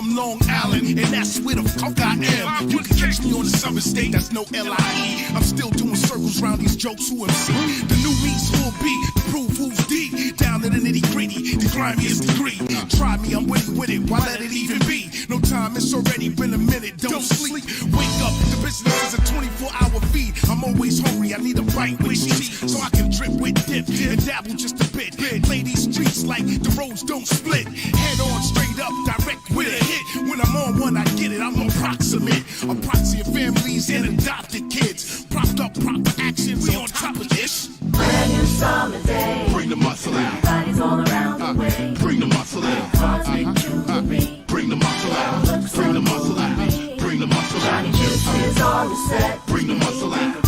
from Long Island, and that's where the fuck I am. You can catch me on the Southern State, that's no L.I.E. I'm still doing circles round these jokes who MC. The new me's will be to prove who's D. Down to the nitty gritty, the grimiest degree. Try me, I'm with it, why let it even be? No time, it's already been a minute, don't sleep. Wake up, the business is a 24-hour feed. I'm always hungry, I need a bite with cheese, so I can drip with dip and dabble just a bit. Play these streets like the roads don't split. Head on, straight up, direct with a hit. When I'm on one, I get it, I'm approximate. A proxy of families and adopted kids. Propped up, proper action, we on top of this. Brand new summer day. Bring the muscle out. Everybody's all around the way. Bring the muscle out. Cosmic jewelry. Bring the muscle out. Bring the muscle out. Bring the muscle out. Johnny Juice is on the set. Bring the muscle out.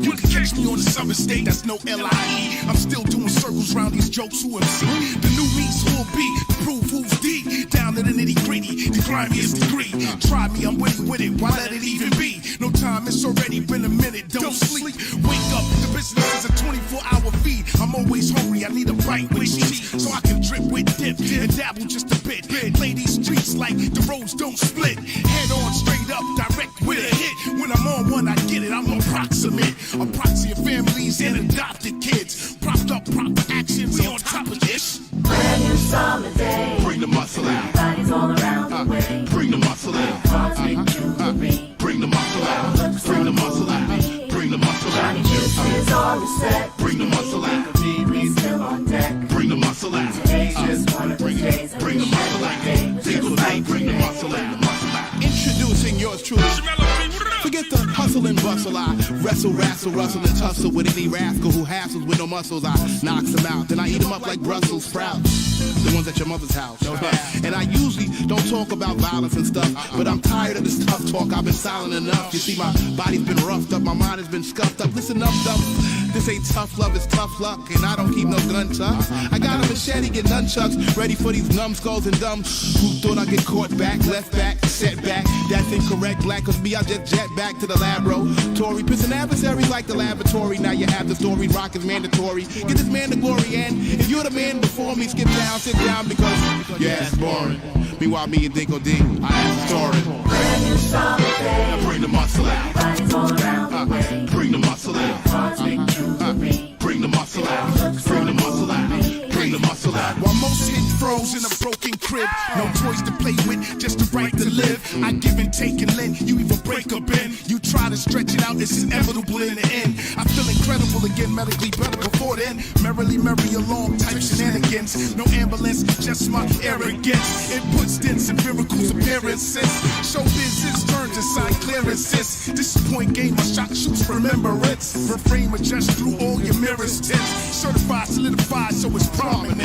You can catch me on the Southern State, that's no L.I.E. I'm still doing circles round these jokes who MC. The new me's will be to prove who's D. Down to the nitty gritty, the grimiest degree. Try me, I'm with it, why let it even be? No time, it's already been a minute, don't sleep. Wake up, the business is a 24-hour feed. I'm always hungry, I need a bite with cheese, so I can drip with dip and dabble just a bit. Play these streets like the roads don't split. Head on, straight up, direct with a hit. When I'm on one, I get it, I'm approximate. A proxy of families and adopted kids. Propped up, proper action, we on top of this. Brand new summer day. Bring the muscle out. Everybody's all around the way. Bring the muscle out. Cosmic jewelry. Bring the muscle out. Bring the muscle out. Bring the muscle Johnny out. Juice is on the set. Bring the muscle out. We still on deck. Bring the muscle out. Today's just one of the days. Bring the muscle out. Single night, bring the muscle out. Introducing yours truly. Forget the hustle and bustle. I wrestle, rustle, and tussle with any rascal who hassles with no muscles. I knocks them out, then I eat them up like Brussels sprouts. The ones at your mother's house. And I usually don't talk about violence and stuff, but I'm tired of this tough talk. I've been silent enough. You see, my body's been roughed up, my mind has been scuffed up. Listen up, this ain't tough love, it's tough luck, and I don't keep no gun tucks. I got a machete and nunchucks, ready for these numbskulls and dumb who thought I'd get caught back, left back, set back. That's incorrect, black, cause me, I just jet back to the lab, bro. Tory, pissing adversaries like the laboratory. Now you have the story, rock is mandatory. Get this man the glory, and if you're the man before me, skip down, sit down, because, yeah, it's boring. Meanwhile, me and Dinko D, I am the story. Brand new summer day. Bring the muscle out. Everybody's all around the way. Bring the muscle out. Cosmic jewelry. Bring the muscle out. Bring the muscle out. Bring the muscle out. While most hit froze in a broken crib, no toys to play with, just the right to live. I give and take and lend, you even break or bend. You try to stretch it out, it's inevitable in the end. I feel incredible again, medically better before then. Merrily merry along type shenanigans. No ambulance, just my arrogance. It puts dents in miracles appearances. Show business turns inside clearances. This is point game, my shot shoots remembrance. Refrain adjust through all your mirrors tints. Certified, solidified, so it's prominent.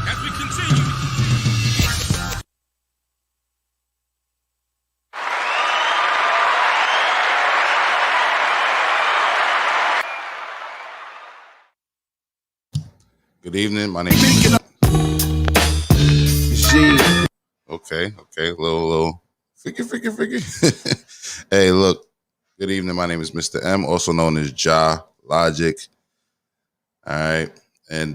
As we continue. Good evening. My name is Okay, little figure. Hey, look. Good evening. My name is Mr. M, also known as Ja Logic. All right, and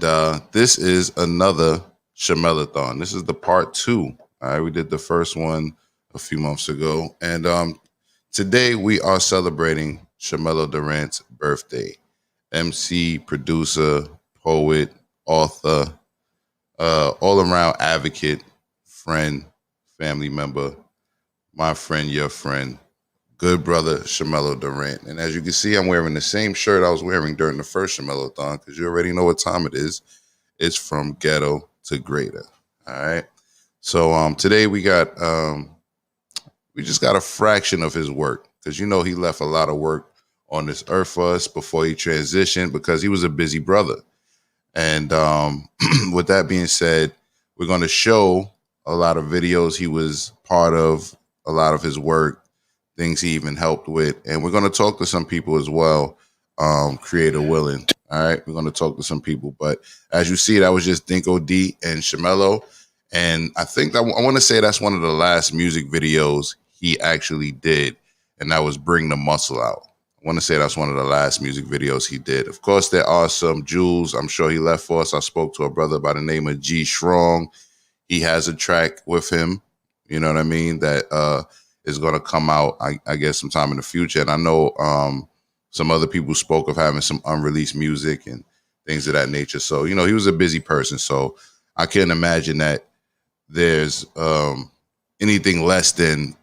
this is another ShamelloThon. This is the part 2. All right, we did the first one a few months ago, and today we are celebrating Shamello Durant's birthday. MC, producer, poet, author, all-around advocate, friend, family member, my friend, your friend, good brother Shamello Durant. And as you can see, I'm wearing the same shirt I was wearing during the first ShamelloThon, because you already know what time it is. It's from ghetto to greater. All right. So today we just got a fraction of his work, because you know he left a lot of work on this earth for us before he transitioned, because he was a busy brother. And with that being said, we're going to show a lot of videos he was part of, a lot of his work, things he even helped with. And we're going to talk to some people as well, creator willing. All right, we're going to talk to some people. But as you see, that was just Dinko D and Shamello. And I think that I want to say that's one of the last music videos he actually did. And that was Bring the Muscle Out. want to say that's one of the last music videos he did. Of course, there are some jewels I'm sure he left for us. I spoke to a brother by the name of G Strong. He has a track with him, you know what I mean, that is going to come out, I guess, sometime in the future. And I know some other people spoke of having some unreleased music and things of that nature. So, you know, he was a busy person. So I can't imagine that there's anything less than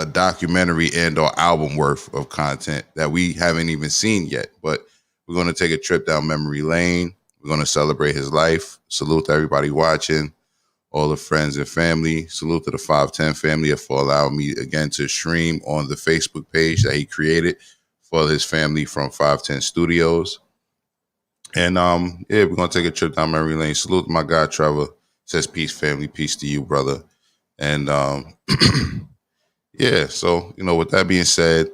a documentary and or album worth of content that we haven't even seen yet. But we're going to take a trip down memory lane. We're going to celebrate his life. Salute to everybody watching, all the friends and family. Salute to the 510 family for allowing me again to stream on the Facebook page that he created for his family from 510 Studios. And yeah, we're going to take a trip down memory lane. Salute to my guy, Trevor. Says peace, family. Peace to you, brother. And yeah, so, you know, with that being said,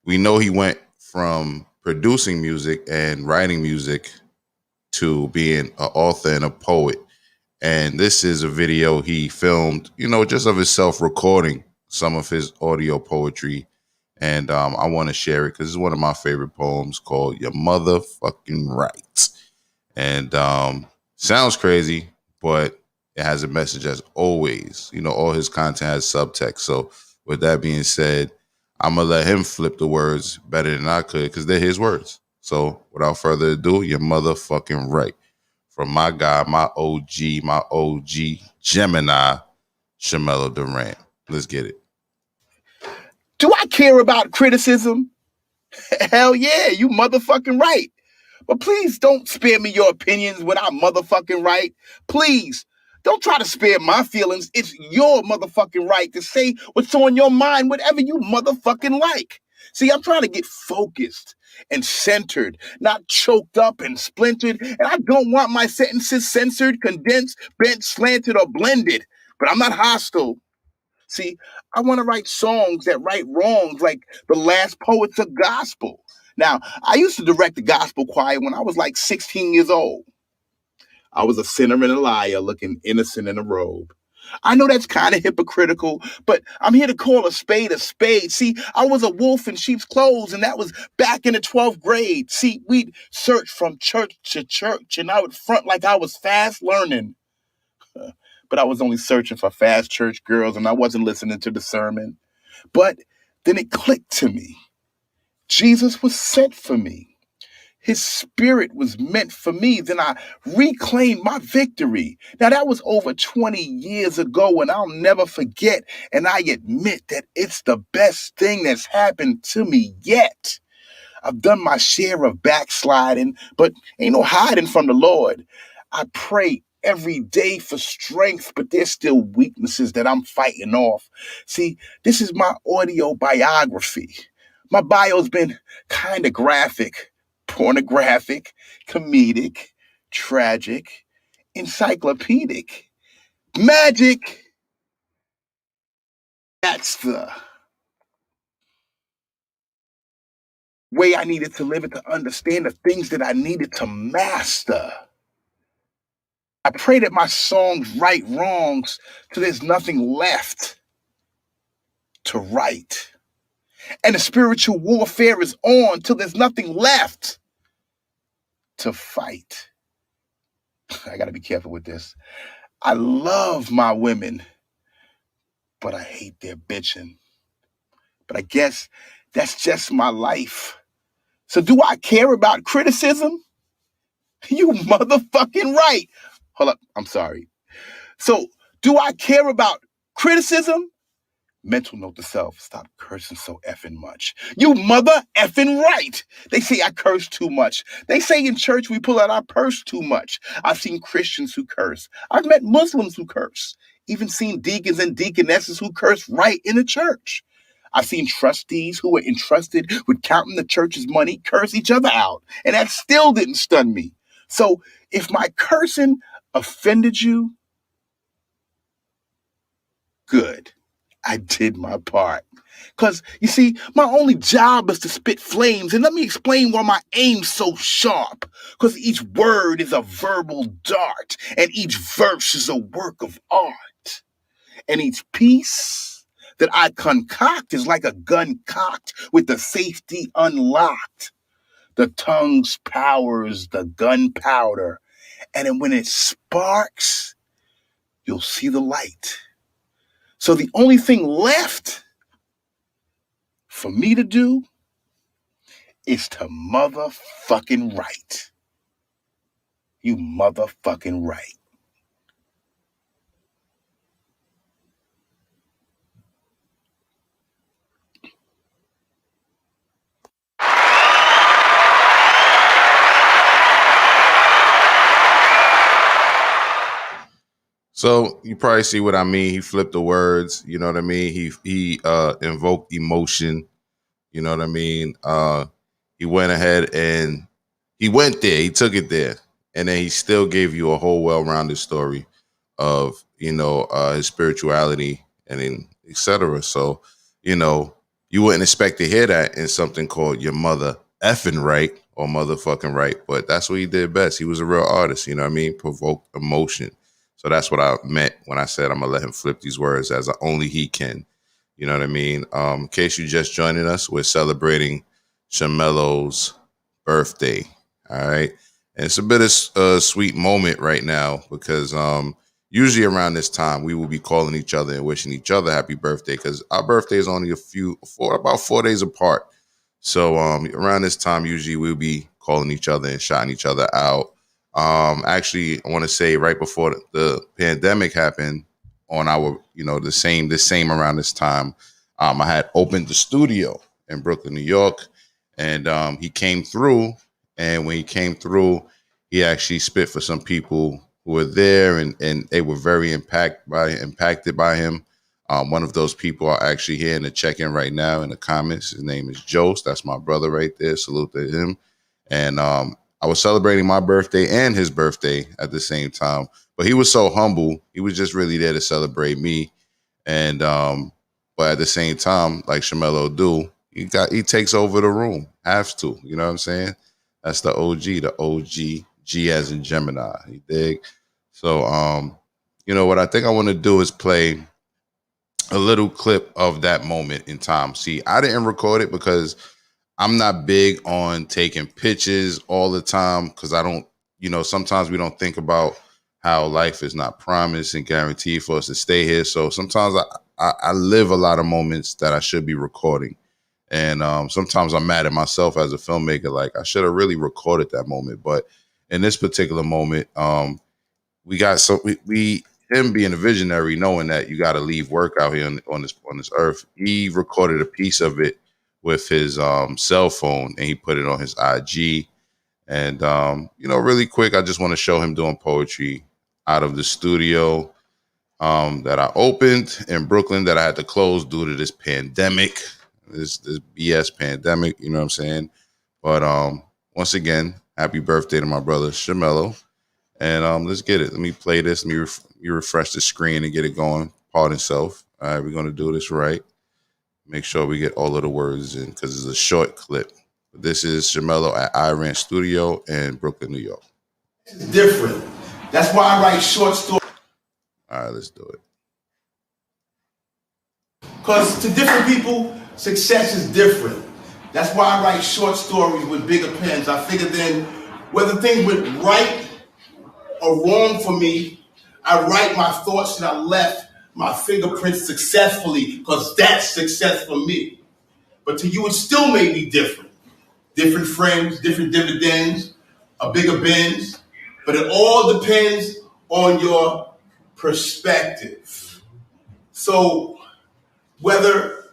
we know he went from producing music and writing music to being an author and a poet. And this is a video he filmed, you know, just of himself recording some of his audio poetry. And I want to share it because it's one of my favorite poems called Your Motherfucking Right. And sounds crazy, but it has a message as always. You know, all his content has subtext. So with that being said, I'm going to let him flip the words better than I could because they're his words. So without further ado, you're motherfucking right. From my guy, my OG Gemini, Shamello Durant. Let's get it. Do I care about criticism? Hell yeah, you motherfucking right. But please don't spare me your opinions when I'm motherfucking right. Please. Don't try to spare my feelings. It's your motherfucking right to say what's on your mind, whatever you motherfucking like. See, I'm trying to get focused and centered, not choked up and splintered. And I don't want my sentences censored, condensed, bent, slanted, or blended. But I'm not hostile. See, I want to write songs that right wrongs like the last poets of gospel. Now, I used to direct the gospel choir when I was like 16 years old. I was a sinner and a liar looking innocent in a robe. I know that's kind of hypocritical, but I'm here to call a spade a spade. See, I was a wolf in sheep's clothes, and that was back in the 12th grade. See, we'd search from church to church, and I would front like I was fast learning. But I was only searching for fast church girls, and I wasn't listening to the sermon. But then it clicked to me. Jesus was sent for me. His spirit was meant for me. Then I reclaimed my victory. Now, that was over 20 years ago, and I'll never forget. And I admit that it's the best thing that's happened to me yet. I've done my share of backsliding, but ain't no hiding from the Lord. I pray every day for strength, but there's still weaknesses that I'm fighting off. See, this is my audio biography. My bio's been kind of graphic, pornographic, comedic, tragic, encyclopedic, magic. That's the way I needed to live it, to understand the things that I needed to master. I pray that my songs right wrongs till there's nothing left to right. And the spiritual warfare is on till there's nothing left to fight. I got to be careful with this. I love my women, but I hate their bitching. But I guess that's just my life. So do I care about criticism? You motherfucking right. Hold up, I'm sorry. So do I care about criticism? Mental note to self, stop cursing so effing much. You mother effing right. They say I curse too much. They say in church we pull out our purse too much. I've seen Christians who curse. I've met Muslims who curse. Even seen deacons and deaconesses who curse right in the church. I've seen trustees who were entrusted with counting the church's money curse each other out. And that still didn't stun me. So if my cursing offended you, good. I did my part. Because, you see, my only job is to spit flames. And let me explain why my aim's so sharp. Because each word is a verbal dart. And each verse is a work of art. And each piece that I concoct is like a gun cocked with the safety unlocked. The tongue's powers the gunpowder, and then when it sparks, you'll see the light. So the only thing left for me to do is to motherfucking write. You motherfucking right. So you probably see what I mean. He flipped the words. You know what I mean. He invoked emotion. You know what I mean. He went ahead and he went there. He took it there, and then he still gave you a whole well-rounded story of his spirituality and then etc. So you wouldn't expect to hear that in something called Your Mother Effing Right or Motherfucking Right, but that's what he did best. He was a real artist. You know what I mean. Provoked emotion. So that's what I meant when I said I'm gonna let him flip these words as only he can. You know what I mean? In case you're just joining us, we're celebrating Shamello's birthday. All right. And it's a bit of a sweet moment right now because usually around this time we will be calling each other and wishing each other happy birthday because our birthday is only about 4 days apart. So around this time, usually we'll be calling each other and shouting each other out. Actually, I want to say right before the pandemic happened, on our, the same around this time, I had opened the studio in Brooklyn, New York, and he came through. And when he came through, he actually spit for some people who were there, and they were very impacted by him. One of those people are actually here in the check-in right now in the comments. His name is Jose. That's my brother right there. Salute to him. And I was celebrating my birthday and his birthday at the same time. But he was so humble. He was just really there to celebrate me. And but at the same time, like Shamello do, he takes over the room. Has to. You know what I'm saying? That's the OG, G as in Gemini. You dig? So what I think I want to do is play a little clip of that moment in time. See, I didn't record it because I'm not big on taking pictures all the time because I don't, sometimes we don't think about how life is not promised and guaranteed for us to stay here. So sometimes I live a lot of moments that I should be recording. And sometimes I'm mad at myself as a filmmaker. Like I should have really recorded that moment. But in this particular moment, we got him being a visionary, knowing that you got to leave work out here on this earth. He recorded a piece of it with his cell phone, and he put it on his IG. And really quick, I just want to show him doing poetry out of the studio that I opened in Brooklyn that I had to close due to this pandemic, this BS pandemic. You know what I'm saying? But once again, happy birthday to my brother Shamello. And let's get it. Let me play this. Let me refresh the screen and get it going. Pardon self. All right, we're going to do this right. Make sure we get all of the words in because it's a short clip. This is Shamello at iRanch Studio in Brooklyn, New York. It's different. That's why I write short stories. All right, let's do it. Because to different people, success is different. That's why I write short stories with bigger pens. I figure then whether things went right or wrong for me, I write my thoughts and I left my fingerprints successfully because that's success for me. But to you, it still may be different. Different friends, different dividends, a bigger Benz. But it all depends on your perspective. So whether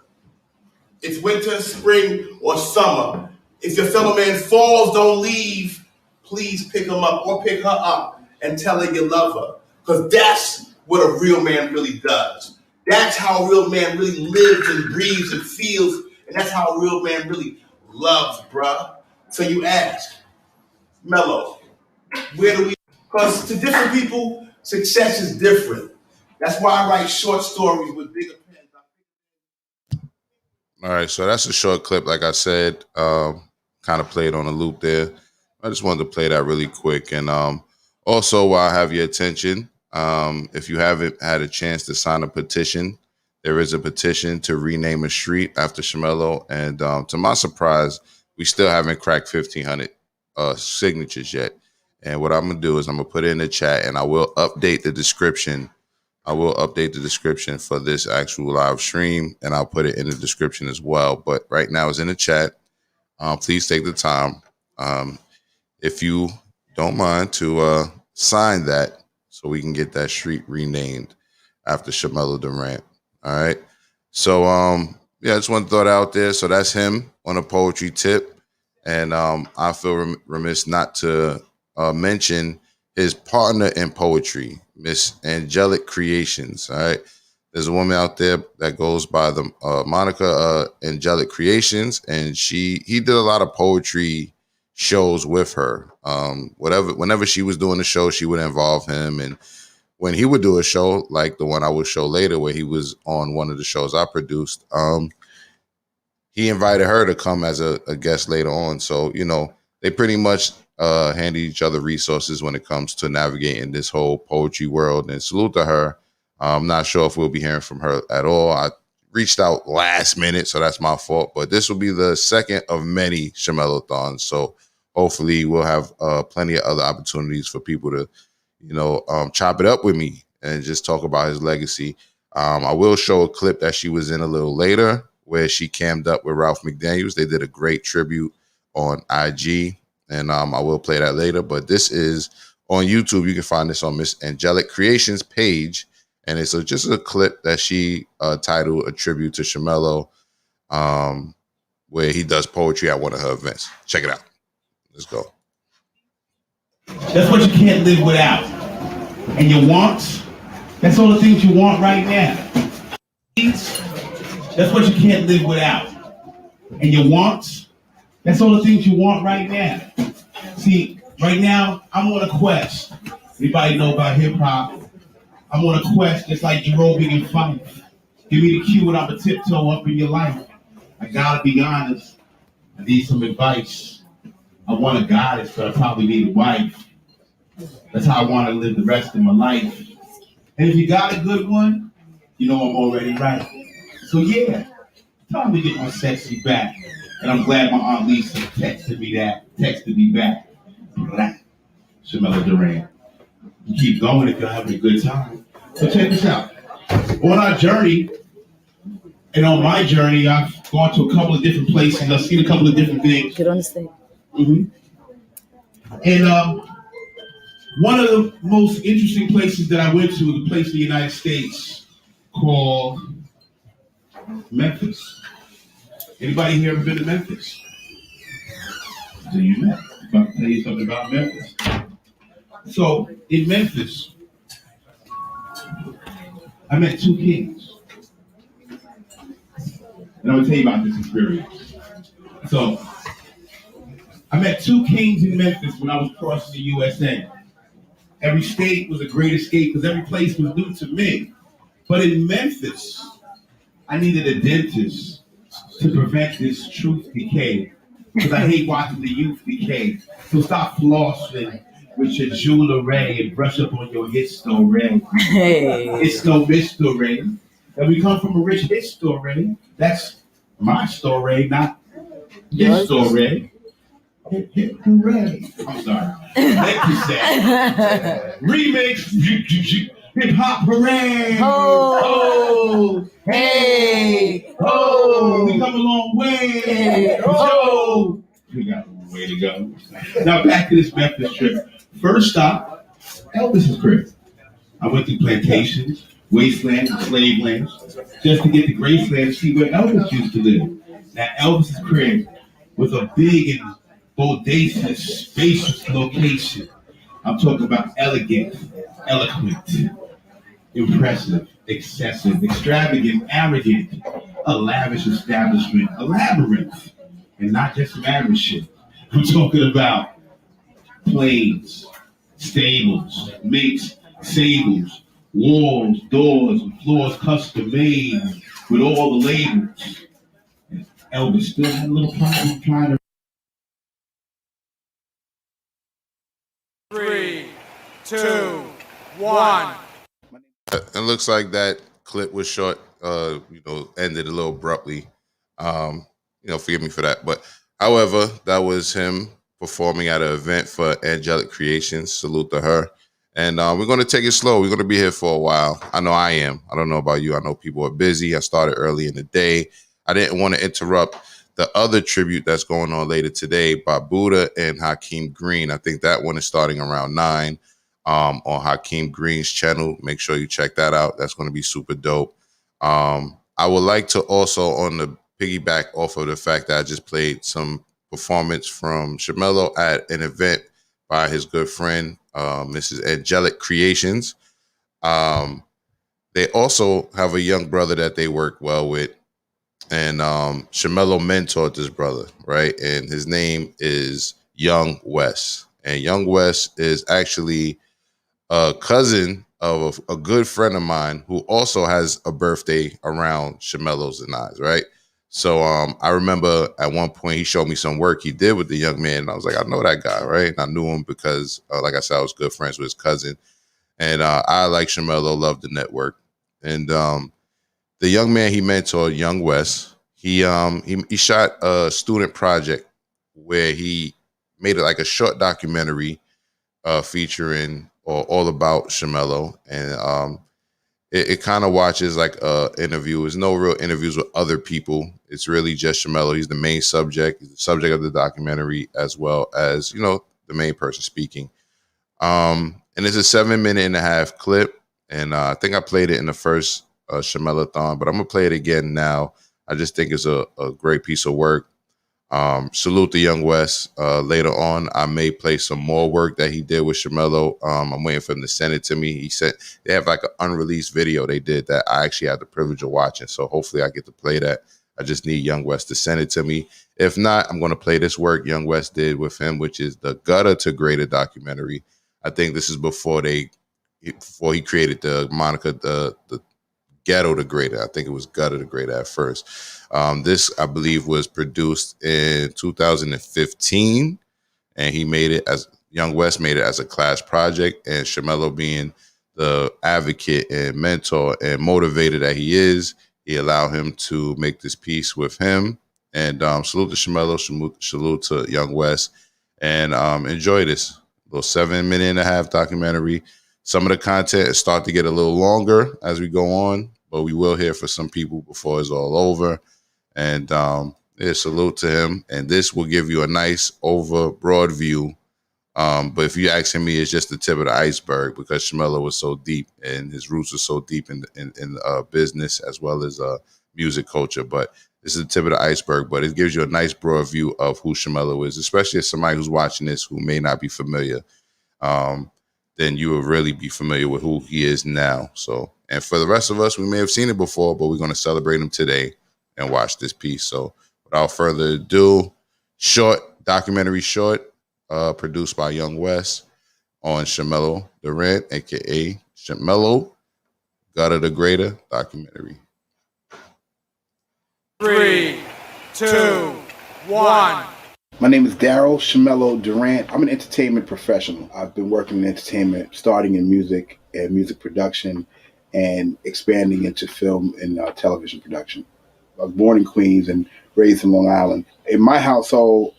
it's winter, spring, or summer, if your fellow man falls, don't leave. Please pick him up or pick her up and tell her you love her. Because that's what a real man really does. That's how a real man really lives and breathes and feels. And that's how a real man really loves, bruh. So you ask, Mello, where do we? Because to different people, success is different. That's why I write short stories with bigger pens. All right, so that's a short clip. Like I said, kind of played on a loop there. I just wanted to play that really quick. And also, while I have your attention, if you haven't had a chance to sign a petition there is a petition to rename a street after Shamello. And to my surprise, we still haven't cracked 1,500 signatures yet. And what I'm going to do is I'm going to put it in the chat, and I will update the description. I will update the description for this actual live stream, and I'll put it in the description as well. But right now it's in the chat. Please take the time, if you don't mind, to sign that so we can get that street renamed after Shamello Durant. All right. So, yeah, I just want to throw that out there. So that's him on a poetry tip. And I feel remiss not to mention his partner in poetry, Miss Angelic Creations. All right. There's a woman out there that goes by the moniker Angelic Creations, and he did a lot of poetry shows with her. Whenever she was doing a show, she would involve him, and when he would do a show like the one I will show later, where he was on one of the shows I produced, he invited her to come as a guest later on. So, you know, they pretty much hand each other resources when it comes to navigating this whole poetry world. And salute to her. I'm not sure if we'll be hearing from her at all. I reached out last minute, so that's my fault. But this will be the second of many ShamelloThons. So hopefully we'll have plenty of other opportunities for people to, you know, chop it up with me and just talk about his legacy. I will show a clip that she was in a little later where she cammed up with Ralph McDaniels. They did a great tribute on IG, and I will play that later. But this is on YouTube. You can find this on Miss Angelic Creations page, and it's just a clip that she titled "A Tribute to Shamello," where he does poetry at one of her events. Check it out. Let's go. That's what you can't live without. And your wants, that's all the things you want right now. Needs, that's what you can't live without. And your wants, that's all the things you want right now. See, right now, I'm on a quest. Anybody know about hip hop? I'm on a quest just like Jerome and Fife. Give me the cue and I'm a tiptoe up in your life. I gotta be honest. I need some advice. I want a goddess, but I probably need a wife. That's how I want to live the rest of my life. And if you got a good one, you know I'm already right. So yeah, time to get my sexy back. And I'm glad my Aunt Lisa texted me back. Shamello Durant. You keep going if you're having a good time. So check this out. On our journey, and on my journey, I've gone to a couple of different places. I've seen a couple of different things. Get on the stage. Mm-hmm. And one of the most interesting places that I went to was a place in the United States called Memphis. Anybody here ever been to Memphis? So you know, I'm about to tell you something about Memphis. So in Memphis, I met two kings. And I'm gonna tell you about this experience. So I met two kings in Memphis when I was crossing the USA. Every state was a great escape because every place was new to me. But in Memphis, I needed a dentist to prevent this truth decay. Because I hate watching the youth decay. So stop flossing with your jewelry and brush up on your history. Hey. It's no mystery. And we come from a rich history. That's my story, not his story. Hip, hip, hooray. I'm sorry. Thank you, Sam. Remix. Hip hop hooray. Oh. Hey. Oh. We come a long way. Oh. We got a long way to go. Now back to this Memphis trip. First stop, Elvis's crib. I went through plantations, wastelands, and slave lands, just to get to Graceland and see where Elvis used to live. Now Elvis's crib was a big and bodacious, spacious location. I'm talking about elegant, eloquent, impressive, excessive, extravagant, arrogant, a lavish establishment, a labyrinth, and not just lavish shit. I'm talking about planes, stables, mates, sables, walls, doors, and floors custom made with all the labels. And Elvis still had a little problem trying to 3, 2, 1. It looks like that clip was short ended a little abruptly. Forgive me for that. But however, that was him performing at an event for Angelic Creations. Salute to her. And we're going to take it slow. We're going to be here for a while. I know I am. I don't know about you. I know people are busy. I started early in the day. I didn't want to interrupt the other tribute that's going on later today by Buddha and Hakeem Green. I think that one is starting around 9 on Hakeem Green's channel. Make sure you check that out. That's going to be super dope. I would like to also, on the piggyback off of the fact that I just played some performance from Shamello at an event by his good friend, Mrs. Angelic Creations. They also have a young brother that they work well with. And Shamello mentored this brother, right? And his name is Young West. And Young West is actually a cousin of a good friend of mine who also has a birthday around Shamello's and I's, right? So I remember at one point he showed me some work he did with the young man. And I was like, I know that guy, right? And I knew him because, like I said, I was good friends with his cousin. And I, like Shamello, love the network. And the young man he mentored, Young West, he shot a student project where he made it like a short documentary featuring or all about Shamello, and it kind of watches like interview. There's no real interviews with other people. It's really just Shamello. He's the main subject. He's the subject of the documentary, as well as the main person speaking. And it's a 7.5-minute clip, and I think I played it in the first ShamelloThon, but I'm gonna play it again now. I just think it's a great piece of work. Salute to Young West. Later on, I may play some more work that he did with Shamello. I'm waiting for him to send it to me. He said they have like an unreleased video they did that I actually had the privilege of watching. So hopefully I get to play that. I just need Young West to send it to me. If not, I'm going to play this work Young West did with him, which is the Gutter to Greater documentary. I think this is before he created the moniker, the Ghetto to Greater. I think it was Gutter to Greater at first. This, I believe, was produced in 2015, and he made it as Young West made it as a class project. And Shamello, being the advocate and mentor and motivator that he is, he allowed him to make this piece with him. And salute to Shamello, salute to Young West, and enjoy this little 7.5-minute documentary. Some of the content is start to get a little longer as we go on, but we will hear for some people before it's all over. And salute to him. And this will give you a nice broad view. But if you're asking me, it's just the tip of the iceberg, because Shamello was so deep and his roots are so deep in business as well as music culture. But this is the tip of the iceberg, but it gives you a nice broad view of who Shamello is, especially as somebody who's watching this who may not be familiar. Then you will really be familiar with who he is now. So, and for the rest of us, we may have seen it before, but we're going to celebrate him today and watch this piece. So without further ado, documentary short, produced by Young West on Shamello Durant, aka Shamello, Gutter to Greater documentary. 3, 2, 1. My name is Daryl Shamello Durant. I'm an entertainment professional. I've been working in entertainment, starting in music and music production, and expanding into film and television production. I was born in Queens and raised in Long Island. In my household,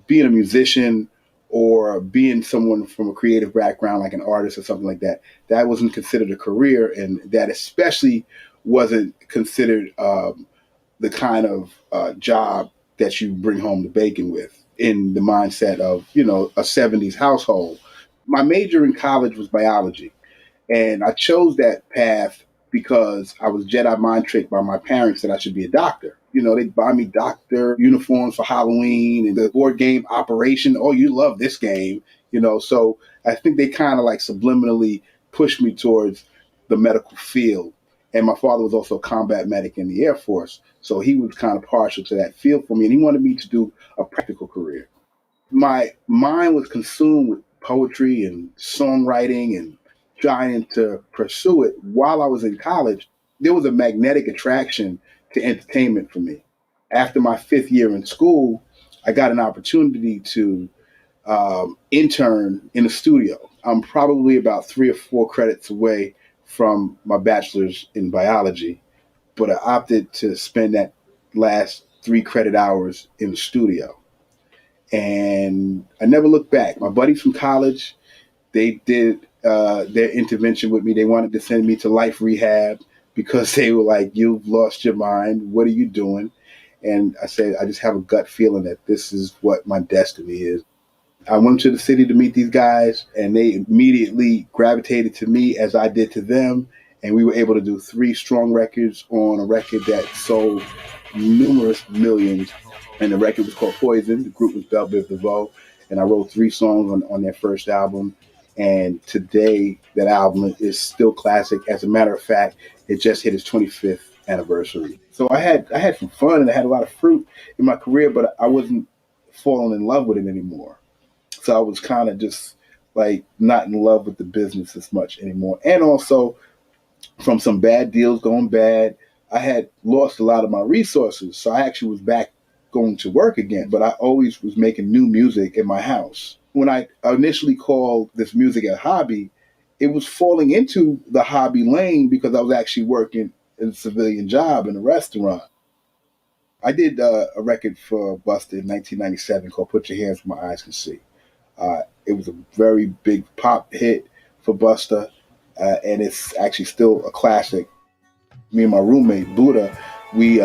being a musician or being someone from a creative background, like an artist or something like that, that wasn't considered a career, and that especially wasn't considered the kind of job that you bring home the bacon with, in the mindset of, a 70s household. My major in college was biology, and I chose that path because I was Jedi mind tricked by my parents that I should be a doctor. They'd buy me doctor uniforms for Halloween and the board game Operation. Oh, you love this game, So I think they kind of like subliminally pushed me towards the medical field. And my father was also a combat medic in the Air Force, so he was kind of partial to that field for me, and he wanted me to do a practical career. My mind was consumed with poetry and songwriting and trying to pursue it while I was in college. There was a magnetic attraction to entertainment for me. After my 5th year in school, I got an opportunity to intern in a studio. I'm probably about 3 or 4 credits away from my bachelor's in biology. but I opted to spend that last 3 credit hours in the studio. And I never looked back. My buddies from college, they did their intervention with me. They wanted to send me to life rehab because they were like, "You've lost your mind. What are you doing?" And I said, I just have a gut feeling that this is what my destiny is. I went to the city to meet these guys, and they immediately gravitated to me as I did to them. And we were able to do 3 strong records on a record that sold numerous millions. And the record was called Poison. The group was Belle Biv DeVoe. And I wrote 3 songs on their first album. And today, that album is still classic. As a matter of fact, it just hit its 25th anniversary. So I had some fun and I had a lot of fruit in my career, but I wasn't falling in love with it anymore. So I was kind of just like not in love with the business as much anymore. And also from some bad deals going bad, I had lost a lot of my resources. So I actually was back going to work again, but I always was making new music in my house. When I initially called this music a hobby, it was falling into the hobby lane because I was actually working in a civilian job in a restaurant. I did a record for Busta in 1997 called Put Your Hands Where My Eyes Can See. It was a very big pop hit for Busta, and it's actually still a classic. Me and my roommate, Buddha, we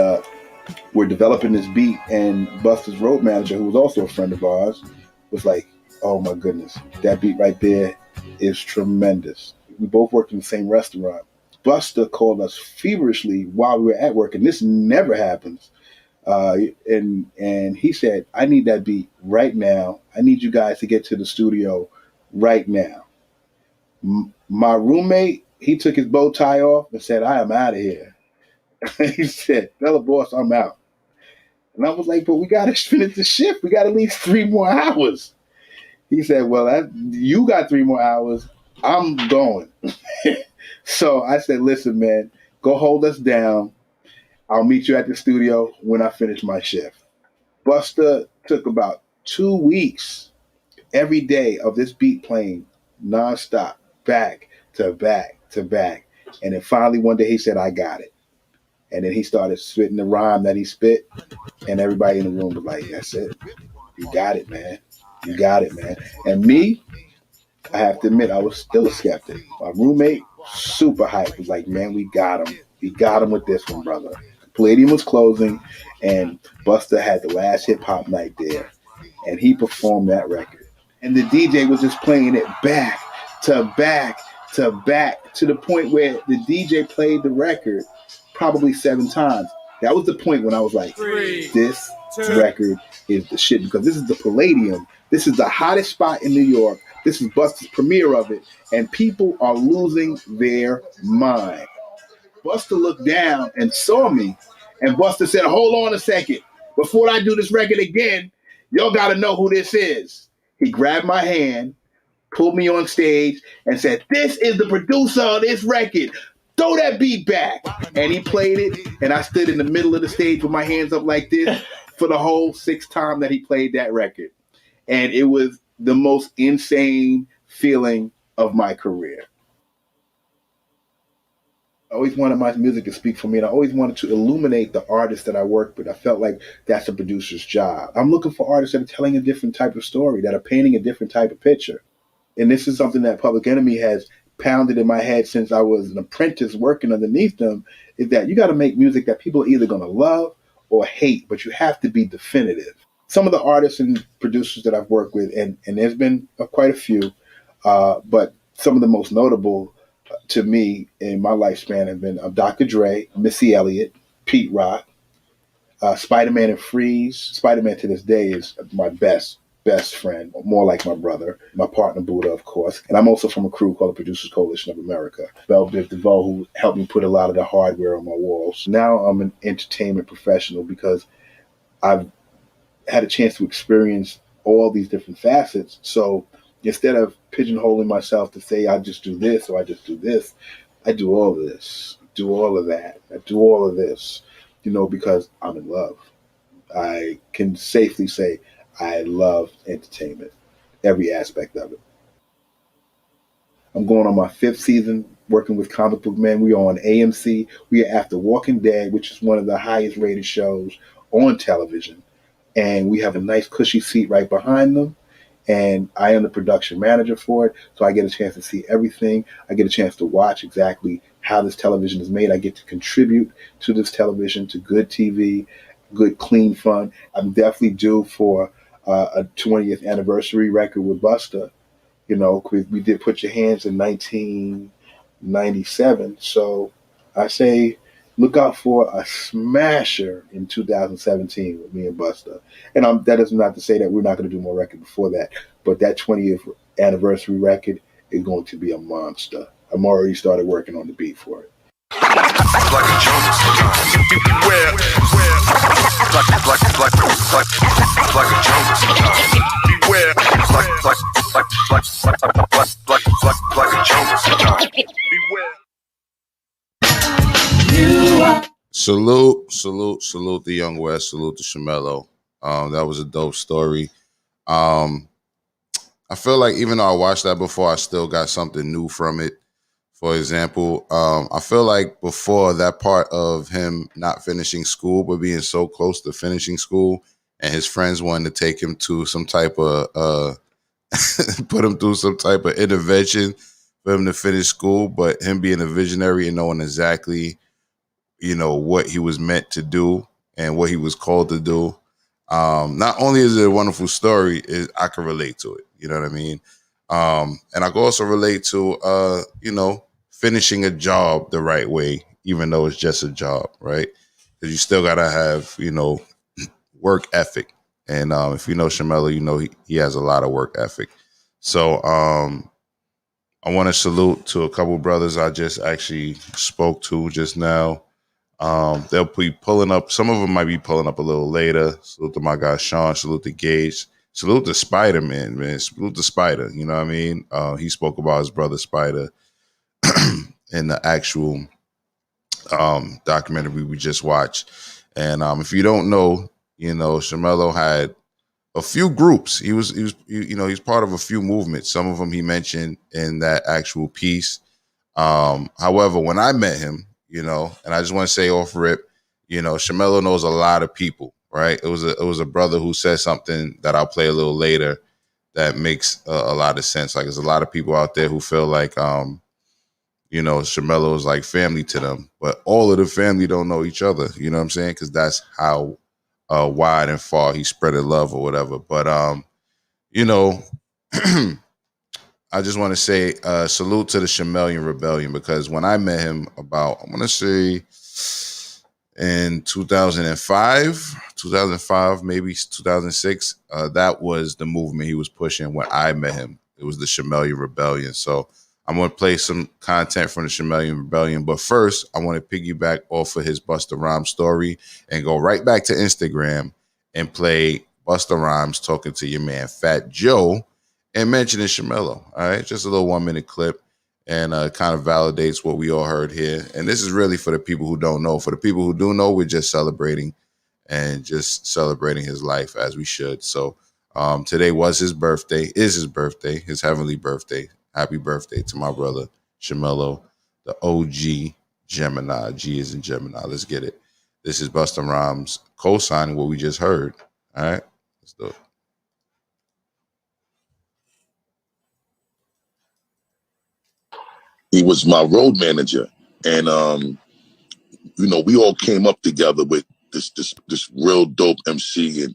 were developing this beat, and Busta's road manager, who was also a friend of ours, was like, "Oh my goodness, that beat right there is tremendous." We both worked in the same restaurant. Busta called us feverishly while we were at work, and this never happens. And he said, "I need that beat right now. I need you guys to get to the studio right now." My roommate, he took his bow tie off and said, "I am out of here." He said, "Tell the boss I'm out." And I was like, "But we got to finish the shift. We got at least 3 more hours." He said, "Well, you got 3 more hours. I'm going." So I said, "Listen, man, go hold us down. I'll meet you at the studio when I finish my shift." Busta took about 2 weeks every day of this beat playing nonstop, back to back to back. And then finally one day he said, "I got it." And then he started spitting the rhyme that he spit, and everybody in the room was like, "That's it. You got it, man. You got it, man." And me, I have to admit, I was still a skeptic. My roommate, super hyped, was like, "Man, we got him. We got him with this one, brother." Palladium was closing, and Busta had the last hip hop night there, and he performed that record. And the DJ was just playing it back to back to back to the point where the DJ played the record probably 7 times. That was the point when I was like, this record is the shit, because this is the Palladium. This is the hottest spot in New York. This is Busta's premiere of it, and people are losing their mind. Busta looked down and saw me, and Busta said, "Hold on a second. Before I do this record again, y'all got to know who this is." He grabbed my hand, pulled me on stage, and said, "This is the producer of this record. Throw that beat back." And he played it, and I stood in the middle of the stage with my hands up like this for the whole 6th time that he played that record. And it was the most insane feeling of my career. I always wanted my music to speak for me, and I always wanted to illuminate the artists that I work with. I felt like that's a producer's job. I'm looking for artists that are telling a different type of story, that are painting a different type of picture. And this is something that Public Enemy has pounded in my head since I was an apprentice working underneath them, is that you got to make music that people are either going to love or hate, but you have to be definitive. Some of the artists and producers that I've worked with, and there's been quite a few, but some of the most notable to me in my lifespan have been Dr. Dre, Missy Elliott, Pete Rock, Spider-Man and Freeze. Spider-Man to this day is my best friend, more like my brother, my partner Buddha, of course. And I'm also from a crew called the Producers Coalition of America. Belle Biv DeVoe, who helped me put a lot of the hardware on my walls. Now I'm an entertainment professional because I've had a chance to experience all these different facets. So instead of pigeonholing myself to say I just do this or I just do this, I do all of this, do all of that, I do all of this, because I'm in love. I can safely say I love entertainment, every aspect of it. I'm going on my 5th season working with Comic Book Men. We are on AMC. We are after Walking Dead, which is one of the highest rated shows on television. And we have a nice cushy seat right behind them. And I am the production manager for it, so I get a chance to see everything. I get a chance to watch exactly how this television is made. I get to contribute to this television, to good TV, good clean fun. I'm definitely due for a 20th anniversary record with Busta. You know, 'cause we did Put Your Hands in 1997. So I say look out for a smasher in 2017 with me and Busta. And that is not to say that we're not going to do more record before that, but that 20th anniversary record is going to be a monster. I'm already started working on the beat for it. Salute the Young West. Salute to Shamello. That was a dope story. I feel like even though I watched that before, I still got something new from it. For example, I feel like before that part of him not finishing school, but being so close to finishing school, and his friends wanted to take him to some type of put him through some type of intervention for him to finish school, but him being a visionary and knowing exactly, what he was meant to do and what he was called to do. Not only is it a wonderful story, I can relate to it. You know what I mean? And I can also relate to, finishing a job the right way, even though it's just a job, right? Because you still got to have, work ethic. And if you know Shamello, you know he has a lot of work ethic. So I want to salute to a couple brothers I just actually spoke to just now. They'll be pulling up. Some of them might be pulling up a little later. Salute to my guy Sean. Salute to Gage. Salute to Spider man. Salute to Spider. You know what I mean? He spoke about his brother Spider in the actual documentary we just watched. And if you don't know, Shamello had a few groups. He's part of a few movements. Some of them he mentioned in that actual piece. However, when I met him, and I just want to say off rip, Shamello knows a lot of people, right? It was a brother who said something that I'll play a little later that makes a lot of sense. Like there's a lot of people out there who feel like, Shamello is like family to them, but all of the family don't know each other. You know what I'm saying? Because that's how wide and far he spread his love or whatever. But I just want to say salute to the Shamellian Rebellion, because when I met him about, I want to say in 2005, maybe 2006, that was the movement he was pushing when I met him. It was the Shamellian Rebellion. So I'm going to play some content from the Shamellian Rebellion. But first, I want to piggyback off of his Busta Rhymes story and go right back to Instagram and play Busta Rhymes talking to your man Fat Joe and mentioning Shamello. All right, just a little 1-minute clip, and kind of validates what we all heard here. And this is really for the people who don't know. For the people who do know, we're just celebrating his life as we should. So today was his birthday, his heavenly birthday. Happy birthday to my brother Shamello, the OG Gemini. G is in Gemini. Let's get it. This is Busta Rhymes co-signing what we just heard. All right, let's do it. He was my road manager, and we all came up together with this real dope MC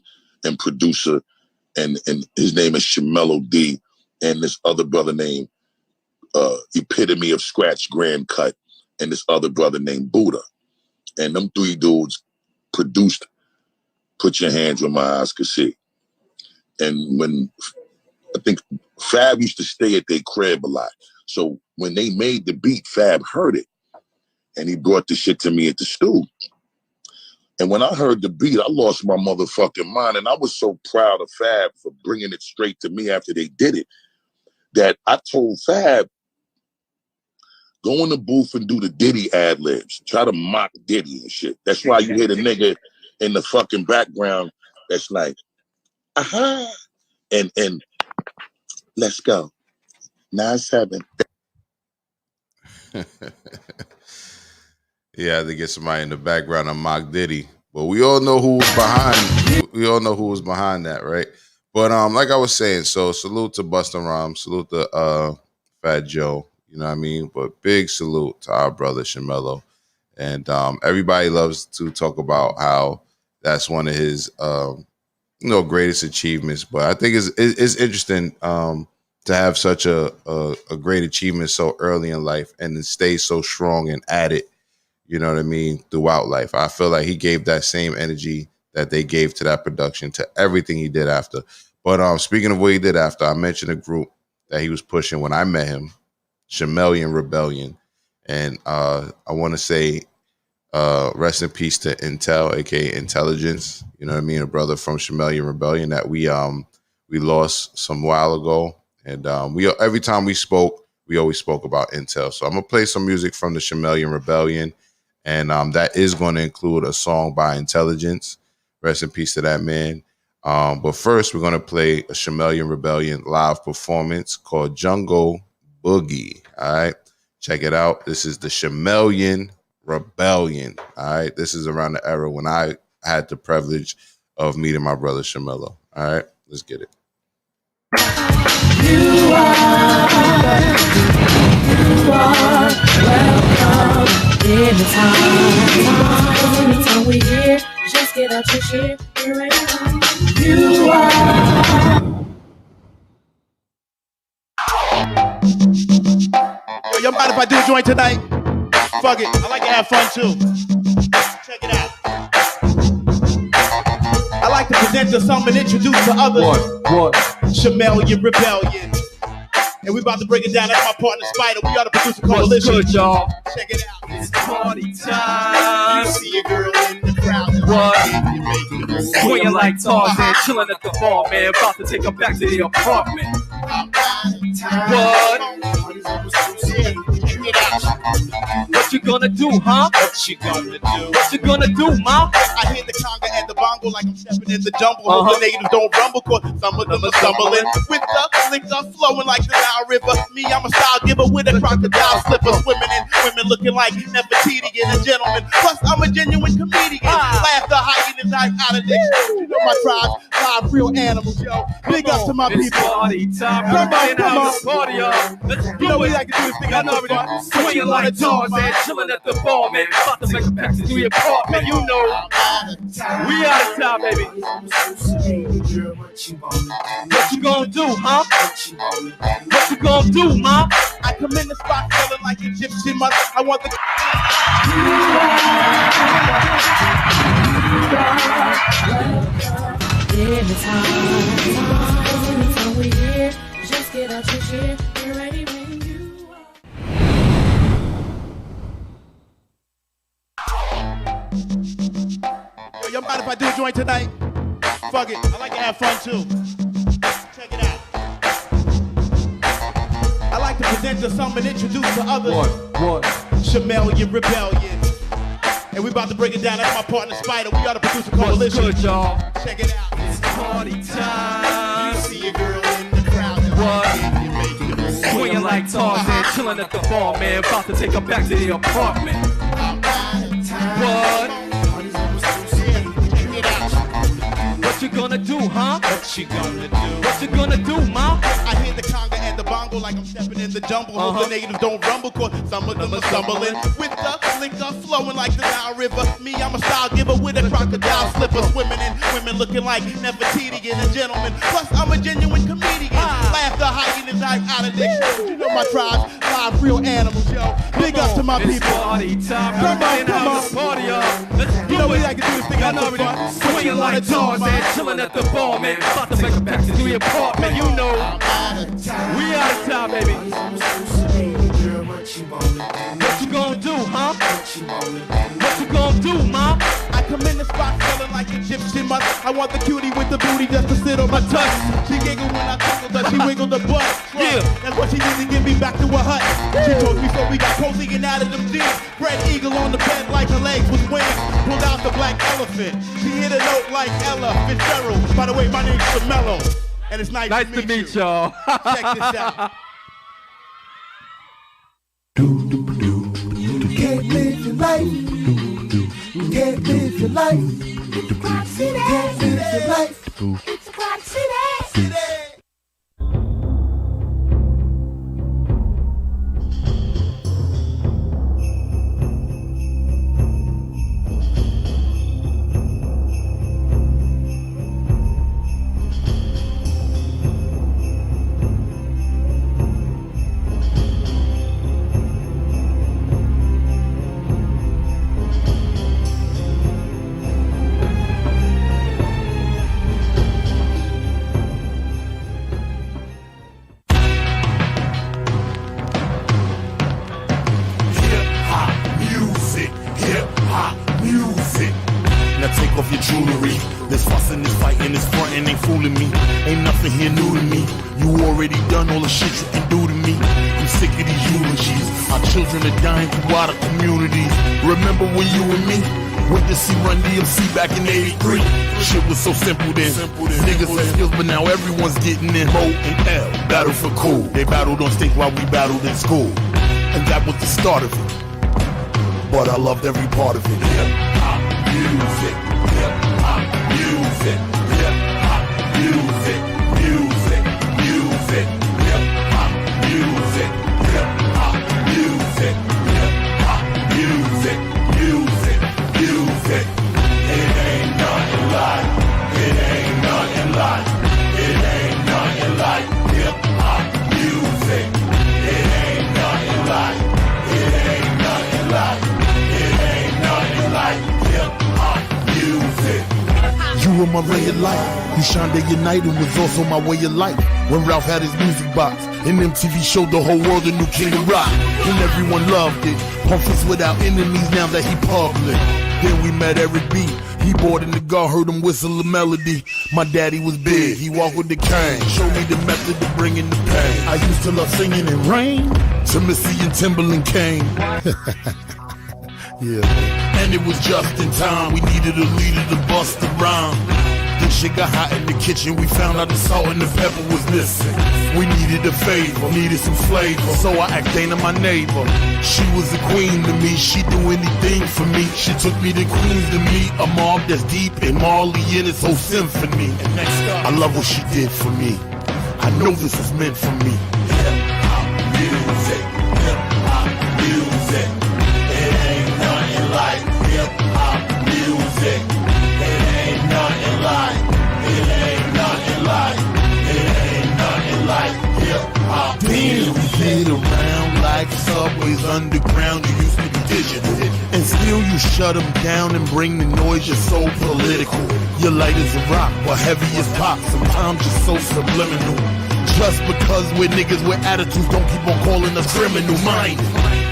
and producer, and his name is Shamello D, and this other brother named Epitome of Scratch Grand Cut, and this other brother named Buddha, and them three dudes produced Put Your Hands Where My Eyes Could See. And when I think Fab used to stay at their crib a lot, so when they made the beat, Fab heard it. And he brought the shit to me at the stool. And when I heard the beat, I lost my motherfucking mind. And I was so proud of Fab for bringing it straight to me after they did it, that I told Fab, go in the booth and do the Diddy ad-libs. Try to mock Diddy and shit. That's why you hear the nigga in the fucking background that's like, aha, and let's go. 9-7. Yeah, I had to get somebody in the background of Mock Diddy. But we all know who was behind. We all know who was behind that, right? But like I was saying, so salute to Busta Rhymes, salute to Fat Joe. You know what I mean? But big salute to our brother Shamello. And everybody loves to talk about how that's one of his greatest achievements. But I think it's interesting to have such a great achievement so early in life and to stay so strong and at it. You know what I mean? Throughout life. I feel like he gave that same energy that they gave to that production, to everything he did after. But speaking of what he did after, I mentioned a group that he was pushing when I met him, Shamello Rebellion. And I want to say rest in peace to Intel, aka Intelligence. You know what I mean? A brother from Shamello Rebellion that we lost some while ago. And every time we spoke, we always spoke about Intel. So I'm gonna play some music from the Shamello Rebellion. And that is going to include a song by Intelligence. Rest in peace to that man. But first, we're going to play a Shamello Rebellion live performance called Jungle Boogie. All right. Check it out. This is the Shamello Rebellion. All right. This is around the era when I had the privilege of meeting my brother Shamello. All right. Let's get it. You are welcome. Anytime we're here, just get out your shit. We're ready. You are. Yo, y'all mind if I do a joint tonight? Fuck it. I like to have fun too. Check it out. I like to present to some and introduce to others. What? Shamello Rebellion. And we about to break it down. That's my partner Spider. We are the producer coalition. What's good, y'all? Check it out. It's party time. You see a girl in the crowd. What? Swinging like Tarzan, chilling at the bar, man. About to take her back to the apartment. What? What you gonna do, huh? What you gonna do? What you gonna do, ma? I hear the conga and the bongo like I'm stepping in the jungle. Hope the natives don't rumble, cause some of them are stumbling. With the liquor flowing like the Nile River. Me, I'm a style giver with a crocodile slipper. Swimming in women looking like Nefertiti and a gentleman. Plus, I'm a genuine comedian. Laughter, hyenas, out of dictionary. You know my tribe, live real animals, yo. Big up to my It's people. party time. Come on. Party, y'all. Let's You know do we it. like to do this thing. I know everybody. Swinging like Tarzan, chilling at the bar, man. About to make a back to the apartment. You know, we out of time, baby. What you gonna do, huh? What you gonna do, ma? I come in the spot feeling like Egyptian mother. I want the. Anytime we're here, just get out your shit. We're ready when you Yo, y'all mind if I do a joint tonight? Fuck it. I like to have fun too. Check it out. I like to present to some and introduce to others. What? Shamello Rebellion. And we about to break it down. That's my partner Spider. We are the producer What's coalition. good, y'all? Check it out. It's party time. You see a girl in the crowd. What? Swinging like Tarzan, chilling at the bar, man. About to take her back to the apartment. What? What you gonna do, huh? What you gonna do? What you gonna do, ma? I hear the conga and the bongo like I'm stepping in the jungle. Hope the natives don't rumble, cause some of them are stumbling. With the liquor flowing like the Nile River. Me, I'm a style giver with a crocodile slipper. Swimming in women looking like Nefertiti and a gentleman. Plus, I'm a genuine comedian. Laughter, hyenas, out of dictionary. You know my tribe, live real animals, yo. Big up to my It's people. party time. Come on. Party, y'all. Let's You know do we it. like to do this thing. I know everybody. Swinging like Tarzan, chilling at the bar, man. About to make a back to the apartment. You know, we out of time, baby. What you gonna do, huh? What you gonna do, ma? I come in the spot feeling like Egyptian mother. I want the cutie with the booty just to sit on my touch. She giggle when I tickle her, she wiggle the butt. Yeah. That's what she did to get me back to her hut. She told me so we got cozy and out of them jeans. Red eagle on the bed like her legs was wings. Pulled out the black elephant. She hit a note like Ella Fitzgerald. By the way, my name's Shamello. And it's nice to meet y'all. Check this out. life. You can't live your life. You can't live your life. It's a Quad City. Take off your jewelry. This fussing, this fighting, this fronting ain't fooling me. Ain't nothing here new to me. You already done all the shit you can do to me. I'm sick of these eulogies. Our children are dying throughout our communities. Remember when you and me went to see Run DMC back in '83? Shit was so simple then. Niggas had skills, but now everyone's getting in. Mo and L, battle for cool. They battled on stage while we battled in school. And that was the start of it. But I loved every part of it. Hip-hop music. Hip-hop music. Hip-hop music. Music. Music. Hip-hop music. Hip-hop music. Hip-hop music. Music. Music. It ain't nothing like. It ain't nothing like. It ain't nothing like hip-hop music. It ain't nothing like. It ain't nothing like. It ain't nothing like hip-hop music. You were my ray of light. You shined day and night and was also my way of life. When Ralph had his music box and MTV showed the whole world a new king of rock. And everyone loved it. Pumpkins without enemies now that he public. Then we met Eric B. He bought in the car, heard him whistle a melody. My daddy was big, he walked with the cane. Showed me the method of bringing the pain. I used to love singing in rain to Missy and Timberland came. Yeah, and it was just in time. We needed a leader to bust the rhyme. The shit got hot in the kitchen. We found out the salt and the pepper was missing. We needed a favor, needed some flavor. So I asked Dana, my neighbor. She was a queen to me. She do anything for me. She took me to Queens to meet a mob that's deep in Marley in its whole symphony. And next up, I love what she did for me. I know this was meant for me. Hip-hop music, hip-hop music. It ain't nothing like hip-hop music. It ain't nothing like. It ain't nothing like. It ain't nothing like hip-hop. Damn, we get around like subways underground. You used to be digital, and still you shut them down and bring the noise. You're so political. You're light as a rock, but heavy as pop. Sometimes you're so subliminal. Just because we're niggas with attitudes, don't keep on calling us criminal minded.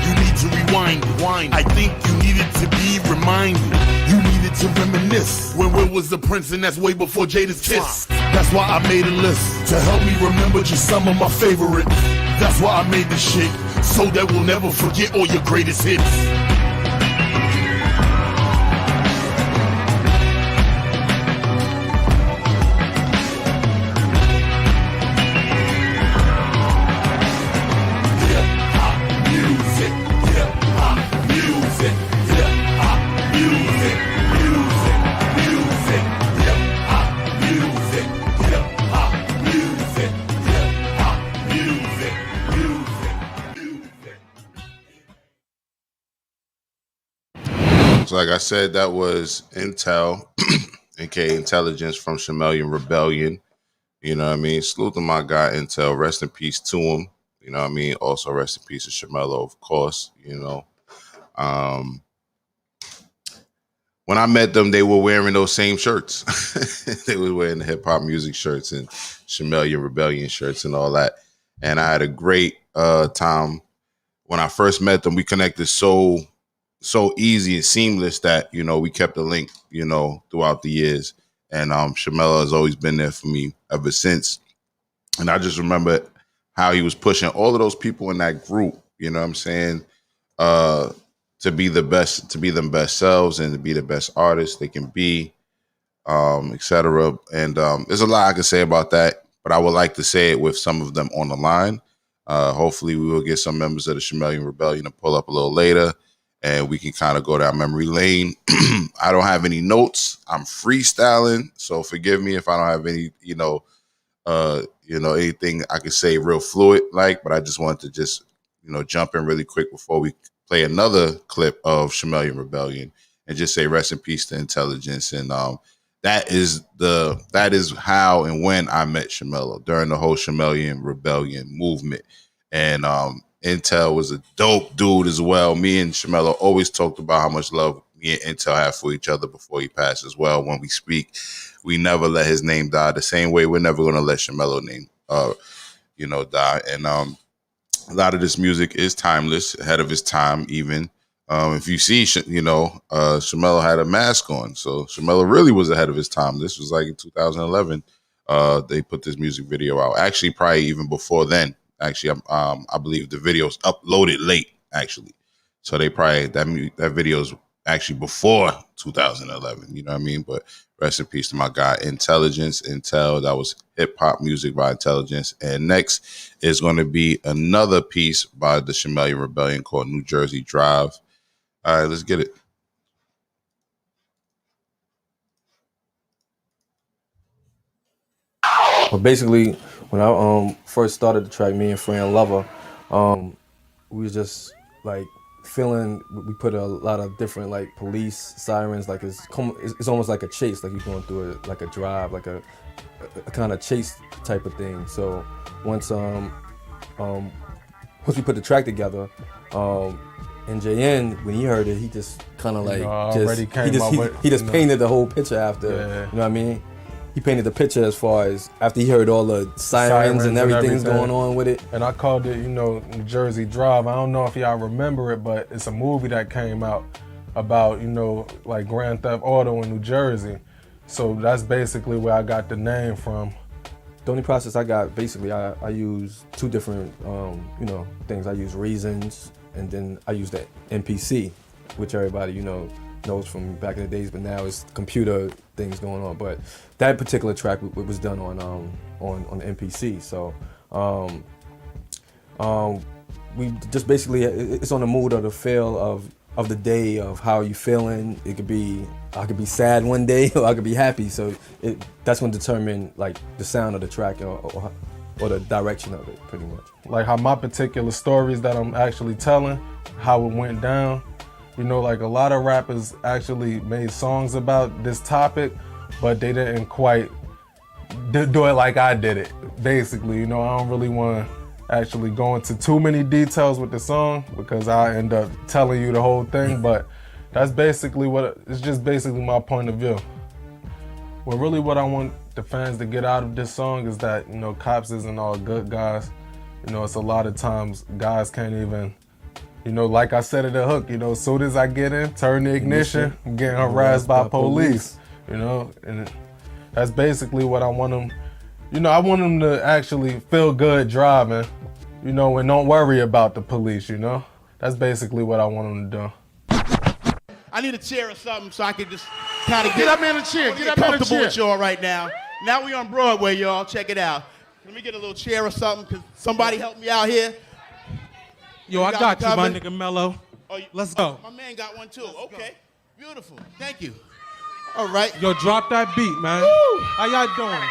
You need to rewind it. I think you needed to be reminded. You needed to reminisce when Will was the prince, and that's way before Jada's Kiss. That's why I made a list to help me remember just some of my favorites. That's why I made this shit, so that we'll never forget all your greatest hits. So like I said, that was Intel, aka Intelligence from Shamello Rebellion. You know what I mean? Salute to my guy Intel. Rest in peace to him. You know what I mean? Also rest in peace to Shamello, of course. You know. When I met them, they were wearing those same shirts. They were wearing the hip hop music shirts and Shamello Rebellion shirts and all that. And I had a great time when I first met them. We connected so easy and seamless that, you know, we kept the link, you know, throughout the years. And Shamello has always been there for me ever since. And I just remember how he was pushing all of those people in that group, you know what I'm saying, to be the best, to be them best selves and to be the best artists they can be, etc. And there's a lot I can say about that, but I would like to say it with some of them on the line. Hopefully we will get some members of the Shamello Rebellion to pull up a little later. and we can kind of go down memory lane. I don't have any notes. I'm freestyling, so forgive me if I don't have any, anything I could say real fluid like. But I just wanted to just, jump in really quick before we play another clip of Shamello Rebellion and just say rest in peace to intelligence. And that is how and when I met Shamello during the whole Shamello Rebellion movement. And Intel was a dope dude as well. Me and Shamello always talked about how much love me and Intel have for each other before he passed as well. When we speak, we never let his name die. The same way we're never going to let Shamello name, die. And a lot of this music is timeless, ahead of his time even. If you see, Shamello had a mask on. So Shamello really was ahead of his time. This was like in 2011. They put this music video out. Actually, probably even before then. Actually, I believe the video's uploaded late, actually. So they probably, that video's actually before 2011, you know what I mean? But rest in peace to my guy, Intelligence, Intel. That was hip-hop music by Intelligence. And next is going to be another piece by the Shamello Rebellion called New Jersey Drive. All right, let's get it. Well, basically, when I first started the track, me and Fran Lover, we was just like feeling. We put a lot of different like police sirens, like it's almost like a chase, like you're going through like a drive, like a kind of chase type of thing. So once we put the track together, NJN, when he heard it, he just kind of like he just painted the whole picture after. Yeah. You know what I mean? He painted the picture as far as after he heard all the sirens and everything's going on with it. And I called it, New Jersey Drive. I don't know if y'all remember it, but it's a movie that came out about, like Grand Theft Auto in New Jersey. So that's basically where I got the name from. The only process I got, basically, I use two different, things. I use Reasons, and then I use the MPC, which everybody, knows from back in the days, but now it's computer things going on. But that particular track was done on the MPC. So we just basically, it's on the mood or the feel of the day, of how you feeling. I could be sad one day, or I could be happy. So that's going to determine like the sound of the track or the direction of it, pretty much. Like how my particular stories that I'm actually telling, how it went down. Like a lot of rappers actually made songs about this topic, but they didn't quite do it like I did it. Basically, I don't really want to actually go into too many details with the song because I end up telling you the whole thing, but that's basically it's just basically my point of view. Well, really what I want the fans to get out of this song is that, cops isn't all good guys. It's a lot of times guys can't even, like I said in the hook, as soon as I get in, turn the ignition, I'm getting harassed by police, and that's basically what I want them, I want them to actually feel good driving, and don't worry about the police, That's basically what I want them to do. I need a chair or something so I can just kind of get up in a chair, get comfortable with y'all right now. Now we on Broadway, y'all, check it out. Let me get a little chair or something, cause somebody help me out here. Yo, I got you, my nigga Mello. Let's go. My man got one too. Okay, beautiful. Thank you. All right. Yo, drop that beat, man. Woo. How y'all doing?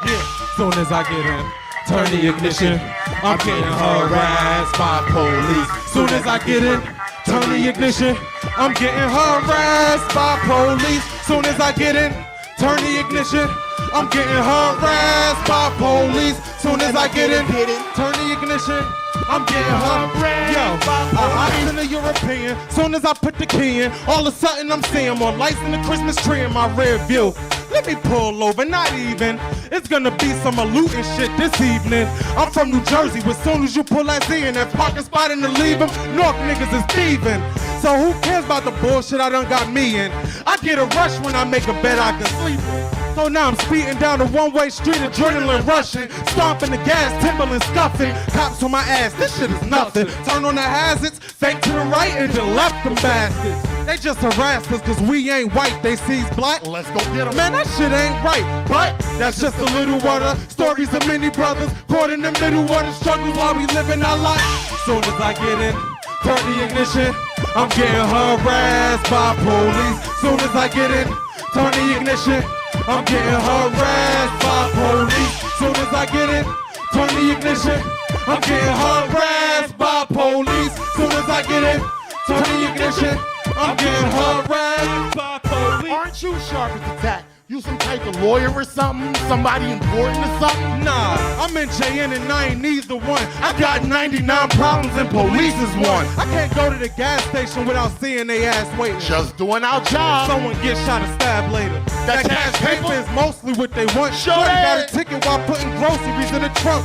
Yeah. Soon as I get in, turn the ignition. I'm getting harassed by police. Soon as I get in, turn the ignition. I'm getting harassed by police. Soon as I get in, turn the ignition. I'm getting harassed by police. Soon as I get in, turn the ignition. I'm getting harassed. Yo, I hop in the European. Soon as I put the key in, all of a sudden I'm seeing more lights in the Christmas tree in my rear view. Let me pull over, not even. It's gonna be some looting shit this evening. I'm from New Jersey, but soon as you pull that Z in that parking spot and to leave them, North niggas is thieving. So who cares about the bullshit I done got me in? I get a rush when I make a bed I can sleep in. So now I'm speeding down the one-way street, adrenaline rushing, stomping the gas, Timberland scuffing, cops on my ass, this shit is nothing. Turn on the hazards, fake to the right and then left them bastards. They just harassed us cause we ain't white, they sees black. Let's go get 'em. Man, that shit ain't right, but that's just a little one of stories of many brothers caught in the middle of the struggles while we living our life. Soon as I get in, turn the ignition, I'm getting harassed by police. Soon as I get in, turn the ignition, I'm getting harassed by police. Soon as I get in, turn the ignition, I'm getting harassed by police. Soon as I get in, turn the ignition, I'm getting harassed by police. Aren't you sharp as a tack? You some type of lawyer or something? Somebody important or something? Nah, I'm in JN and I ain't neither one. I got 99 problems and police is one. I can't go to the gas station without seeing they ass waiting. Just doing our job. Someone get shot or stabbed later. That cash paper is mostly what they want. Sure got a is. ticket while putting groceries in the trunk.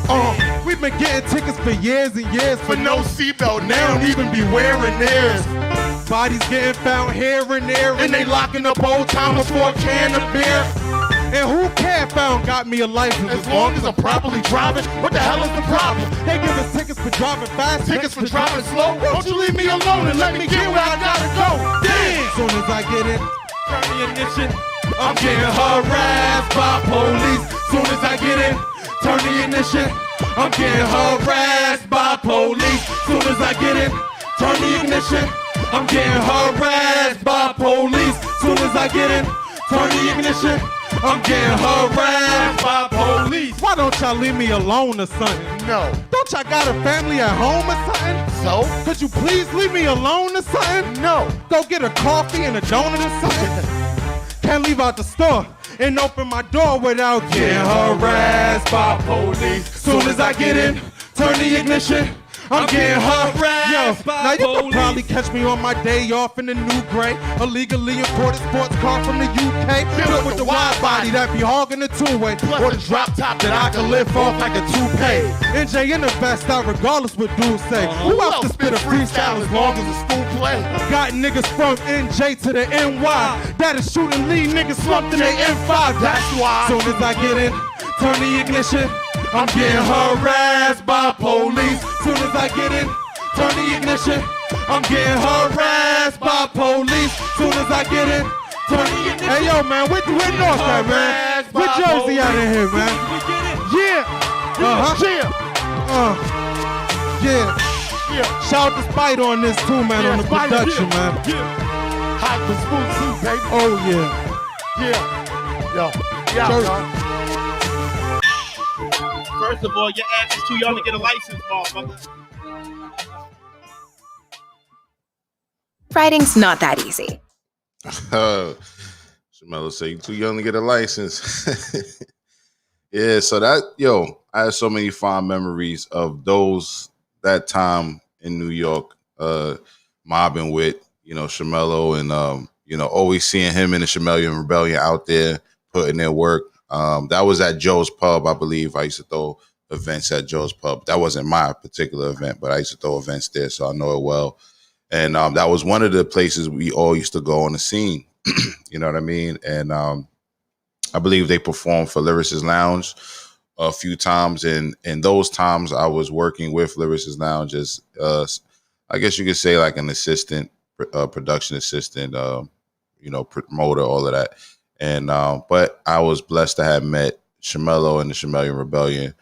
We've been getting tickets for years and years For no seatbelt, they don't even be wearing theirs. Bodies getting found here and there, And they locking up old timers for a can of beer. And who can't found got me a license As long as I'm properly driving, what the hell is the problem? They give us tickets for driving fast, Tickets for driving slow? Won't you leave me alone and let me get where I gotta go? Damn! Soon as I get in, turn the ignition, I'm getting harassed by police. Soon as I get in, turn the ignition, I'm getting harassed by police. Soon as I get in, turn the ignition, I'm getting harassed by police. Soon as I get in, turn the ignition, I'm getting harassed by police. Why don't y'all leave me alone or something? No. Don't y'all got a family at home or something? So? Could you please leave me alone or something? No. Go get a coffee and a donut or something? Can't leave out the store and open my door without getting harassed by police. Soon as I get in, turn the ignition, I'm getting harassed by now you police. Can probably catch me on my day off in the new gray, a legally imported sports car from the UK, built with the wide body that be hogging the two-way, or the drop top that I can lift off like a toupee. NJ in the best out regardless what dudes say. Who else can spit a freestyle as long as a school play? Got niggas from NJ to the NY that is shooting lead niggas slumped in their M5. That's why. Soon as I get in, turn the ignition, I'm getting harassed by police. Soon as I get in, turn the ignition, I'm getting harassed by police. Soon as I get in, turn the ignition. Hey yo man, where North at man? Where Jersey out of here man? Yeah. Yeah. Shout out to Spider on this too man, on the Spider, production man. Hot and smooth too, baby. Oh yeah. Yo. First of all, your ass is too young to get a license, motherfucker. Writing's not that easy. Shamello say you too young to get a license. Yeah, so I have so many fond memories of that time in New York, mobbing with, Shamello and, always seeing him in the Shamello Rebellion out there putting their work. That was at Joe's Pub, I believe. I used to throw events at Joe's Pub. That wasn't my particular event, but I used to throw events there, so I know it well. And that was one of the places we all used to go on the scene. You know what I mean? And I believe they performed for Lyricist Lounge a few times. And in those times, I was working with Lyricist Lounge as, I guess you could say like an assistant, production assistant, promoter, all of that. And but I was blessed to have met Shamello and the Shamello Rebellion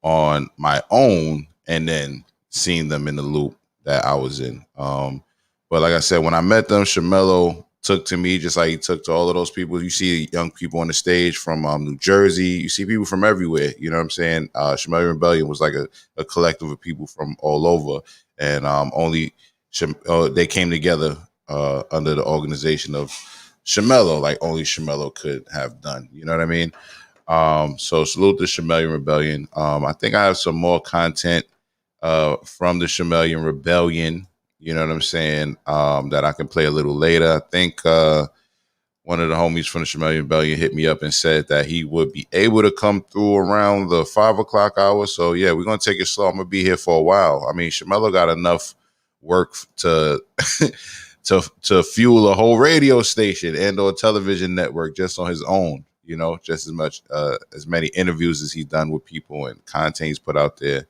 on my own, and then seen them in the loop that I was in. But like I said, when I met them, Shamello took to me just like he took to all of those people. You see young people on the stage from New Jersey. You see people from everywhere. You know what I'm saying? Shamello Rebellion was like a collective of people from all over, and they came together under the organization of Shamello, like only Shamello could have done. You know what I mean? So salute the Shamello Rebellion. I think I have some more content from the Shamello Rebellion, you know what I'm saying, that I can play a little later. I think one of the homies from the Shamello Rebellion hit me up and said that he would be able to come through around the 5 o'clock hour. So yeah, we're going to take it slow. I'm going to be here for a while. I mean, Shamello got enough work to to fuel a whole radio station and or television network just on his own. you know, just as many interviews as he's done with people and content he's put out there.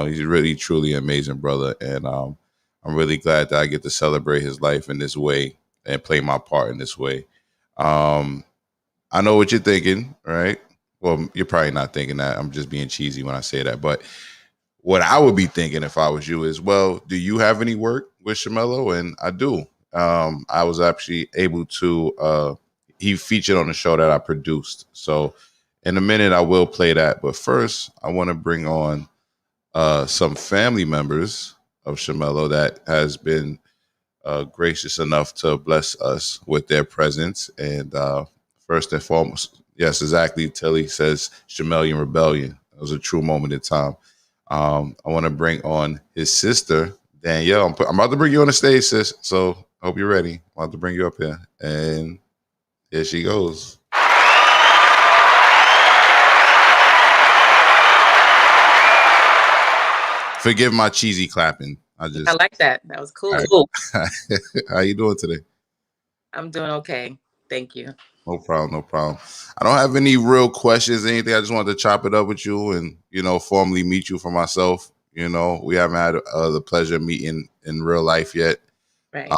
He's really, truly an amazing brother. And I'm really glad that I get to celebrate his life in this way and play my part in this way. I know what you're thinking, right? Well, you're probably not thinking that. I'm just being cheesy when I say that. But what I would be thinking if I was you is, well, do you have any work with Shamello? And I do. I was actually able to, he featured on the show that I produced. So in a minute, I will play that. But first, I want to bring on some family members of Shamello that has been gracious enough to bless us with their presence. And first and foremost, yes, exactly. Tilly says Shamellian Rebellion. It was a true moment in time. I want to bring on his sister, Danielle. I'm about to bring you on the stage, sis. So I hope you're ready. I'm about to bring you up here. And here she goes. Forgive my cheesy clapping. I like that. That was cool. How you doing today? I'm doing okay. Thank you. No problem, no problem. I don't have any real questions, anything. I just wanted to chop it up with you and, you know, formally meet you for myself. You know, we haven't had the pleasure of meeting in real life yet. Right.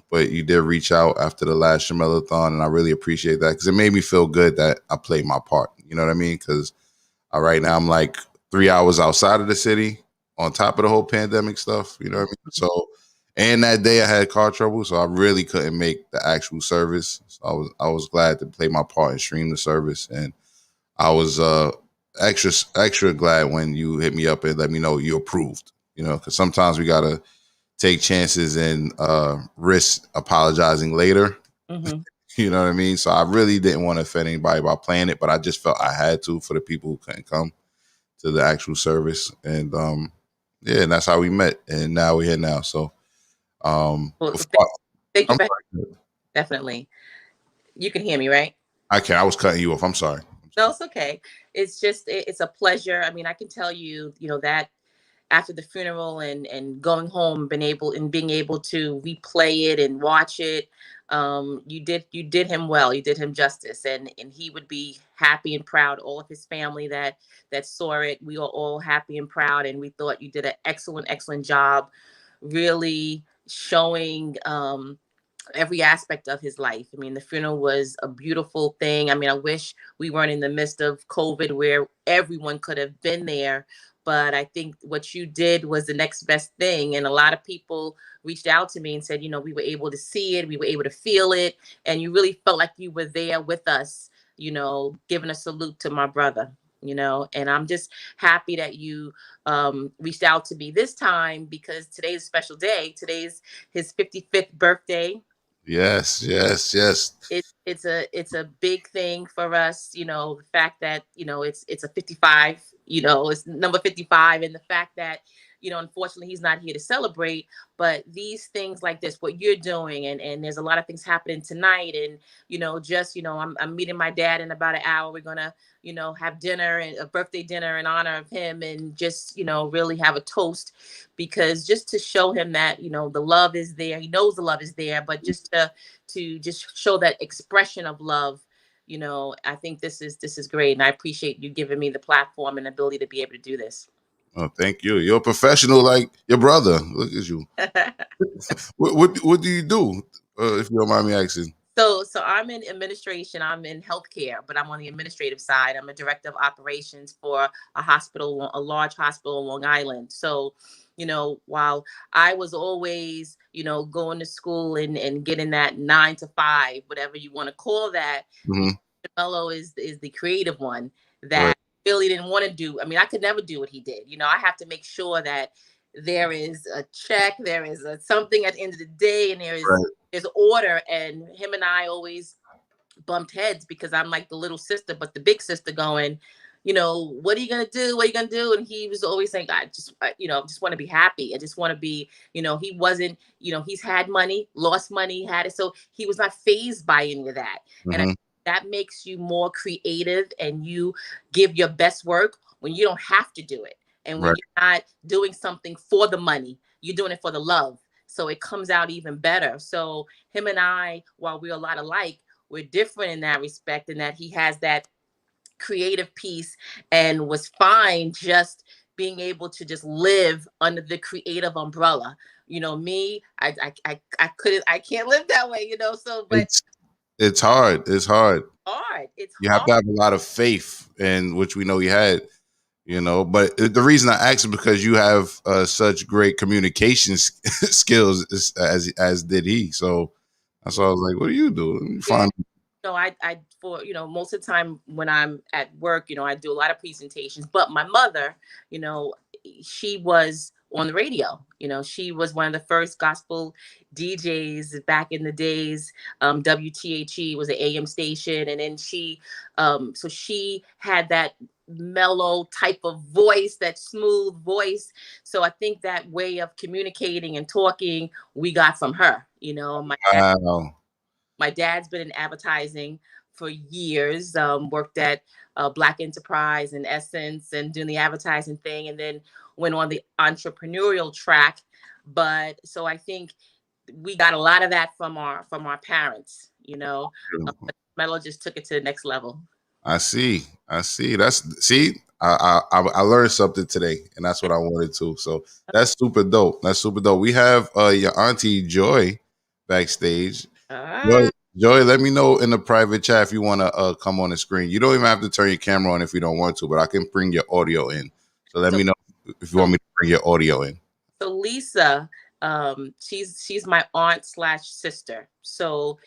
But you did reach out after the last ShamelloThon, and I really appreciate that because it made me feel good that I played my part. You know what I mean? Because right now I'm like 3 hours outside of the city on top of the whole pandemic stuff. You know what I mean? So, and that day I had car trouble, so I really couldn't make the actual service. So I was glad to play my part and stream the service, and I was extra glad when you hit me up and let me know you approved. You know, because sometimes we gotta take chances and risk apologizing later. Mm-hmm. You know what I mean? So I really didn't want to offend anybody by playing it, but I just felt I had to for the people who couldn't come to the actual service. And yeah, and that's how we met. And now we're here now. So thank you. Definitely. You can hear me, right? I can. I was cutting you off. I'm sorry. No, it's okay. It's just, it's a pleasure. I mean, I can tell you, you know, that after the funeral and going home, being able to replay it and watch it, you did him well. You did him justice, and he would be happy and proud. All of his family that saw it, we were all happy and proud, and we thought you did an excellent job, really showing every aspect of his life. I mean, the funeral was a beautiful thing. I mean, I wish we weren't in the midst of COVID where everyone could have been there. But I think what you did was the next best thing. And a lot of people reached out to me and said, you know, we were able to see it, we were able to feel it. And you really felt like you were there with us, you know, giving a salute to my brother, you know. And I'm just happy that you reached out to me this time, because today's a special day. Today's his 55th birthday. Yes. It's a big thing for us, you know, the fact that, you know, it's a 55, you know, it's number 55, and the fact that, you know, unfortunately he's not here to celebrate, but these things like this, what you're doing, and there's a lot of things happening tonight, and, you know, just, you know, I'm meeting my dad in about an hour. We're gonna, you know, have dinner, and a birthday dinner in honor of him, and just, you know, really have a toast, because just to show him that, you know, the love is there. He knows the love is there, but just to just show that expression of love, you know, I think this is great, and I appreciate you giving me the platform and ability to be able to do this. Oh, thank you. You're a professional like your brother. Look at you. What do you do, if you don't mind me asking? So I'm in administration. I'm in healthcare, but I'm on the administrative side. I'm a director of operations for a hospital, a large hospital on Long Island. So, you know, while I was always, you know, going to school and getting that 9 to 5, whatever you want to call that, Mm-hmm. Shamello is the creative one that really didn't want to do. I mean, I could never do what he did. You know, I have to make sure that there is a check, there is something at the end of the day, and there's order. And him and I always bumped heads, because I'm like the little sister, but the big sister going, you know, what are you going to do? What are you going to do? And he was always saying, you know, just want to be happy. I just want to be, you know, he wasn't, you know, he's had money, lost money, had it. So he was not fazed by any of that. Mm-hmm. And that makes you more creative, and you give your best work when you don't have to do it. And when you're not doing something for the money, you're doing it for the love. So it comes out even better. So him and I, while we're a lot alike, we're different in that respect, in that he has that creative piece and was fine just being able to just live under the creative umbrella. You know, me, I can't live that way, you know. So, but It's hard. It's hard. it's You have hard. to have a lot of faith, in which we know you had. You know, but the reason I asked is because you have such great communication skills as did he. So that's why I was like, "What do you do?" Let me find. No, I for most of the time when I'm at work, I do a lot of presentations. But my mother, you know, she was on the radio. She was one of the first gospel DJs back in the days. WTHE was an AM station, and then so she had that mellow type of voice, that smooth voice. So I think that way of communicating and talking we got from her. Wow. My dad's been in advertising for years, worked at Black Enterprise and Essence and doing the advertising thing, and then went on the entrepreneurial track. But so I think we got a lot of that from our parents, but Mello just took it to the next level. I see. I learned something today, and that's what I wanted to. So that's super dope. That's super dope. We have your auntie Joy backstage. Joy, let me know in the private chat if you want to come on the screen. You don't even have to turn your camera on if you don't want to, but I can bring your audio in. So let me know if you want me to bring your audio in. So Lisa, she's my aunt / sister. So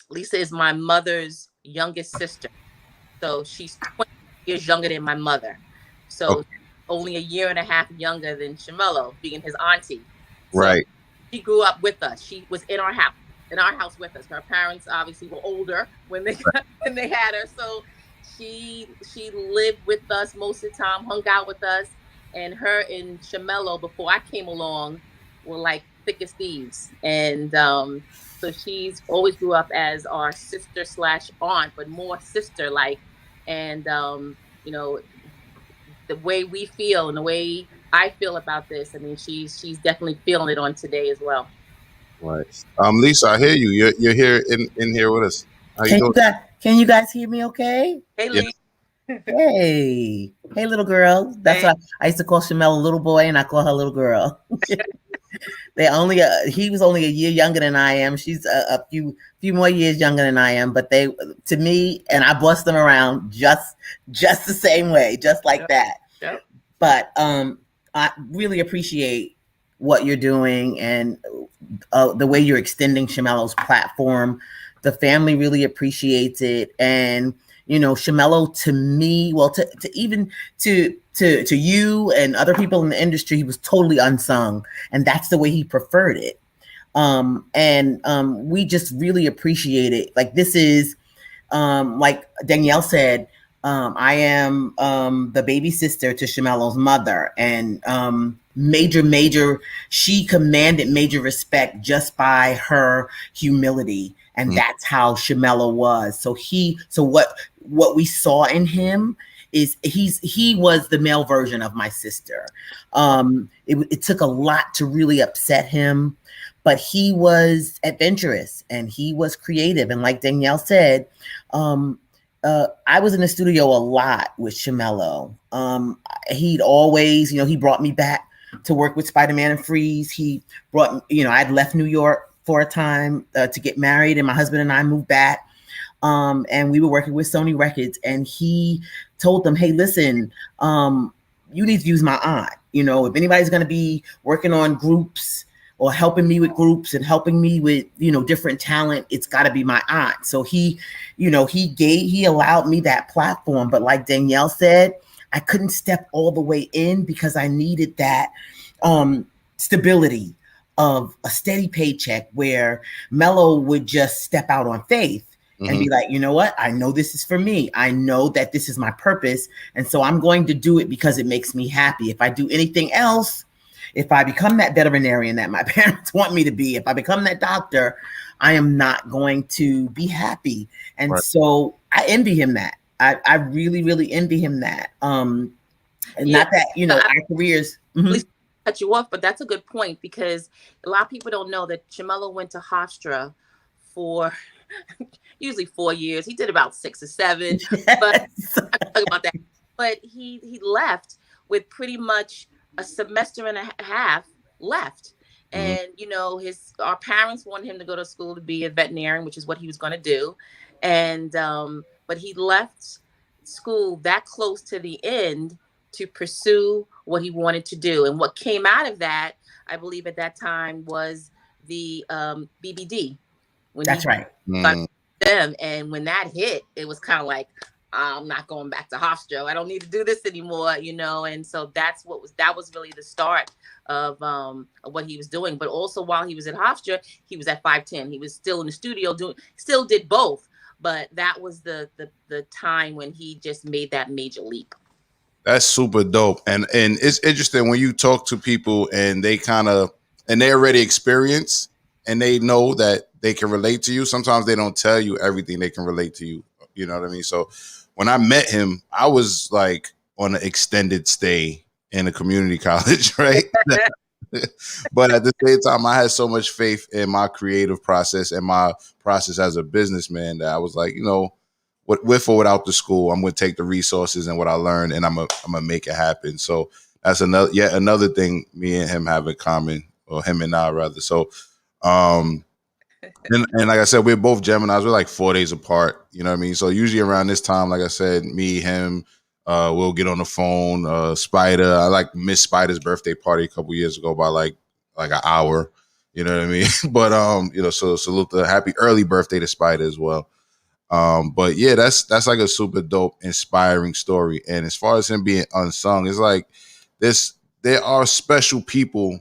Lisa is my mother's youngest sister. So she's 20 years younger than my mother. So only a year and a half younger than Shamello, being his auntie. So right. She grew up with us. She was in our house with us. Her parents obviously were older when they had her. So she lived with us most of the time, hung out with us. And her and Shamello, before I came along, were like thick as thieves. And so she's always grew up as our sister / aunt, but more sister like. And the way we feel and the way I feel about this, I mean, she's definitely feeling it on today as well. Right. Lisa, I hear you. You're here in here with us. How you doing? Can you guys hear me okay? Hey, Lisa. Hey, little girl. That's what I used to call Shamello little boy, and I call her little girl. He was only a year younger than I am. She's a few more years younger than I am, but to me, and I bust them around just the same way, just like that. Yep. But I really appreciate what you're doing and the way you're extending Shamello's platform. The family really appreciates it, and Shamello, to me, well, to even to you and other people in the industry, he was totally unsung, and that's the way he preferred it. We just really appreciate it. Like, this is, like Danielle said, I am the baby sister to Shamello's mother, and she commanded major respect just by her humility, and that's how Shamello was. So what we saw in him is he was the male version of my sister. It took a lot to really upset him, but he was adventurous and he was creative, and like Danielle said, I was in the studio a lot with Shamello. He'd always, he brought me back to work with Spider-Man and Freeze. He brought, I'd left New York for a time to get married, and my husband and I moved back. And we were working with Sony Records, and he told them, hey, listen, you need to use my aunt. If anybody's going to be working on groups or helping me with groups and helping me with, different talent, it's got to be my aunt. So he allowed me that platform. But like Danielle said, I couldn't step all the way in because I needed that stability of a steady paycheck where Mello would just step out on faith and be like, you know what? I know this is for me. I know that this is my purpose. And so I'm going to do it because it makes me happy. If I do anything else, if I become that veterinarian that my parents want me to be, if I become that doctor, I am not going to be happy. And so I envy him that. I really, really envy him that. And not that, our careers. Please cut you off, but that's a good point, because a lot of people don't know that Shamello went to Hofstra usually 4 years. He did about 6 or 7, yes. but I'm talking about that. But he left with pretty much a semester and a half left. And our parents wanted him to go to school to be a veterinarian, which is what he was going to do. And but he left school that close to the end to pursue what he wanted to do. And what came out of that, I believe at that time, was the BBD. When That's right. started them, and when that hit, it was kind of like, I'm not going back to Hofstra. I don't need to do this anymore, And so that was really the start of what he was doing. But also while he was at Hofstra, he was at 510. He was still in the studio still did both. But that was the time when he just made that major leap. That's super dope. And it's interesting when you talk to people and they already experience and they know that they can relate to you. Sometimes they don't tell you everything they can relate to you. You know what I mean? So when I met him, I was like on an extended stay in a community college, right? But at the same time, I had so much faith in my creative process and my process as a businessman that I was like, with or without the school, I'm going to take the resources and what I learned, and I'm gonna make it happen. So that's another thing me and him have in common, or him and I rather. So, and like I said, we're both Geminis. We're like 4 days apart. You know what I mean? So usually around this time, like I said, me, him, we'll get on the phone. Spider, I missed Spider's birthday party a couple years ago by like an hour. You know what I mean? But so salute the happy early birthday to Spider as well. But yeah, that's like a super dope, inspiring story. And as far as him being unsung, it's like there are special people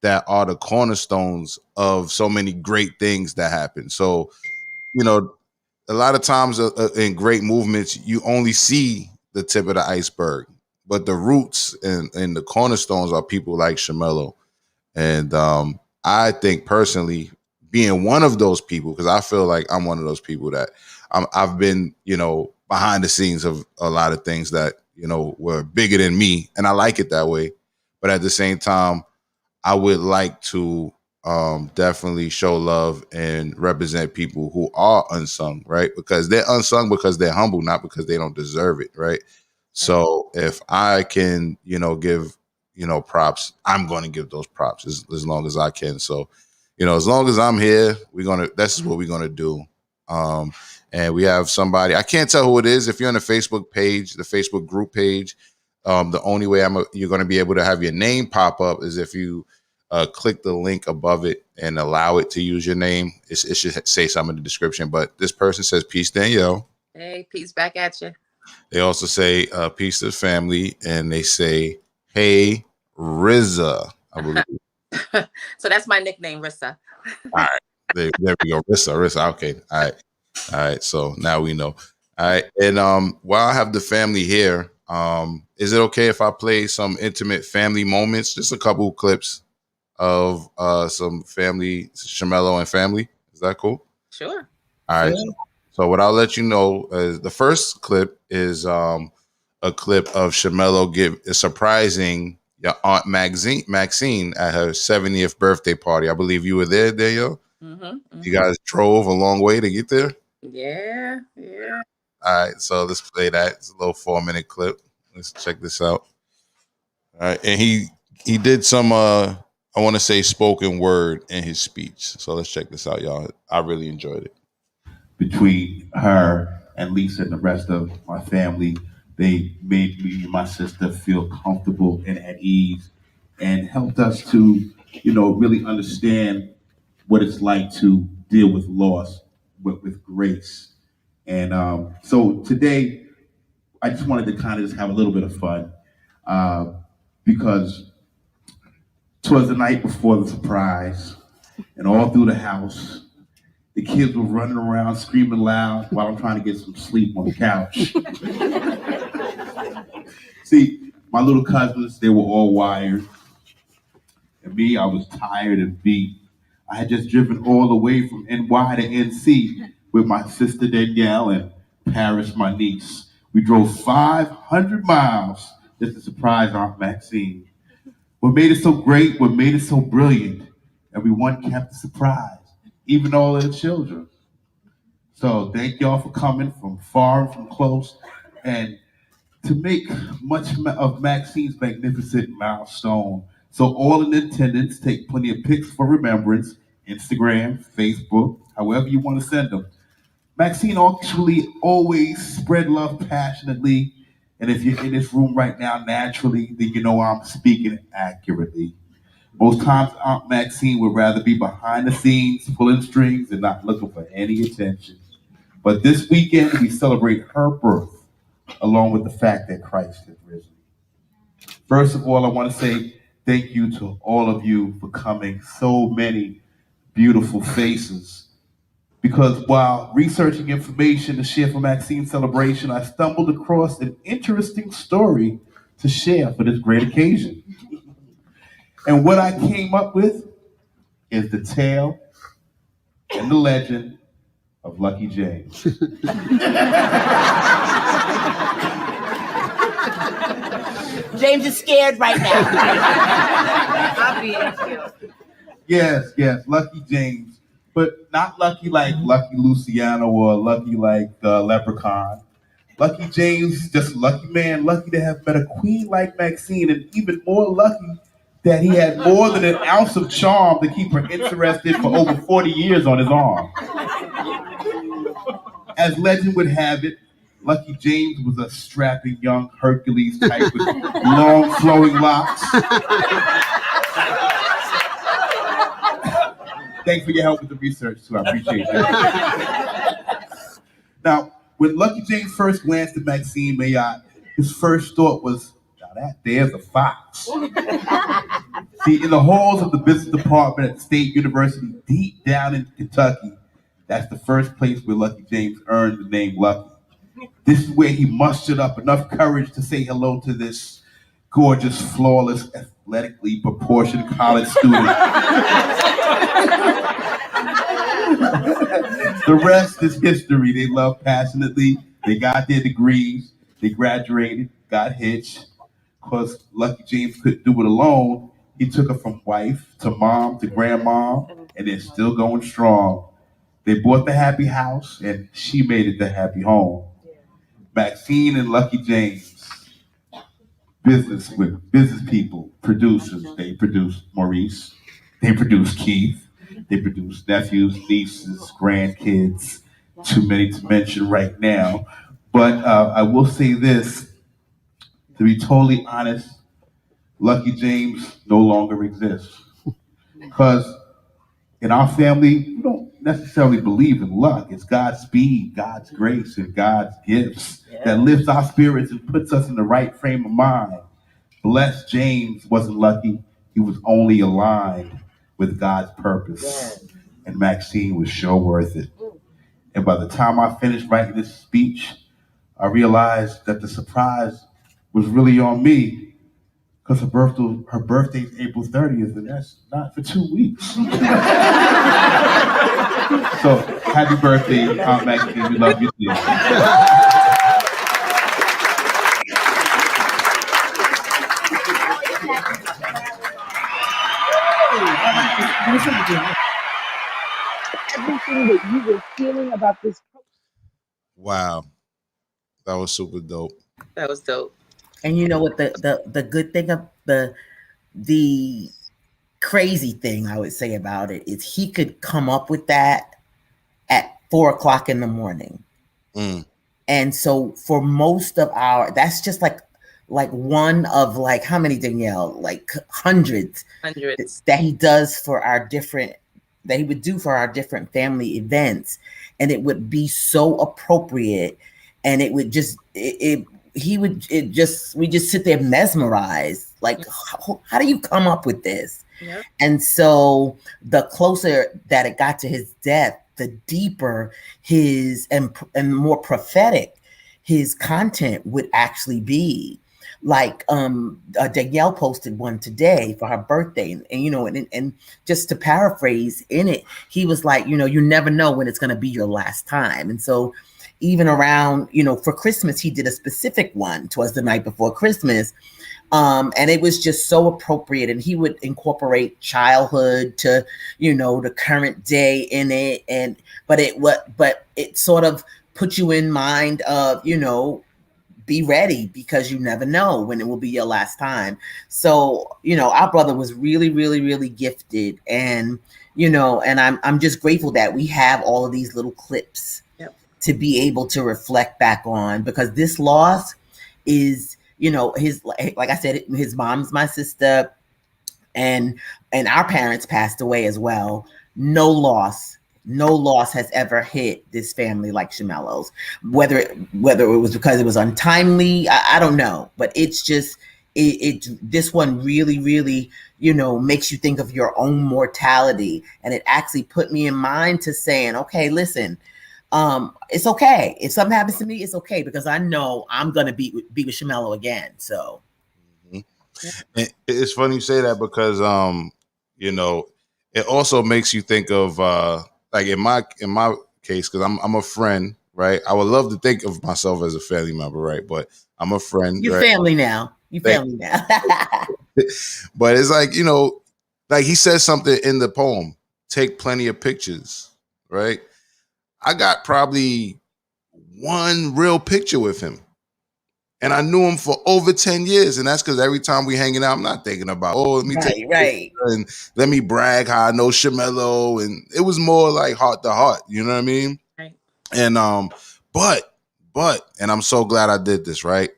that are the cornerstones of so many great things that happen. So, a lot of times in great movements, you only see the tip of the iceberg, but the roots and the cornerstones are people like Shamello. And I think personally, being one of those people, because I feel like I'm one of those people that I've been, behind the scenes of a lot of things that, were bigger than me. And I like it that way. But at the same time, I would like to definitely show love and represent people who are unsung, right? Because they're unsung because they're humble, not because they don't deserve it, right? So if I can, give, props, I'm going to give those props as long as I can. So, as long as I'm here, this is what we're going to do. And we have somebody, I can't tell who it is. If you're on the Facebook page, the Facebook group page, the only way you're going to be able to have your name pop up is if you click the link above it and allow it to use your name. It should say something in the description, but this person says, "Peace, Danielle." Hey, peace back at you. They also say, "Peace to the family," and they say, "Hey, Rizza," I believe. So that's my nickname, Rissa. All right, there we go, Rissa. Okay, all right. So now we know. All right, and while I have the family here, is it okay if I play some intimate family moments? Just a couple clips of some family, Shamello and family. Is that cool? Sure. All right. So what I'll let you know is the first clip is a clip of Shamello surprising your Aunt Maxine at her 70th birthday party. I believe you were there, Danielle. Mm-hmm. You guys drove a long way to get there? Yeah. All right, so let's play that. It's a little 4-minute clip. Let's check this out. All right, and he did some I want to say spoken word in his speech. So let's check this out, y'all. I really enjoyed it. Between her and Lisa and the rest of my family, they made me and my sister feel comfortable and at ease, and helped us to, really understand what it's like to deal with loss with grace. And so today, I just wanted to kind of just have a little bit of fun because 'twas the night before the surprise, and all through the house, the kids were running around screaming loud while I'm trying to get some sleep on the couch. See, my little cousins, they were all wired. And me, I was tired and beat. I had just driven all the way from NY to NC with my sister Danielle and Paris, my niece. We drove 500 miles just to surprise Aunt Maxine. What made it so great, what made it so brilliant, everyone kept the surprise. even all of the children. So thank y'all for coming from far and from close. And to make much of Maxine's magnificent milestone, so all in attendance, take plenty of pics for remembrance, Instagram, Facebook, however you want to send them. Maxine actually always spread love passionately, and if you're in this room right now naturally, then you know I'm speaking accurately. Most times Aunt Maxine would rather be behind the scenes, pulling strings and not looking for any attention. But this weekend, we celebrate her birth, along with the fact that Christ has risen. First of all, I want to say thank you to all of you for coming. So many beautiful faces. Because while researching information to share for Maxine's celebration, I stumbled across an interesting story to share for this great occasion. And what I came up with is the tale and the legend of Lucky James. James is scared right now. Obviously. Yes, Lucky James. But not lucky like Lucky Luciano or lucky like the Leprechaun. Lucky James, just a lucky man, lucky to have met a queen like Maxine, and even more lucky that he had more than an ounce of charm to keep her interested for over 40 years on his arm. As legend would have it, Lucky James was a strapping young Hercules type with long flowing locks. Thanks for your help with the research too, I appreciate that. Now, when Lucky James first glanced at Maxine Mayotte, his first thought was, now that there's a fox. See, in the halls of the business department at the State University, deep down in Kentucky, that's the first place where Lucky James earned the name Lucky. This is where he mustered up enough courage to say hello to this gorgeous, flawless, athletically proportioned college student. The rest is history. They loved passionately. They got their degrees. They graduated, got hitched. Because Lucky James couldn't do it alone, he took her from wife to mom to grandma, and they're still going strong. They bought the happy house, and she made it the happy home. Maxine and Lucky James, business people, producers. They produced Maurice. They produced Keith. They produced nephews, nieces, grandkids. Too many to mention right now. But I will say this, to be totally honest, Lucky James no longer exists. Because in our family, we don't necessarily believe in luck. It's God's speed, God's grace, and God's gifts that lifts our spirits and puts us in the right frame of mind. Blessed James wasn't lucky. He was only aligned with God's purpose. And Maxine was sure worth it. And by the time I finished writing this speech, I realized that the surprise was really on me. Because her birthday is April 30th, and that's not for 2 weeks. So, happy birthday, Aunt Maxine. We love you too. Everything that you were feeling about this. Wow. That was super dope. That was dope. And you know what the good thing of the crazy thing I would say about it is he could come up with that at 4 o'clock in the morning. And so for most of that's just like one of like, how many, Danielle? Like hundreds that he does for that he would do for our different family events. And it would be so appropriate. And it would just, we just sit there mesmerized. Like, how do you come up with this? Yep. And so the closer that it got to his death, the deeper his and more prophetic his content would actually be. Like Danielle posted one today for her birthday, and just to paraphrase in it, he was like, you never know when it's going to be your last time. And so even around, for Christmas, he did a specific one towards the night before Christmas And it was just so appropriate. And he would incorporate childhood to, the current day in it. But it sort of put you in mind of, be ready because you never know when it will be your last time. So, our brother was really, really, really gifted. And, and I'm just grateful that we have all of these little clips to be able to reflect back on, because this loss is, his, like I said, his mom's my sister, and our parents passed away as well. No loss has ever hit this family like Shamello's. Whether it was because it was untimely, I don't know, but it's just this one really, really, makes you think of your own mortality, and it actually put me in mind to saying, okay, listen, it's okay if something happens to me, it's okay, because I know I'm gonna be with Shamello again. So it's funny you say that because it also makes you think of like in my case, because I'm a friend, right? I would love to think of myself as a family member, right? But I'm a friend. You're right? family now. You family now. But it's like, like he says something in the poem, take plenty of pictures, right? I got probably one real picture with him. And I knew him for over 10 years. And that's because every time we hanging out, I'm not thinking about, let me take a picture and let me brag how I know Shamello. And it was more like heart to heart, you know what I mean? Right. And but and I'm so glad I did this, right?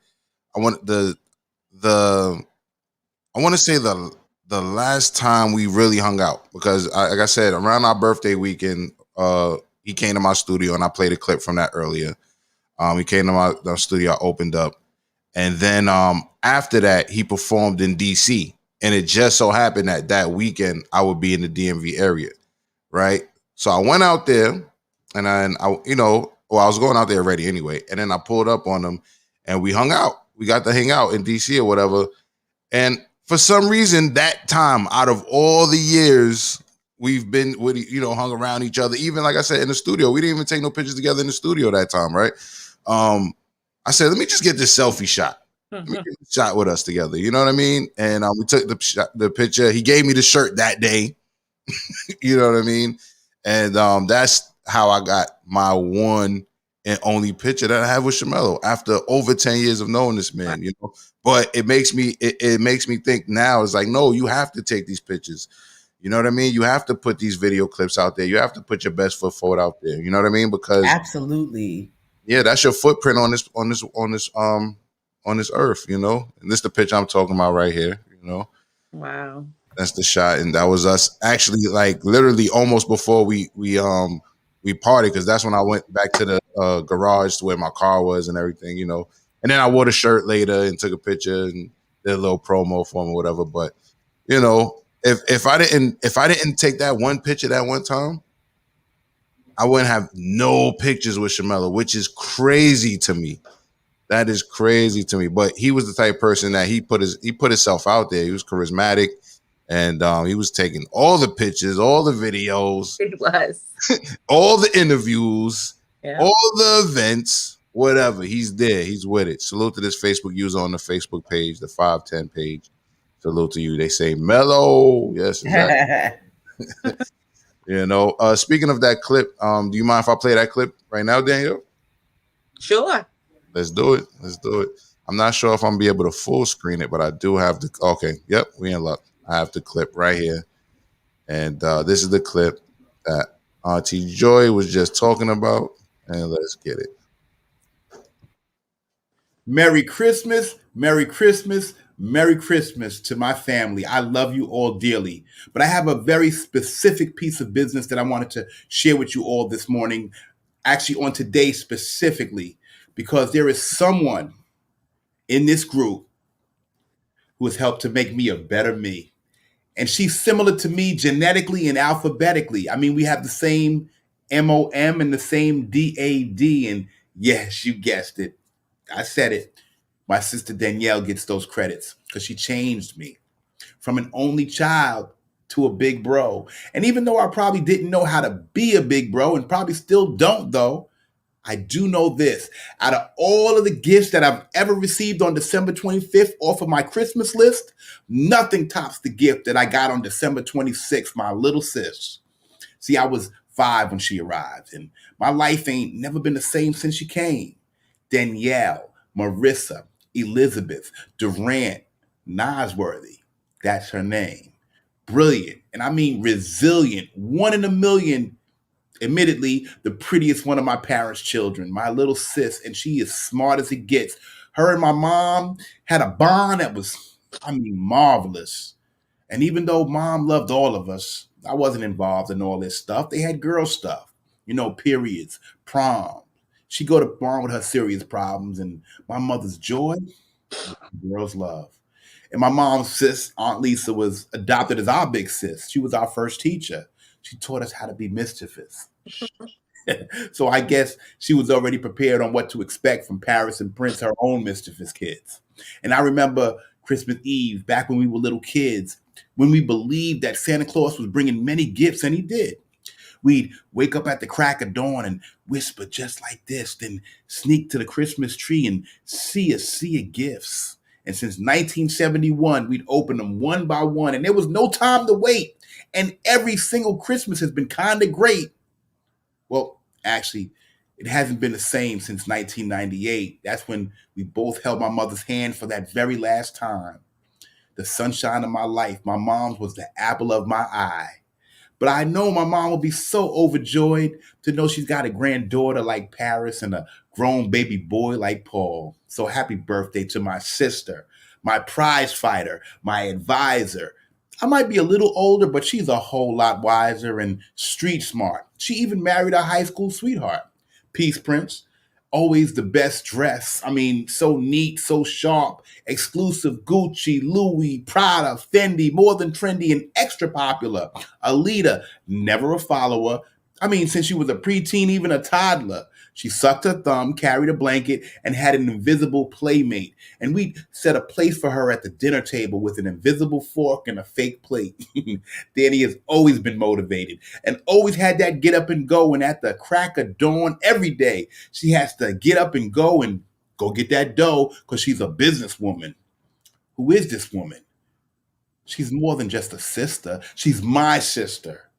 I want I want to say the last time we really hung out, because like I said, around our birthday weekend, he came to my studio and I played a clip from that earlier. He came to my studio, I opened up. And then after that, he performed in DC. And it just so happened that that weekend I would be in the DMV area, right? So I went out there, and then I was going out there already anyway. And then I pulled up on him and we hung out. We got to hang out in DC or whatever. And for some reason, that time, out of all the years we've been with, hung around each other, even like I said, in the studio, we didn't even take no pictures together in the studio that time, right? I said, let me just get this selfie shot. Let me get this shot with us together. You know what I mean? And we took the picture. He gave me the shirt that day. You know what I mean? And that's how I got my one and only picture that I have with Shamello after over 10 years of knowing this man, But it makes me think now, it's like, no, you have to take these pictures. You know what I mean? You have to put these video clips out there. You have to put your best foot forward out there. You know what I mean? Because absolutely. Yeah, that's your footprint on this earth, And this the picture I'm talking about right here, Wow. That's the shot, and that was us actually, like, literally almost before we partied, because that's when I went back to the garage to where my car was and everything, And then I wore the shirt later and took a picture and did a little promo for him or whatever. But if I didn't take that one picture that one time, I wouldn't have no pictures with Shamello, which is crazy to me. That is crazy to me. But he was the type of person that he put himself out there. He was charismatic, and he was taking all the pictures, all the videos. It was. All the interviews, Yeah. all the events, whatever. He's there. He's with it. Salute to this Facebook user on the Facebook page, the 510 page. Salute to you. They say Mellow. Yes, exactly. Speaking of that clip, do you mind if I play that clip right now, Daniel? Sure. Let's do it. I'm not sure if I'm gonna be able to full screen it, but I do have the. Okay, yep, we in luck. I have the clip right here, and this is the clip that Auntie Joy was just talking about, and let's get it. Merry Christmas, Merry Christmas, Merry Christmas to my family. I love you all dearly. But I have a very specific piece of business that I wanted to share with you all this morning, actually on today specifically, because there is someone in this group who has helped to make me a better me. And she's similar to me genetically and alphabetically. I mean, we have the same MOM and the same DAD. And yes, you guessed it. I said it. My sister Danielle gets those credits because she changed me from an only child to a big bro. And even though I probably didn't know how to be a big bro, and probably still don't though, I do know this. Out of all of the gifts that I've ever received on December 25th off of my Christmas list, nothing tops the gift that I got on December 26th, my little sis. See, I was 5 when she arrived, and my life ain't never been the same since she came. Danielle, Marissa, Elizabeth, Durant, Nosworthy, that's her name. Brilliant, and I mean resilient, one in a million. Admittedly, the prettiest one of my parents' children, my little sis, and she is smart as it gets. Her and my mom had a bond that was, I mean, marvelous. And even though mom loved all of us, I wasn't involved in all this stuff. They had girl stuff, periods, prom. She go to prom with her serious problems, and my mother's joy, girls love. And my mom's sis, Aunt Lisa, was adopted as our big sis. She was our first teacher. She taught us how to be mischievous. So I guess she was already prepared on what to expect from Paris and Prince, her own mischievous kids. And I remember Christmas Eve, back when we were little kids, when we believed that Santa Claus was bringing many gifts, and he did. We'd wake up at the crack of dawn and whisper just like this, then sneak to the Christmas tree and see a sea of gifts. And since 1971, we'd open them one by one, and there was no time to wait. And every single Christmas has been kind of great. Well, actually, it hasn't been the same since 1998. That's when we both held my mother's hand for that very last time. The sunshine of my life. My mom's was the apple of my eye. But I know my mom will be so overjoyed to know she's got a granddaughter like Paris and a grown baby boy like Paul. So happy birthday to my sister, my prize fighter, my advisor. I might be a little older, but she's a whole lot wiser and street smart. She even married a high school sweetheart. Peace Prince. Always the best dress. I mean, so neat, so sharp, exclusive Gucci, Louis, Prada, Fendi, more than trendy and extra popular. A leader, never a follower. I mean, since she was a preteen, even a toddler. She sucked her thumb, carried a blanket, and had an invisible playmate. And we set a place for her at the dinner table with an invisible fork and a fake plate. Danny has always been motivated and always had that get up and go. And at the crack of dawn every day, she has to get up and go get that dough because she's a businesswoman. Who is this woman? She's more than just a sister. She's my sister.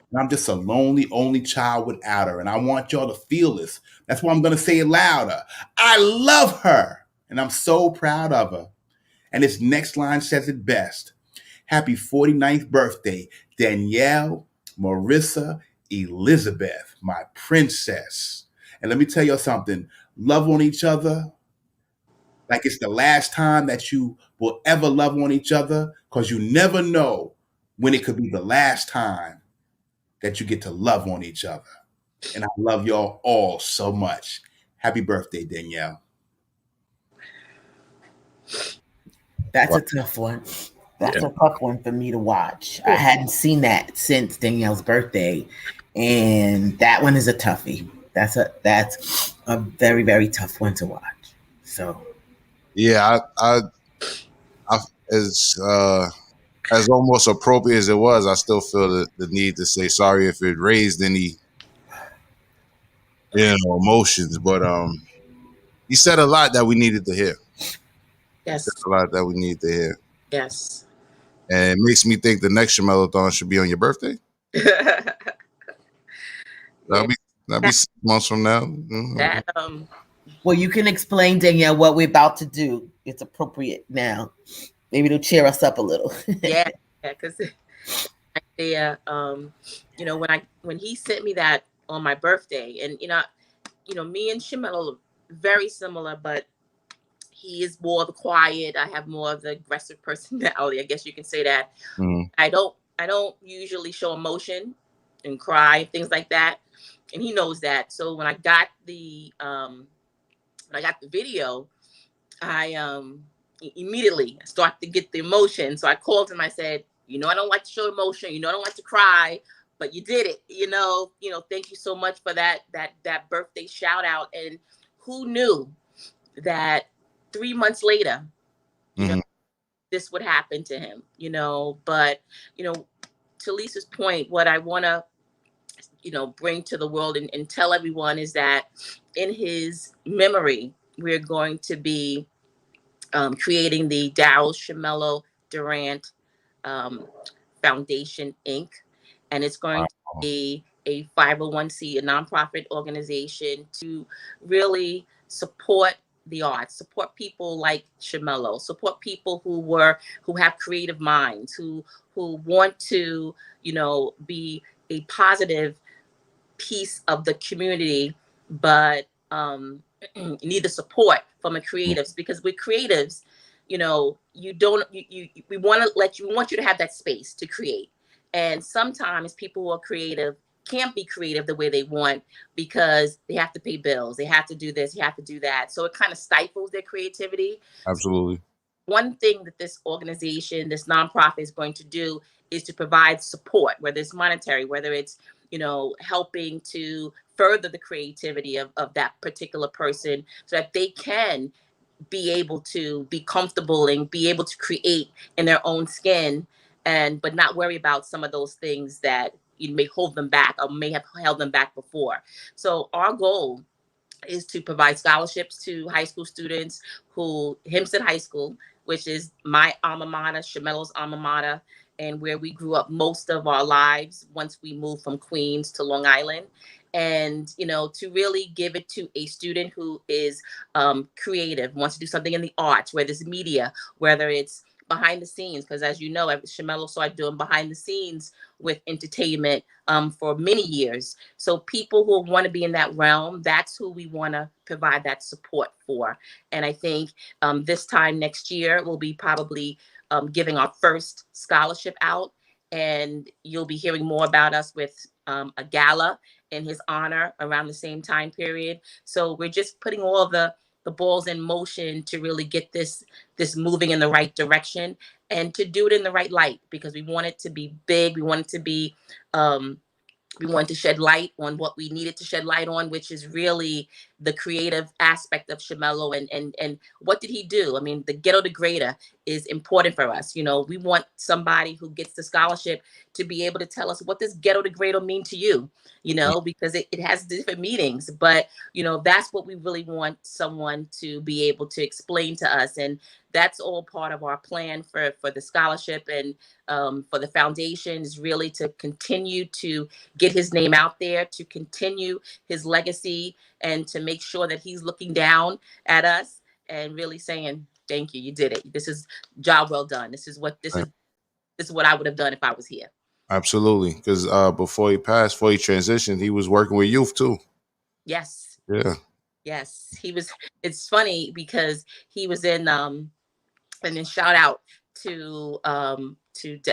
And I'm just a lonely, only child without her. And I want y'all to feel this. That's why I'm going to say it louder. I love her. And I'm so proud of her. And this next line says it best. Happy 49th birthday, Danielle, Marissa, Elizabeth, my princess. And let me tell you something. Love on each other like it's the last time that you will ever love on each other, because you never know when it could be the last time that you get to love on each other. And I love y'all all so much. Happy birthday, Danielle. That's a tough one. That's a tough one for me to watch. I hadn't seen that since Danielle's birthday, and that one is a toughie. That's a very, very tough one to watch. So yeah, I as almost appropriate as it was, I still feel the need to say sorry if it raised any emotions. But he said a lot that we needed to hear. Yes. He said a lot that we need to hear. Yes. And it makes me think the next ShamelloThon should be on your birthday. That'll be 6 months from now. That well, you can explain, Danielle, what we're about to do. It's appropriate now. Maybe it'll cheer us up a little. yeah, because when he sent me that on my birthday, and me and Shamello are very similar, but he is more the quiet. I have more of the aggressive personality. I guess you can say that. Mm-hmm. I don't usually show emotion and cry, things like that, and he knows that. So when I got the video, I immediately start to get the emotion. So I called him. I said, I don't like to show emotion. I don't like to cry, but you did it. Thank you so much for that birthday shout out. And who knew that 3 months later, this would happen to him, but, to Lisa's point, what I want to bring to the world and tell everyone is that in his memory, we're going to be creating the Shamello Durant um, Foundation Inc. And it's going to be a 501c, a nonprofit organization to really support the arts, support people like Shamello, support people who have creative minds, who want to, be a positive piece of the community, but need the support from the creatives, because with creatives, you don't we want you to have that space to create. And sometimes people who are creative can't be creative the way they want because they have to pay bills, they have to do this, you have to do that, so it kind of stifles their creativity. Absolutely. One thing that this organization, this nonprofit, is going to do is to provide support, whether it's monetary, whether it's, helping to further the creativity of that particular person so that they can be able to be comfortable and be able to create in their own skin, and but not worry about some of those things that you may hold them back or may have held them back before. So our goal is to provide scholarships to high school students who Hempstead High School, which is my alma mater, Shamello's alma mater, and where we grew up most of our lives once we moved from Queens to Long Island. And, to really give it to a student who is creative, wants to do something in the arts, whether it's media, whether it's behind the scenes, because as you know, Shamello started doing behind the scenes with entertainment for many years. So people who want to be in that realm, that's who we want to provide that support for. And I think this time next year, we'll be probably giving our first scholarship out. And you'll be hearing more about us with a gala in his honor around the same time period. So we're just putting all the balls in motion to really get this moving in the right direction, and to do it in the right light, because we want it to be big. We want it to be we wanted to shed light on what we needed to shed light on, which is really the creative aspect of Shamello, and what did he do? I mean, the ghetto degrader is important for us. We want somebody who gets the scholarship to be able to tell us, what does ghetto degrader mean to you? Because it has different meanings, but that's what we really want someone to be able to explain to us. And that's all part of our plan for the scholarship, and for the foundation, is really to continue to get his name out there, to continue his legacy, and to make sure that he's looking down at us and really saying, thank you, you did it. This is job well done. This is what I would have done if I was here. Absolutely. Because before he transitioned, he was working with youth too. Yes. Yeah. Yes. He was. It's funny because he was in and then shout out to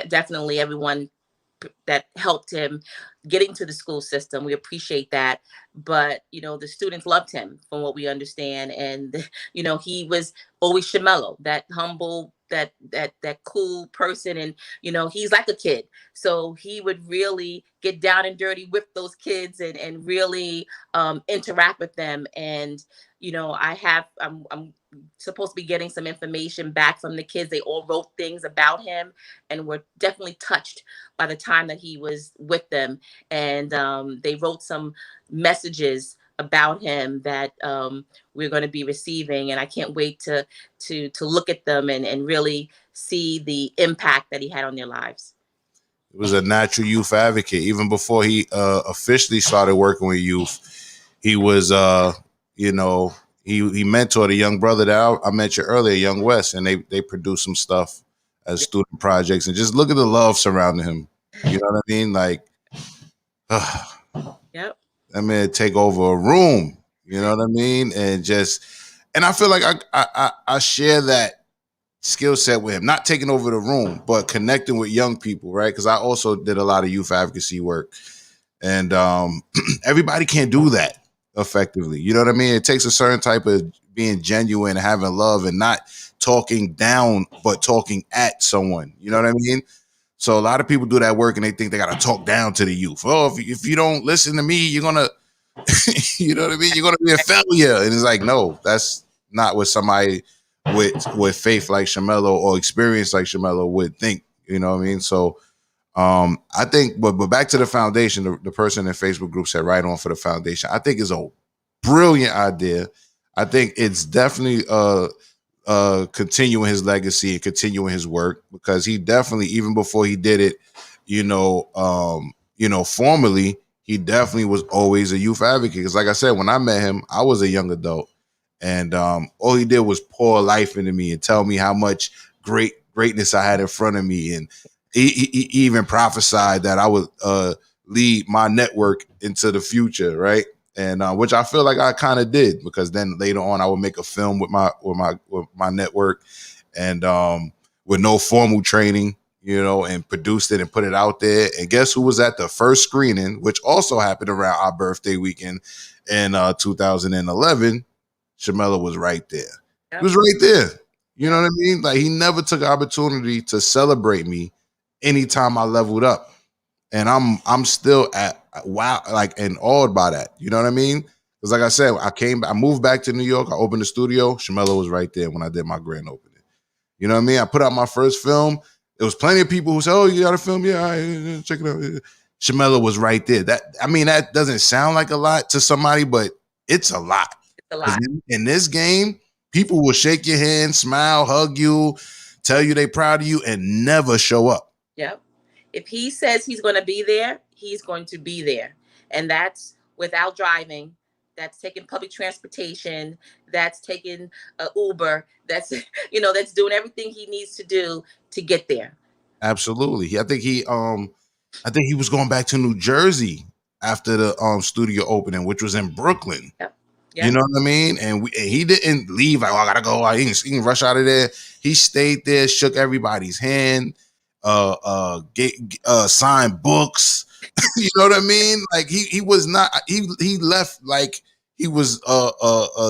definitely everyone that helped him getting to the school system. We appreciate that. But, the students loved him, from what we understand. And, he was always Shamello, that humble, that cool person. And, he's like a kid. So he would really get down and dirty with those kids, and really interact with them. And, I'm supposed to be getting some information back from the kids. They all wrote things about him and were definitely touched by the time that he was with them. And they wrote some messages about him that we're going to be receiving. And I can't wait to look at them and really see the impact that he had on their lives. He was a natural youth advocate. Even before he officially started working with youth, he was, he mentored a young brother that I mentioned earlier, Young West, and they produced some stuff as student projects. And just look at the love surrounding him. You know what I mean? Like, yep. I mean, take over a room. You know what I mean? And I feel like I share that skill set with him, not taking over the room, but connecting with young people, right? Because I also did a lot of youth advocacy work, and everybody can't do that effectively. You know what I mean? It takes a certain type of being genuine, having love, and not talking down, but talking at someone. You know what I mean? So a lot of people do that work and they think they got to talk down to the youth. Oh, if you don't listen to me, you're going to, you know what I mean? You're going to be a failure. And it's like, no, that's not what somebody with faith like Shamello or experience like Shamello would think. You know what I mean? So I think, but back to the foundation, the person in Facebook group said right on for the foundation. I think is a brilliant idea. I think it's definitely continuing his legacy and continuing his work, because he definitely, even before he did it, formally, he definitely was always a youth advocate. Because like I said, when I met him, I was a young adult, and all he did was pour life into me and tell me how much greatness I had in front of me, and he even prophesied that I would lead my network into the future, right? And which I feel like I kind of did, because then later on I would make a film with my network, and with no formal training, and produced it and put it out there. And guess who was at the first screening, which also happened around our birthday weekend in 2011? Shamello was right there. Yep. He was right there. You know what I mean? Like, he never took an opportunity to celebrate me anytime I leveled up. And I'm still at wow, like, and awed by that. You know what I mean? Because like I said, I moved back to New York. I opened the studio. Shamello was right there when I did my grand opening. You know what I mean? I put out my first film. There was plenty of people who said, "Oh, you got a film? Yeah, all right, check it out." Shamello was right there. That doesn't sound like a lot to somebody, but it's a lot. It's a lot. In this game, people will shake your hand, smile, hug you, tell you they proud of you, and never show up. Yep. If he says he's going to be there, he's going to be there. And that's without driving. That's taking public transportation. That's taking Uber. That's, that's doing everything he needs to do to get there. Absolutely. I think he was going back to New Jersey after the studio opening, which was in Brooklyn. Yep. You know what I mean? And he didn't leave like, "Oh, I gotta go." He didn't rush out of there. He stayed there, shook everybody's hand, signed books. You know what I mean? Like, he was not. He left like he was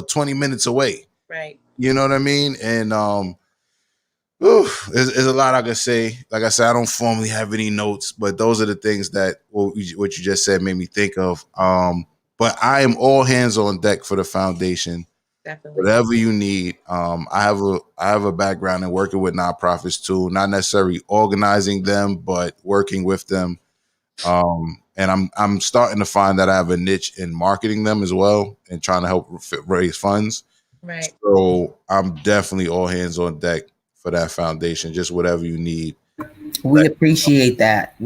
20 minutes away. Right. You know what I mean? And there's a lot I could say. Like I said, I don't formally have any notes, but those are the things that what you just said made me think of. But I am all hands on deck for the foundation. Definitely. Whatever you need. I have a background in working with nonprofits too, not necessarily organizing them, but working with them. And I'm starting to find that I have a niche in marketing them as well, and trying to help raise funds. Right. So I'm definitely all hands on deck for that foundation. Just whatever you need. We appreciate that.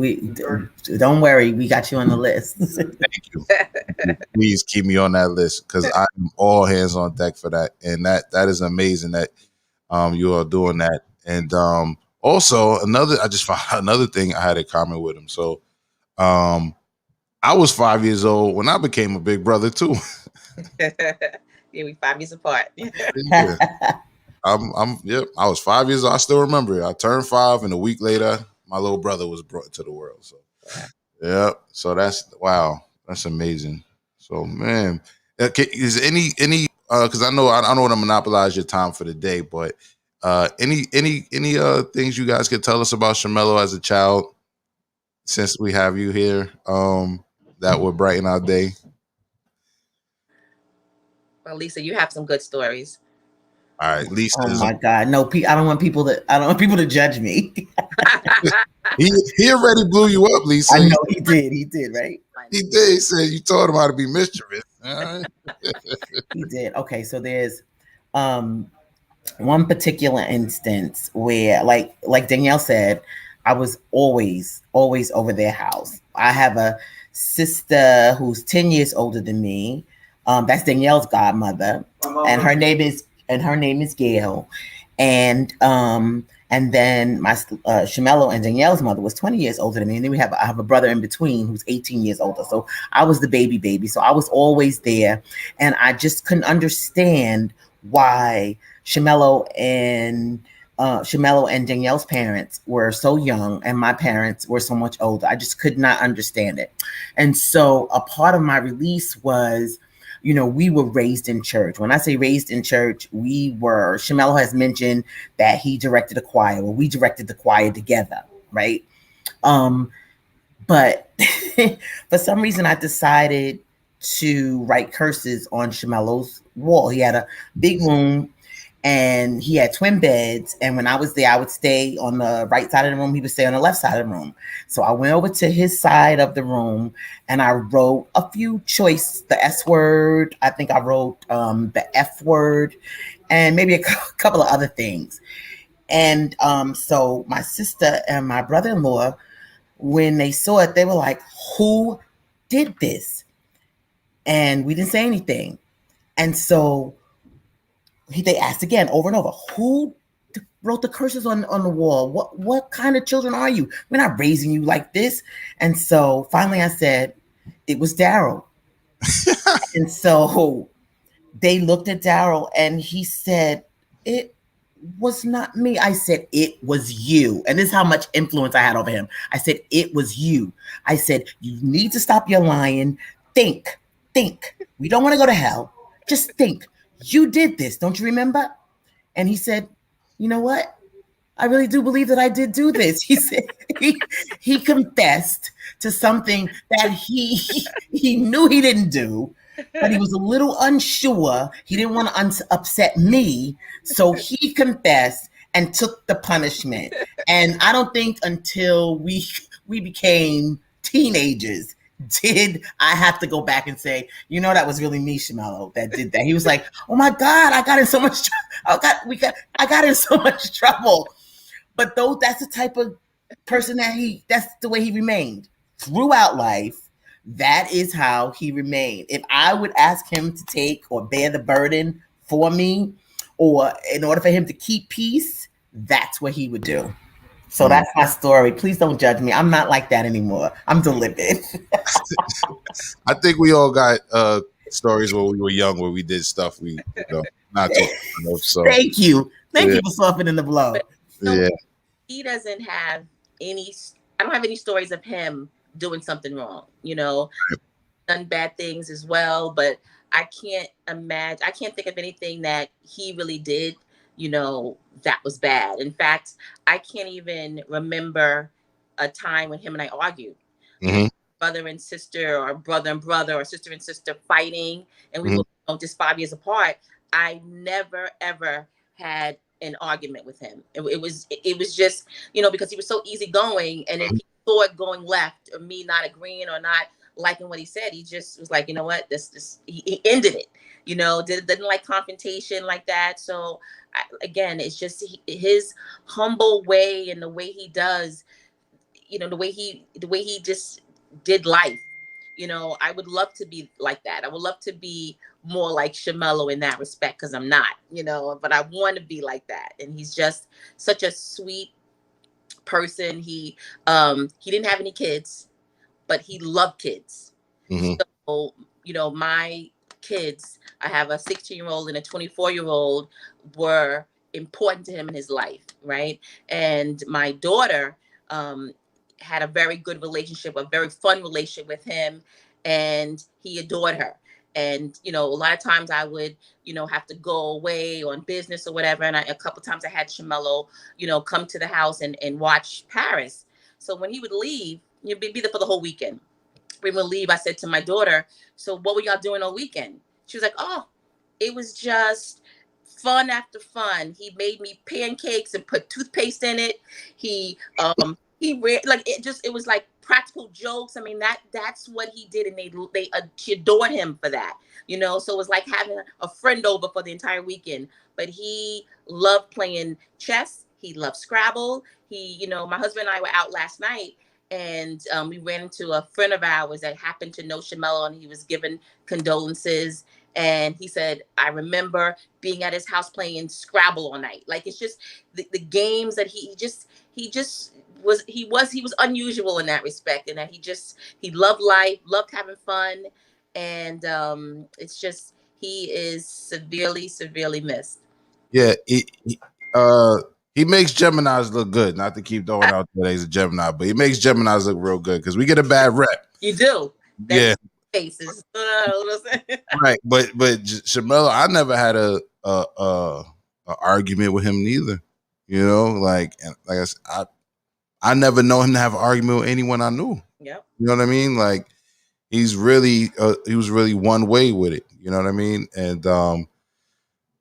Don't worry, we got you on the list. Thank you. Please keep me on that list, because I'm all hands on deck for that, and that is amazing that you are doing that. And also I just found another thing I had in common with him. So I was 5 years old when I became a big brother too. Yeah, we 5 years apart. Yeah. I was 5 years old. I still remember it. I turned 5, and a week later, my little brother was brought into the world. So, yeah. So that's amazing. So, man, is any because I know I don't want to monopolize your time for the day, but any things you guys could tell us about Shamello as a child, since we have you here, that would brighten our day. Well, Lisa, you have some good stories. All right, Lisa. Oh my God, no! I don't want people to judge me. he already blew you up, Lisa. I know he did. He did, right? He did. He said you taught him how to be mischievous. All right. He did. Okay, so there's one particular instance where, like Danielle said, I was always over their house. I have a sister who's 10 years older than me. That's Danielle's godmother, and her name is Gail. And then my Shamello and Danielle's mother was 20 years older than me. And then I have a brother in between who's 18 years older. So I was the baby. So I was always there. And I just couldn't understand why Shamello and Danielle's parents were so young and my parents were so much older. I just could not understand it. And so a part of my release was, we were raised in church. When I say raised in church, Shamello has mentioned that he directed a choir. Well, we directed the choir together, right? But for some reason, I decided to write curses on Shamello's wall. He had a big room, and he had twin beds. And when I was there, I would stay on the right side of the room. He would stay on the left side of the room. So I went over to his side of the room and I wrote a few choice, the S word. I think I wrote the F word and maybe a couple of other things. And so my sister and my brother-in-law, when they saw it, they were like, who did this? And we didn't say anything. And so they asked again over and over, who wrote the curses on the wall? What kind of children are you? We're not raising you like this. And so finally I said, it was Daryl. And so they looked at Daryl and he said, it was not me. I said, it was you. And this is how much influence I had over him. I said, it was you. I said, you need to stop your lying. Think. We don't want to go to hell. Just think. You did this. Don't you remember? And he said, you know what? I really do believe that I did do this. He said he confessed to something that he knew he didn't do, but he was a little unsure. He didn't want to upset me, so he confessed and took the punishment. And I don't think until we became teenagers did I have to go back and say, you know, that was really me, Shamello, that did that. He was like, oh my God, I got in so much I got in so much trouble. But though that's the type of person that's the way he remained throughout life. That is how he remained. If I would ask him to take or bear the burden for me, or in order for him to keep peace, that's what he would do. So that's my story. Please don't judge me. I'm not like that anymore. I'm delivered. I think we all got stories when we were young where we did stuff we not talking about. So Thank you for softening the blow. Yeah. He doesn't have any. I don't have any stories of him doing something wrong. You know, done bad things as well, but I can't imagine. I can't think of anything that he really did. You know, that was bad. In fact, I can't even remember a time when him and I argued. Brother and sister, or brother and brother, or sister and sister fighting, and we were just 5 years apart. I never ever had an argument with him. It was just, you know, because he was so easygoing, and if he saw it going left, or me not agreeing or not liking what he said, he just was like, you know what, this he ended it. You know, didn't like confrontation like that. So again, it's just his humble way, and the way he does, you know, the way he just did life. You know, I would love to be like that. I would love to be more like Shamello in that respect, because I'm not, you know, but I want to be like that. And he's just such a sweet person. He didn't have any kids, but he loved kids. So, you know, my kids, I have a 16-year-old and a 24-year-old, were important to him in his life, right? And my daughter had a very good relationship, a very fun relationship with him, and he adored her. And, you know, a lot of times I would, you know, have to go away on business or whatever. And a couple times I had Shamello, you know, come to the house and watch Paris. So when he would leave, you'd be there for the whole weekend. We would leave. I said to my daughter, so what were y'all doing all weekend? She was like, oh, it was just fun after fun. He made me pancakes and put toothpaste in it. He like it was like practical jokes. I mean, that's what he did, and she adored him for that. You know, so it was like having a friend over for the entire weekend. But he loved playing chess. He loved Scrabble. You know, my husband and I were out last night, and we ran into a friend of ours that happened to know Shamello, and he was giving condolences. And he said, I remember being at his house playing Scrabble all night. Like, it's just the games that he was unusual in that respect, and that he loved life, loved having fun. And it's just, he is severely missed. Yeah, he makes Geminis look good. Not to keep throwing out that he's a Gemini, but he makes Geminis look real good, because we get a bad rep. You do. Yeah. Faces. Right, but Shamello, I never had a argument with him neither. You know, like I said, I never know him to have an argument with anyone I knew. Yep. You know what I mean? Like, he was really one way with it. You know what I mean? And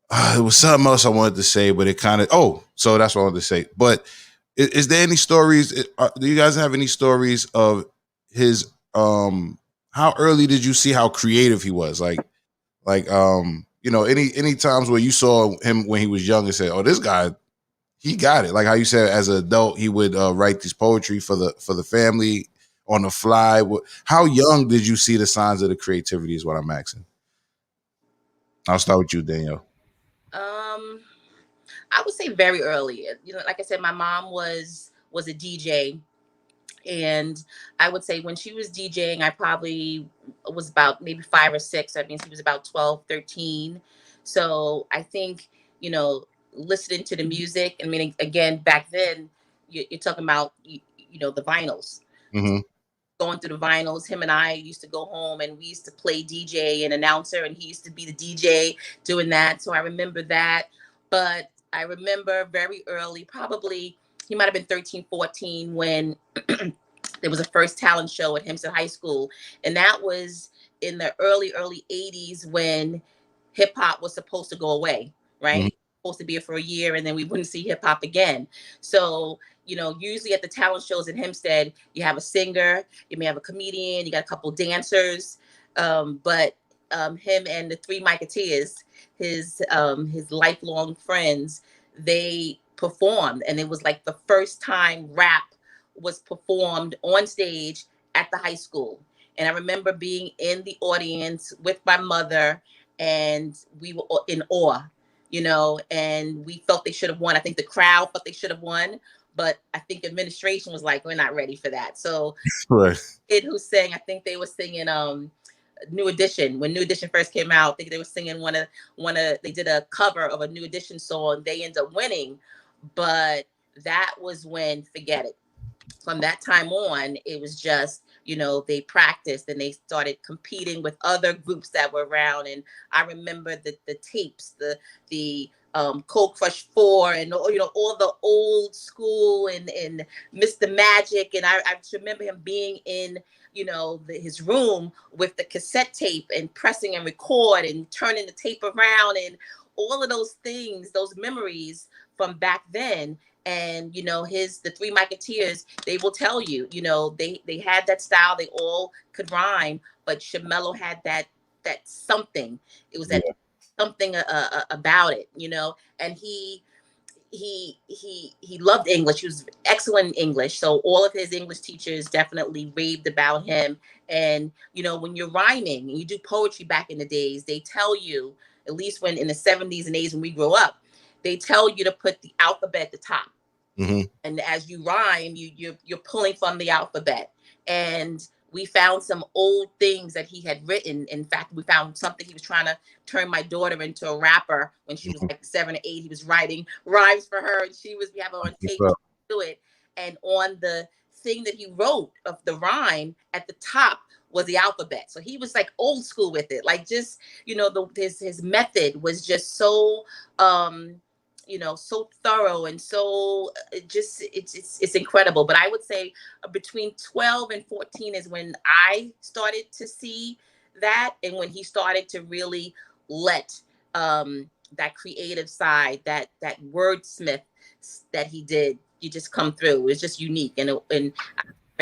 It was something else I wanted to say, but it kind of, so that's what I wanted to say. But is there any stories? Do you guys have any stories of his, how early did you see how creative he was? Any times where you saw him when he was young and said, oh, this guy, he got it. Like how you said, as an adult, he would write this poetry for the family on the fly. How young did you see the signs of the creativity is what I'm asking. I'll start with you, Danielle. I would say very early. Like I said, my mom was a DJ, and I would say when she was DJing, I probably was about maybe 5 or 6. That means he was about 12, 13. So I think, listening to the music, I mean, again, back then, you're talking about, the vinyls. Mm-hmm. Going through the vinyls, him and I used to go home and we used to play DJ and announcer, and he used to be the DJ doing that. So I remember that. But I remember very early, probably he might have been 13, 14 when there was a first talent show at Hempstead High School. And that was in the early 80s when hip hop was supposed to go away, right? Mm-hmm. Supposed to be here for a year and then we wouldn't see hip hop again. So, usually at the talent shows in Hempstead, you have a singer, you may have a comedian, you got a couple dancers. But him and the Three Miketeers, his lifelong friends, they performed, and it was like the first time rap was performed on stage at the high school. And I remember being in the audience with my mother, and we were in awe, and we felt they should have won. I think the crowd felt they should have won, but I think administration was like, we're not ready for that. So, right. Kid who sang, I think they were singing New Edition. When New Edition first came out, I think they were singing they did a cover of a New Edition song. They ended up winning, but that was when, forget it. From that time on, it was just, they practiced and they started competing with other groups that were around. And I remember the tapes, the Cold Crush 4 and, all the old school and Mr. Magic. And I remember him being in, his room with the cassette tape and pressing and record and turning the tape around and all of those things, those memories from back then. And the Three Miketeers, they will tell you, they had that style. They all could rhyme, but Shamello had that something. It was that something about it, and he loved English. He was excellent in English. So all of his English teachers definitely raved about him. And, when you're rhyming and you do poetry back in the days, they tell you, at least when in the 70s and 80s when we grew up, they tell you to put the alphabet at the top. Mm-hmm. And as you rhyme, you're pulling from the alphabet. And we found some old things that he had written. In fact, we found something he was trying to turn my daughter into a rapper when she was like 7 or 8. He was writing rhymes for her, and we have her on tape to do it. And on the thing that he wrote of the rhyme at the top was the alphabet. So he was like old school with it. Like just, his method was just so so thorough and so it's incredible. But I would say between 12 and 14 is when I started to see that, and when he started to really let that creative side, that wordsmith that he did, you just come through. It's just unique, and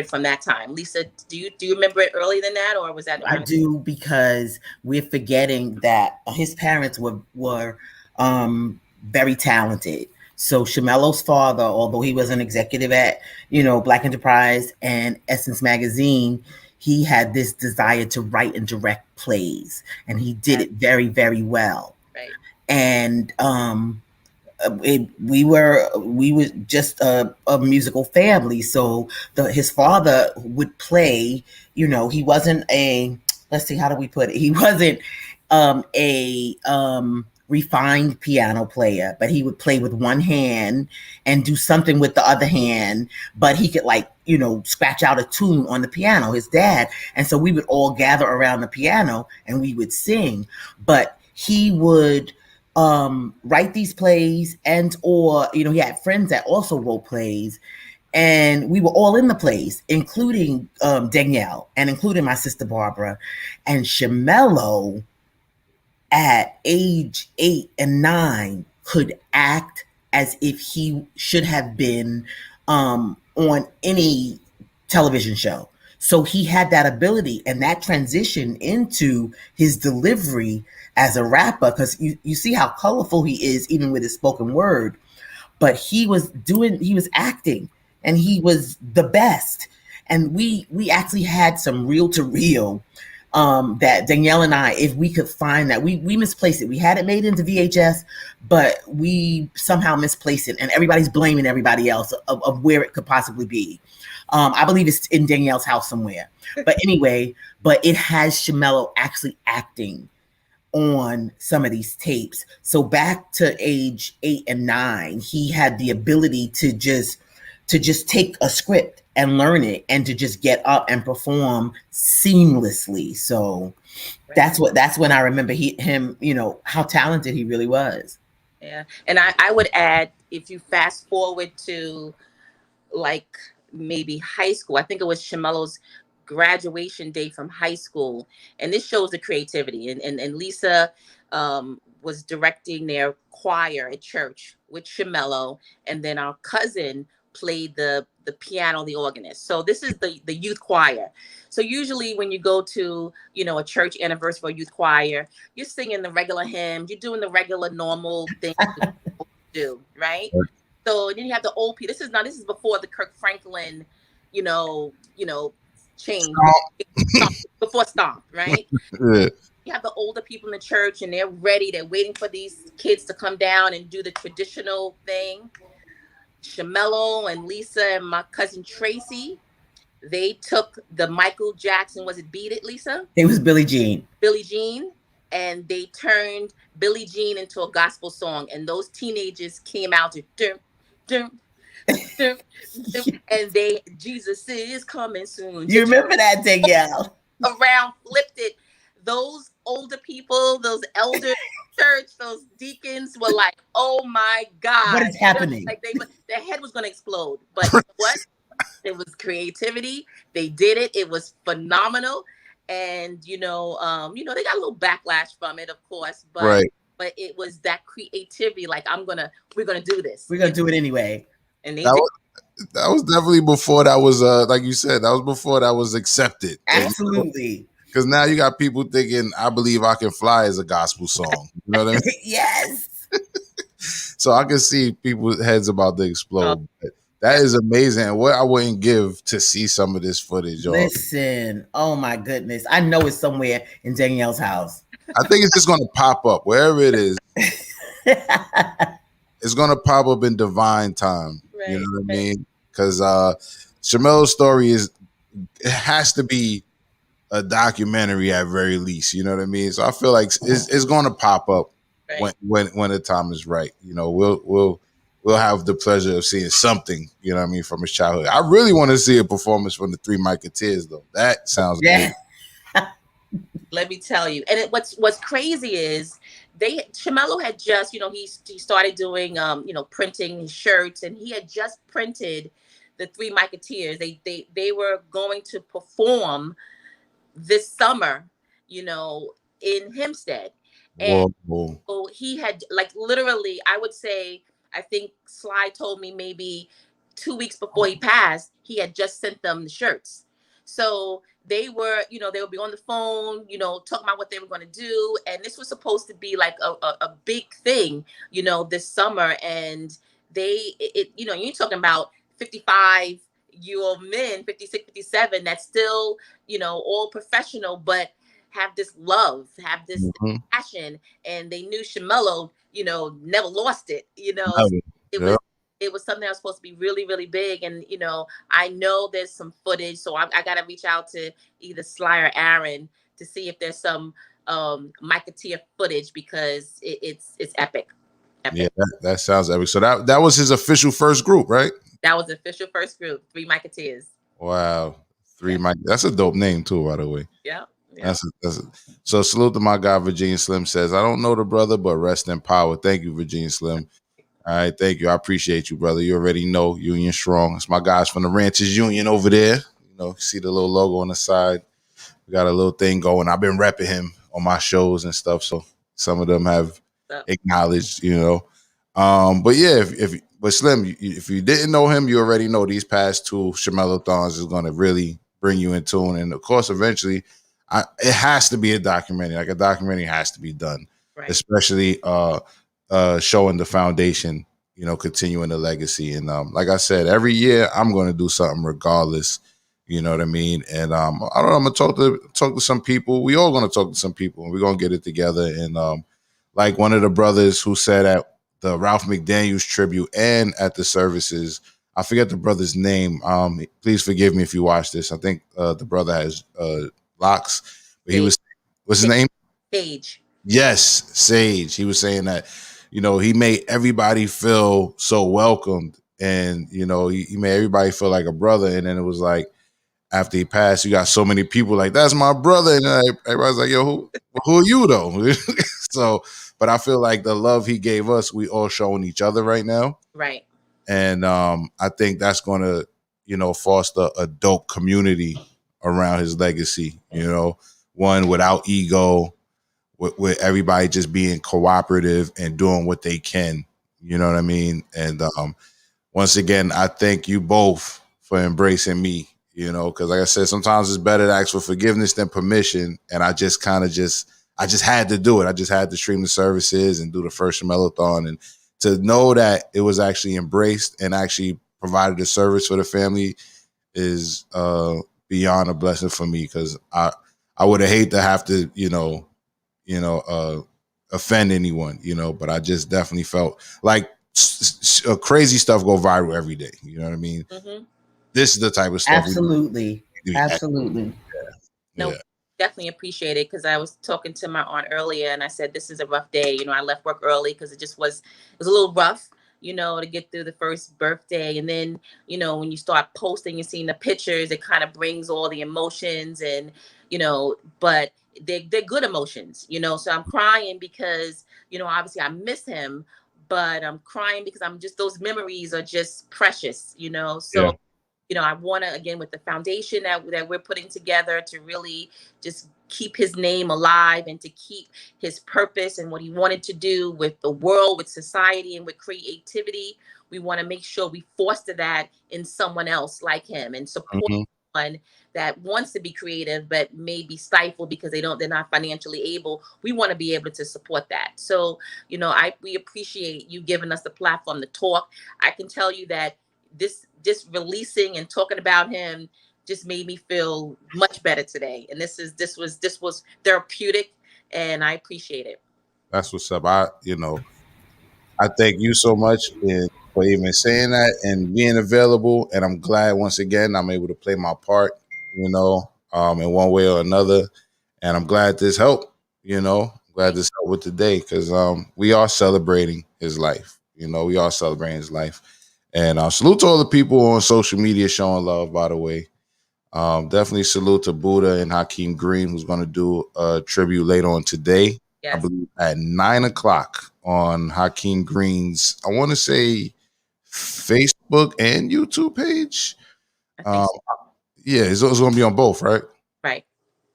from that time. Lisa, do you remember it earlier than that, or was that? I do, because we're forgetting that his parents were very talented. So Shamello's father, although he was an executive at, Black Enterprise and Essence Magazine, he had this desire to write and direct plays, and he did it very, very well. Right. And we were just a musical family. So his father would play, he wasn't a, let's see, how do we put it? He wasn't a refined piano player, but he would play with one hand and do something with the other hand, but he could scratch out a tune on the piano, his dad. And so we would all gather around the piano and we would sing, but he would write these plays, and or he had friends that also wrote plays, and we were all in the plays, including Danielle and including my sister Barbara. And Shamello, at age 8 and 9 could act as if he should have been on any television show. So he had that ability, and that transition into his delivery as a rapper, because you see how colorful he is even with his spoken word. But he was acting, and he was the best. And we actually had some reel to reel that Danielle and I, if we could find that, we misplaced it. We had it made into VHS, but we somehow misplaced it, and everybody's blaming everybody else of where it could possibly be. I believe it's in Danielle's house somewhere. But anyway, but it has Shamello actually acting on some of these tapes. So back to age 8 and 9, he had the ability to just take a script and learn it, and to just get up and perform seamlessly. So that's when I remember him, how talented he really was. Yeah. And I would add, if you fast forward to like maybe high school, I think it was Shamello's graduation day from high school, and this shows the creativity. And Lisa was directing their choir at church with Shamello, and then our cousin played the piano, the organist. So this is the youth choir. So usually when you go to a church anniversary for a youth choir, you're singing the regular hymns, you're doing the regular normal thing do, right? So then you have the old people. This is before the Kirk Franklin, change. Before Stomp, right? Yeah. You have the older people in the church, and they're ready. They're waiting for these kids to come down and do the traditional thing. Shamello and Lisa and my cousin Tracy, they took the Michael Jackson, was it Beat It, Lisa? It was Billie Jean. Billie Jean. And they turned Billie Jean into a gospel song. And those teenagers came out to dum, dum, dum, dum, and Jesus is coming soon. You remember that, Danielle? Around, flipped it. Those older people, those elders, church, those deacons were like, "Oh my God, what is happening?" Like their head was going to explode. But you know what? It was creativity. They did it. It was phenomenal. And they got a little backlash from it, of course. But right. But it was that creativity. Like we're gonna do this. We're gonna do it anyway. And that was definitely before that was like you said, that was before that was accepted. Absolutely. Because now you got people thinking "I Believe I Can Fly" is a gospel song. You know what I mean? Yes. So I can see people's heads about to explode. But that is amazing. What I wouldn't give to see some of this footage. Listen, oh my goodness. I know it's somewhere in Danielle's house. I think it's just going to pop up wherever it is. It's going to pop up in divine time. Right, you know what I mean? Because Shamello's story it has to be a documentary at very least. You know what I mean? So I feel like it's going to pop up when the time is right. We'll have the pleasure of seeing something, you know what I mean, from his childhood. I really want to see a performance from the Three Musketeers, though. That sounds good. Let me tell you. And what's crazy is Shamello had just, he started doing, printing his shirts, and he had just printed the Three Musketeers. They were going to perform this summer, in Hempstead. And so he had, like, literally, I would say, I think Sly told me maybe 2 weeks before he passed, he had just sent them the shirts. So they were, they would be on the phone, talking about what they were going to do. And this was supposed to be like a big thing, this summer. And you're talking about 55-year-old men, 56, 57, that's still, all professional, but have this love, have this passion. And they knew Shamello, never lost it, It was something that was supposed to be really, really big. And, I know there's some footage, so I got to reach out to either Sly or Aaron to see if there's some Musketeer footage, because it's epic. Yeah, that sounds epic. So that was his official first group, right? That was the official first group, Three Musketeers. Wow. That's a dope name too, by the way. Yeah. So salute to my guy, Virginia Slim says, I don't know the brother, but rest in power. Thank you, Virginia Slim. All right, thank you. I appreciate you, brother. You already know Union Strong. It's my guys from the Ranchers Union over there. See the little logo on the side. We got a little thing going. I've been repping him on my shows and stuff. So Some of them have So, acknowledged, you know. But yeah, but Slim, if you didn't know him, you already know these past two ShamelloThons is going to really bring you in tune. And of course, eventually, it has to be a documentary. Like a documentary has to be done, right. especially showing the foundation, you know, continuing the legacy. And like I said, every year I'm going to do something regardless. You know what I mean? And I don't know. I'm gonna talk to some people. We all gonna talk to some people, and we're gonna get it together. And like one of the brothers who said at the Ralph McDaniels tribute and at the services, I forget the brother's name. Please forgive me if you watch this. I think the brother has locks, but he was, what's his name? Sage. Yes, Sage. He was saying that, you know, he made everybody feel so welcomed, and you know, he made everybody feel like a brother. And then it was like, after he passed, you got so many people like, that's my brother. And everybody's like, yo, who are you though? So, but I feel like the love he gave us, we all showing each other right now. Right. And I think that's going to, you know, foster a dope community around his legacy, you know, one without ego, with everybody just being cooperative and doing what they can. You know what I mean? And once again, I thank you both for embracing me, you know, because like I said, sometimes it's better to ask for forgiveness than permission. And I just kind of I just had to do it. I just had to stream the services and do the first ShamelloThon. And to know that it was actually embraced and actually provided a service for the family is beyond a blessing for me, because I would have hate to have to, offend anyone, you know, but I just definitely felt like crazy stuff go viral every day. You know what I mean? Mm-hmm. This is the type of stuff. Absolutely. Absolutely. No, Yeah. definitely appreciate it, because I was talking to my aunt earlier and I said, this is a rough day. You know, I left work early because it was a little rough, you know, to get through the first birthday. And then, you know, when you start posting and seeing the pictures, it kind of brings all the emotions and, you know, but they're good emotions, you know. So I'm crying because, you know, obviously I miss him, but I'm crying because those memories are just precious, you know. So, Yeah. you know, I want to, again, with the foundation that we're putting together, to really just keep his name alive and to keep his purpose and what he wanted to do with the world, with society, and with creativity. We want to make sure we foster that in someone else like him, and support someone that wants to be creative but may be stifled because they're not financially able. We want to be able to support that. So, you know, we appreciate you giving us the platform to talk. I can tell you that this just releasing and talking about him just made me feel much better today. And this was therapeutic, and I appreciate it. That's what's up. I thank you so much for even saying that and being available. And I'm glad once again I'm able to play my part, you know, in one way or another. And I'm glad this helped, you know. I'm glad this helped with today, because we are celebrating his life. You know, we are celebrating his life. And salute to all the people on social media showing love, by the way. Definitely salute to Buddha and Hakeem Green, who's going to do a tribute later on today. Yes. I believe at 9:00 on Hakeem Green's, I want to say, Facebook and YouTube page. Yeah, it's going to be on both, right? Right.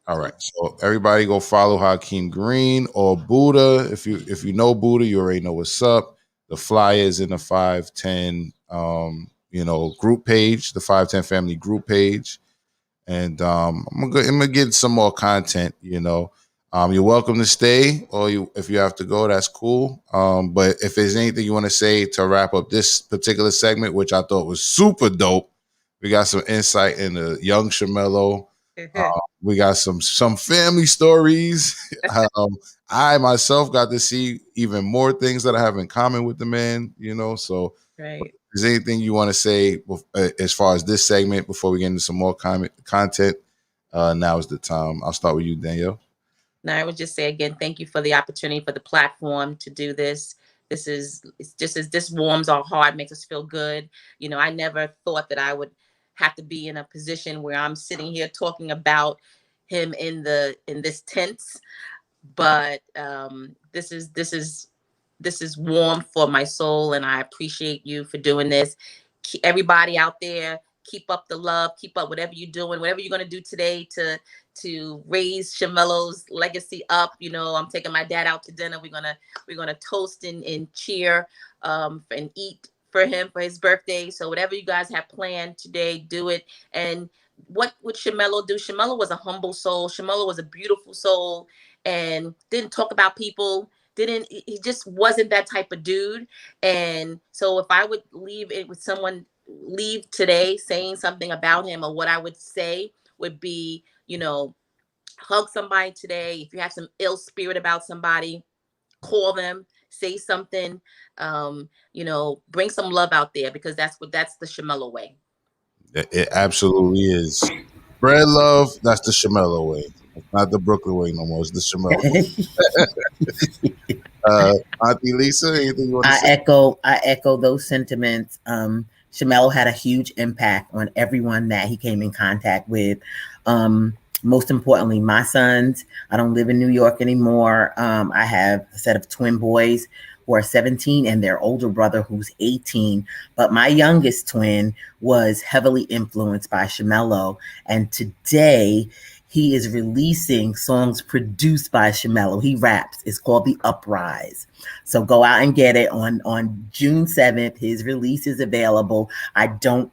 All right. So everybody go follow Hakeem Green or Buddha. If you know Buddha, you already know what's up. The flyers in the 510 group page, the 510 family group page. And I'm gonna get some more content, you know. You're welcome to stay, or if you have to go, that's cool. But if there's anything you want to say to wrap up this particular segment, which I thought was super dope, we got some insight into young Shamello. We got some family stories. I myself got to see even more things that I have in common with the man, you know. So, right. Is there anything you want to say as far as this segment before we get into some more content? Now is the time. I'll start with you, Danielle. No, I would just say again, thank you for the opportunity, for the platform to do this. This warms our heart, makes us feel good. You know, I never thought that I would have to be in a position where I'm sitting here talking about him in this tense, but this is warm for my soul, and I appreciate you for doing this. Everybody out there, keep up the love, keep up whatever you're doing, whatever you're gonna do today to raise Shamello's legacy up. You know, I'm taking my dad out to dinner. We're gonna toast and cheer and eat for him for his birthday. So whatever you guys have planned today, do it. And what would Shamello do? Shamello was a humble soul. Shamello was a beautiful soul and didn't talk about people. He just wasn't that type of dude. And so if I would leave it with someone, leave today saying something about him, or what I would say would be, you know, hug somebody today. If you have some ill spirit about somebody, call them, say something, you know, bring some love out there, because that's the Shamello way. It absolutely is. Spread love. That's the Shamello way. It's not the Brooklyn way no more. It's the Shamello way. Auntie Lisa, anything you want to say? I echo those sentiments. Shamello had a huge impact on everyone that he came in contact with. Most importantly, my sons. I don't live in New York anymore. I have a set of twin boys who are 17 and their older brother who's 18. But my youngest twin was heavily influenced by Shamello. And today he is releasing songs produced by Shamello. He raps. It's called The Uprise. So go out and get it on June 7th. His release is available. I don't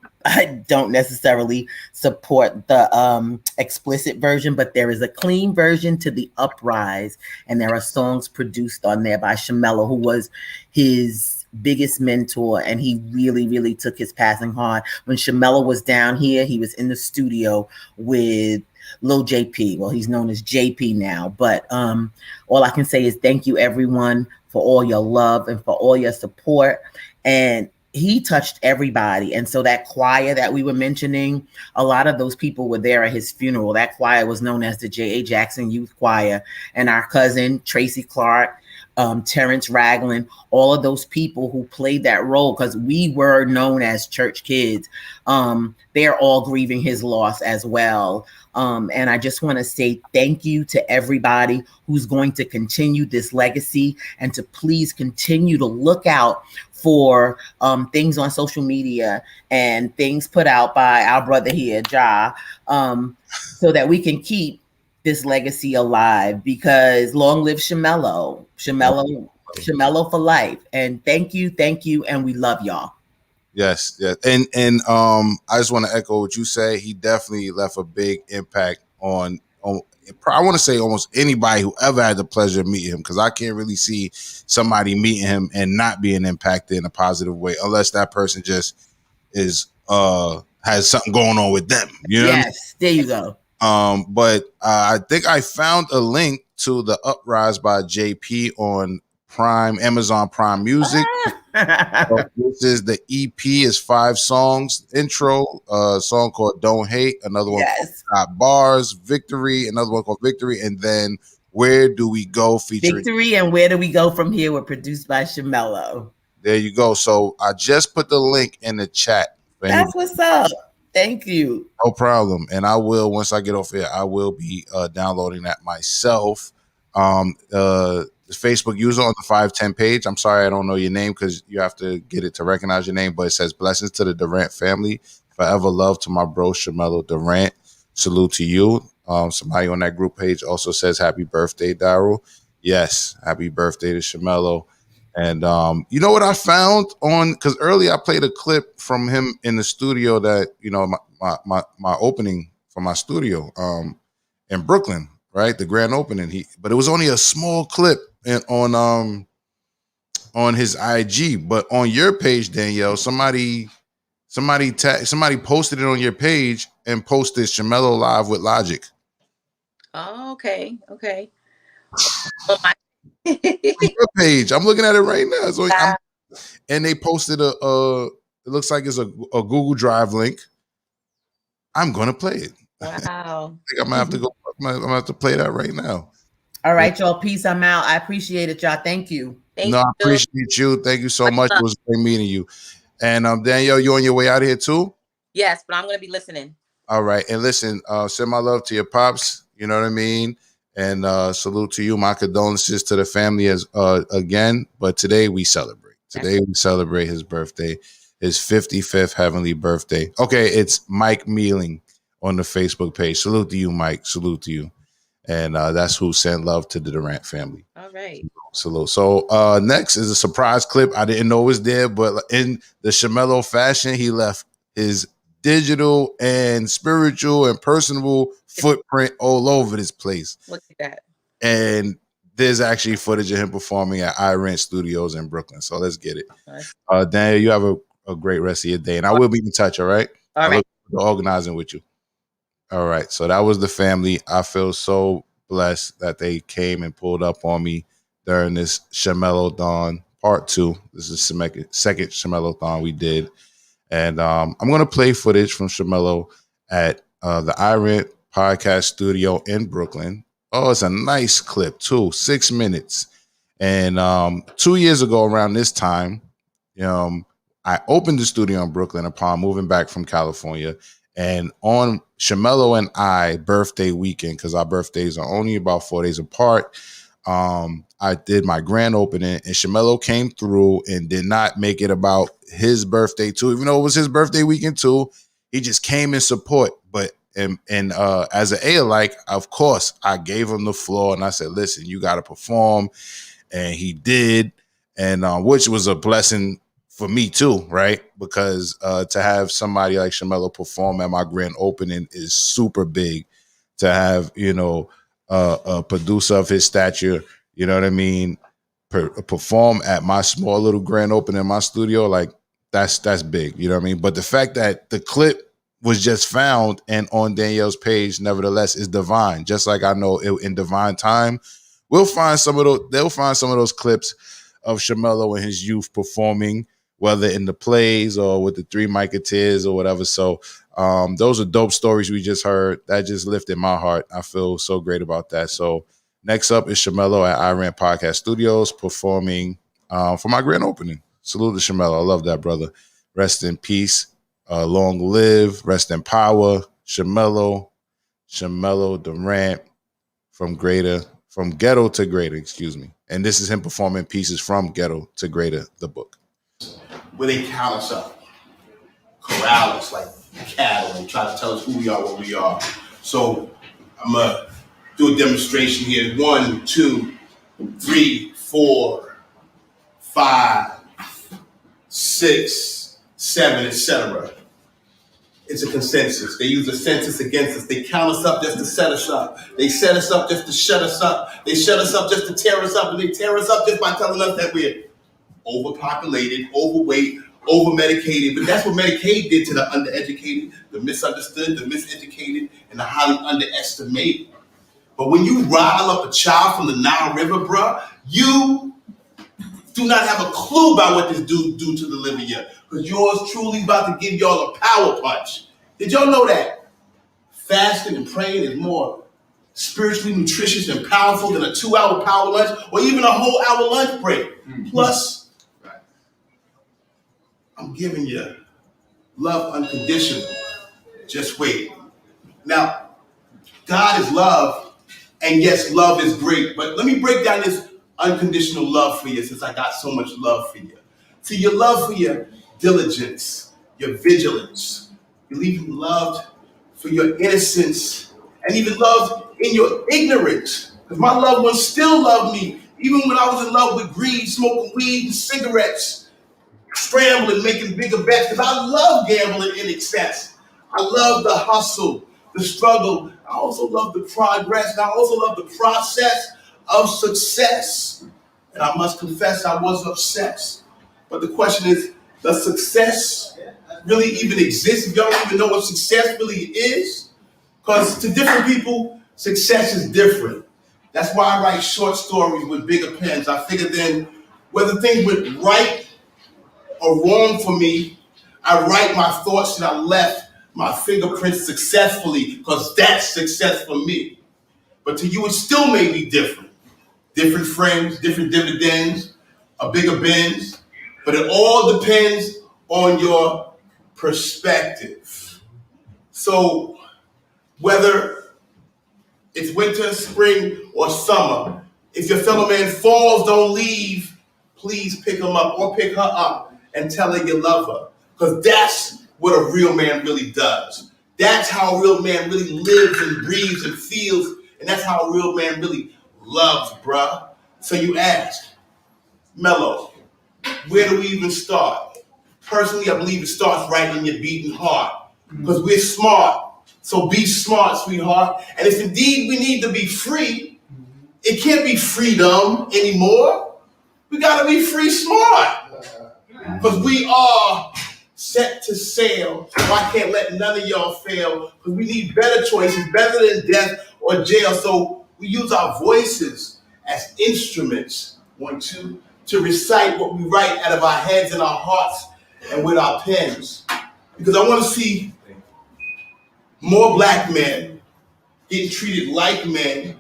necessarily support the explicit version, but there is a clean version to The Uprise, and there are songs produced on there by Shamello, who was his biggest mentor, and he really, really took his passing hard. When Shamello was down here, he was in the studio with Lil JP. Well, he's known as JP now, but all I can say is thank you, everyone, for all your love and for all your support. And he touched everybody. And so that choir that we were mentioning, a lot of those people were there at his funeral. That choir was known as the J.A. Jackson Youth Choir. And our cousin, Tracy Clark, Terrence Ragland, all of those people who played that role, because we were known as church kids, they're all grieving his loss as well. And I just want to say thank you to everybody who's going to continue this legacy, and to please continue to look out for things on social media and things put out by our brother here, Ja, so that we can keep this legacy alive, because long live Shamello, Shamello for life. And thank you, and we love y'all. Yes, and I just want to echo what you say. He definitely left a big impact on I want to say almost anybody who ever had the pleasure of meeting him, because I can't really see somebody meeting him and not being impacted in a positive way, unless that person just is has something going on with them. You know? Yes, there you go. But I think I found a link to The Uprise by JP on Amazon Prime Music. So this is the EP, is 5 songs. Intro, a song called Don't Hate, another one called Got Bars, Victory, another one called Victory, and then Where Do We Go featuring Victory and Where Do We Go From Here were produced by Shamello. There you go. So I just put the link in the chat. That's what's up. Thank you. No problem. And I will, once I get off here, I will be downloading that myself. The Facebook user on the 510 page. I'm sorry I don't know your name, because you have to get it to recognize your name, but it says blessings to the Durant family. Forever love to my bro Shamello Durant. Salute to you. Somebody on that group page also says happy birthday, Daryl. Yes, happy birthday to Shamello. And you know what I found on, because earlier I played a clip from him in the studio, that, you know, my opening for my studio in Brooklyn, right? The grand opening. But it was only a small clip on his IG. But on your page, Danielle, somebody posted it on your page and posted Shamello live with Logic. Oh, okay. Your page. I'm looking at it right now. So and they posted it looks like it's a Google Drive link. I'm gonna play it. Wow. I think I'm gonna have to go. I'm gonna have to play that right now. All right, y'all. Peace. I'm out. I appreciate it, y'all. Thank you. I appreciate you. Thank you so much. It was great meeting you. And Danielle, you on your way out of here too? Yes, but I'm gonna be listening. All right. And listen, send my love to your pops. You know what I mean? And salute to you. My condolences to the family as again. But today we celebrate. Today we celebrate his birthday. his 55th heavenly birthday. Okay, it's Mike Mealing on the Facebook page. Salute to you, Mike. Salute to you. And that's who sent love to the Durant family. All right. Salute. So next is a surprise clip. I didn't know it was there, but in the Shamello fashion, he left his digital and spiritual and personal footprint all over this place. Look at that. And there's actually footage of him performing at iRent Studios in Brooklyn. So let's get it. Nice. Daniel, you have a great rest of your day. And I will be in touch, all right? All right. I look forward to organizing with you. All right. So that was the family. I feel so blessed that they came and pulled up on me during this ShamelloThon Part 2. This is the second ShamelloThon we did. And I'm going to play footage from Shamello at the iRent Podcast Studio in Brooklyn. Oh, it's a nice clip, too. 6 minutes. And 2 years ago around this time, I opened the studio in Brooklyn upon moving back from California. And on Shamello and I birthday weekend, because our birthdays are only about 4 days apart, I did my grand opening, and Shamello came through and did not make it about his birthday too, even though it was his birthday weekend too. He just came in support. But and as an A-alike, of course, I gave him the floor and I said, "Listen, you got to perform," and he did, and which was a blessing for me too, right? Because to have somebody like Shamello perform at my grand opening is super big. To have, a producer of his stature, you know what I mean, perform at my small little grand opening in my studio, like that's big, you know what I mean? But the fact that the clip was just found and on Danielle's page, nevertheless, is divine. Just like I know in divine time, they'll find some of those clips of Shamello in his youth performing, whether in the plays or with the Three Musketeers or whatever. So those are dope stories we just heard. That just lifted my heart. I feel so great about that. So next up is Shamello at iRent Podcast Studios performing for my grand opening. Salute to Shamello. I love that, brother. Rest in peace. Long live. Rest in power. Shamello Durant from Ghetto to Greater, excuse me. And this is him performing pieces from Ghetto to Greater, the book. Where they count us up, corral us like cattle, and try to tell us who we are, what we are. So I'm gonna do a demonstration here. 1, 2, 3, 4, 5, 6, 7, etc. It's a consensus. They use a census against us. They count us up just to set us up. They set us up just to shut us up. They shut us up just to tear us up, and they tear us up just by telling us that we're overpopulated, overweight, over-medicated. But that's what Medicaid did to the undereducated, the misunderstood, the miseducated, and the highly underestimated. But when you rile up a child from the Nile River, bruh, you do not have a clue about what this dude do to the liver yet. Because yours truly about to give y'all a power punch. Did y'all know that? Fasting and praying is more spiritually nutritious and powerful than a 2-hour power lunch or even a whole hour lunch break. Plus, I'm giving you love unconditional. Just wait. Now, God is love, and yes, love is great, but let me break down this unconditional love for you since I got so much love for you. See, your love for your diligence, your vigilance, you're even loved for your innocence and even loved in your ignorance. Because my loved ones still love me, even when I was in love with greed, smoking weed and cigarettes, scrambling, making bigger bets, because I love gambling in excess. I love the hustle, the struggle. I also love the progress, and I also love the process of success. And I must confess, I was obsessed. But the question is, does success really even exist if y'all don't even know what success really is? Because to different people, success is different. That's why I write short stories with bigger pens. I figure then, whether things went right or wrong for me, I write my thoughts and I left my fingerprints successfully, because that's success for me. But to you, it still may be different. Different friends, different dividends, a bigger Benz. But it all depends on your perspective. So whether it's winter, spring, or summer, if your fellow man falls, don't leave. Please pick him up or pick her up and tell her you love her. Because that's what a real man really does. That's how a real man really lives and breathes and feels, and that's how a real man really loves, bruh. So you ask, Mello, where do we even start? Personally, I believe it starts right in your beating heart. Because we're smart. So be smart, sweetheart. And if indeed we need to be free, it can't be freedom anymore. We gotta be free smart. Because we are set to sail. So I can't let none of y'all fail. Because we need better choices, better than death or jail. So we use our voices as instruments, to recite what we write out of our heads and our hearts and with our pens. Because I want to see more black men getting treated like men,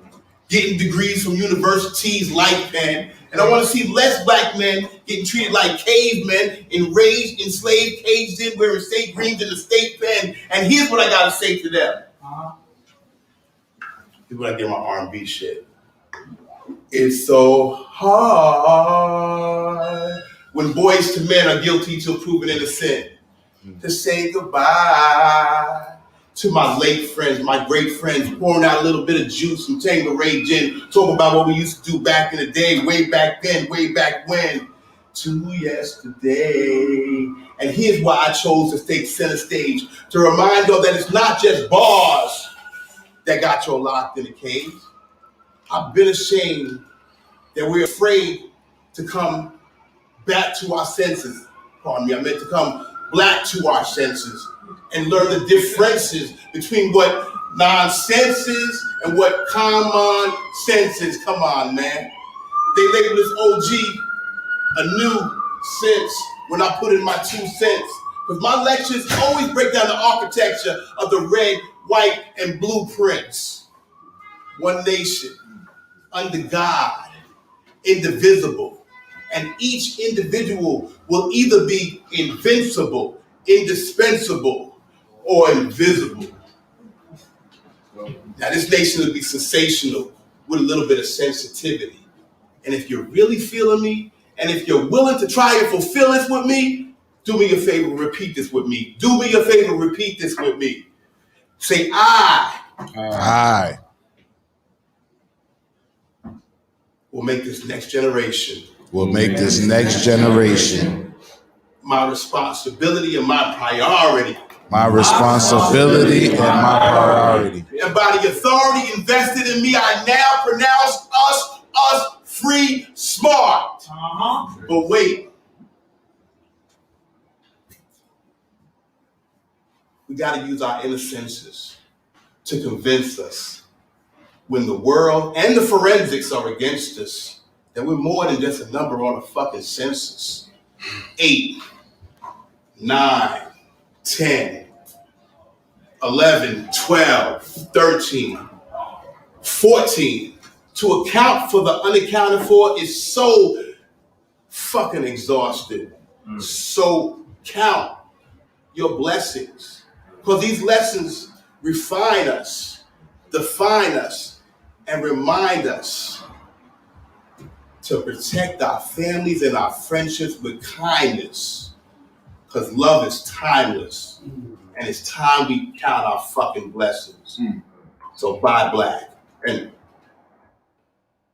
getting degrees from universities like Penn. And I want to see less black men getting treated like cavemen, enraged, enslaved, caged in, wearing state greens in the state pen. And here's what I got to say to them. Here's what I get my R&B shit. It's so hard when boys to men are guilty till proven innocent to say goodbye to my late friends, my great friends, pouring out a little bit of juice from Tanqueray gin, talking about what we used to do back in the day, way back then, way back when, to yesterday. And here's why I chose to take center stage, to remind y'all that it's not just bars that got y'all locked in a cage. I've been ashamed that we're afraid to come back to our senses. Pardon me, I meant to come black to our senses and learn the differences between what nonsense is and what common sense is. Come on, man. They label this OG a new sense when I put in my 2 cents. Because my lectures always break down the architecture of the red, white, and blueprints. One nation, under God, indivisible. And each individual will either be invincible, indispensable, or invisible. Now this nation will be sensational with a little bit of sensitivity. And if you're really feeling me, and if you're willing to try and fulfill this with me, do me a favor, repeat this with me. Do me a favor, repeat this with me. Say, I will make this next generation. We'll make this next generation my responsibility and my priority. My responsibility and my priority. And by the authority invested in me, I now pronounce us free smart. But wait. We got to use our inner senses to convince us when the world and the forensics are against us that we're more than just a number on a fucking census. 8, 9, 10, 11, 12, 13, 14. To account for the unaccounted for is so fucking exhausted. So count your blessings. Because these lessons refine us, define us, and remind us to protect our families and our friendships with kindness. Because love is timeless. And it's time we count our fucking blessings. So buy black. And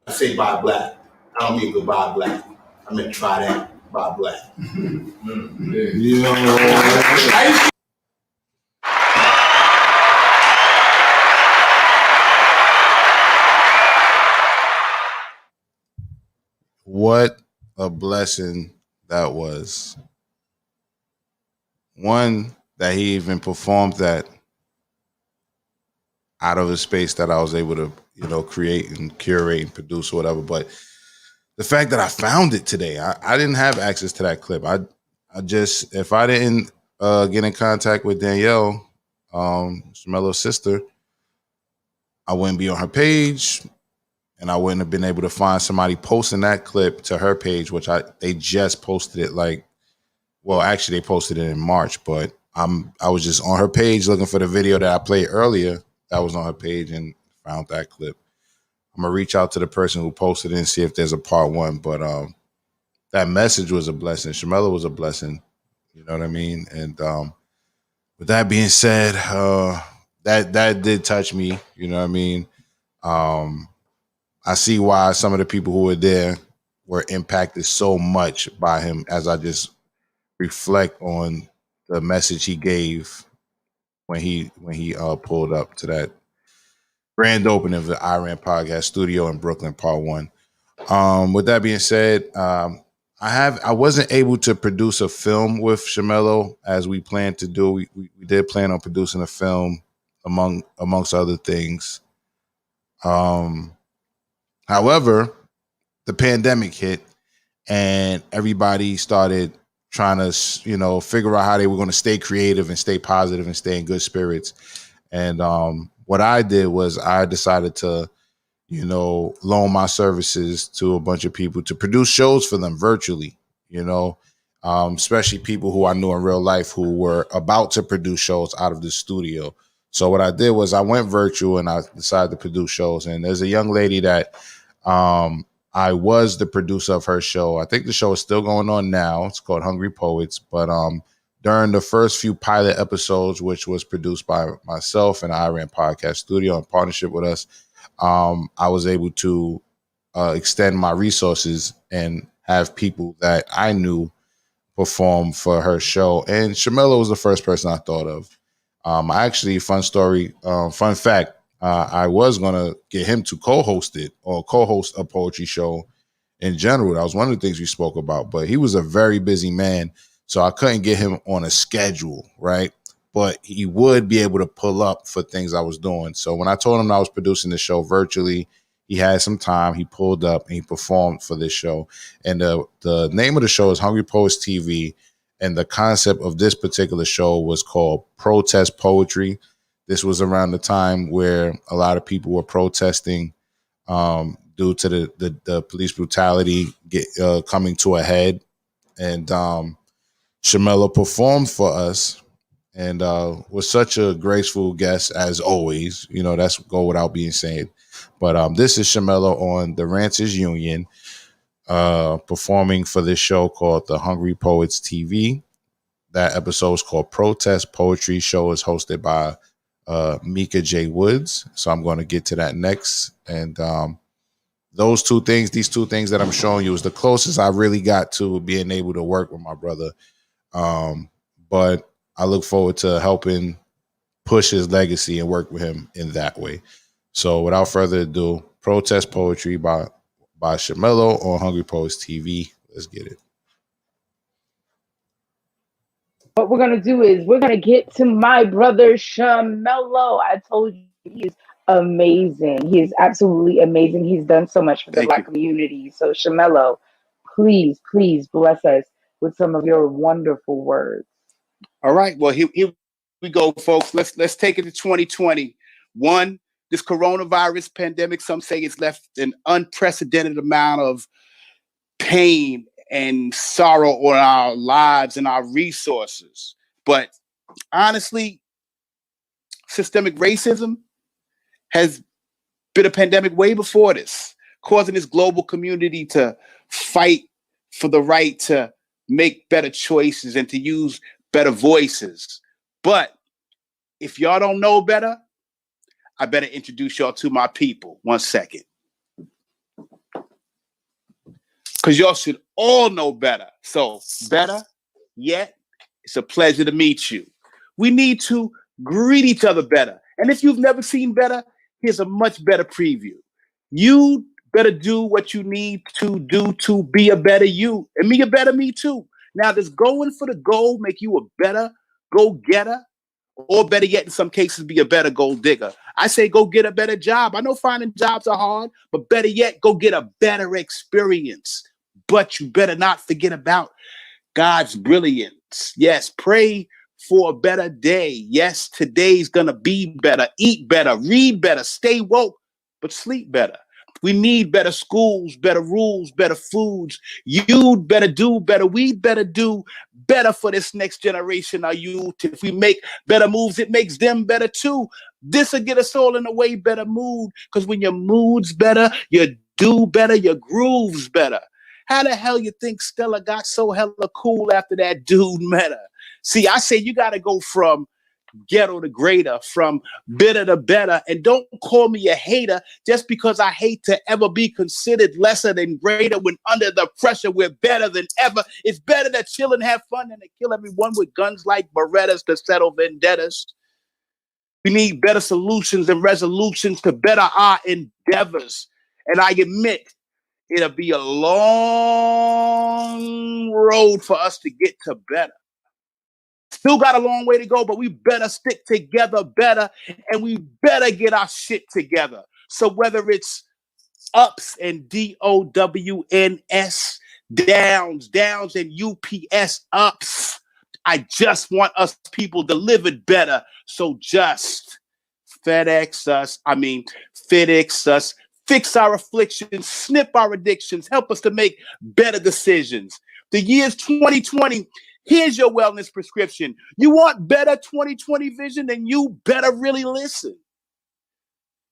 I say buy black. I don't mean goodbye black. I meant try that. Buy black. What a blessing that was. One, that he even performed that out of a space that I was able to, create and curate and produce or whatever. But the fact that I found it today, I didn't have access to that clip. I just, if I didn't get in contact with Danielle, Shamello's sister, I wouldn't be on her page. And I wouldn't have been able to find somebody posting that clip to her page, which they just posted it actually they posted it in March, but I was just on her page looking for the video that I played earlier that was on her page and found that clip. I'm gonna reach out to the person who posted it and see if there's a part 1, but that message was a blessing. Shamello was a blessing. You know what I mean? And with that being said, that did touch me. You know what I mean? I see why some of the people who were there were impacted so much by him as I just reflect on the message he gave when he pulled up to that grand opening of the Iran Podcast Studio in Brooklyn, Part One. With that being said, I wasn't able to produce a film with Shamello as we planned to do. We did plan on producing a film amongst other things. However, the pandemic hit and everybody started trying to, figure out how they were going to stay creative and stay positive and stay in good spirits. And what I did was I decided to, loan my services to a bunch of people to produce shows for them virtually, especially people who I knew in real life who were about to produce shows out of the studio. So what I did was I went virtual and I decided to produce shows. And there's a young lady that I was the producer of her show. I think the show is still going on now. It's called Hungry Poets. But during the first few pilot episodes, which was produced by myself and the Iran Podcast Studio in partnership with us, I was able to extend my resources and have people that I knew perform for her show. And Shamello was the first person I thought of. I actually, fun fact, I was going to get him to co-host it or co-host a poetry show in general. That was one of the things we spoke about, but he was a very busy man, so I couldn't get him on a schedule, right? But he would be able to pull up for things I was doing. So when I told him I was producing the show virtually, he had some time. He pulled up and he performed for this show. And the name of the show is Hungry Poets TV. And the concept of this particular show was called Protest Poetry. This was around the time where a lot of people were protesting due to the police brutality coming to a head. And Shamello performed for us and was such a graceful guest as always. That's go without being said. But this is Shamello on the Ranchers Union performing for this show called the Hungry Poets TV. That episode is called Protest Poetry. Show is hosted by Mika J. Woods. So I'm going to get to that next. And these two things that I'm showing you is the closest I really got to being able to work with my brother. But I look forward to helping push his legacy and work with him in that way. So without further ado, Protest Poetry by Shamello on Hungry Poets TV. Let's get it. What we're gonna do is we're gonna get to my brother Shamello. I told you he's amazing. He is absolutely amazing. He's done so much for the Black community. So Shamello, please bless us with some of your wonderful words. All right. Well, here we go, folks. Let's take it to 2020. One, this coronavirus pandemic, some say it's left an unprecedented amount of pain and sorrow on our lives and our resources. But honestly, systemic racism has been a pandemic way before this, causing this global community to fight for the right to make better choices and to use better voices. But if y'all don't know better, I better introduce y'all to my people. 1 second. Because y'all should all know better. So better yet, it's a pleasure to meet you. We need to greet each other better. And if you've never seen better, here's a much better preview. You better do what you need to do to be a better you. And me a better me too. Now, does going for the goal make you a better go-getter? Or better yet, in some cases, be a better gold digger. I say go get a better job. I know finding jobs are hard, but better yet, go get a better experience. But you better not forget about God's brilliance. Yes, pray for a better day. Yes, today's gonna be better. Eat better, read better, stay woke, but sleep better. We need better schools, better rules, better foods. You'd better do better. We'd better do better for this next generation, our youth. If we make better moves, it makes them better too. This will get us all in a way better mood, because when your mood's better, you do better, your groove's better. How the hell you think Stella got so hella cool after that dude met her? See, I say you got to go from ghetto to greater, from bitter to better. And don't call me a hater just because I hate to ever be considered lesser than greater. When under the pressure, we're better than ever. It's better to chill and have fun than to kill everyone with guns like Berettas to settle vendettas. We need better solutions and resolutions to better our endeavors. And I admit, it'll be a long road for us to get to better. Still got a long way to go, but we better stick together better, and we better get our shit together. So whether it's ups and DOWNS, downs and UPS ups, I just want us people delivered better. So just FedEx us, fix our afflictions, snip our addictions, help us to make better decisions. The year's 2020. Here's your wellness prescription. You want better 2020 vision? Then you better really listen.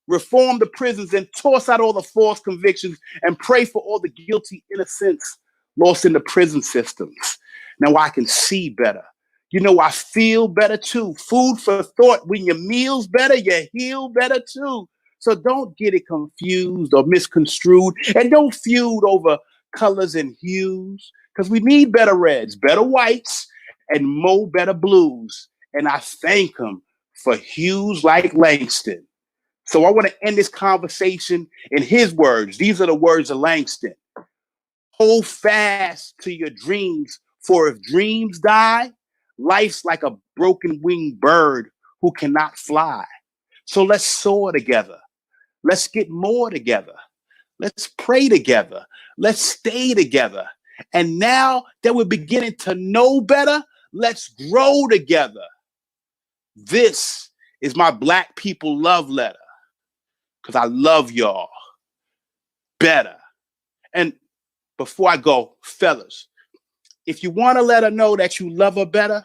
Reform the prisons and toss out all the false convictions and pray for all the guilty innocents lost in the prison systems. Now I can see better. I feel better too. Food for thought. When your meal's better, you heal better too. So don't get it confused or misconstrued, and don't feud over colors and hues, because we need better reds, better whites, and more better blues. And I thank him for hues like Langston. So I want to end this conversation in his words. These are the words of Langston. Hold fast to your dreams, for if dreams die, life's like a broken winged bird who cannot fly. So let's soar together. Let's get more together. Let's pray together. Let's stay together. And now that we're beginning to know better, let's grow together. This is my Black people love letter, because I love y'all better. And before I go, fellas, if you want to let her know that you love her better,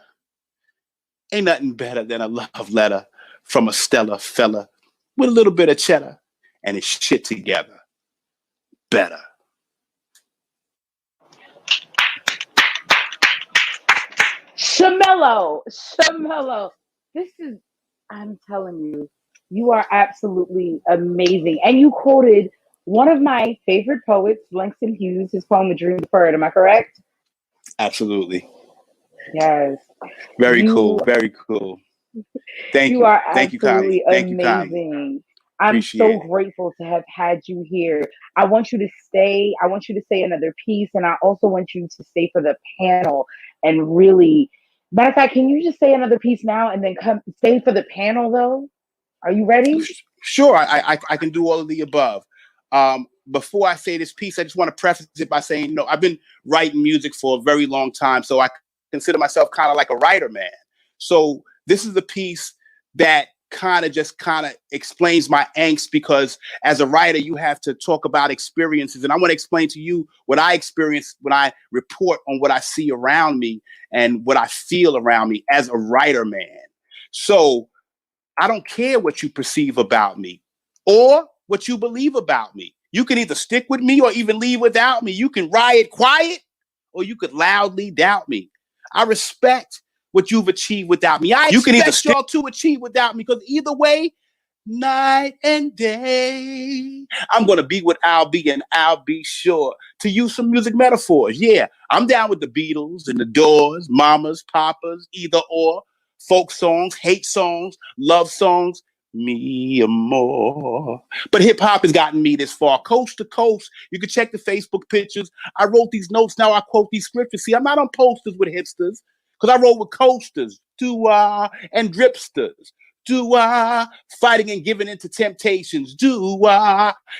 ain't nothing better than a love letter from a stellar fella with a little bit of cheddar and his shit together better. Shamello. I'm telling you, you are absolutely amazing. And you quoted one of my favorite poets, Langston Hughes, his poem, The Dream Deferred. Am I correct? Absolutely. Yes. Very cool. Very cool. Thank you. You are Thank you, Connie. absolutely Thank you, Connie. amazing. I'm Appreciate so it. grateful to have had you here. I want you to stay. I want you to say another piece, and I also want you to stay for the panel and really. Matter of fact, can you just say another piece now and then come stay for the panel though? Are you ready? Sure, I can do all of the above. Before I say this piece, I just want to preface it by saying, I've been writing music for a very long time, so I consider myself kind of like a writer man. So this is the piece that kind of explains my angst, because as a writer, you have to talk about experiences. And I want to explain to you what I experience when I report on what I see around me and what I feel around me as a writer man. So I don't care what you perceive about me or what you believe about me. You can either stick with me or even leave without me. You can riot quiet or you could loudly doubt me. I respect what you've achieved without me. I expect y'all to achieve without me, because either way, night and day, I'm going to be what I'll be, and I'll be sure to use some music metaphors. Yeah, I'm down with the Beatles and the Doors, Mamas, Papas, either or, folk songs, hate songs, love songs, me more. But hip hop has gotten me this far, coast to coast. You can check the Facebook pictures. I wrote these notes. Now I quote these scriptures. See, I'm not on posters with hipsters, because I wrote with coasters, and dripsters. Fighting and giving into temptations.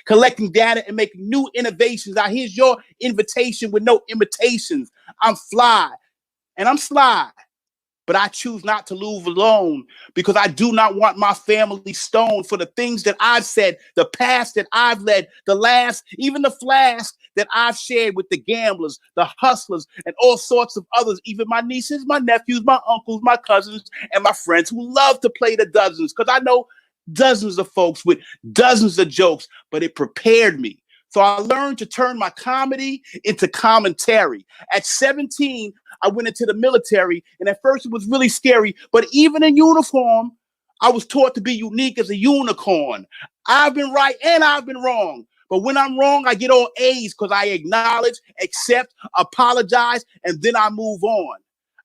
Collecting data and making new innovations. Now here's your invitation with no imitations. I'm fly and I'm sly, but I choose not to move alone, because I do not want my family stoned for the things that I've said, the past that I've led, the last, even the flash that I've shared with the gamblers, the hustlers, and all sorts of others, even my nieces, my nephews, my uncles, my cousins, and my friends who love to play the dozens, because I know dozens of folks with dozens of jokes, but it prepared me So I learned to turn my comedy into commentary. At 17, I went into the military, and at first it was really scary, but even in uniform, I was taught to be unique as a unicorn. I've been right and I've been wrong. But when I'm wrong, I get all A's because I acknowledge, accept, apologize, and then I move on.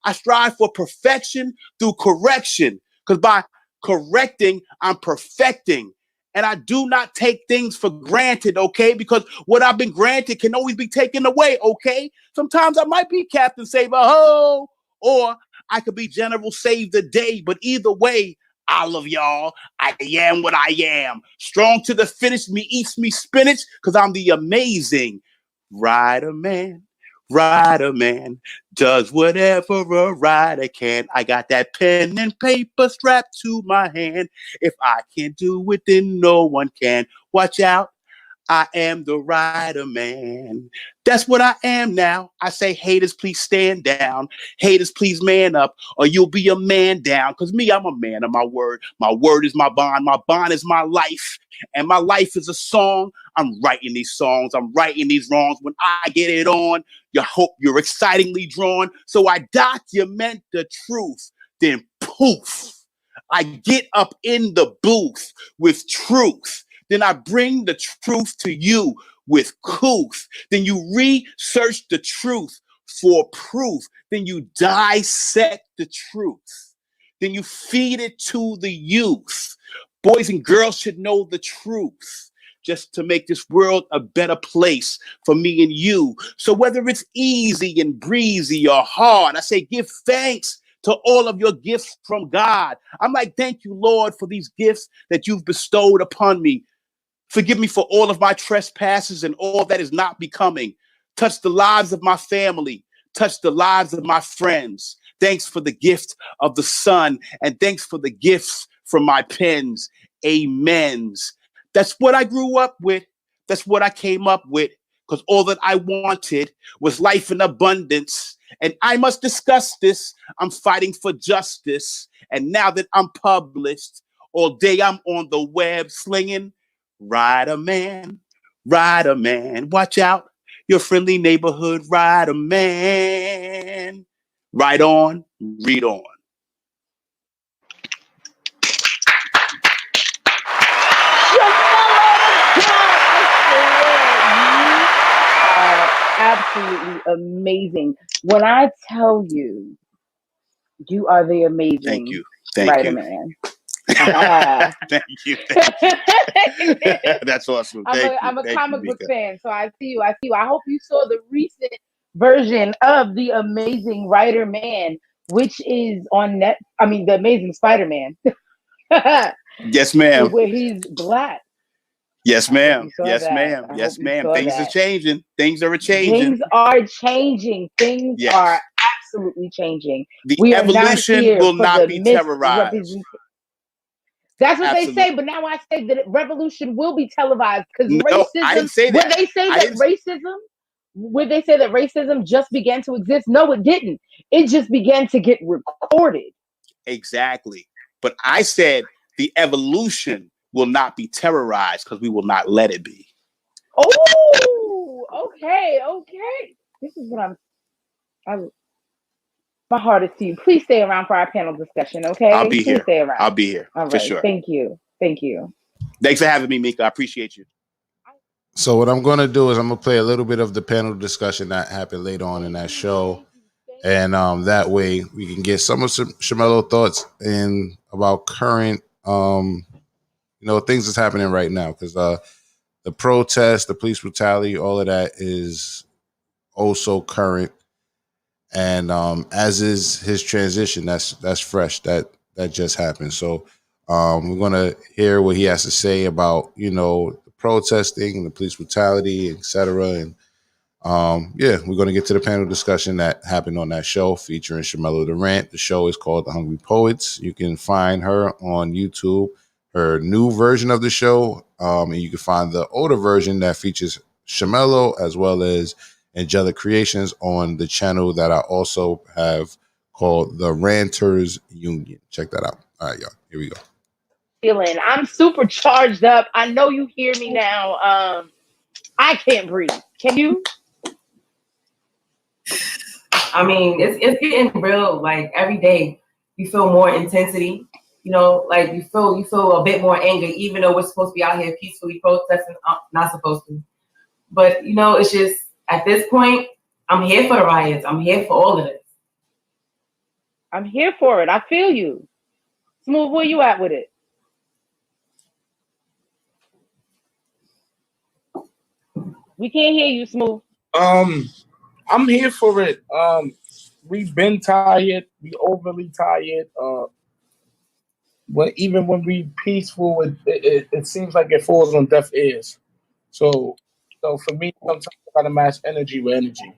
I strive for perfection through correction because by correcting, I'm perfecting. And I do not take things for granted, okay? Because what I've been granted can always be taken away, okay? Sometimes I might be Captain Save a Ho, or I could be General Save the Day. But either way, I love y'all. I am what I am. Strong to the finish, me eats me spinach, because I'm the amazing Rider Man. Rider Man does whatever a rider can. I got that pen and paper strapped to my hand. If I can't do it, then no one can. Watch out. I am the Rider Man. That's what I am now. I say, haters, please stand down. Haters, please man up, or you'll be a man down. Because me, I'm a man of my word. My word is my bond. My bond is my life. And my life is a song. I'm writing these songs. I'm writing these wrongs. When I get it on, you hope you're excitingly drawn. So I document the truth. Then poof, I get up in the booth with truth. Then I bring the truth to you with couth. Then you research the truth for proof. Then you dissect the truth. Then you feed it to the youth. Boys and girls should know the truth just to make this world a better place for me and you. So whether it's easy and breezy or hard, I say give thanks to all of your gifts from God. I'm like, thank you, Lord, for these gifts that you've bestowed upon me. Forgive me for all of my trespasses and all that is not becoming. Touch the lives of my family. Touch the lives of my friends. Thanks for the gift of the sun, and thanks for the gifts from my pens. Amens. That's what I grew up with. That's what I came up with. Because all that I wanted was life in abundance. And I must discuss this. I'm fighting for justice. And now that I'm published, all day I'm on the web slinging. Rider Man, Rider Man, watch out, your friendly neighborhood Rider Man. Ride on, read on. Absolutely amazing. When I tell you, you are the amazing Rider Man. Thank you. That's awesome. I'm a comic book fan, so I see you. I hope you saw the recent version of the Amazing Rider Man, which is on the Amazing Spider-Man. Yes, ma'am. Where he's black. Yes, ma'am. Yes, ma'am. Yes, ma'am. Things are changing. Things are changing. Things are changing. Things are absolutely changing. The evolution will not be terrorized. That's what they say, but now I say that revolution will be televised because racism. I didn't say that. When they say that racism, when they say that racism just began to exist, no, it didn't. It just began to get recorded. Exactly. But I said the evolution will not be terrorized because we will not let it be. Oh, okay. This is what my heart is to you. Please stay around for our panel discussion, okay? I'll be Please here. Stay around. I'll be here. All right. For sure. Thank you. Thanks for having me, Mika. I appreciate you. So what I'm going to do is I'm going to play a little bit of the panel discussion that happened later on in that show. And that way we can get some of Shamello thoughts in about current, things that's happening right now. Because the protest, the police brutality, all of that is also current. And as is his transition, that's fresh. That just happened. So we're going to hear what he has to say about, the protesting, the police brutality, etc. And we're going to get to the panel discussion that happened on that show featuring Shamello Durant. The show is called The Hungry Poets. You can find her on YouTube, her new version of the show. And you can find the older version that features Shamello as well as Angelic Creations on the channel that I also have called The Ranters Union. Check that out. All right, y'all. Here we go. I'm super charged up. I know you hear me now. I can't breathe. Can you? I mean, it's getting real. Like every day, you feel more intensity. You know, like you feel a bit more anger, even though we're supposed to be out here peacefully protesting. Not supposed to, but you know, it's just at this point, I'm here for the riots. I'm here for all of this. I'm here for it. I feel you. Smooth, where you at with it? We can't hear you, Smooth. I'm here for it. We've been tired. We overly tired. Even when we peaceful, it seems like it falls on deaf ears. So for me, sometimes I gotta match energy with energy.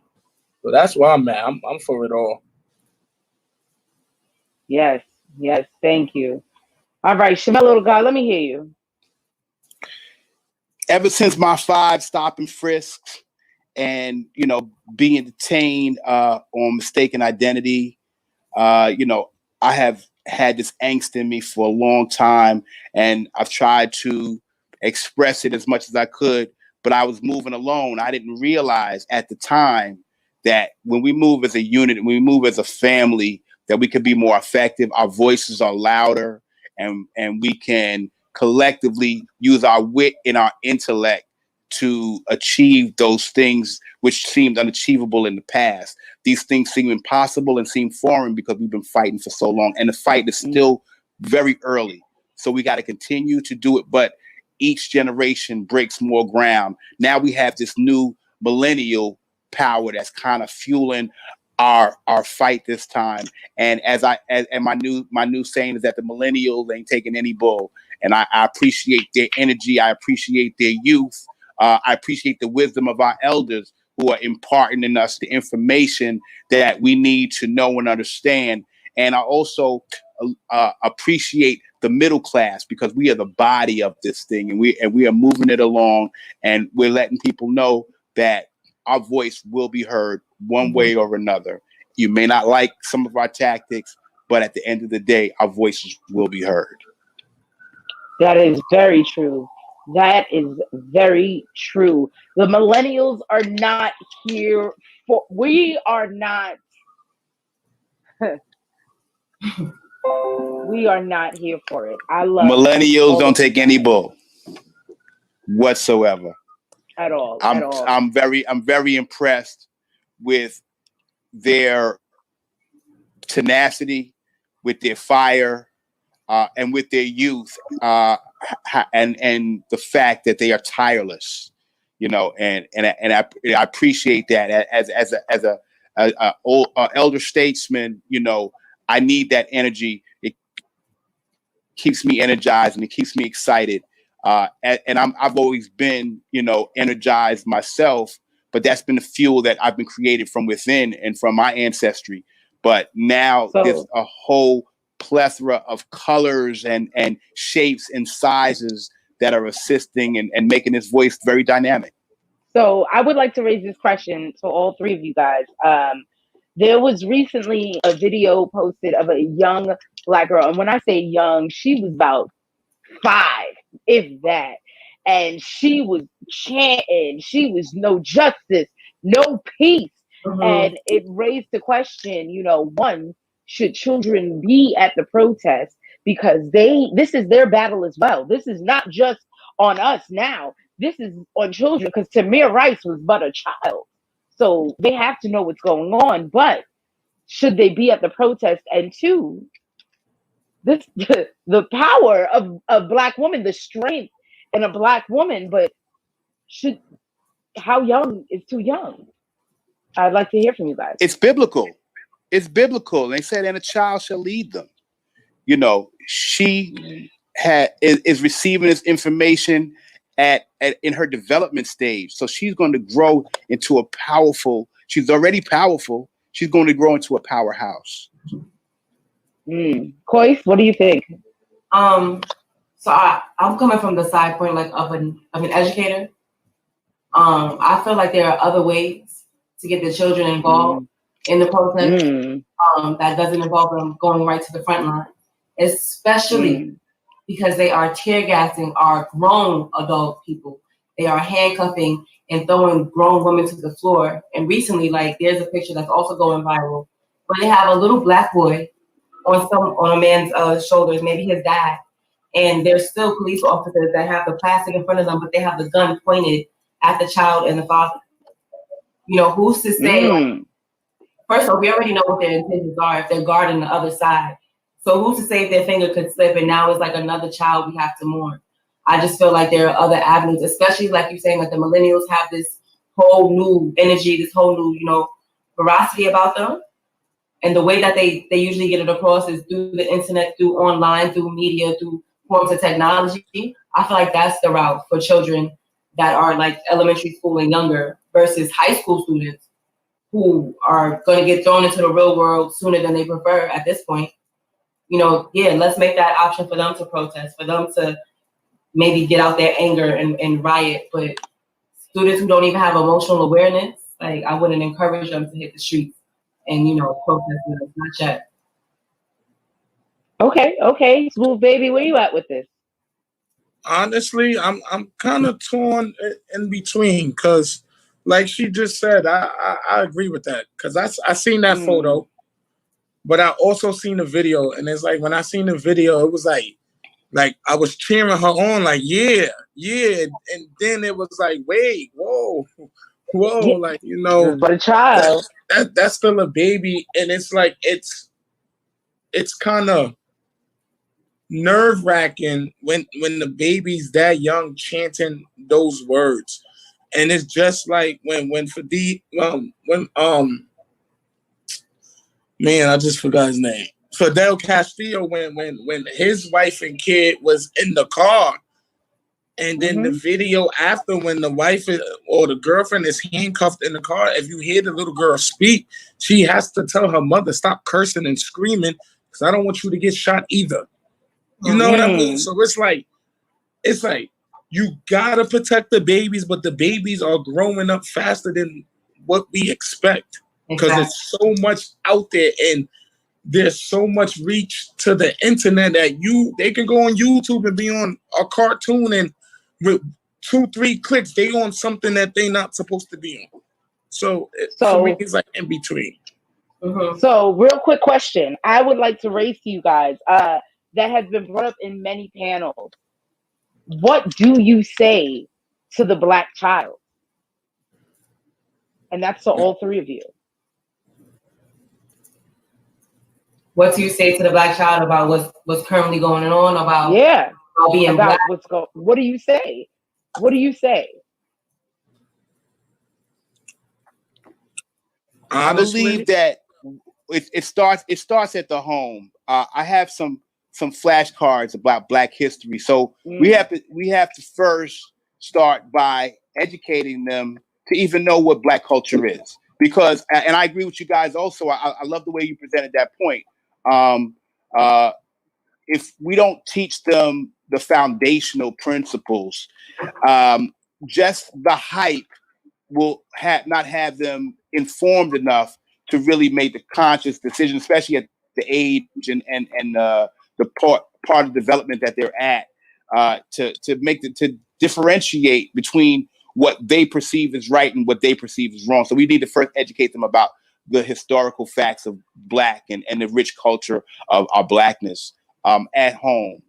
So that's where I'm at. I'm for it all. Yes, yes, thank you. All right, Shamello God, let me hear you. Ever since my 5 stop and frisks and, being detained on mistaken identity, I have had this angst in me for a long time, and I've tried to express it as much as I could, but I was moving alone. I didn't realize at the time that when we move as a unit, when we move as a family, that we could be more effective. Our voices are louder, and we can collectively use our wit and our intellect to achieve those things which seemed unachievable in the past. These things seem impossible and seem foreign because we've been fighting for so long, and the fight is still very early. So we got to continue to do it, but each generation breaks more ground. Now we have this new millennial power that's kind of fueling our fight this time. And and my new saying is that the millennials ain't taking any bull. And I appreciate their energy. I appreciate their youth. I appreciate the wisdom of our elders who are imparting in us the information that we need to know and understand. And I also appreciate the middle class because we are the body of this thing, and we are moving it along, and we're letting people know that our voice will be heard one way or another. You may not like some of our tactics, but at the end of the day, our voices will be heard. That is very true. That is very true. The millennials are not here for, we are not, we are not here for it. I love Millennials don't take any bull whatsoever. At all. I'm very impressed with their tenacity, with their fire, and with their youth, and the fact that they are tireless, and I appreciate that as a old elder statesman. I need that energy. It keeps me energized and it keeps me excited. And I've always been, energized myself, but that's been the fuel that I've been created from within and from my ancestry. But now there's a whole plethora of colors and shapes and sizes that are assisting and making this voice very dynamic. So I would like to raise this question to all three of you guys. There was recently a video posted of a young Black girl, and when I say young, she was about 5, if that, and she was chanting. She was no justice, no peace, and it raised the question. One, should children be at the protest because this is their battle as well. This is not just on us now. This is on children because Tamir Rice was but a child. So they have to know what's going on. But should they be at the protest? And two, this the power of a Black woman, the strength in a Black woman, but how young is too young? I'd like to hear from you guys. It's biblical. It's biblical. They said, and a child shall lead them. She is receiving this information at in her development stage. So she's going to grow into a powerful, she's already powerful. She's going to grow into a powerhouse. Kois, what do you think? So I'm coming from the side point of an educator. I feel like there are other ways to get the children involved in the protest that doesn't involve them going right to the front line, especially because they are tear gassing our grown adult people They are handcuffing and throwing grown women to the floor. And recently, like, there's a picture that's also going viral where they have a little black boy on a man's shoulders, maybe his dad, and there's still police officers that have the plastic in front of them, but they have the gun pointed at the child and the father. You know, who's to say? Like, first of all, we already know what their intentions are if they're guarding the other side. So who's to say if their finger could slip and now it's like another child we have to mourn? I just feel like there are other avenues, especially like you're saying, like the millennials have this whole new energy, this whole new, you know, veracity about them. And the way that they usually get it across is through the internet, through online, through media, through forms of technology. I feel like that's the route for children that are like elementary school and younger versus high school students who are going to get thrown into the real world sooner than they prefer at this point. You know, yeah, let's make that option for them to protest, for them to maybe get out their anger and riot. But students who don't even have emotional awareness, like, I wouldn't encourage them to hit the streets and, you know, protest with us, not yet. Okay. Smooth baby, where you at with this? Honestly, I'm kind of torn in between because, like she just said, I agree with that because I seen that photo, but I also seen the video, and it's like when I seen the video, it was like I was cheering her on, like yeah, and then it was like wait, whoa, Yeah. like, you know, But a child. That's still a baby, and it's like it's kind of nerve-wracking when the baby's that young chanting those words. And it's just like when man, I just forgot his name. Fidel Castillo, when his wife and kid was in the car, and then the video after when the wife or the girlfriend is handcuffed in the car, if you hear the little girl speak, she has to tell her mother, stop cursing and screaming because I don't want you to get shot either. You know what I mean? So it's like you gotta protect the babies, but the babies are growing up faster than what we expect because there's so much out there and there's so much reach to the internet that they can go on YouTube and be on a cartoon and with 2-3 clicks they on something that they not supposed to be on. So for me, it's like in between. So, real quick question I would like to raise to you guys that has been brought up in many panels. What do you say to the black child? And that's to all three of you. What do you say to the black child about what's currently going on, about being about black? What do you say? What do you say? I believe that it starts at the home. I have some flashcards about Black history, so we have to first start by educating them to even know what Black culture is. Because, and I agree with you guys also. I love the way you presented that point. If we don't teach them the foundational principles, just the hype will not have them informed enough to really make the conscious decision, especially at the age and the part of development that they're at, to differentiate between what they perceive as right and what they perceive as wrong. So we need to first educate them about the historical facts of Black and the rich culture of our Blackness at home.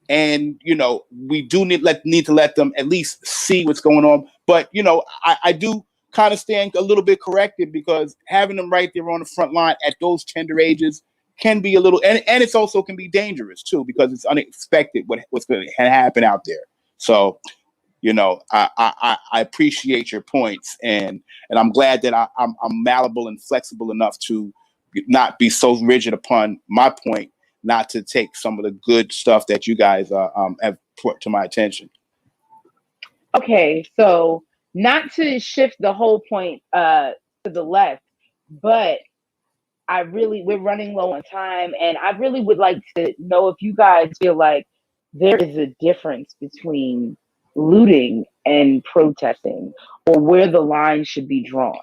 And, you know, we do need to let them at least see what's going on. But, you know, I do kind of stand a little bit corrected because having them right there on the front line at those tender ages can be a little, and it's also can be dangerous too, because it's unexpected what's going to happen out there. So, you know, I appreciate your points, and I'm glad that I'm malleable and flexible enough to not be so rigid upon my point, not to take some of the good stuff that you guys have put to my attention. Okay, so not to shift the whole point to the left, but we're running low on time, and I really would like to know if you guys feel like there is a difference between looting and protesting, or where the line should be drawn.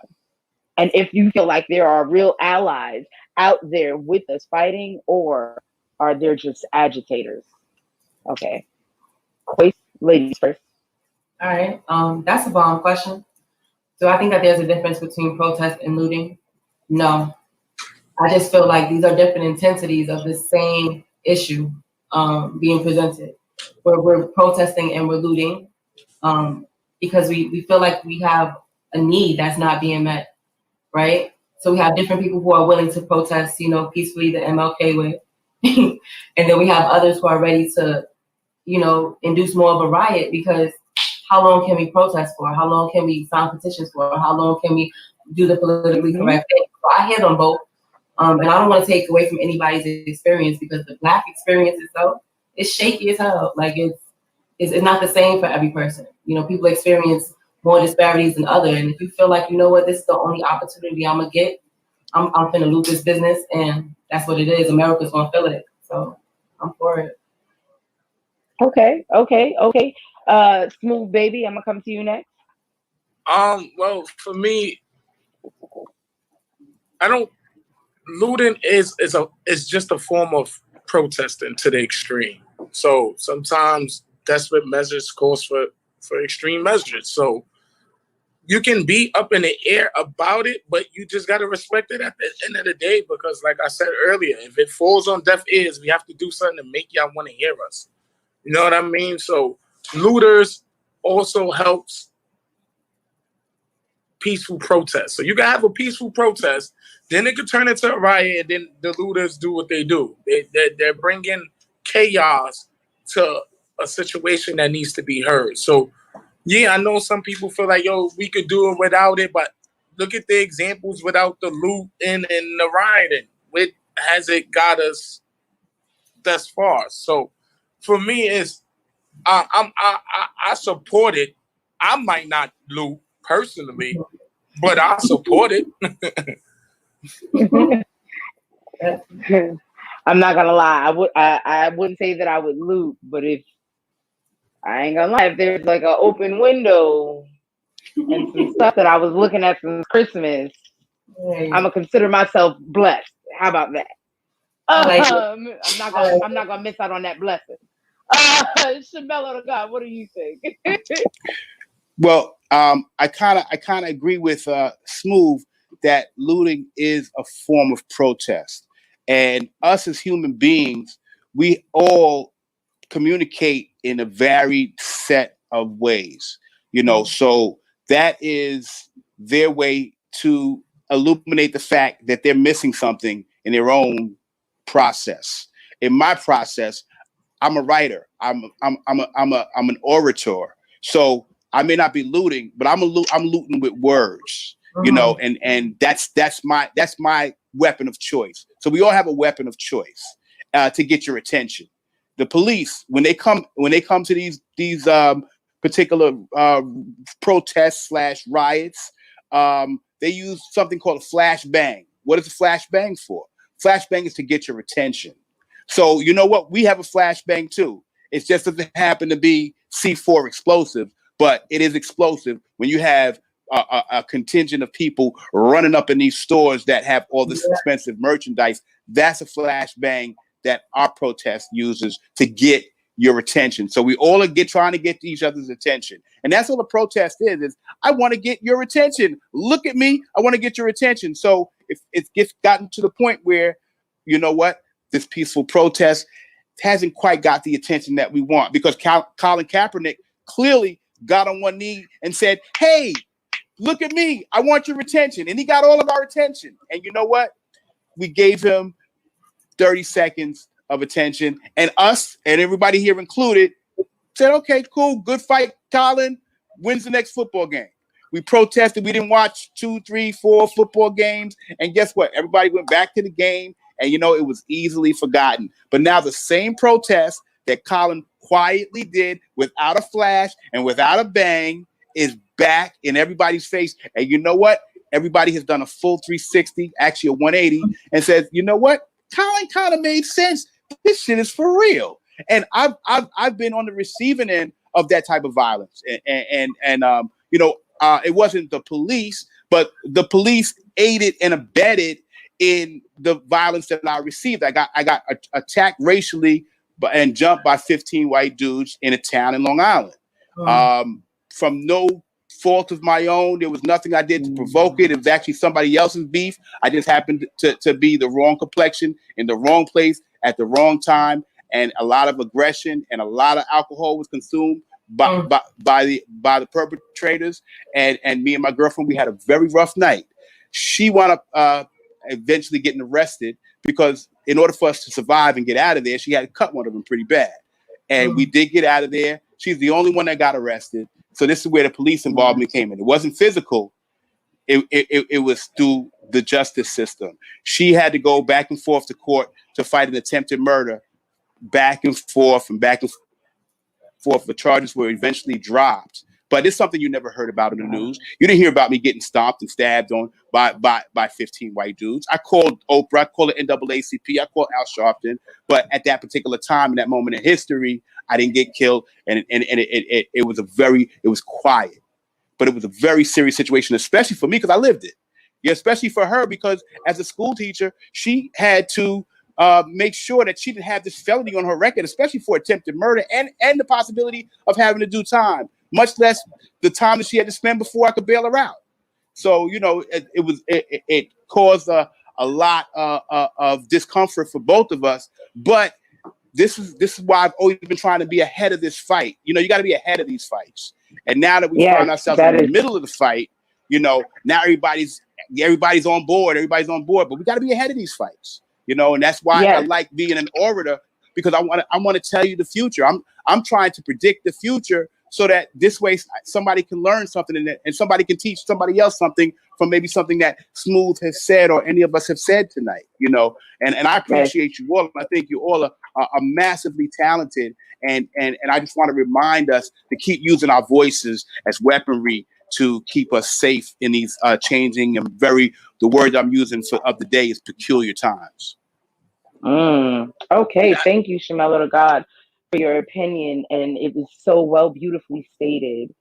And if you feel like there are real allies out there with us fighting, or are there just agitators? Okay. Ladies first. All right. That's a bomb question. Do I think that there's a difference between protest and looting? No. I just feel like these are different intensities of the same issue being presented. We're protesting and we're looting because we feel like we have a need that's not being met, right? So we have different people who are willing to protest, peacefully the MLK way. And then we have others who are ready to, induce more of a riot because how long can we protest for? How long can we sign petitions for? How long can we do the politically correct thing? So I hear them both. And I don't want to take away from anybody's experience because the Black experience itself is shaky as hell. Like it's not the same for every person. People experience more disparities than other. And if you feel like, this is the only opportunity I'm gonna get, I'm finna loot this business, and that's what it is. America's gonna feel it. So I'm for it. Okay. Smooth baby, I'm gonna come to you next. Well, for me, looting is just a form of protesting to the extreme. So sometimes desperate measures calls for extreme measures. So you can be up in the air about it, but you just got to respect it at the end of the day, because like I said earlier, if it falls on deaf ears, we have to do something to make y'all want to hear us. You know what I mean? So looters also helps peaceful protest. So you can have a peaceful protest, then it could turn into a riot, and then the looters do what they do. They're bringing chaos to a situation that needs to be heard. So yeah, I know some people feel like, we could do it without it, but look at the examples without the loot and the rioting. What has it got us thus far? So for me, it's I support it. I might not loot personally, but I support it. I'm not gonna lie. I wouldn't say that I would loot, but if I ain't gonna lie, if there's like an open window and some stuff that I was looking at since Christmas, I'm gonna consider myself blessed. How about that? I'm not gonna miss out on that blessing. Shamello to God, what do you think? Well, I kind of agree with Smooth that looting is a form of protest, and us as human beings, we all communicate in a varied set of ways. So that is their way to illuminate the fact that they're missing something in their own process. In my process, I'm a writer. I'm an orator. So I may not be looting, but I'm looting with words, and that's my weapon of choice. So we all have a weapon of choice to get your attention. The police, when they come to these particular protests / riots, they use something called a flashbang. What is a flashbang for? Flashbang is to get your attention. So you know what? We have a flashbang too. It just doesn't happen to be C4 explosive, but it is explosive when you have a contingent of people running up in these stores that have all this expensive merchandise. That's a flashbang that our protest uses to get your attention. So we all are trying to get each other's attention. And that's all the protest is I want to get your attention. Look at me. I want to get your attention. So if it gets gotten to the point where, you know what, this peaceful protest hasn't quite got the attention that we want, because Colin Kaepernick clearly got on one knee and said, hey, look at me. I want your attention. And he got all of our attention. And you know what? We gave him 30 seconds of attention, and us and everybody here included said, okay, cool. Good fight. Colin wins the next football game. We protested. We didn't watch 2, 3, 4 football games. And guess what? Everybody went back to the game, and it was easily forgotten. But now the same protest that Colin quietly did without a flash and without a bang is back in everybody's face. And you know what? Everybody has done a full 360, actually a 180, and says, you know what? Colin kind of made sense. This shit is for real. And I've been on the receiving end of that type of violence. And it wasn't the police, but the police aided and abetted in the violence that I received. I got attacked racially and jumped by 15 white dudes in a town in Long Island. from no fault of my own. There was nothing I did to provoke it. It was actually somebody else's beef. I just happened to be the wrong complexion in the wrong place at the wrong time, and a lot of aggression and a lot of alcohol was consumed by the perpetrators. And me and my girlfriend, we had a very rough night. She wound up eventually getting arrested because in order for us to survive and get out of there, she had to cut one of them pretty bad. And we did get out of there. She's the only one that got arrested. So this is where the police involvement came in. It wasn't physical. It was through the justice system. She had to go back and forth to court to fight an attempted murder, back and forth. The charges were eventually dropped. But it's something you never heard about in the news. You didn't hear about me getting stomped and stabbed on by 15 white dudes. I called Oprah, I called the NAACP, I called Al Sharpton. But at that particular time, in that moment in history, I didn't get killed. And it was quiet. But it was a very serious situation, especially for me, because I lived it. Yeah, especially for her, because as a school teacher, she had to make sure that she didn't have this felony on her record, especially for attempted murder and the possibility of having to do time, much less the time that she had to spend before I could bail her out. So, it caused a lot of discomfort for both of us. But this is why I've always been trying to be ahead of this fight. You got to be ahead of these fights. And now that we find ourselves in the middle of the fight, now everybody's on board. Everybody's on board, but we got to be ahead of these fights. And that's why I like being an orator, because I want to tell you the future. I'm trying to predict the future so that this way somebody can learn something and somebody can teach somebody else something from maybe something that Smooth has said or any of us have said tonight. And I appreciate you all. I think you all are massively talented, and I just want to remind us to keep using our voices as weaponry to keep us safe in these changing and the word I'm using of the day is peculiar times. Okay, thank you, Shamello God, for your opinion, and it was so beautifully stated.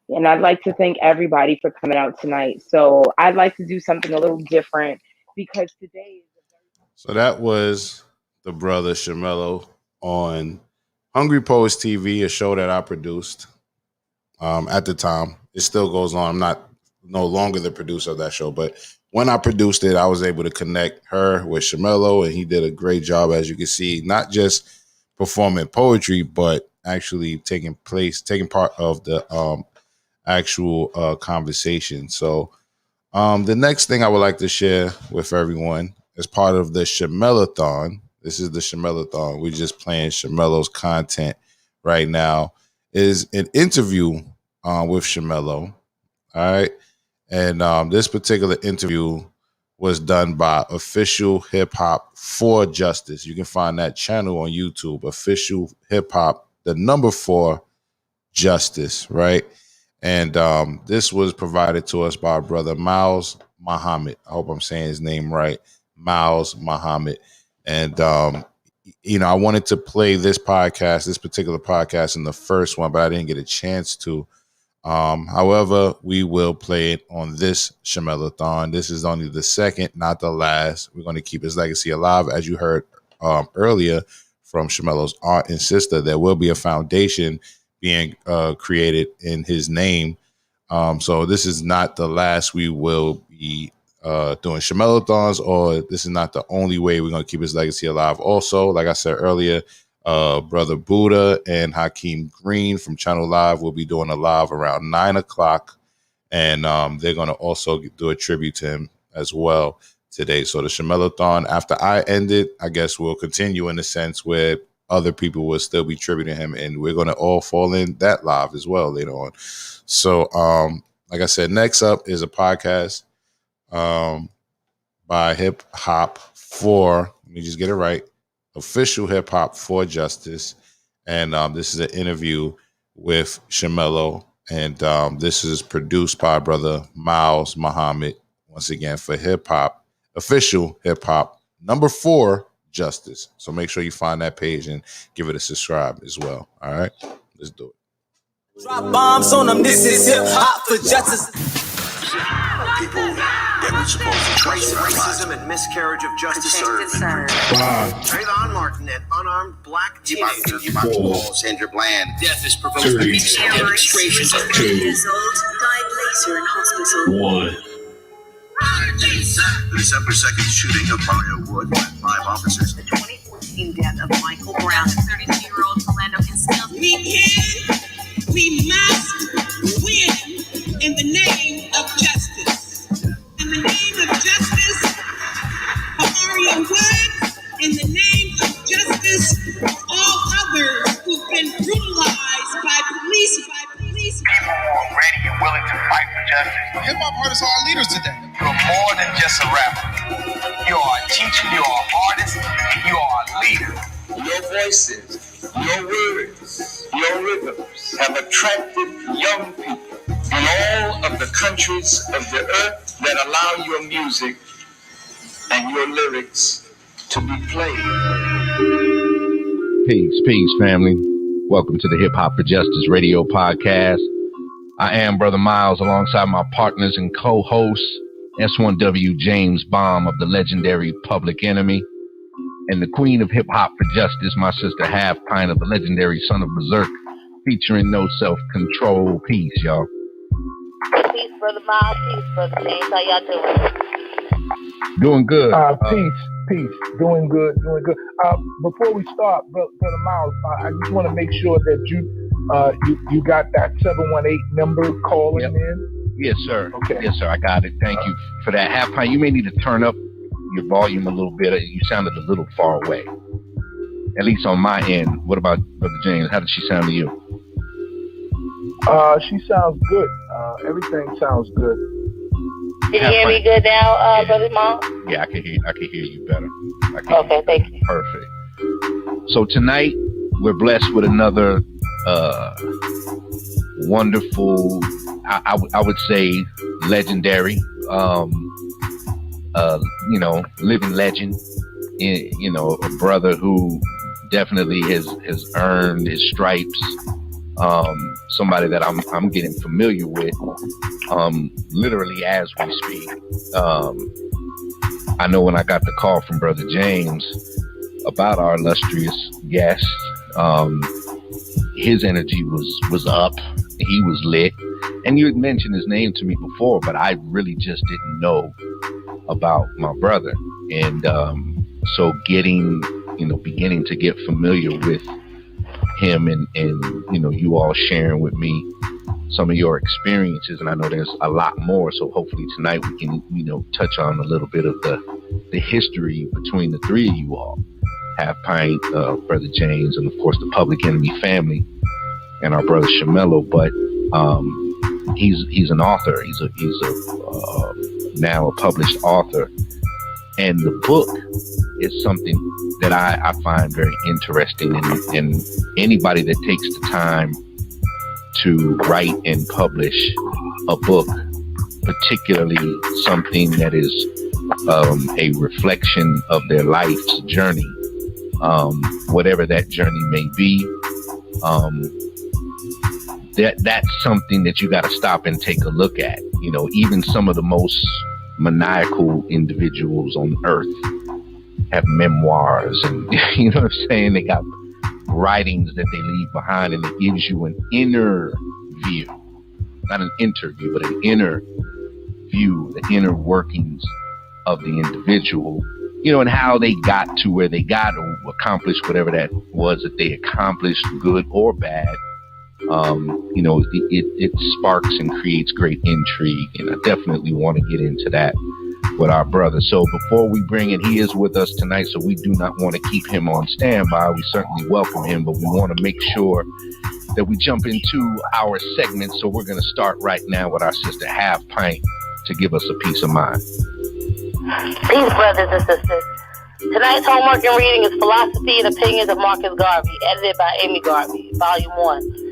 And I'd like to thank everybody for coming out tonight. So I'd like to do something a little different because today is So that was the Brother Shamello on Hungry Poets TV, a show that I produced at the time. It still goes on. I'm no longer the producer of that show, but when I produced it, I was able to connect her with Shamello, and he did a great job, as you can see, not just performing poetry, but actually taking part of the actual conversation. So the next thing I would like to share with everyone as part of the ShamelloThon, this is the ShamelloThon, we're just playing Shamello's content right now, is an interview with Shamello. All right. And this particular interview was done by Official Hip Hop for Justice. You can find that channel on YouTube, Official Hip Hop, the number 4 Justice, right? And this was provided to us by Brother Miles Muhammad. I hope I'm saying his name right. Miles Muhammad. And, I wanted to play this particular podcast in the first one, but I didn't get a chance to. However, we will play it on this ShamelloThon. This is only the second, not the last. We're going to keep his legacy alive. As you heard earlier from Shamello's aunt and sister, there will be a foundation being created in his name. So this is not the last we will be doing ShamelloThons, or this is not the only way we're going to keep his legacy alive. Also, like I said earlier, Brother Buddha and Hakeem Green from Channel Live will be doing a live around 9 o'clock. And they're going to also do a tribute to him as well today. So the ShamelloThon, after I end it, I guess we'll continue in a sense where other people will still be tributing him. And we're going to all fall in that live as well later on. So like I said, next up is a podcast by Hip Hop for, let me just get it right, Official Hip Hop for Justice. And this is an interview with Shamello. And this is produced by Brother Miles Muhammad, once again, for Hip Hop, Official Hip Hop, number 4 Justice. So make sure you find that page and give it a subscribe as well. All right, let's do it. Drop bombs on them, this is hip hop for justice. people that we're supposed to trust. Racism and miscarriage of justice. Trayvon Martin, an unarmed black teenager. Sandra Bland. Death is provoked. Demonstrations of 2 years old, died later in hospital. 1. December 2nd shooting of Mario Wood. 5 officers. The 2014 death of Michael Brown, 32-year-old Orlando Concealed. We can, we must win in the name of justice. In the name of justice for Mario Wood. In the name of justice for all others who've been brutalized by police. People who are ready and willing to fight for justice. Hip-hop artists are our leaders today. You're more than just a rapper. You are a teacher, you are an artist, you are a leader. Your voices, your words, your rhythms have attracted young people in all of the countries of the earth that allow your music and your lyrics to be played. Peace, family. Welcome to the Hip Hop for Justice Radio podcast. I am Brother Miles alongside my partners and co-hosts, S1W James Baum of the legendary Public Enemy, and the Queen of Hip Hop for Justice, my sister Half Pint of the legendary Son of Berserk, featuring No Self-Control. Peace, y'all. Peace, Brother Miles. Peace, Brother James. How y'all doing? Doing good. Peace. Doing good. Before we start, Brother Miles, I just want to make sure that you got that 718 number calling in. Yes, sir. Okay. Yes, sir. I got it. Thank you for that. Half Pint, you may need to turn up your volume a little bit. You sounded a little far away, at least on my end. What about Brother James? How did she sound to you? She sounds good. Everything sounds good. Can you hear me good now, Brother Miles? Yeah, I can hear you better. Okay, thank you. Perfect. So tonight we're blessed with another wonderful, I would say, legendary, living legend. A brother who definitely has earned his stripes. Somebody that I'm getting familiar with, literally as we speak. I know when I got the call from Brother James about our illustrious guest, his energy was up. He was lit. And you had mentioned his name to me before, but I really just didn't know about my brother. And so beginning to get familiar with him and you all sharing with me some of your experiences, and I know there's a lot more, so hopefully tonight we can touch on a little bit of the history between the three of you all, Half Pint, Brother James, and of course the Public Enemy family and our brother Shamello. But he's an author. He's a now a published author, and the book is something that I find very interesting, and anybody that takes the time to write and publish a book, particularly something that is a reflection of their life's journey, whatever that journey may be, that's something that you got to stop and take a look at. Even some of the most maniacal individuals on earth have memoirs, and you know what I'm saying, they got writings that they leave behind, and it gives you an inner view, not an interview, but an inner view, the inner workings of the individual, and how they got to where they got, or accomplished whatever that was that they accomplished, good or bad. It sparks and creates great intrigue, and I definitely want to get into that with our brother. So before we bring in, he is with us tonight, so we do not want to keep him on standby. We certainly welcome him, but we want to make sure that we jump into our segment. So we're going to start right now with our sister Half Pint to give us a peace of mind. Peace, brothers and sisters. Tonight's homework and reading is Philosophy and Opinions of Marcus Garvey, edited by Amy Garvey, Volume 1.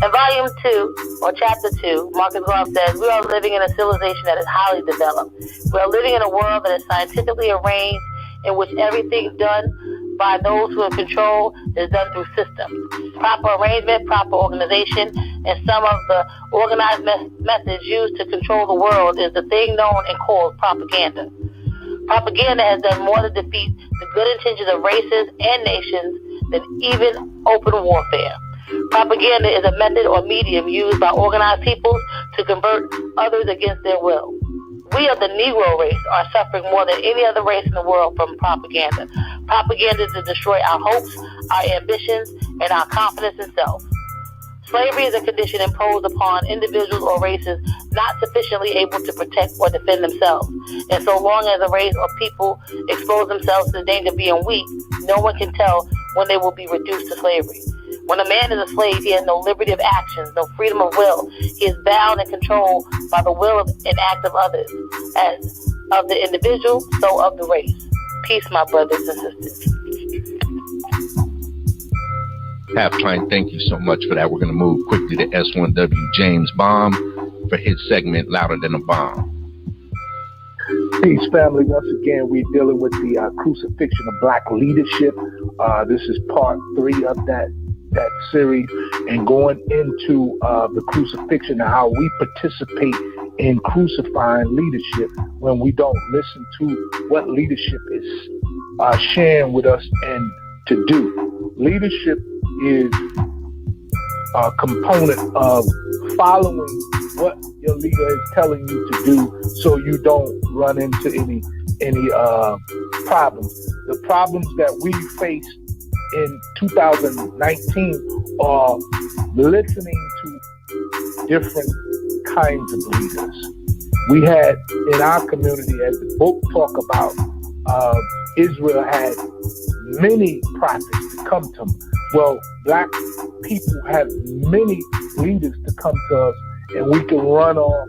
In Volume 2, or Chapter 2, Marcus Garvey says, we are living in a civilization that is highly developed. We are living in a world that is scientifically arranged, in which everything done by those who have control is done through systems. Proper arrangement, proper organization, and some of the organized methods used to control the world is the thing known and called propaganda. Propaganda has done more to defeat the good intentions of races and nations than even open warfare. Propaganda is a method or medium used by organized peoples to convert others against their will. We of the Negro race are suffering more than any other race in the world from propaganda. Propaganda is to destroy our hopes, our ambitions, and our confidence in self. Slavery is a condition imposed upon individuals or races not sufficiently able to protect or defend themselves. And so long as a race or people expose themselves to the danger of being weak, no one can tell when they will be reduced to slavery. When a man is a slave, he has no liberty of actions, no freedom of will. He is bound and controlled by the will and act of others, as of the individual, so of the race. Peace, my brothers and sisters. Halftime, thank you so much for that. We're going to move quickly to S1W James Bomb for his segment, Louder Than a Bomb. Peace, family. Once again, we're dealing with the crucifixion of black leadership. This is part 3 of that series, and going into the crucifixion and how we participate in crucifying leadership when we don't listen to what leadership is sharing with us and to do. Leadership is a component of following what your leader is telling you to do so you don't run into any problems. The problems that we face in 2019 are listening to different kinds of leaders. We had in our community, as the book talk about, Israel had many prophets to come to them. Well, black people have many leaders to come to us, and we can run off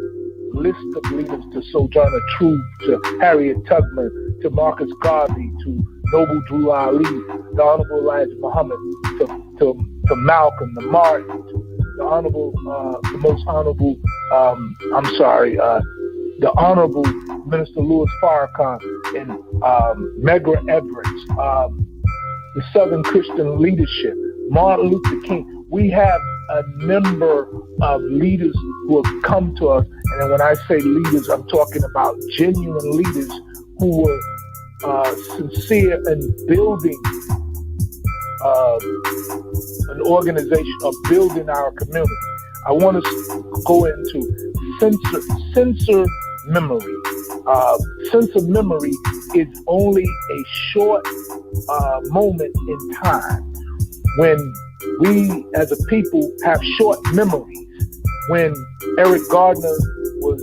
list of leaders to Sojourner Truth, to Harriet Tubman, to Marcus Garvey, to Noble Drew Ali, the Honorable Elijah Muhammad, to Malcolm, to Martin, to the Honorable, the most Honorable, the Honorable Minister Louis Farrakhan and Medgar Evers, the Southern Christian leadership, Martin Luther King. We have a number of leaders who have come to us, and when I say leaders, I'm talking about genuine leaders who were sincere in building an organization or building our community. I want to go into censor memory. Sense of memory is only a short moment in time when we as a people have short memories. When Eric Gardner was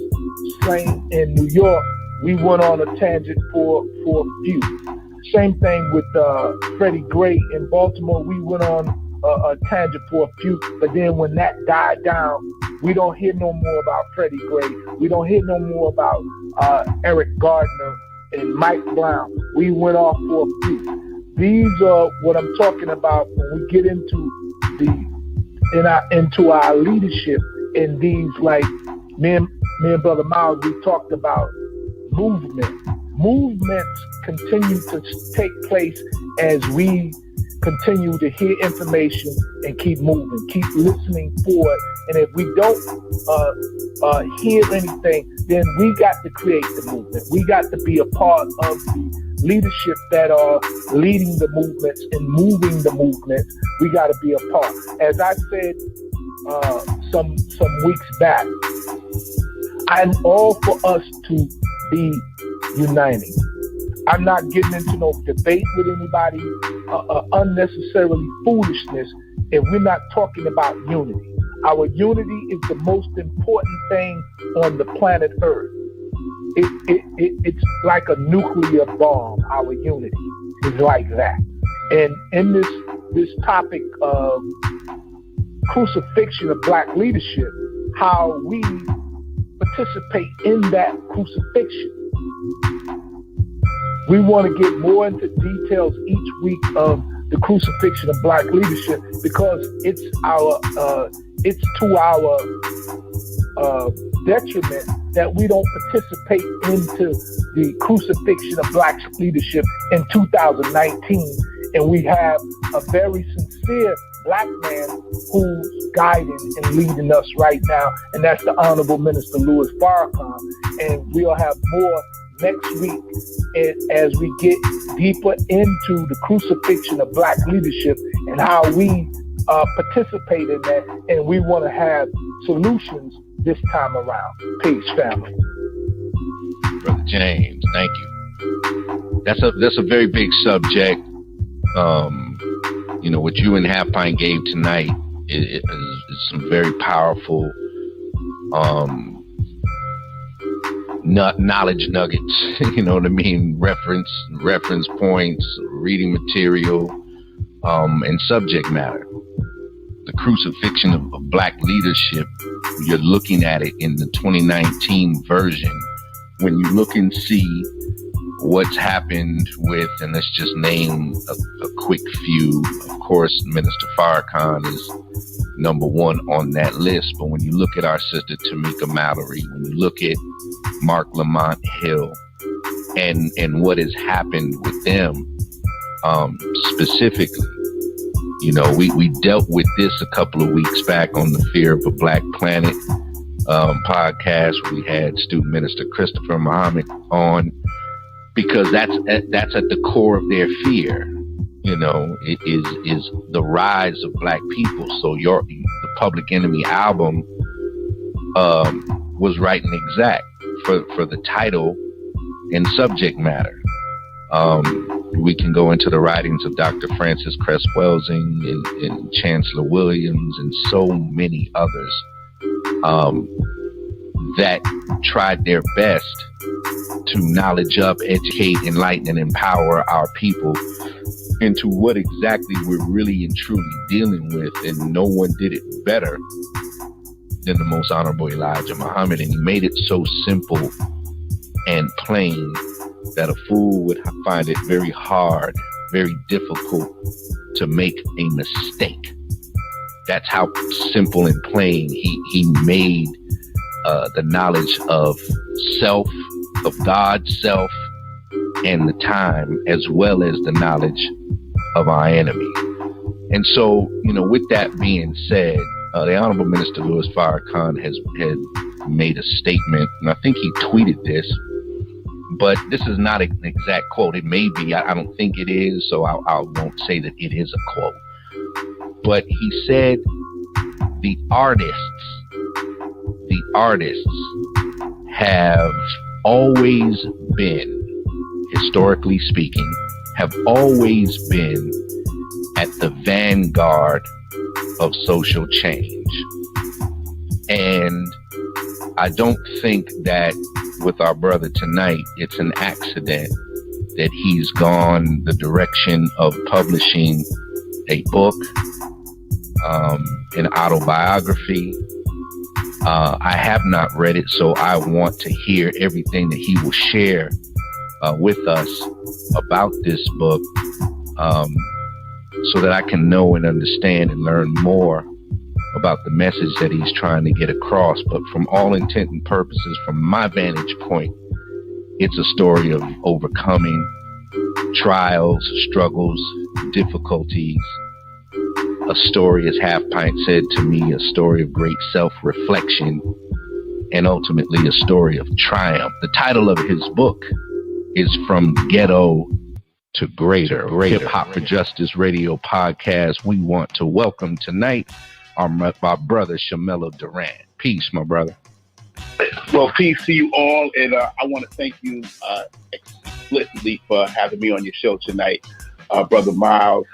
slain in New York, we went on a tangent for a few. Same thing with Freddie Gray in Baltimore. We went on a tangent for a few, but then when that died down, we don't hear no more about Freddie Gray. We don't hear no more about Eric Gardner and Mike Brown. We went off for a few. These are what I'm talking about when we get into our leadership in these, like me and Brother Miles, we talked about movement. Movements continue to take place as we continue to hear information and keep moving, keep listening for it. And if we don't hear anything, then we got to create the movement. We got to be a part of the leadership that are leading the movements and moving the movements. We got to be a part. As I said some weeks back, I'm all for us to be uniting. I'm not getting into no debate with anybody, unnecessarily foolishness, if we're not talking about unity. Our unity is the most important thing on the planet Earth. It's like a nuclear bomb. Our unity is like that. And in this topic of crucifixion of black leadership, how we participate in that crucifixion. We want to get more into details each week of the crucifixion of black leadership because it's to our detriment that we don't participate into the crucifixion of black leadership in 2019, and we have a very sincere black man who's guiding and leading us right now, and that's the Honorable Minister Louis Farrakhan. And we'll have more next week as we get deeper into the crucifixion of Black leadership and how we participate in that, and we want to have solutions this time around. Peace, family. Brother James, thank you. That's a very big subject. What you and Half Pint gave tonight is some very powerful knowledge nuggets. You know what I mean? Reference points, reading material, and subject matter. The crucifixion of Black leadership, you're looking at it in the 2019 version. When you look and see what's happened with, and let's just name a quick few, of course, Minister Farrakhan is number one on that list. But when you look at our sister Tamika Mallory, when you look at Mark Lamont Hill, and what has happened with them, specifically, we dealt with this a couple of weeks back on the Fear of a Black Planet podcast. We had student minister Christopher Muhammad on, because that's at the core of their fear. It is the rise of Black people. So the Public Enemy album was right and exact for the title and subject matter. We can go into the writings of Dr. Francis Cress Welsing and Chancellor Williams and so many others that tried their best to knowledge up, educate, enlighten, and empower our people into what exactly we're really and truly dealing with. And no one did it better than the Most Honorable Elijah Muhammad. And he made it so simple and plain that a fool would find it very hard, very difficult to make a mistake. That's how simple and plain he made the knowledge of self, of God's self, and the time, as well as the knowledge of our enemy. And so, with that being said, the Honorable Minister Louis Farrakhan had made a statement, and I think he tweeted this, but this is not an exact quote. It may be, I don't think it is, so I won't say that it is a quote. But he said, the artists have always been, historically speaking, have always been at the vanguard of social change. And I don't think that with our brother tonight, it's an accident that he's gone the direction of publishing a book, an autobiography. I have not read it, so I want to hear everything that he will share with us about this book, so that I can know and understand and learn more about the message that he's trying to get across. But from all intent and purposes, from my vantage point, it's a story of overcoming trials, struggles, difficulties. A story, as Half Pint said to me, a story of great self-reflection, and ultimately a story of triumph. The title of his book is From Ghetto to Greater. Hip Hop for Justice Radio podcast. We want to welcome tonight our brother Shamello Durant. Peace, my brother. Well, peace to you all, and I want to thank you explicitly for having me on your show tonight, Brother Miles,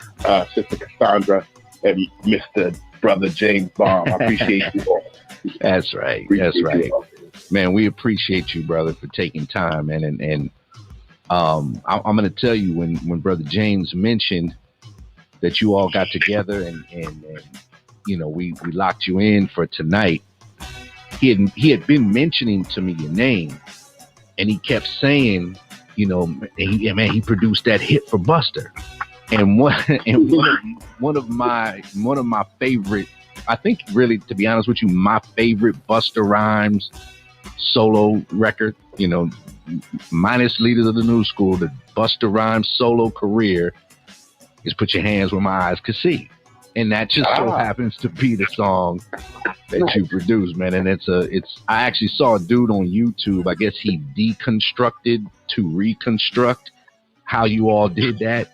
Sister Cassandra, and Mr. Brother James Baum. I appreciate you all. That's right. That's right. Man, we appreciate you, brother, for taking time, man. And I'm going to tell you, when Brother James mentioned that you all got together and we locked you in for tonight, he had been mentioning to me your name, and he kept saying, he produced that hit for Buster. And one of my favorite, I think, really, to be honest with you, my favorite Busta Rhymes solo record, minus Leaders of the New School, the Busta Rhymes solo career is Put Your Hands Where My Eyes Could See. And that just so happens to be the song that you produced, man. And I actually saw a dude on YouTube. I guess he deconstructed to reconstruct how you all did that.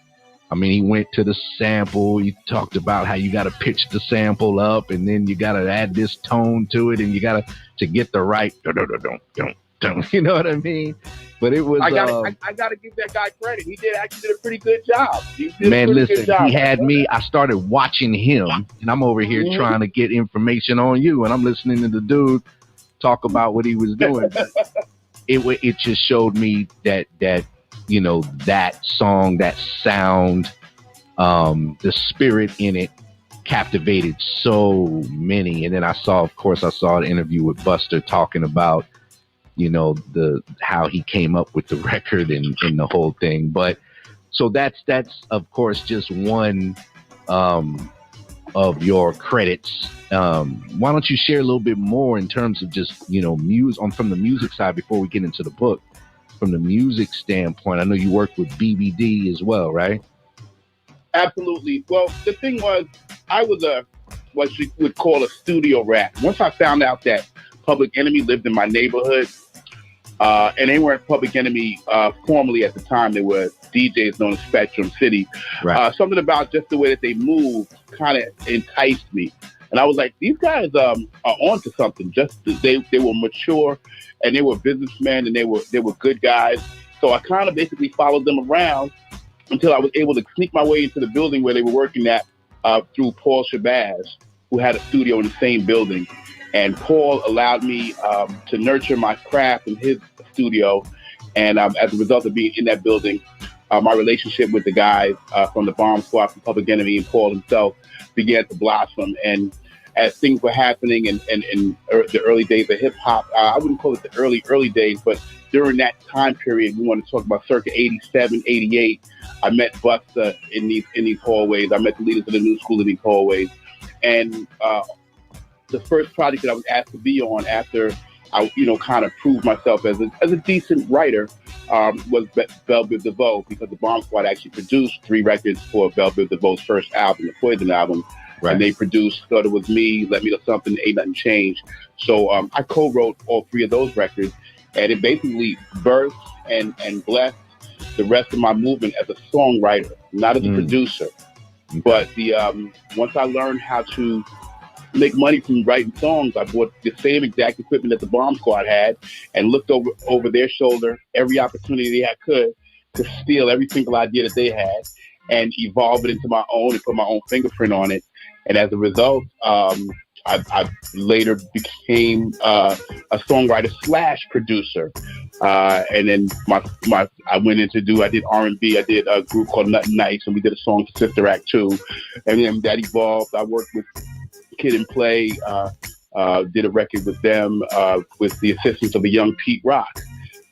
I mean, he went to the sample. He talked about how you got to pitch the sample up, and then you got to add this tone to it, and you got to get the right. You know what I mean? But it was. I gotta give that guy credit. He actually did a pretty good job. He had me. I started watching him, and I'm over here trying to get information on you, and I'm listening to the dude talk about what he was doing. It just showed me that you know, that song, that sound, the spirit in it captivated so many. And then I saw an interview with Buster talking about, you know, how he came up with the record and the whole thing. But so that's of course just one of your credits. Why don't you share a little bit more in terms of just, you know, from the music side before we get into the book? From the music standpoint, I know you worked with BBD as well, right? Absolutely. Well, the thing was, I was what you would call a studio rat. Once I found out that Public Enemy lived in my neighborhood, and they weren't Public Enemy formally at the time, they were DJs known as Spectrum City. Right. Something about just the way that they moved kind of enticed me. And I was like, these guys are onto something. They were mature, and they were businessmen, and they were good guys. So I kind of basically followed them around until I was able to sneak my way into the building where they were working at through Paul Shabazz, who had a studio in the same building. And Paul allowed me to nurture my craft in his studio. And as a result of being in that building, my relationship with the guys from the Bomb Squad, from Public Enemy, and Paul himself began to blossom. And as things were happening in the early days of hip hop, I wouldn't call it the early days, but during that time period, we want to talk about circa 87, 88, I met Buster in these hallways. I met the leaders of the new school in these hallways. And the first project that I was asked to be on after I, kind of proved myself as a decent writer was Belle Biv DeVoe, because the Bomb Squad actually produced 3 records for Belle Biv DeVoe's first album, the Poison album. Right. And they produced Thought It Was Me, Let Me Know Something, Ain't Nothing Changed. So I co-wrote all 3 of those records, and it basically birthed and blessed the rest of my movement as a songwriter, not as a producer. But once I learned how to make money from writing songs, I bought the same exact equipment that the Bomb Squad had and looked over their shoulder every opportunity I could to steal every single idea that they had and evolve it into my own and put my own fingerprint on it. And as a result, I later became a songwriter / producer. And then I went I did R&B. I did a group called Nothing Nice, and we did a song for Sister Act 2. And then that evolved. I worked with Kid and Play, did a record with them with the assistance of a young Pete Rock.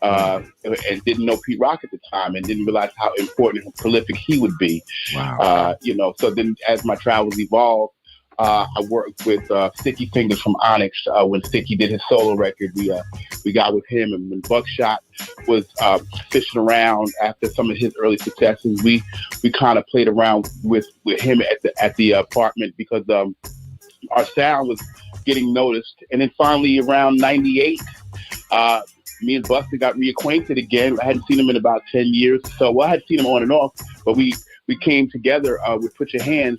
And didn't know Pete Rock at the time, and didn't realize how important and prolific he would be. Wow. So then as my travels evolved, I worked with Sticky Fingers from Onyx. When Sticky did his solo record, we got with him. And when Buckshot was fishing around after some of his early successes, we kind of played around with him at the apartment, because our sound was getting noticed. And then finally around 98, me and Buster got reacquainted again. I hadn't seen him in about 10 years. So I had seen him on and off, but we came together with Put Your Hands,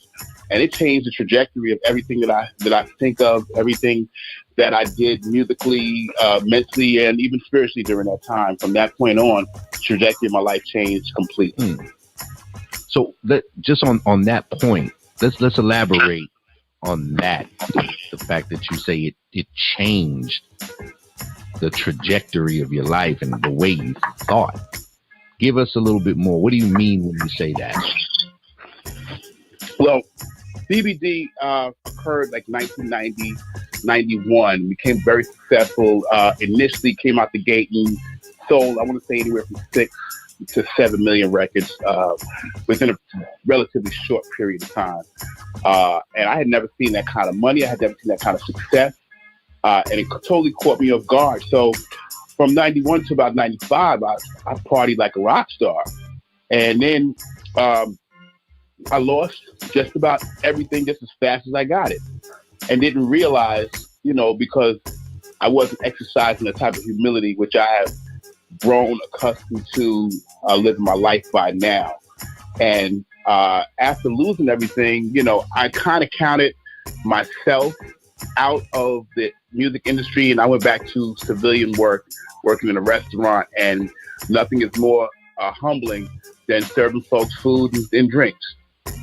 and it changed the trajectory of everything that I think of, everything that I did musically, mentally, and even spiritually during that time. From that point on, the trajectory of my life changed completely. So just on that point, let's elaborate on that. The fact that you say it changed the trajectory of your life and the way you thought. Give us a little bit more. What do you mean when you say that? Well, BBD occurred like 1990, 91. Became very successful. Initially came out the gate and sold, I want to say, anywhere from 6 to 7 million records within a relatively short period of time. And I had never seen that kind of money. I had never seen that kind of success. And it totally caught me off guard. So from 91 to about 95, I partied like a rock star. And then I lost just about everything just as fast as I got it, and didn't realize, because I wasn't exercising the type of humility which I have grown accustomed to living my life by now. And after losing everything, I kind of counted myself out of the music industry, and I went back to civilian work, working in a restaurant, and nothing is more humbling than serving folks food and drinks.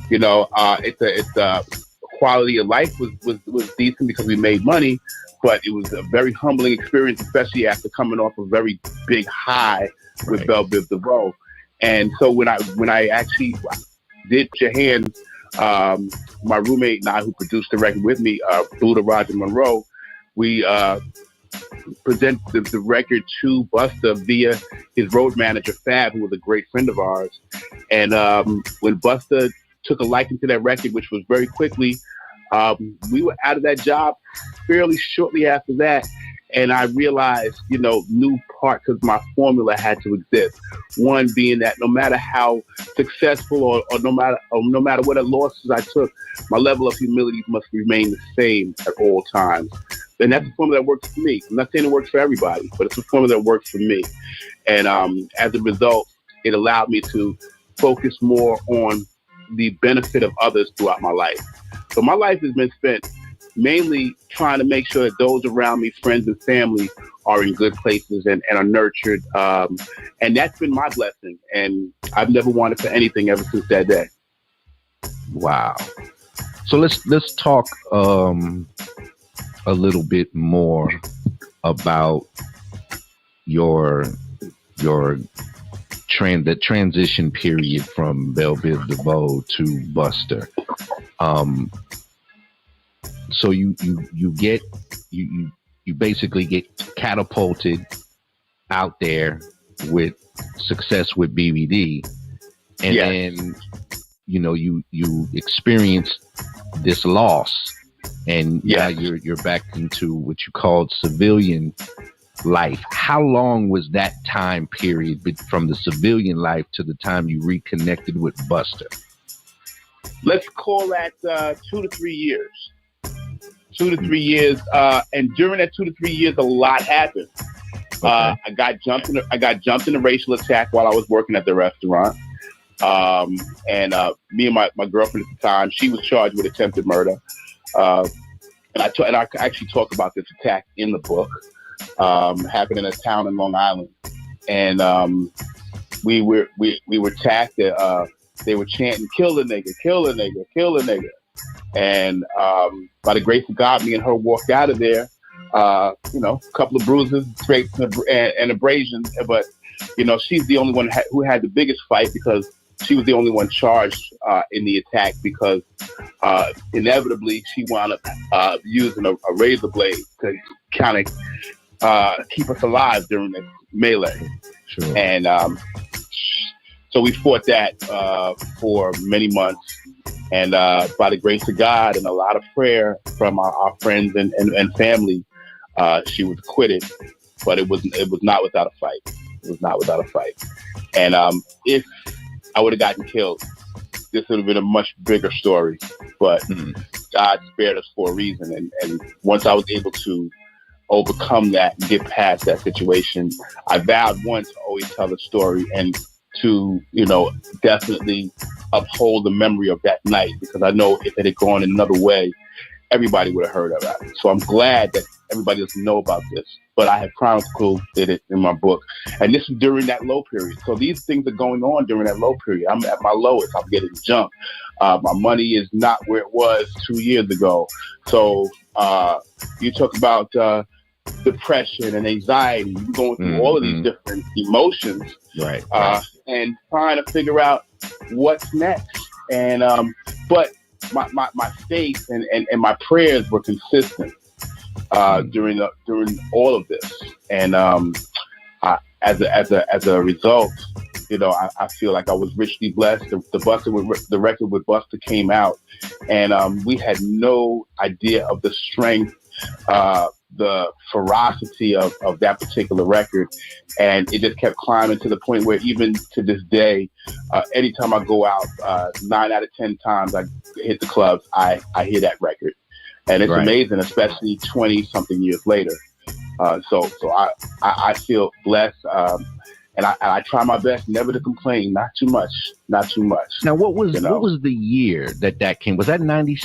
It's a quality of life was decent because we made money, but it was a very humbling experience, especially after coming off a very big high with Belle Biv DeVoe. And so when I actually did Your Hands, my roommate and I, who produced the record with me, Buddha Roger Monroe, we presented the record to Busta via his road manager Fab, who was a great friend of ours. And when Busta took a liking to that record, which was very quickly, we were out of that job fairly shortly after that. And I realized, new part, because my formula had to exist. One being that no matter how successful or no matter what losses I took, my level of humility must remain the same at all times. And that's a formula that works for me. I'm not saying it works for everybody, but it's a formula that works for me. And as a result, it allowed me to focus more on the benefit of others throughout my life. So my life has been spent mainly trying to make sure that those around me, friends and family, are in good places and are nurtured. And that's been my blessing. And I've never wanted for anything ever since that day. Wow. So let's talk a little bit more about the transition period from Belle Biv DeVoe to Busta. So you basically get catapulted out there with success with BBD, and then you experience this loss, and now you're back into what you called civilian life. How long was that time period from the civilian life to the time you reconnected with Busta? Let's call that 2 to 3 years. 2 to 3 years, and during that 2 to 3 years, a lot happened. Okay. I got jumped in a racial attack while I was working at the restaurant, and me and my girlfriend at the time, she was charged with attempted murder, and I actually talk about this attack in the book. Happened in a town in Long Island, and we were attacked. They were chanting, "Kill the nigga, kill the nigga, kill the nigga." And by the grace of God, me and her walked out of there. A couple of bruises, scrapes, and abrasions. But she's the only one who had the biggest fight, because she was the only one charged in the attack, because inevitably she wound up using a razor blade to kind of keep us alive during the melee. Sure. And so we fought that for many months. And by the grace of God and a lot of prayer from our friends and family, she was acquitted. But it was not without a fight. It was not without a fight. And if I would have gotten killed, this would have been a much bigger story. But God spared us for a reason. And once I was able to overcome that and get past that situation, I vowed once to always tell the story and to, definitely uphold the memory of that night, because I know if it had gone in another way, everybody would have heard about it. So I'm glad that everybody doesn't know about this, but I have chronicled it in my book. And this is during that low period. So these things are going on during that low period. I'm at my lowest. I'm getting jumped. My money is not where it was 2 years ago. So you talk about depression and anxiety, going through all of these different emotions, right. And trying to figure out what's next. And but my faith and my prayers were consistent during all of this. And as a result, I feel like I was richly blessed. The record with Busta came out, and we had no idea of the strength the ferocity of that particular record, and it just kept climbing to the point where even to this day, anytime I go out, 9 out of 10 times I hit the clubs, I hear that record, and it's amazing, especially 20 something years later. So I feel blessed, and I try my best never to complain, not too much. Now, what was the year that came? Was that 90?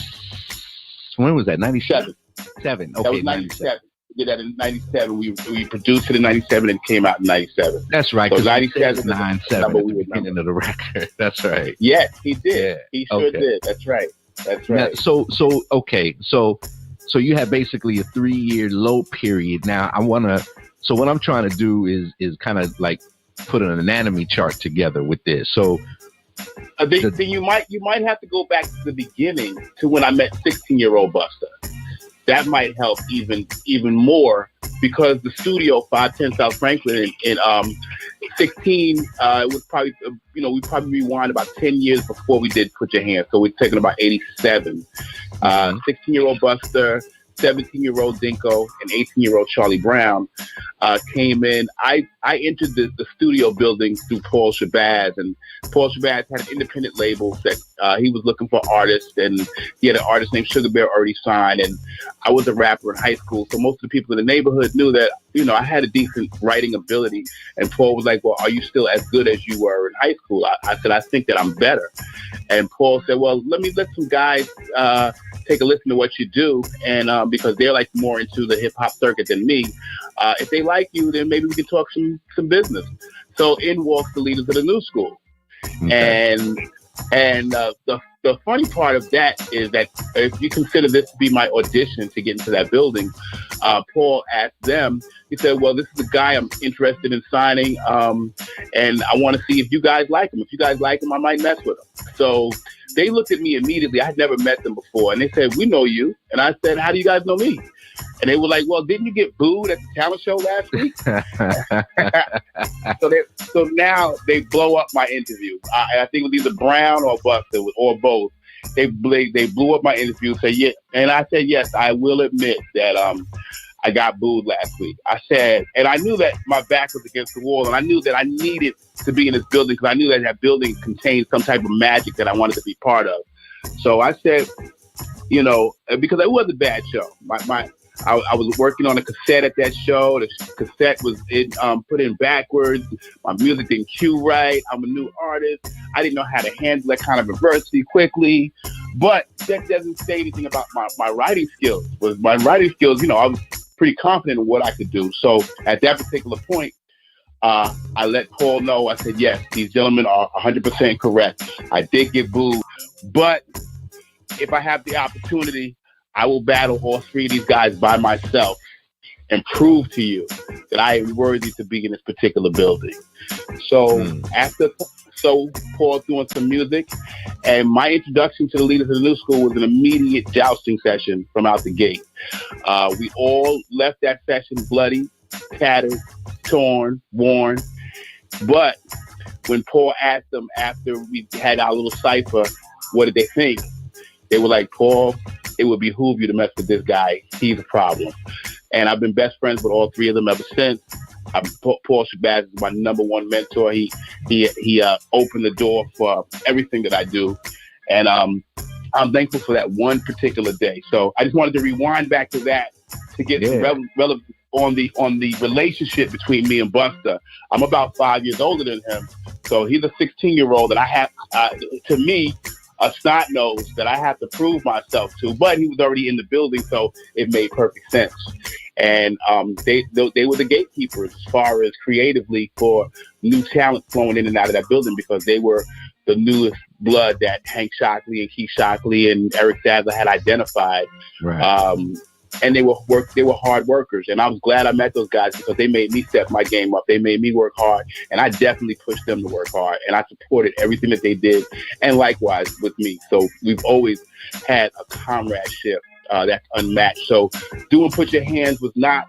When was that? 97. Okay, that was 97. We did that in 97. We produced it in 97 and came out in 97. That's right. So 97 97 at the beginning of the record. That's right. Yes, he did. Yeah. He sure did. That's right. Now, so you had basically a 3-year low period. Now so what I'm trying to do is kind of like put an anatomy chart together with this. So then you might have to go back to the beginning to when I met 16-year-old Buster. That might help even more, because the studio 510 South Franklin in 16 it was probably we probably rewind about 10 years before we did Put Your Hands, so we're taking about 87. 16-year-old Buster, 17-year-old Dinko, and 18-year-old Charlie Brown came in. I entered the studio building through Paul Shabazz, and Paul Shabazz had an independent label that he was looking for artists, and he had an artist named Sugar Bear already signed, and I was a rapper in high school, so most of the people in the neighborhood knew that I had a decent writing ability, and Paul was like, well, are you still as good as you were in high school? I said, I think that I'm better. And Paul said, well, let some guys take a listen to what you do, and because they're like more into the hip hop circuit than me. If they like you, then maybe we can talk some business. So in walks the leaders of the new school. Okay. And the funny part of that is that if you consider this to be my audition to get into that building, Paul asked them, he said, well, this is the guy I'm interested in signing, and I want to see if you guys like him. If you guys like him, I might mess with him. So they looked at me immediately. I had never met them before, and they said, we know you. And I said, how do you guys know me? And they were like, well, didn't you get booed at the talent show last week? So now they blow up my interview. I think it was either Brown or Buster or both. They blew up my interview. Say yeah, and I said yes. I will admit that I got booed last week. I said, and I knew that my back was against the wall, and I knew that I needed to be in this building because I knew that building contained some type of magic that I wanted to be part of. So I said, because it was a bad show. I was working on a cassette at that show. The cassette was put in backwards. My music didn't cue right. I'm a new artist. I didn't know how to handle that kind of adversity quickly. But that doesn't say anything about my writing skills. With my writing skills, I was pretty confident in what I could do. So at that particular point, I let Paul know. I said, yes, these gentlemen are 100% correct. I did get booed. But if I have the opportunity, I will battle all three of these guys by myself and prove to you that I am worthy to be in this particular building. So so Paul's doing some music, and my introduction to the leaders of the new school was an immediate jousting session from out the gate. We all left that session bloody, tattered, torn, worn. But when Paul asked them after we had our little cipher, what did they think? They were like, Paul, it would behoove you to mess with this guy. He's a problem. And I've been best friends with all three of them ever since. Paul Shabazz is my number one mentor. He opened the door for everything that I do. And I'm thankful for that one particular day. So I just wanted to rewind back to that to get some relevance on the relationship between me and Buster. I'm about 5 years older than him. So he's a 16-year-old that I have, to me, a snot nose that I have to prove myself to, but he was already in the building, so it made perfect sense. And they were the gatekeepers as far as creatively for new talent flowing in and out of that building, because they were the newest blood that Hank Shockley and Keith Shockley and Eric Sadler had identified. Right. And they were hard workers, and I was glad I met those guys because they made me step my game up. They made me work hard, and I definitely pushed them to work hard, and I supported everything that they did, and likewise with me. So we've always had a comradeship that's unmatched. So doing Put Your Hands was not,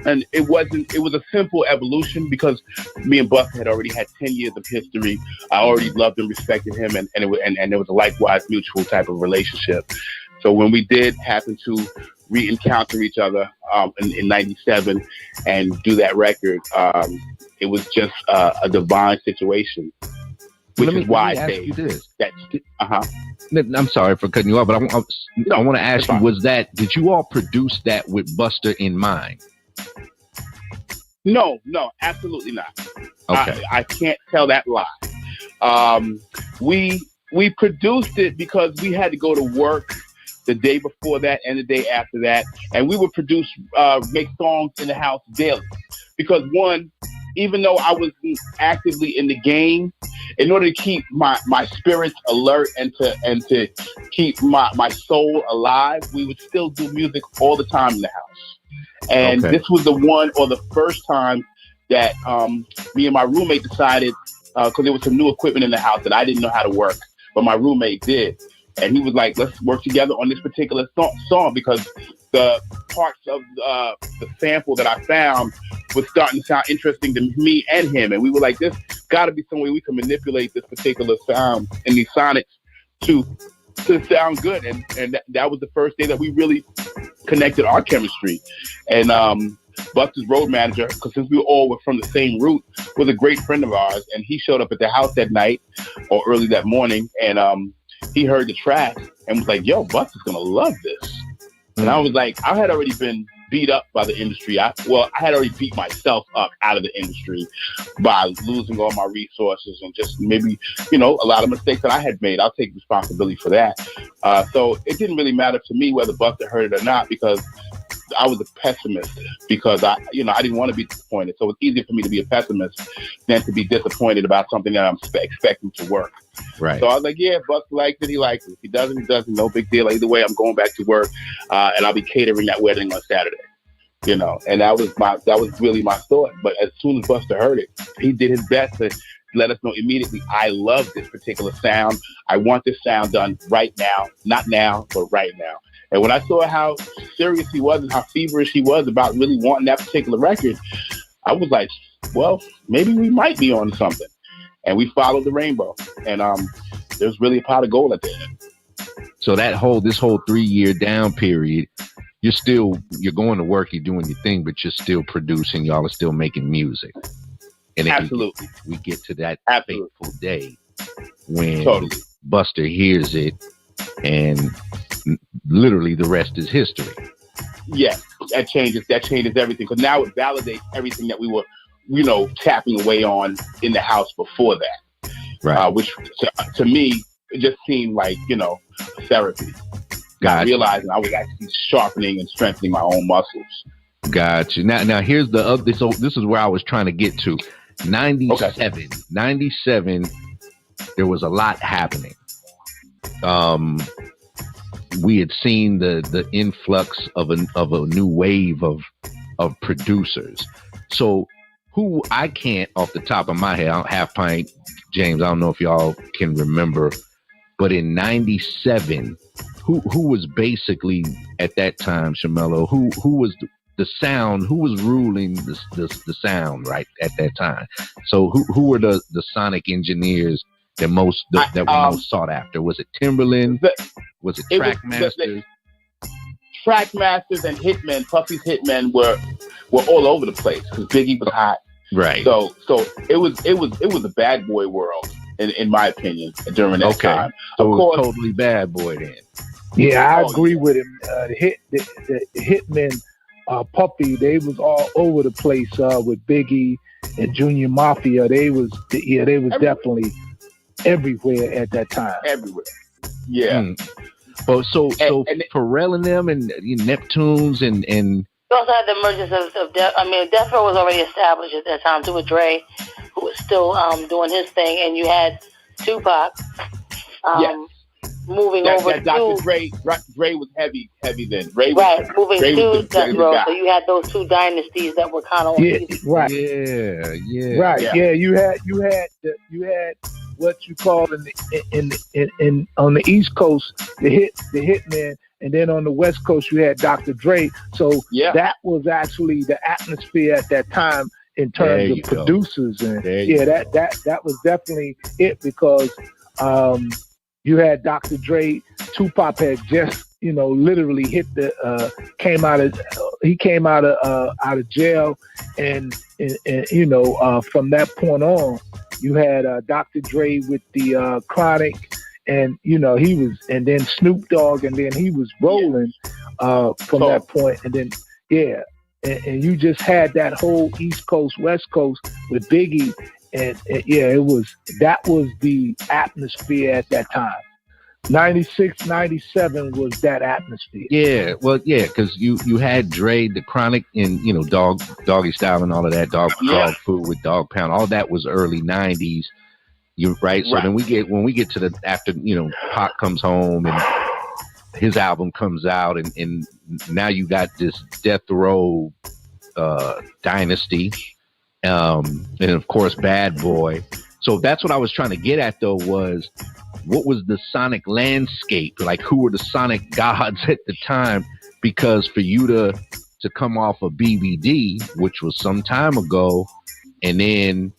and it was a simple evolution because me and Buster had already had 10 years of history. I already loved and respected him, and there was a likewise mutual type of relationship. So when we did happen to re-encounter each other in '97 and do that record. It was just a divine situation, which is why I say that. I'm sorry for cutting you off, but I want to ask you: did you all produce that with Buster in mind? No, absolutely not. Okay. I can't tell that lie. We produced it because we had to go to work the day before that and the day after that, and we would make songs in the house daily. Because one, even though I was actively in the game, in order to keep my spirits alert and to keep my soul alive, we would still do music all the time in the house. And this was the one or the first time that me and my roommate decided, because there was some new equipment in the house that I didn't know how to work, but my roommate did. And he was like, let's work together on this particular song, because the parts of the sample that I found was starting to sound interesting to me and him. And we were like, there's got to be some way we can manipulate this particular sound and these sonics to sound good. And that was the first day that we really connected our chemistry. And Buster's road manager, because since we all were from the same route, was a great friend of ours. And he showed up at the house that night or early that morning. And he heard the track and was like, yo, Buster's going to love this. And I was like, I had already been beat up by the industry. I had already beat myself up out of the industry by losing all my resources and just maybe, a lot of mistakes that I had made. I'll take responsibility for that. So it didn't really matter to me whether Buster heard it or not, because I was a pessimist, because I didn't want to be disappointed. So it's easier for me to be a pessimist than to be disappointed about something that I'm expecting to work. Right. So I was like, yeah, Buster likes it. He likes it. If he doesn't, he doesn't. No big deal. Either way, I'm going back to work, and I'll be catering that wedding on Saturday. And that was really my thought. But as soon as Buster heard it, he did his best to let us know immediately, I love this particular sound. I want this sound done right now. Not now, but right now. And when I saw how serious he was and how feverish he was about really wanting that particular record, I was like, well, maybe we might be on something. And we followed the rainbow. And there's really a pot of gold at the end. So this whole 3-year down period, you're going to work, you're doing your thing, but you're still producing, y'all are still making music. And absolutely. We get to that fateful day when Buster hears it, and literally the rest is history. Yes, that changes everything, because now it validates everything that we were, tapping away on in the house before that. Right. Which to me, it just seemed like, therapy. Not realizing I was actually sharpening and strengthening my own muscles. Gotcha. Now here's the other. So this is where I was trying to get to. 97. There was a lot happening. We had seen the influx of a new wave of producers. So who, I can't off the top of my head, Half Pint, James, I don't know if y'all can remember, but in 97, who was basically at that time, Shamello, who was the sound, who was ruling the sound right at that time? So who were the sonic engineers that were most sought after? Was it Timberland? Was it Trackmasters? Trackmasters and Hitmen, Puffy's Hitmen were all over the place because Biggie was hot. Right. So it was a bad boy world in my opinion during that time. So it was totally bad boy then. Yeah, I agree with him. The Hitmen, Puffy, they was all over the place with Biggie and Junior Mafia. They was definitely everywhere at that time. Everywhere. Yeah. But so Pharrell and them and Neptunes and You also had the emergence of Death Row was already established at that time too, with Dre, who was still doing his thing, and you had Tupac moving over to Dr. Dre was heavy then. Moving to Death Row. So you had those two dynasties that were kind of right. Yeah. Right. Yeah. You had what you call in on the East Coast the Hitman, and then on the West Coast you had Dr. Dre. So that was actually the atmosphere at that time in terms of producers, and that was definitely it, because you had Dr. Dre. Tupac had just literally came out of jail, and from that point on, you had Dr. Dre with the Chronic, and he was, and then Snoop Dogg, and then he was rolling from that point, and then and you just had that whole East Coast, West Coast with Biggie, and that was the atmosphere at that time. 96, 97 was that atmosphere. Yeah, well, yeah, because you had Dre, the Chronic, and Doggy Style and all of that, dog food with Dog Pound, all that was early 90s. You're right. So then when we get to the after, Pac comes home and his album comes out, and now you got this Death Row dynasty, and of course Bad Boy. So that's what I was trying to get at, though, was what was the sonic landscape? Like, who were the sonic gods at the time? Because for you to come off of BBD, which was some time ago, and then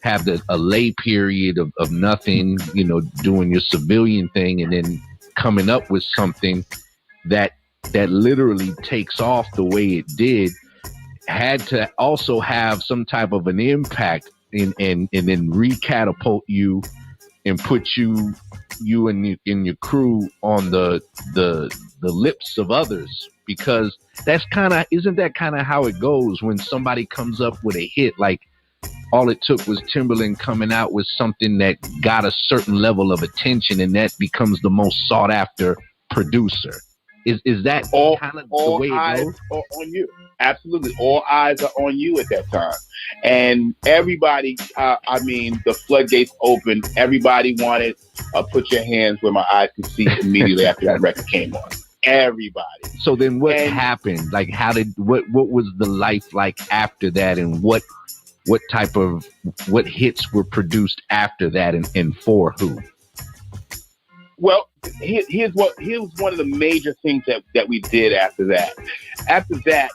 have a lay period of nothing, doing your civilian thing, and then coming up with something that literally takes off the way it did, had to also have some type of an impact and then recatapult you and put you and your crew on the lips of others, because isn't that kind of how it goes when somebody comes up with a hit? Like, all it took was Timberland coming out with something that got a certain level of attention, and that becomes the most sought after producer. Is that kind of the way it goes? All eyes are on you. Absolutely. All eyes are on you at that time. And everybody, the floodgates opened. Everybody wanted Put Your Hands Where My Eyes Can See immediately after that record came on. Everybody. So then what happened? Like, what was the life like after that, and what hits were produced after that, and for who? Well, here's one of the major things that we did after that. After that,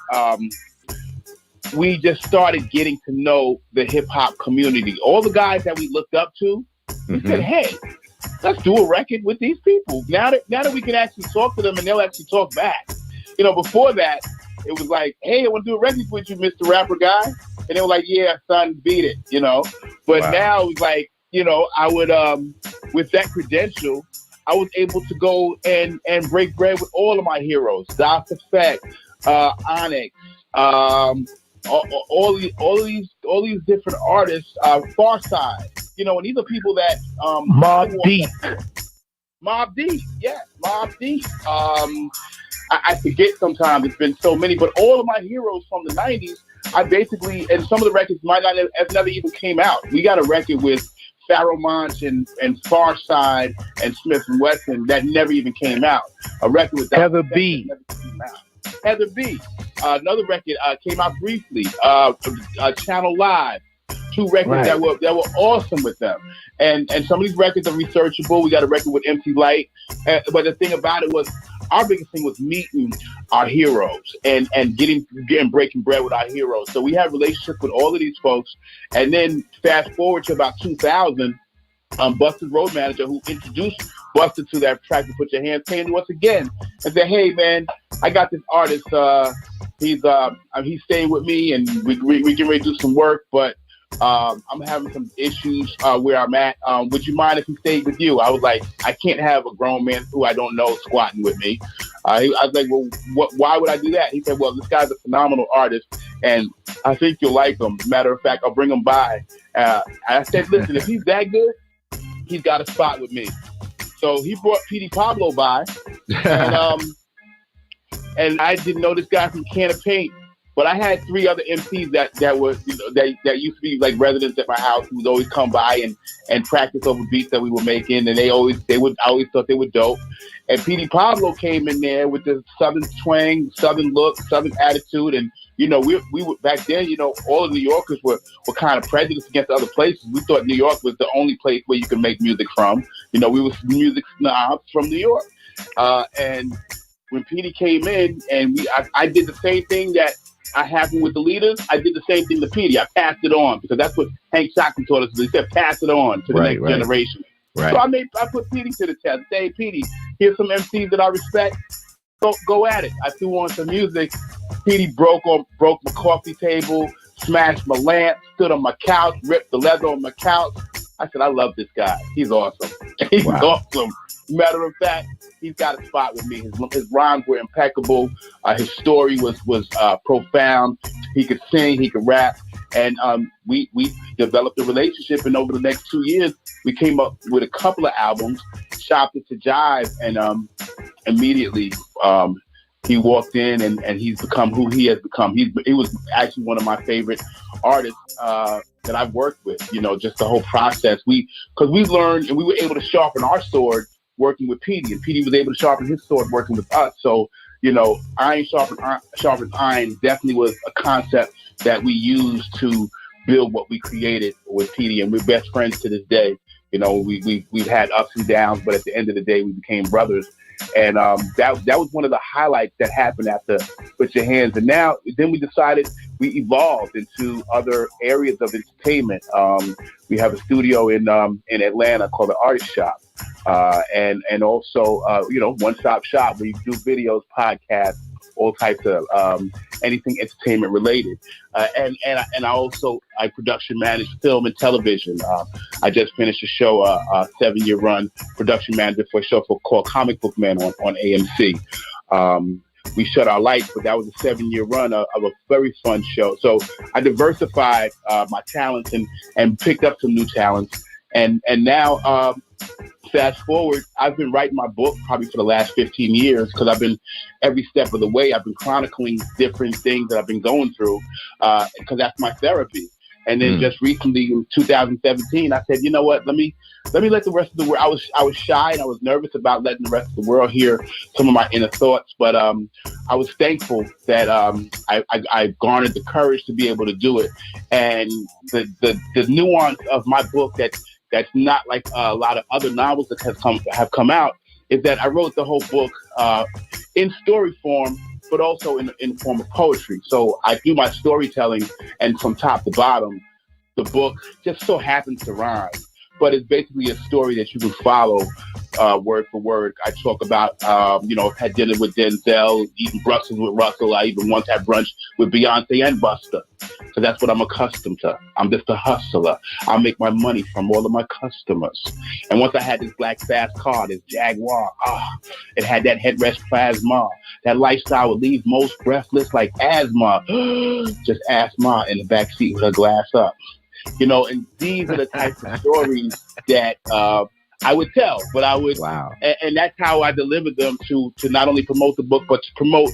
we just started getting to know the hip hop community. All the guys that we looked up to, we said, hey, let's do a record with these people. Now that we can actually talk to them and they'll actually talk back. Before that, it was like, hey, I want to do a record with you, Mr. Rapper Guy. And they were like, yeah, son, beat it, But now it's like, I would, with that credential, I was able to go and break bread with all of my heroes, Das Effect, Onyx, all these different artists, Farside, and these are people that Mobb Deep. Mobb Deep, yeah, Mobb Deep. I forget sometimes, it's been so many, but all of my heroes from the 90s, I basically, and some of the records might not have never even came out. We got a record with Pharoah Monch and Farside and Smith and Wesson that never even came out. A record with Heather B. Heather B. Another record came out briefly. Channel Live. Two records that were awesome with them. And some of these records are researchable. We got a record with MC Light. But the thing about it was, our biggest thing was meeting our heroes and getting breaking bread with our heroes. So we had relationships with all of these folks. And then fast forward to about 2000, Busta's road manager, who introduced Busta to that track to Put Your Hands, came to us again and said, hey man, I got this artist. He's staying with me, and we get ready to do some work, but I'm having some issues where I'm at. Would you mind if he stayed with you? I was like, I can't have a grown man who I don't know squatting with me. I was like, well, why would I do that? He said, well, this guy's a phenomenal artist, and I think you'll like him. Matter of fact, I'll bring him by. I said, listen, if he's that good, he's got a spot with me. So he brought P.D. Pablo by, and I didn't know this guy from Can of Paint. But I had three other MCs that were, that used to be like residents at my house, who would always come by and practice over beats that we were making, and I always thought they were dope. And P.D. Pablo came in there with the Southern twang, Southern look, Southern attitude, and we were back then. All of New Yorkers were kind of prejudiced against other places. We thought New York was the only place where you could make music from. We were music snobs from New York, and when P.D. came in, and I did the same thing that I happened with the leaders. I did the same thing to Petey. I passed it on, because that's what Hank Shockman taught us. He said, pass it on to the next generation. Right. So I put Petey to the test. Say, hey, Petey, here's some MCs that I respect. go at it. I threw on some music. Petey broke my coffee table, smashed my lamp, stood on my couch, ripped the leather on my couch. I said, I love this guy. He's awesome. He's awesome. Matter of fact, he's got a spot with me. His rhymes were impeccable. His story was profound. He could sing, he could rap, and we developed a relationship. And over the next 2 years, we came up with a couple of albums, chopped it to jive, and immediately he walked in and he's become who he has become. He was actually one of my favorite artists that I've worked with. You know, just the whole process. Because we learned and we were able to sharpen our sword working with Petey, and Petey was able to sharpen his sword working with us. So, you know, iron sharpen iron definitely was a concept that we used to build what we created with Petey, and we're best friends to this day. You know, we've had ups and downs, but at the end of the day, we became brothers. And that was one of the highlights that happened after Put Your Hands. And then we decided we evolved into other areas of entertainment. We have a studio in Atlanta called the Artist Shop. And also, you know, one-stop shop where you do videos, podcasts, all types of anything entertainment related. And I also production manage film and television. I just finished a show, a 7-year run production manager for a show called Comic Book Man on AMC. We shut our lights, but that was a 7-year run of a very fun show. So I diversified my talents and picked up some new talents. And now, fast forward, I've been writing my book probably for the last 15 years because I've been every step of the way. I've been chronicling different things that I've been going through because that's my therapy. And then just recently in 2017, I said, you know what? Let me let the rest of the world. I was shy and I was nervous about letting the rest of the world hear some of my inner thoughts, but I was thankful that I garnered the courage to be able to do it. And the nuance of my book that's not like a lot of other novels that have come out is that I wrote the whole book in story form, but also in the form of poetry. So I do my storytelling, and from top to bottom, the book just so happens to rhyme. But it's basically a story that you can follow word for word. I talk about, you know, had dinner with Denzel, eating Brussels with Russell. I even once had brunch with Beyonce and Busta. So that's what I'm accustomed to. I'm just a hustler. I make my money from all of my customers. And once I had this black fast car, this Jaguar, it had that headrest plasma. That lifestyle would leave most breathless like asthma. Just asthma in the backseat with her glass up. You know, and these are the types of stories that I would tell, but I would, and that's how I delivered them to not only promote the book, but to promote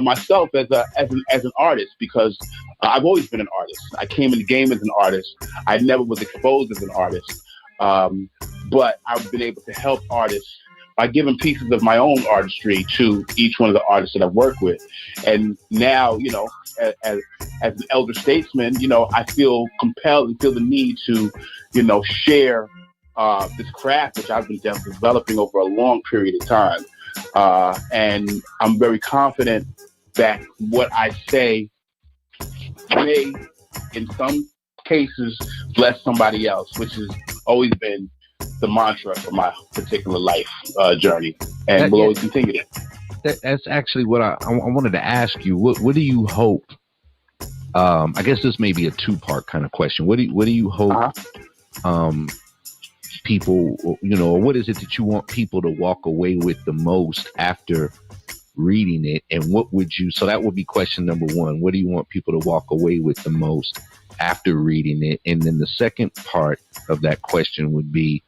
myself as an artist, because I've always been an artist. I came in the game as an artist. I never was exposed as an artist, but I've been able to help artists by giving pieces of my own artistry to each one of the artists that I've worked with. And now, you know, as an elder statesman, you know, I feel compelled and feel the need to, you know, share this craft, which I've been developing over a long period of time. And I'm very confident that what I say may, in some cases, bless somebody else, which has always been the mantra for my particular life journey, and will always continue to. That's actually what I wanted to ask you. What do you hope? I guess this may be a two-part kind of question. What do you hope people, you know, what is it that you want people to walk away with the most after reading it? And what would you? So that would be question number one. What do you want people to walk away with the most after reading it? And then the second part of that question would be,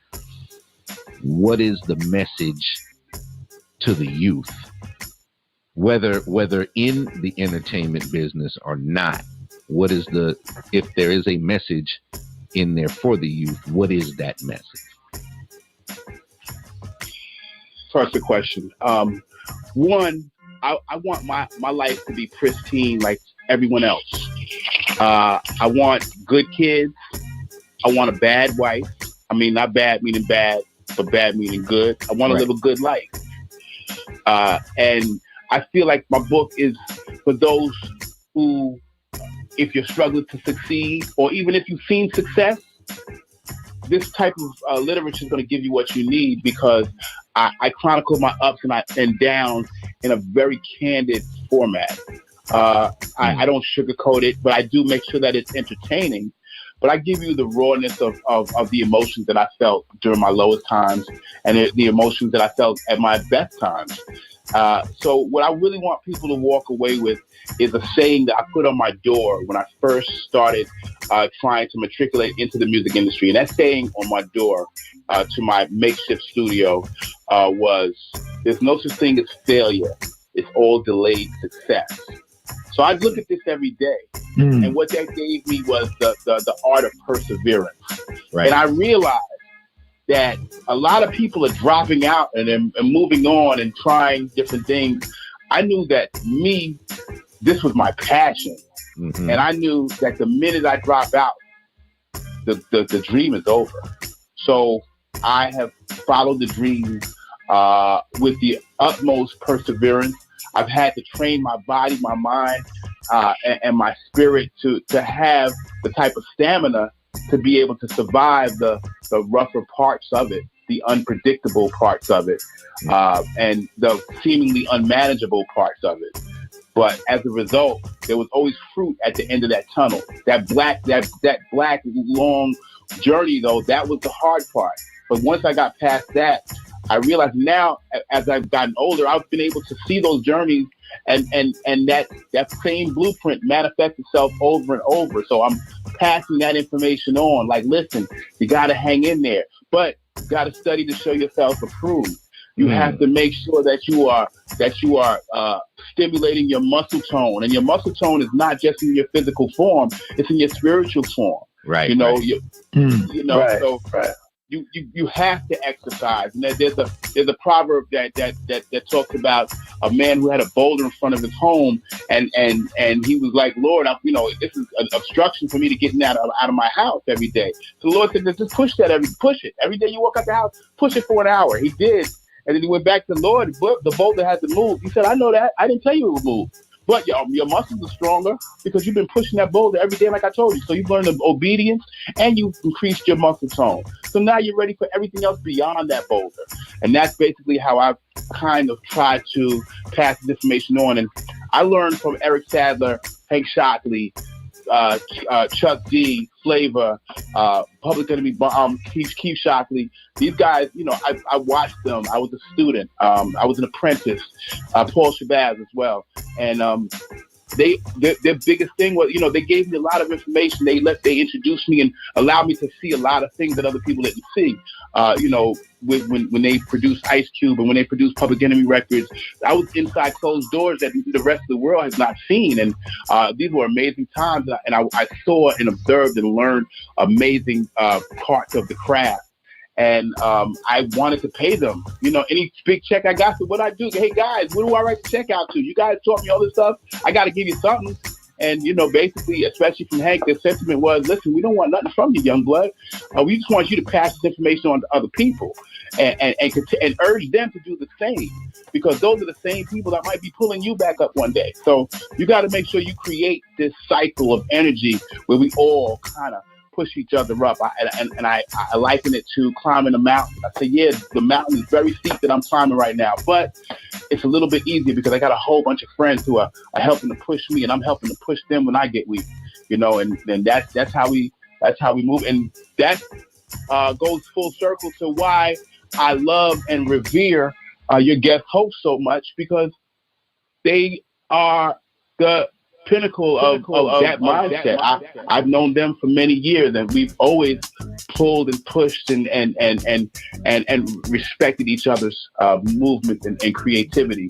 what is the message to the youth, whether in the entertainment business or not? What is if there is a message in there for the youth, what is that message? First the question. One, I want my life to be pristine like everyone else. I want good kids. I want a bad wife. I mean, not bad meaning bad, but bad meaning good. I want to live a good life. And I feel like my book is for those who, if you're struggling to succeed, or even if you've seen success, this type of literature is going to give you what you need, because I chronicle my ups and downs in a very candid format. I don't sugarcoat it, but I do make sure that it's entertaining. But I give you the rawness of the emotions that I felt during my lowest times and the emotions that I felt at my best times. So what I really want people to walk away with is a saying that I put on my door when I first started trying to matriculate into the music industry. And that saying on my door to my makeshift studio was, "There's no such thing as failure. It's all delayed success." So I look at this every day. And what that gave me was the art of perseverance. Right. And I realized that a lot of people are dropping out and moving on and trying different things. I knew that this was my passion. Mm-hmm. And I knew that the minute I drop out, the dream is over. So I have followed the dream with the utmost perseverance. I've had to train my body, my mind, and my spirit to have the type of stamina to be able to survive the rougher parts of it, the unpredictable parts of it, and the seemingly unmanageable parts of it. But as a result, there was always fruit at the end of that tunnel. That black long journey, though, that was the hard part. But once I got past that, I realized now, as I've gotten older, I've been able to see those journeys and that same blueprint manifest itself over and over. So I'm passing that information on. Like, listen, you got to hang in there, but you got to study to show yourself approved. You have to make sure that you are stimulating your muscle tone, and your muscle tone is not just in your physical form; it's in your spiritual form. Right. You know, right. So right. You have to exercise. And there's a proverb that talks about a man who had a boulder in front of his home, and he was like, "Lord, this is an obstruction for me to get out of my house every day." So the Lord said, "Just push it every day you walk out the house. Push it for an hour." He did. And then he went back to the Lord. The boulder had to move. He said, "I know that. I didn't tell you it would move. But your muscles are stronger because you've been pushing that boulder every day like I told you. So you've learned obedience and you've increased your muscle tone. So now you're ready for everything else beyond that boulder." And that's basically how I've kind of tried to pass this information on. And I learned from Eric Sadler, Hank Shockley, Chuck D, Flavor, Public Enemy, Keith Shockley. These guys, I watched them. I was a student. I was an apprentice. Paul Shabazz as well. And their biggest thing was, they gave me a lot of information. They introduced me and allowed me to see a lot of things that other people didn't see. When they produced Ice Cube and when they produced Public Enemy records, I was inside closed doors that the rest of the world has not seen. And these were amazing times. And I saw and observed and learned amazing parts of the craft. And I wanted to pay them, any big check I got. So what I do, hey guys, what do I write the check out to? You guys taught me all this stuff. I got to give you something. And, basically, especially from Hank, the sentiment was, listen, we don't want nothing from you, young blood. We just want you to pass this information on to other people and urge them to do the same, because those are the same people that might be pulling you back up one day. So you got to make sure you create this cycle of energy where we all kind of push each other up. I liken it to climbing a mountain. I say, yeah, the mountain is very steep that I'm climbing right now, but it's a little bit easier because I got a whole bunch of friends who are helping to push me, and I'm helping to push them when I get weak, and that's how we move. And that goes full circle to why I love and revere your guest hosts so much, because they are the pinnacle of that mindset. I've known them for many years, and we've always pulled and pushed and respected each other's movement and creativity.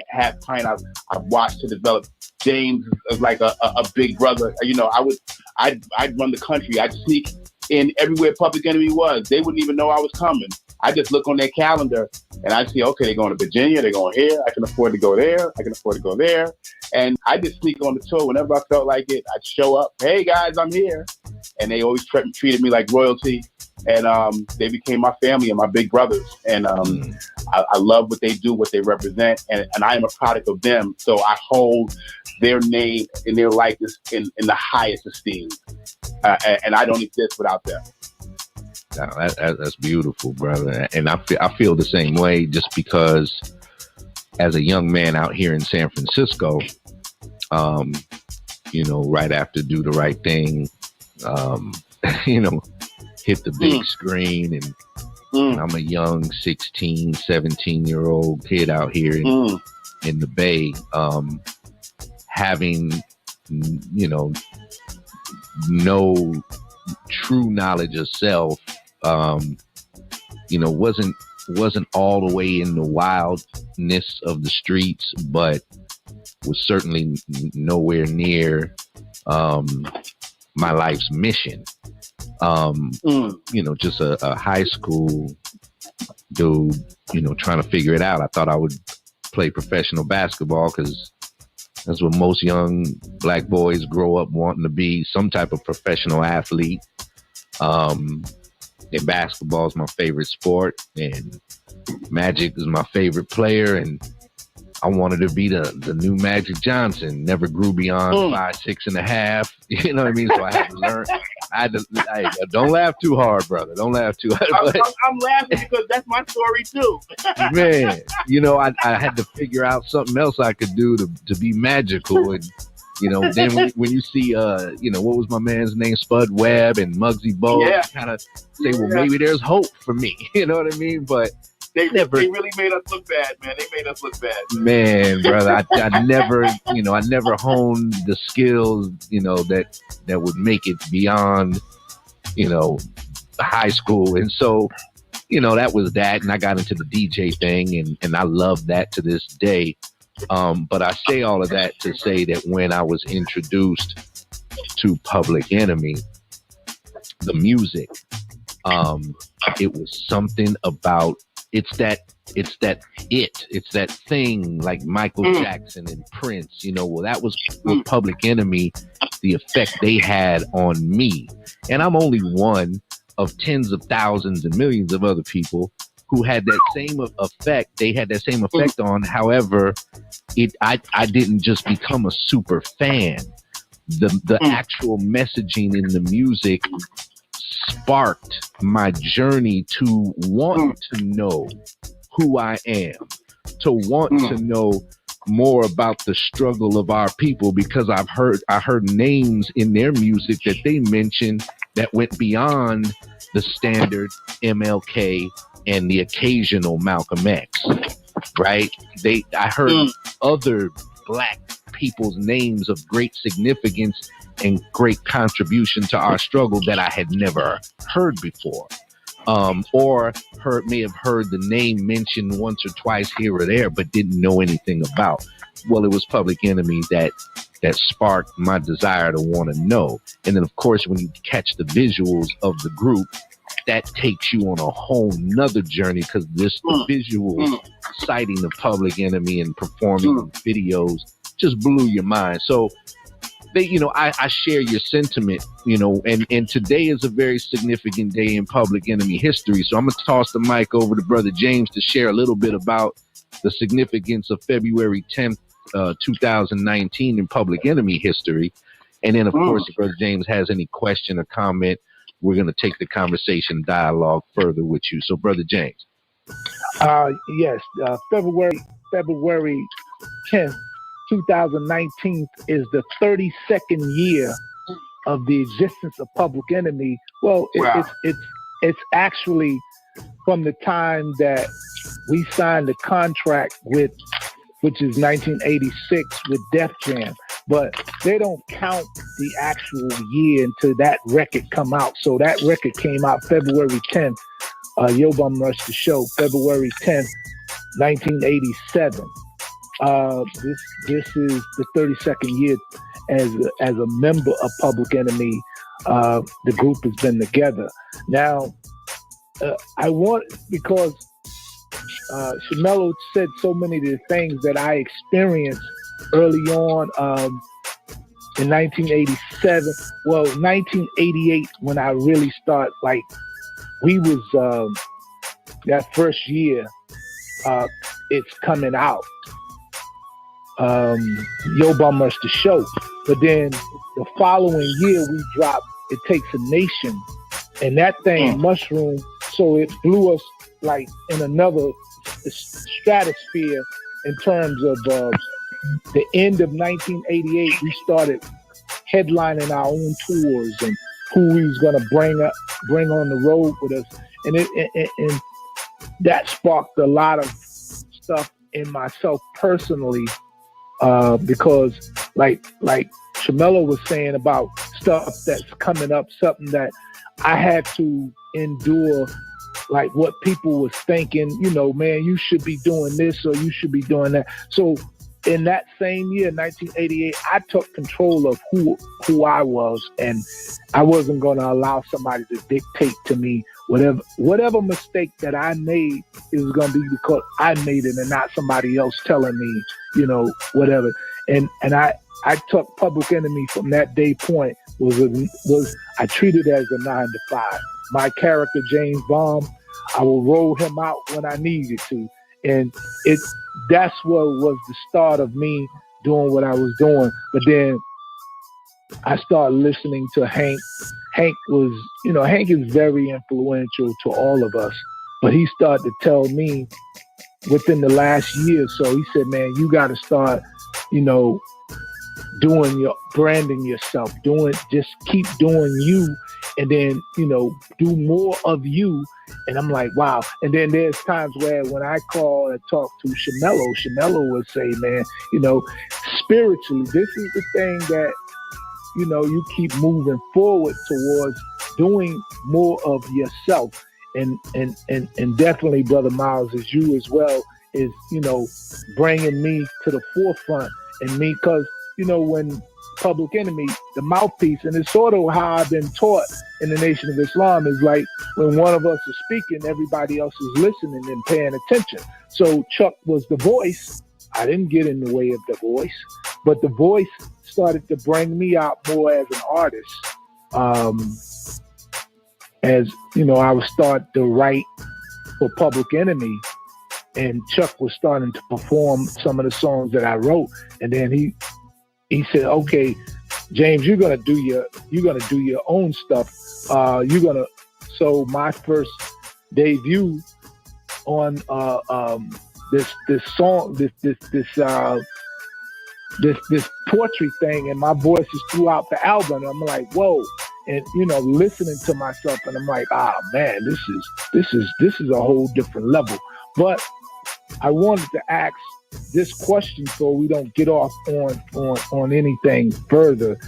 Half Pint, I've watched to develop. James is like a big brother. I'd run the country. I'd sneak in everywhere Public Enemy was. They wouldn't even know I was coming. I just look on their calendar and I see, okay, they're going to Virginia, they're going here, I can afford to go there, I can afford to go there. And I just sneak on the tour whenever I felt like it. I'd show up, hey guys, I'm here. And they always treated me like royalty. And they became my family and my big brothers. And I love what they do, what they represent. And I am a product of them. So I hold their name and their likeness in the highest esteem. And I don't exist without them. No, that's beautiful, brother. And I feel the same way, just because as a young man out here in San Francisco, you know, right after Do the Right Thing, you know, hit the big screen, and I'm a young 16, 17-year-old kid out here in the Bay, having, you know, no true knowledge of self, you know, wasn't all the way in the wildness of the streets, but was certainly nowhere near my life's mission. You know, just a high school dude, you know, trying to figure it out. I thought I would play professional basketball because that's what most young black boys grow up wanting to be, some type of professional athlete. And basketball is my favorite sport, and Magic is my favorite player, and I wanted to be the new Magic Johnson. Never grew beyond 5'6" and a half. You know what I mean? So I had to learn. Don't laugh too hard, brother. Don't laugh too hard. But, I'm laughing because that's my story too. man, you know, I had to figure out something else I could do to be magical. And, you know, then when you see, you know, what was my man's name? Spud Webb and Muggsy Bogues, kind of say, well, maybe there's hope for me. You know what I mean? But they really made us look bad, man. They made us look bad. Man, brother, I never, you know, I never honed the skills, you know, that would make it beyond, you know, high school. And so, you know, that was that. And I got into the DJ thing, and I love that to this day. But I say all of that to say that when I was introduced to Public Enemy, the music, it was something about, it's that thing like Michael Jackson and Prince, you know, well, that was with Public Enemy, the effect they had on me. And I'm only one of tens of thousands and millions of other people who had that same effect. They had that same effect on. However, I didn't just become a super fan. The actual messaging in the music sparked my journey to want to know who I am, to want to know more about the struggle of our people, because I heard names in their music that they mentioned that went beyond the standard MLK and the occasional Malcolm X, right? I heard other black people's names of great significance and great contribution to our struggle that I had never heard before. Or may have heard the name mentioned once or twice here or there, but didn't know anything about. Well, it was Public Enemy that sparked my desire to want to know. And then, of course, when you catch the visuals of the group, that takes you on a whole nother journey, because the visuals citing the Public Enemy and performing videos just blew your mind. So I share your sentiment, you know, and today is a very significant day in Public Enemy history. So I'm going to toss the mic over to Brother James to share a little bit about the significance of February 10th, 2019 in Public Enemy history. And then, of course, if Brother James has any question or comment, we're going to take the conversation dialogue further with you. So, Brother James. Yes, February 10th, 2019 is the 32nd year of the existence of Public Enemy. Well, it's actually from the time that we signed the contract with, which is 1986 with Def Jam, but they don't count the actual year until that record come out. So that record came out February 10th. Yo Bum Rush the Show, February 10th, 1987. This is the 32nd year as a member of Public Enemy. The group has been together. Now, because Shamello said so many of the things that I experienced early on in 1987. Well, 1988 when I really start, like, we was that first year it's coming out. Yo Bum Rush the Show. But then the following year we dropped It Takes a Nation, and that thing mushroomed, so it blew us like in another stratosphere. in terms of the end of 1988, we started headlining our own tours and who we was gonna bring on the road with us, and that sparked a lot of stuff in myself personally, because like Shamello was saying about stuff that's coming up, something that I had to endure, like what people was thinking, you know, man, you should be doing this or you should be doing that. So in that same year, 1988, I took control of who I was, and I wasn't going to allow somebody to dictate to me whatever mistake that I made. It was going to be because I made it and not somebody else telling me, you know, whatever. And I took Public Enemy from that day point was I treated it as a 9 to 5. My character, James Bond, I will roll him out when I needed to. And that's what was the start of me doing what I was doing. But then I started listening to Hank. Hank is very influential to all of us. But he started to tell me within the last year or so, he said, man, you got to start, you know, branding yourself, just keep doing you, and then, you know, do more of you. And I'm like, wow. And then there's times where when I call and talk to Shamello would say, man, you know, spiritually, this is the thing that, you know, you keep moving forward towards doing more of yourself. And definitely, Brother Miles, is you as well, is, you know, bringing me to the forefront, and me, because, you know, when Public Enemy, the mouthpiece, and it's sort of how I've been taught in the Nation of Islam, is like when one of us is speaking, everybody else is listening and paying attention. So Chuck was the voice. I didn't get in the way of the voice, but the voice started to bring me out more as an artist. As you know, I was starting to write for Public Enemy, and Chuck was starting to perform some of the songs that I wrote. And then he said, "Okay, James, you're gonna do your own stuff. So my first debut on this song, this poetry thing, and my voice is throughout the album. And I'm like, whoa." And, you know, listening to myself, and I'm like, man, this is a whole different level. But I wanted to ask this question so we don't get off on anything further.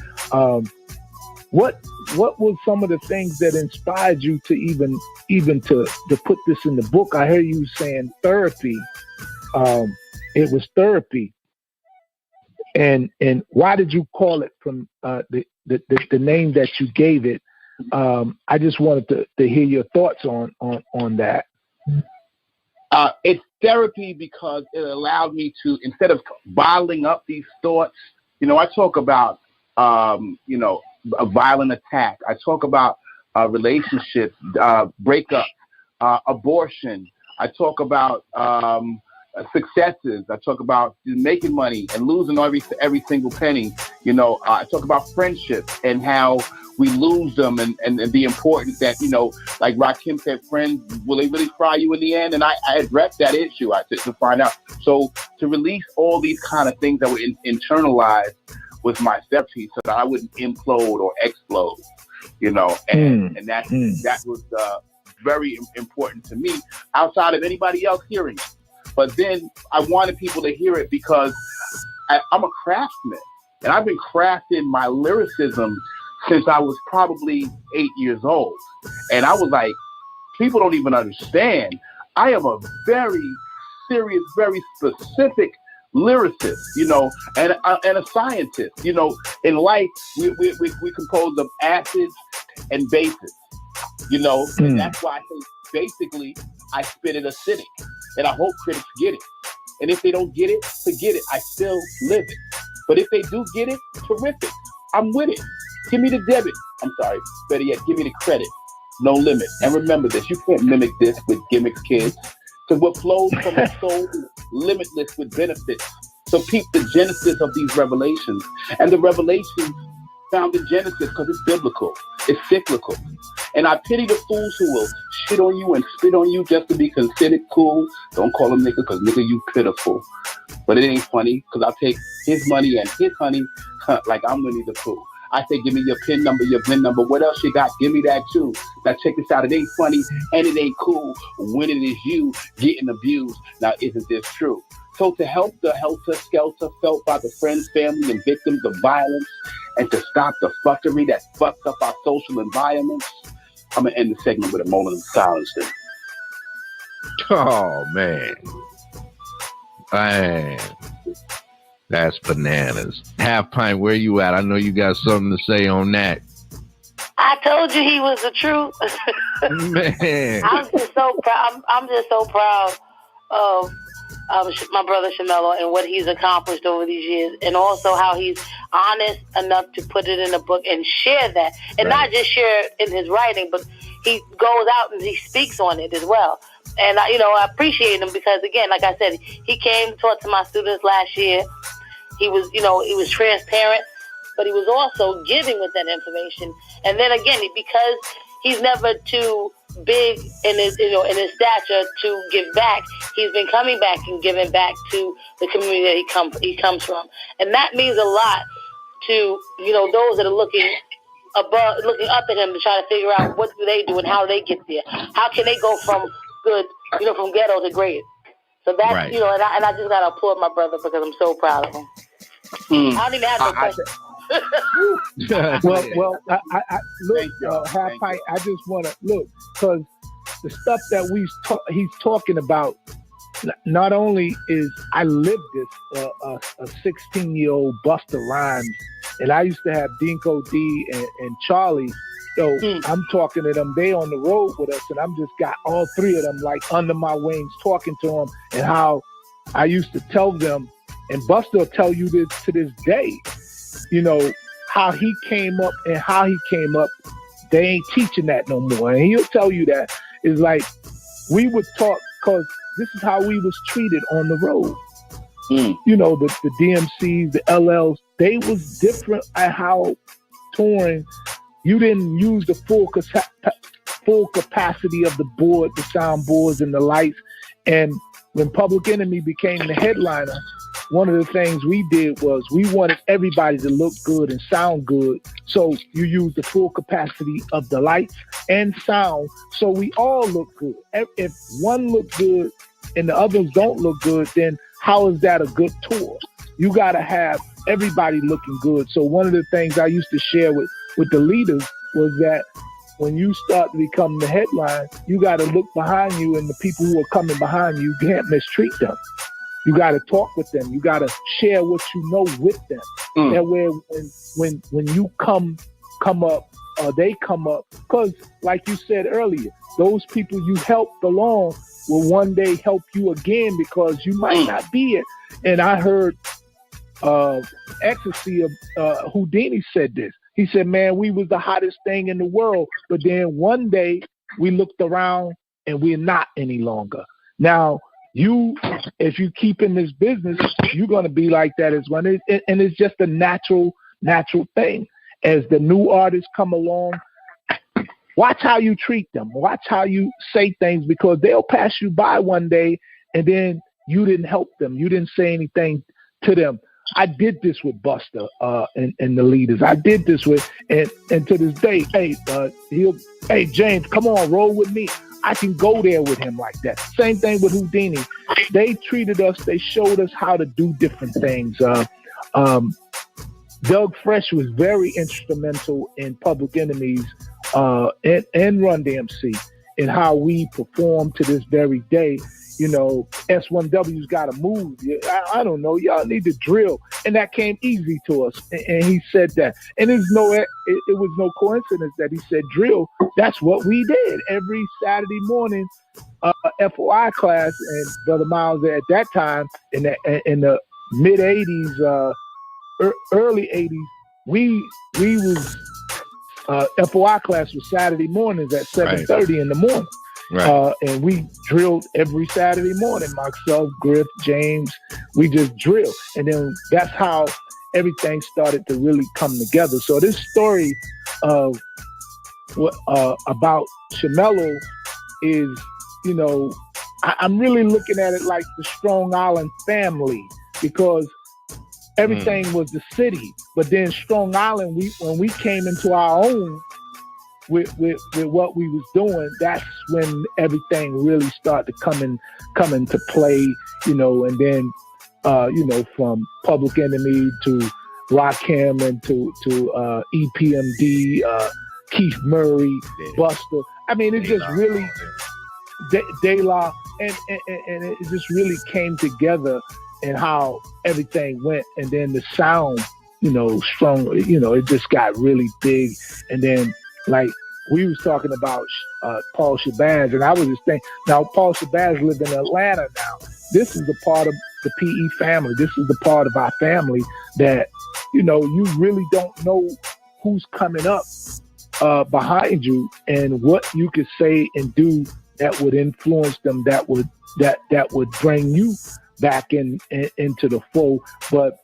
What were some of the things that inspired you to even to put this in the book? I hear you saying therapy. It was therapy. And why did you call it from the name that you gave it? I just wanted to hear your thoughts on that. It's therapy because it allowed me to, instead of bottling up these thoughts, you know, I talk about, you know, a violent attack. I talk about relationships, breakup, abortion. I talk about successes. I talk about making money and losing every single penny. You know, I talk about friendship and how we lose them, and the importance that, you know, like Rakim said, friends, will they really fry you in the end? And I addressed that issue. I said to find out. So to release all these kind of things that were internalized was my therapy, so that I wouldn't implode or explode, you know, and that was very important to me, outside of anybody else hearing it. But then I wanted people to hear it because I'm a craftsman, and I've been crafting my lyricism since I was probably 8 years old. And I was like, people don't even understand. I am a very serious, very specific lyricist, you know, and a scientist. You know, in life, we compose of acids and bases, you know, and that's why I think basically I spit it acidic, and I hope critics get it. And if they don't get it, forget it. I still live it. But if they do get it, terrific. I'm with it. Give me the debit. I'm sorry. Better yet, give me the credit. No limit. And remember this, you can't mimic this with gimmicks, kids. Because what flows from the soul is limitless with benefits. So peep the genesis of these revelations. And the revelations found in Genesis, because it's biblical. It's cyclical. And I pity the fools who will shit on you and spit on you just to be considered cool. Don't call them nigga, because nigga, you pitiful. But it ain't funny, because I'll take his money and his honey like I'm Winnie the Pooh. I say, give me your PIN number, your VIN number. What else you got? Give me that too. Now check this out. It ain't funny and it ain't cool when it is you getting abused. Now isn't this true? So to help the helter-skelter felt by the friends, family, and victims of violence, and to stop the fuckery that fucks up our social environments, I'm going to end the segment with a moment of silence then. Oh, man. Man. That's bananas. Half Pint, where you at? I know you got something to say on that. I told you he was the truth. Man. I'm just so proud. I'm just so proud of my brother Shamello and what he's accomplished over these years, and also how he's honest enough to put it in a book and share that, and not just share it in his writing, but he goes out and he speaks on it as well. And I appreciate him because, again, like I said, he came to talk to my students last year. He was, he was transparent, but he was also giving with that information. And then again, because he's never too big in his stature to give back, he's been coming back and giving back to the community that he comes from. And that means a lot to, those that are looking up at him to try to figure out what do they do and how do they get there. How can they go from good, from ghetto to great? So that's, right. And I just got to applaud my brother because I'm so proud of him. I don't even have no questions. well, I look, Half Pint, I just want to look, because the stuff that he's talking about, not only is I lived this, a 16-year-old Busta Rhymes, and I used to have Dinko D and Charlie. So I'm talking to them. They on the road with us, and I'm just got all three of them like under my wings, talking to them, and how I used to tell them, and Busta will tell you this to this day, how he came up and how he came up. They ain't teaching that no more. And he'll tell you that. It's like we would talk, because this is how we was treated on the road. The DMCs, the LLs, they was different at how touring. You didn't use the full capacity of the board, the sound boards and the lights. And when Public Enemy became the headliner, one of the things we did was we wanted everybody to look good and sound good. So you use the full capacity of the lights and sound, so we all look good. If one looks good and the others don't look good, then how is that a good tour? You got to have everybody looking good. So one of the things I used to share with the leaders was that when you start to become the headline, you got to look behind you, and the people who are coming behind you, you can't mistreat them. You got to talk with them. You got to share what you know with them. That way, when you come up, they come up. Because, like you said earlier, those people you helped along will one day help you again, because you might not be it. And I heard Ecstasy of Houdini said this. He said, man, we was the hottest thing in the world, but then one day we looked around and we're not any longer. Now, if you keep in this business, you're going to be like that as well. And it's just a natural thing. As the new artists come along, watch how you treat them. Watch how you say things, because they'll pass you by one day and then you didn't help them. You didn't say anything to them. I did this with Busta and the leaders. I did this with, and to this day, hey, James, come on, roll with me. I can go there with him like that. Same thing with Houdini. They treated us, they showed us how to do different things. Doug Fresh was very instrumental in Public Enemy's and Run DMC in how we perform to this very day. S1W's got to move. I don't know. Y'all need to drill. And that came easy to us. And he said that. And it was no coincidence that he said drill. That's what we did every Saturday morning. FOI class, and Brother Miles at that time in the mid 80s, early 80s, we was FOI class was Saturday mornings at 7:30 in the morning. Right. And we drilled every Saturday morning. Myself, Griff, James, we just drilled. And then that's how everything started to really come together. So this story of about Shamello is, you know, I'm really looking at it like the Strong Island family, because everything was the city, but then Strong Island, when we came into our own with what we was doing, that's when everything really started to come into play, you know, and then you know, from Public Enemy to Rakim and to EPMD, Keith Murray, Buster. I mean, it just really De La, and it just really came together and how everything went, and then the sound, you know, strong, you know, it just got really big, and then like we was talking about Paul Shabazz, and I was just thinking, now Paul Shabazz live in Atlanta now. This is the part of the PE family. This is the part of our family that, you know, you really don't know who's coming up behind you and what you could say and do that would influence them, that would bring you back into the fold. But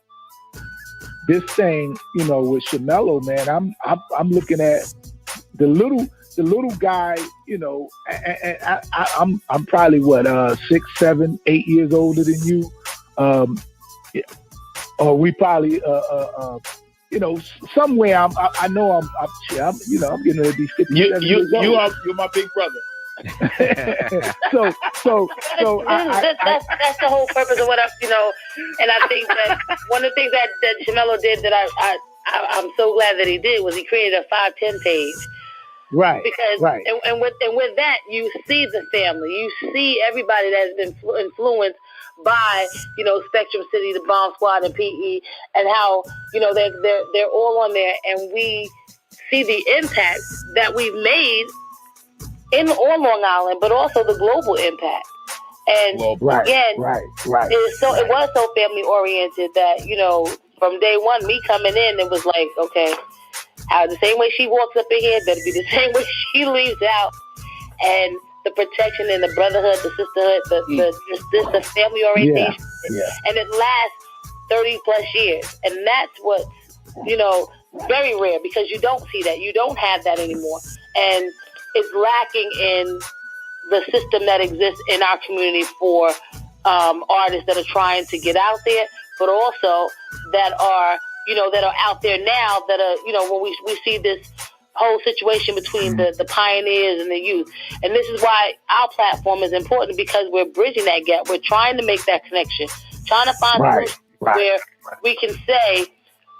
this thing, you know, with Shamello, man, I'm looking at the little guy, you know, and I'm probably what 6, 7, 8 years older than you, or we probably you know, somewhere I know I'm you know, I'm getting ready to be 50. You're my big brother. so that's the whole purpose of what you know, and I think that one of the things that Shamello did that I'm so glad that he did was he created a 510 page. Right. Because and with that you see the family, you see everybody that has been influenced by, you know, Spectrum City, the Bomb Squad, and PE, and how, you know, they're all on there, and we see the impact that we've made on Long Island, but also the global impact. And again, it was so family oriented that, you know, from day one, me coming in, it was like, okay, how the same way she walks up in here better be the same way she leaves out, and the protection and the brotherhood, the sisterhood, the family orientation, and it lasts 30 plus years, and that's what's, you know, very rare, because you don't see that, you don't have that anymore, and it's lacking in the system that exists in our community for artists that are trying to get out there, but also that are, you know, that are out there now, that are, you know, when we see this whole situation between the pioneers and the youth. And this is why our platform is important, because we're bridging that gap. We're trying to make that connection, trying to find solutions where we can say,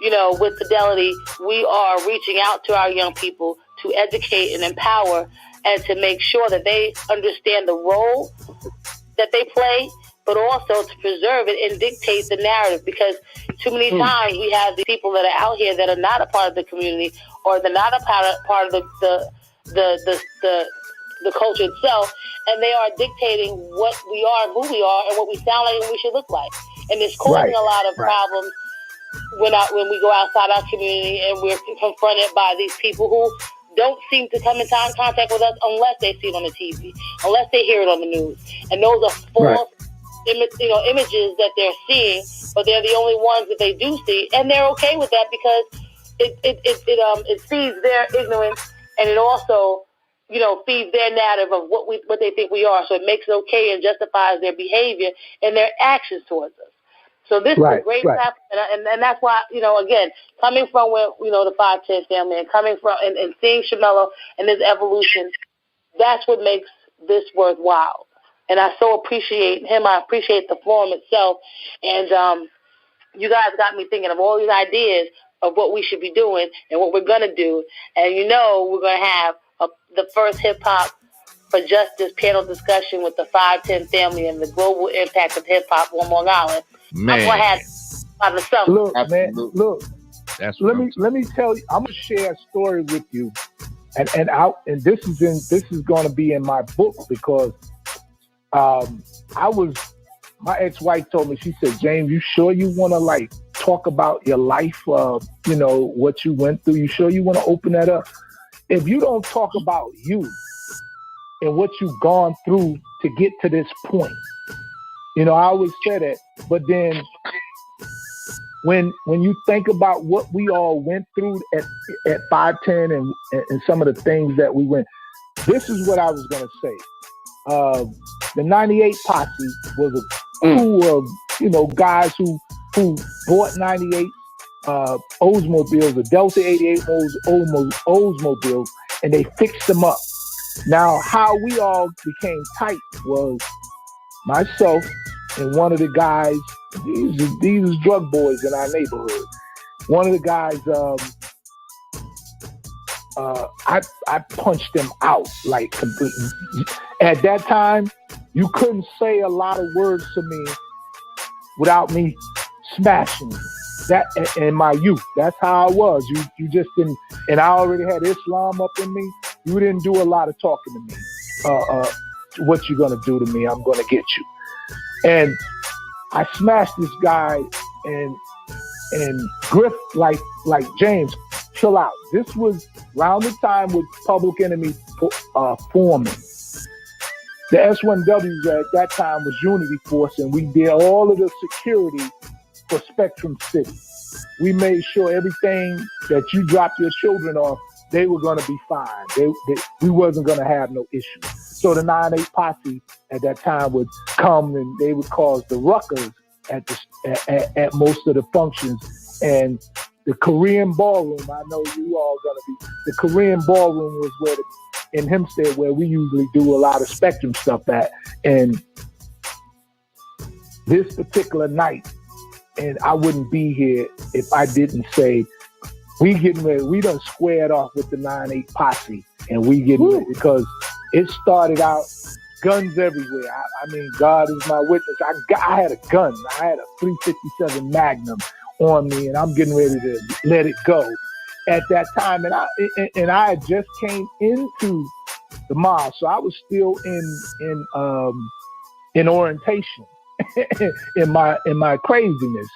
you know, with fidelity, we are reaching out to our young people to educate and empower, and to make sure that they understand the role that they play, but also to preserve it and dictate the narrative. Because too many times we have these people that are out here that are not a part of the community, or they're not a part of the culture itself, and they are dictating what we are and who we are and what we sound like and what we should look like. And it's causing a lot of problems when we go outside our community and we're confronted by these people who don't seem to come into contact with us unless they see it on the TV, unless they hear it on the news. And those are false images that they're seeing, but they're the only ones that they do see, and they're okay with that, because it feeds their ignorance, and it also, you know, feeds their narrative of what they think we are. So it makes it okay and justifies their behavior and their actions towards us. So this is a great platform, and that's why, you know, again, coming from where, you know, the 510 family, and coming from and seeing Shamello and his evolution, that's what makes this worthwhile. And I so appreciate him. I appreciate the forum itself. And you guys got me thinking of all these ideas of what we should be doing and what we're going to do. And, you know, we're going to have the first hip-hop for justice panel discussion with the 510 family and the global impact of hip-hop on Long Island. Man. I'm going to have by the summer. Look, man, look. Let me tell you, I'm going to share a story with you. And this is going to be in my book, because my ex-wife told me, she said, James, you sure you want to like talk about your life, you know, what you went through? You sure you want to open that up? If you don't talk about you and what you've gone through to get to this point, you know, I always say that, but then when you think about what we all went through at 5'10" and some of the things that we went, this is what I was gonna say. The 98 Posse was a crew of guys who bought 98 Oldsmobiles, the Delta 88 Oldsmobiles, and they fixed them up. Now, how we all became tight was myself and one of the guys. These was drug boys in our neighborhood. One of the guys, I punched him out like completely. At that time, you couldn't say a lot of words to me without me smashing you. That in my youth, that's how I was. You just didn't, and I already had Islam up in me. You didn't do a lot of talking to me. What you gonna do to me? I'm gonna get you. And I smashed this guy, and Griff, like James, chill out. This was around the time with Public Enemy forming. The S1Ws at that time was Unity Force, and we did all of the security for Spectrum City. We made sure everything that you dropped your children off, they were going to be fine. We wasn't going to have no issue. So the 9-8 Posse at that time would come and they would cause the ruckus at most of the functions. And the Korean ballroom, I know you all going to be, the Korean ballroom was where in Hempstead where we usually do a lot of Spectrum stuff at. And this particular night, and I wouldn't be here if I didn't say, we getting ready, we done squared off with the 9-8 Posse, and we getting ready, because it started out guns everywhere. I mean, God is my witness. I had a gun. I had a .357 Magnum on me, and I'm getting ready to let it go at that time. And I had just came into the mall, so I was still in orientation in my craziness.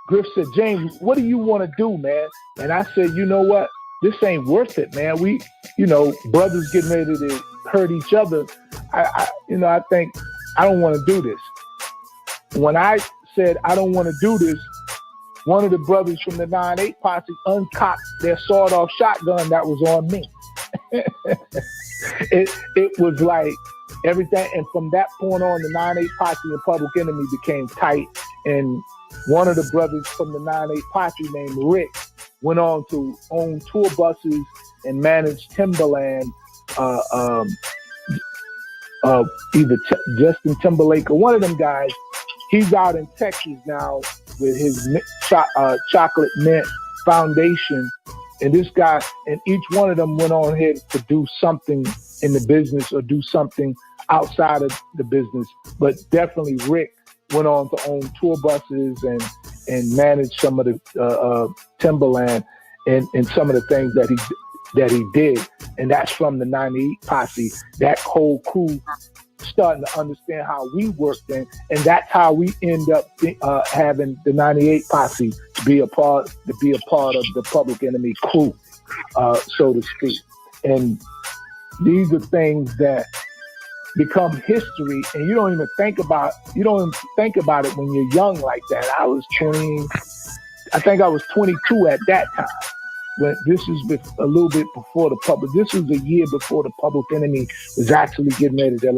Griff said, James, what do you want to do, man? And I said, you know what? This ain't worth it, man. We, brothers getting ready to hurt each other. I think I don't want to do this. When I said I don't want to do this, one of the brothers from the 9-8 Posse uncocked their sawed-off shotgun that was on me. It was like everything. And from that point on, the 9-8 Posse and Public Enemy became tight. And one of the brothers from the 9-8 Posse named Rick went on to own tour buses and manage Timberland, either Justin Timberlake or one of them guys. He's out in Texas now with his Chocolate Mint Foundation. And this guy, and each one of them went on here to do something in the business or do something outside of the business. But definitely Rick went on to own tour buses and manage some of the Timberland and some of the things that he did. And that's from the 98 Posse. That whole crew starting to understand how we worked, and that's how we end up having the 98 Posse to be a part of the Public Enemy crew, so to speak. And these are things that become history, and you don't even think about it when you're young like that. I think I was 22 at that time. When this is a little bit before the public. This was a year before the Public Enemy was actually getting ready to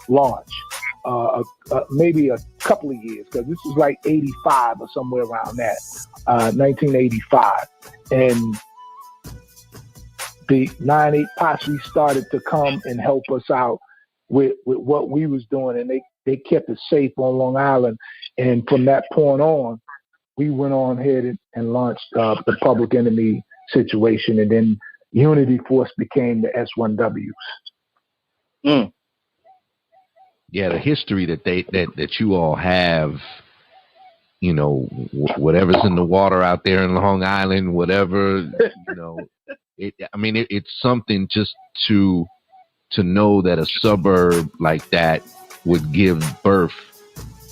launch. Maybe a couple of years, because this was like 85 or somewhere around that, 1985. And the 9-8 Posse started to come and help us out with what we was doing, and they kept it safe on Long Island. And from that point on, we went on ahead and launched the Public Enemy situation, and then Unity Force became the S1Ws. Yeah, the history that you all have, whatever's in the water out there in Long Island, whatever, it's something just to know that a suburb like that would give birth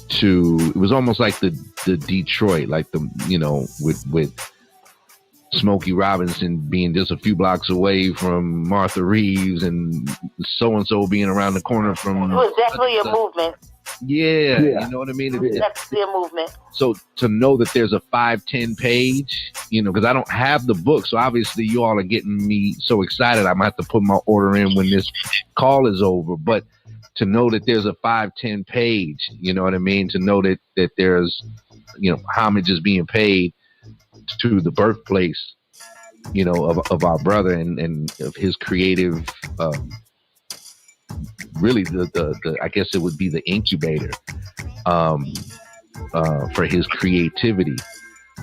to. It was almost like the Detroit, like with Smokey Robinson being just a few blocks away from Martha Reeves, and so-and-so being around the corner from... It was definitely a movement. Yeah, you know what I mean? That's their movement. So to know that there's a 5-10 page, because I don't have the book, so obviously you all are getting me so excited. I might have to put my order in when this call is over. But to know that there's a 5-10 page, you know what I mean? To know that there's, homage is being paid to the birthplace, of our brother and of his creative, really the I guess it would be the incubator for his creativity,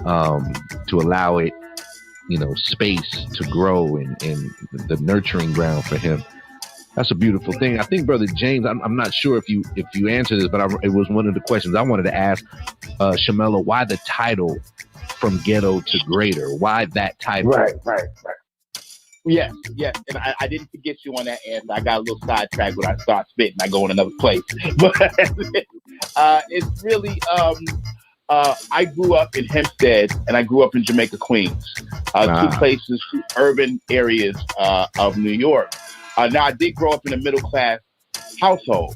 to allow it, space to grow and the nurturing ground for him. That's a beautiful thing. I think Brother James, I'm not sure if you answered this, but it was one of the questions I wanted to ask Shamello. Why the title From Ghetto to Greater? Why that title? Right. Yes. And I didn't forget you on that answer. I got a little sidetracked when I start spitting. I go in another place. But it's really, I grew up in Hempstead and I grew up in Jamaica, Queens. Two places, two urban areas of New York. Now, I did grow up in a middle class household.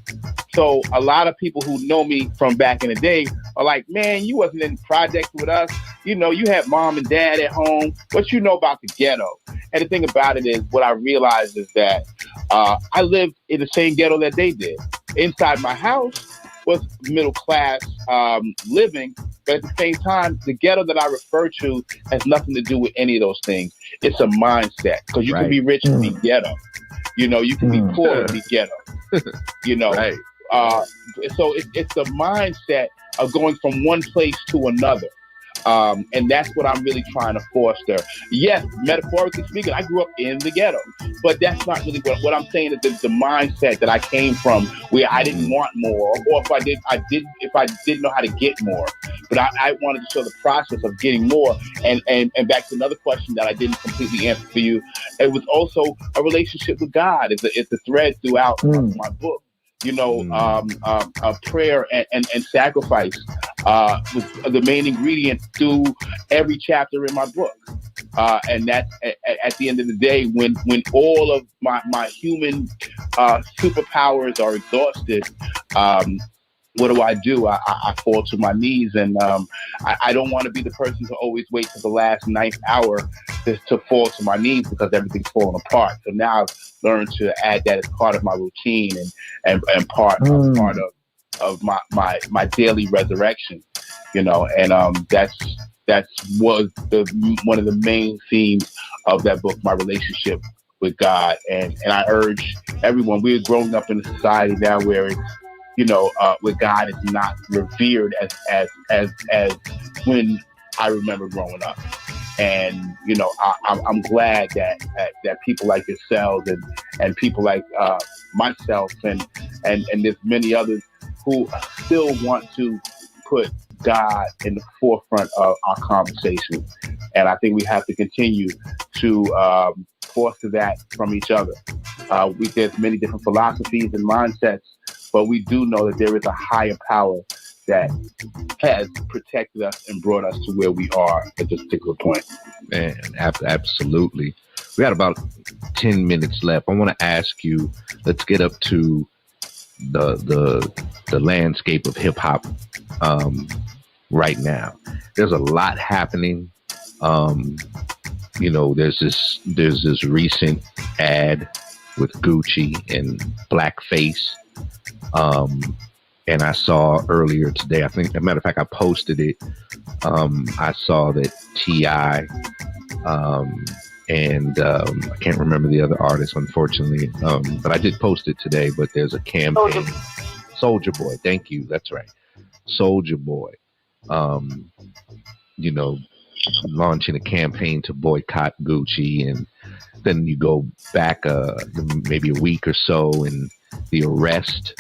So a lot of people who know me from back in the day are like, man, you wasn't in projects with us. You had mom and dad at home. What you know about the ghetto? And the thing about it is, what I realized is that I lived in the same ghetto that they did. Inside my house was middle class living. But at the same time, the ghetto that I refer to has nothing to do with any of those things. It's a mindset. Because you can be rich and be ghetto. You can be poor and be ghetto. Right. So it's the mindset of going from one place to another. And that's what I'm really trying to foster. Yes, metaphorically speaking, I grew up in the ghetto, but that's not really what I'm saying. Is the mindset that I came from, where I didn't want more, or if I didn't know how to get more, but I wanted to show the process of getting more. And back to another question that I didn't completely answer for you, it was also a relationship with God. It's a thread throughout my book. Prayer and sacrifice was the main ingredient through every chapter in my book. And that's at the end of the day, when all of my human superpowers are exhausted, what do? I fall to my knees, and I don't want to be the person to always wait till the last ninth hour to fall to my knees because everything's falling apart. So now I've learned to add that as part of my routine and part of my daily resurrection. And that was one of the main themes of that book, my relationship with God. And I urge everyone, we're growing up in a society now where it's, where God is not revered as when I remember growing up. And I'm glad that people like yourselves and people like myself and there's many others who still want to put God in the forefront of our conversation. And I think we have to continue to foster that from each other. There's many different philosophies and mindsets, but we do know that there is a higher power that has protected us and brought us to where we are at this particular point. Man, absolutely. We got about 10 minutes left. I want to ask you, let's get up to the landscape of hip hop right now. There's a lot happening. There's this recent ad with Gucci and blackface. And I saw earlier today, I think, as a matter of fact, I posted it. I saw that T.I. And I can't remember the other artist, unfortunately. But I did post it today, but there's a campaign. Soulja Boy, thank you. That's right. Soulja Boy, launching a campaign to boycott Gucci. And then you go back maybe a week or so, and the arrest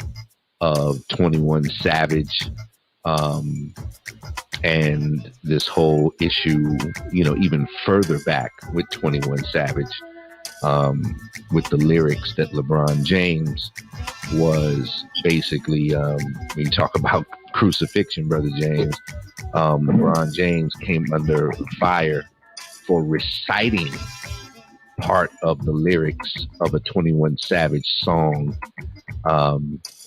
of 21 Savage, and this whole issue, even further back with 21 Savage, with the lyrics that LeBron James was basically, when you talk about crucifixion, Brother James, LeBron James came under fire for reciting part of the lyrics of a 21 Savage song,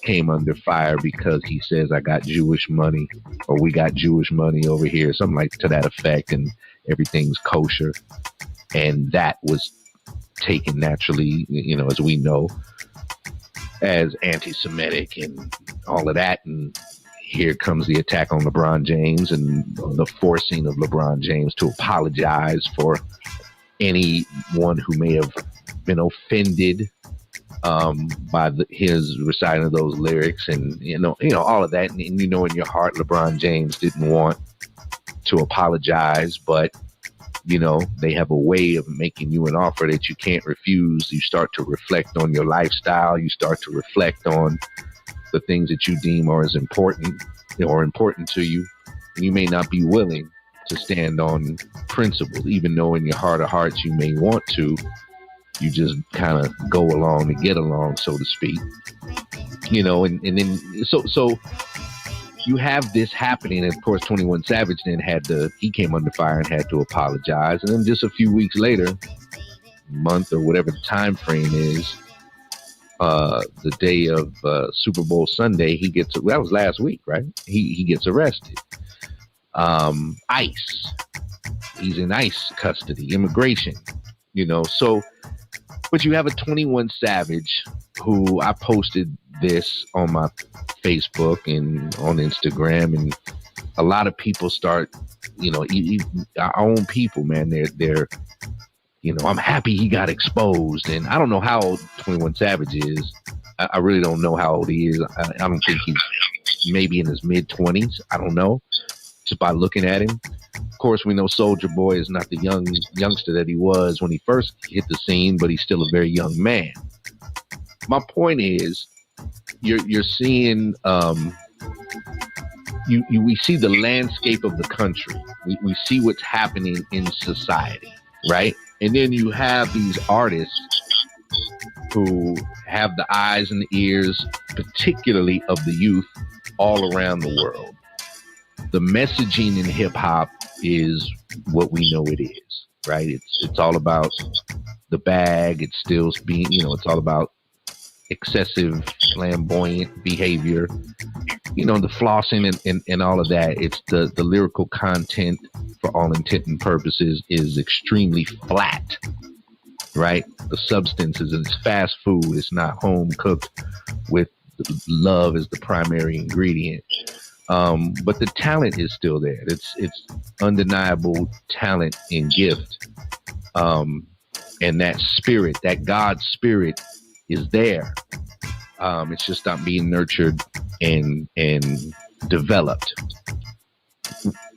came under fire because he says, I got Jewish money, or we got Jewish money over here, something like to that effect, and everything's kosher. And that was taken naturally, you know, as we know, as anti-Semitic and all of that. And here comes the attack on LeBron James and the forcing of LeBron James to apologize for anyone who may have been offended by his reciting of those lyrics, and you know all of that, and you know in your heart LeBron James didn't want to apologize, but you know they have a way of making you an offer that you can't refuse. You start to reflect on your lifestyle, you start to reflect on the things that you deem are as important or important to you, and you may not be willing to stand on principle, even though in your heart of hearts you may want to. You just kind of go along to get along, so to speak. You know, and then so you have this happening, and of course 21 Savage then he came under fire and had to apologize, and then just a few weeks later, month or whatever the time frame is, the day of Super Bowl Sunday, that was last week, right? He gets arrested. ICE. He's in ICE custody, immigration, you know, so. But you have a 21 Savage who I posted this on my Facebook and on Instagram, and a lot of people start, you know, our own people, man, they're, you know, I'm happy he got exposed. And I don't know how old 21 Savage is. I really don't know how old he is. I don't think he's maybe in his mid-20s. I don't know, just by looking at him. Of course, we know Soulja Boy is not the youngster that he was when he first hit the scene, but he's still a very young man. My point is, you're seeing, we see the landscape of the country. We see what's happening in society, right? And then you have these artists who have the eyes and the ears, particularly of the youth, all around the world. The messaging in hip hop is what we know it is, right? It's all about the bag. It's still being, you know, it's all about excessive flamboyant behavior, you know, the flossing and all of that. It's the lyrical content, for all intent and purposes, is extremely flat, right? The substance is, it's fast food. It's not home cooked with love as the primary ingredient. But the talent is still there. It's undeniable talent and gift. And that spirit, that God spirit, is there. It's just not being nurtured and developed.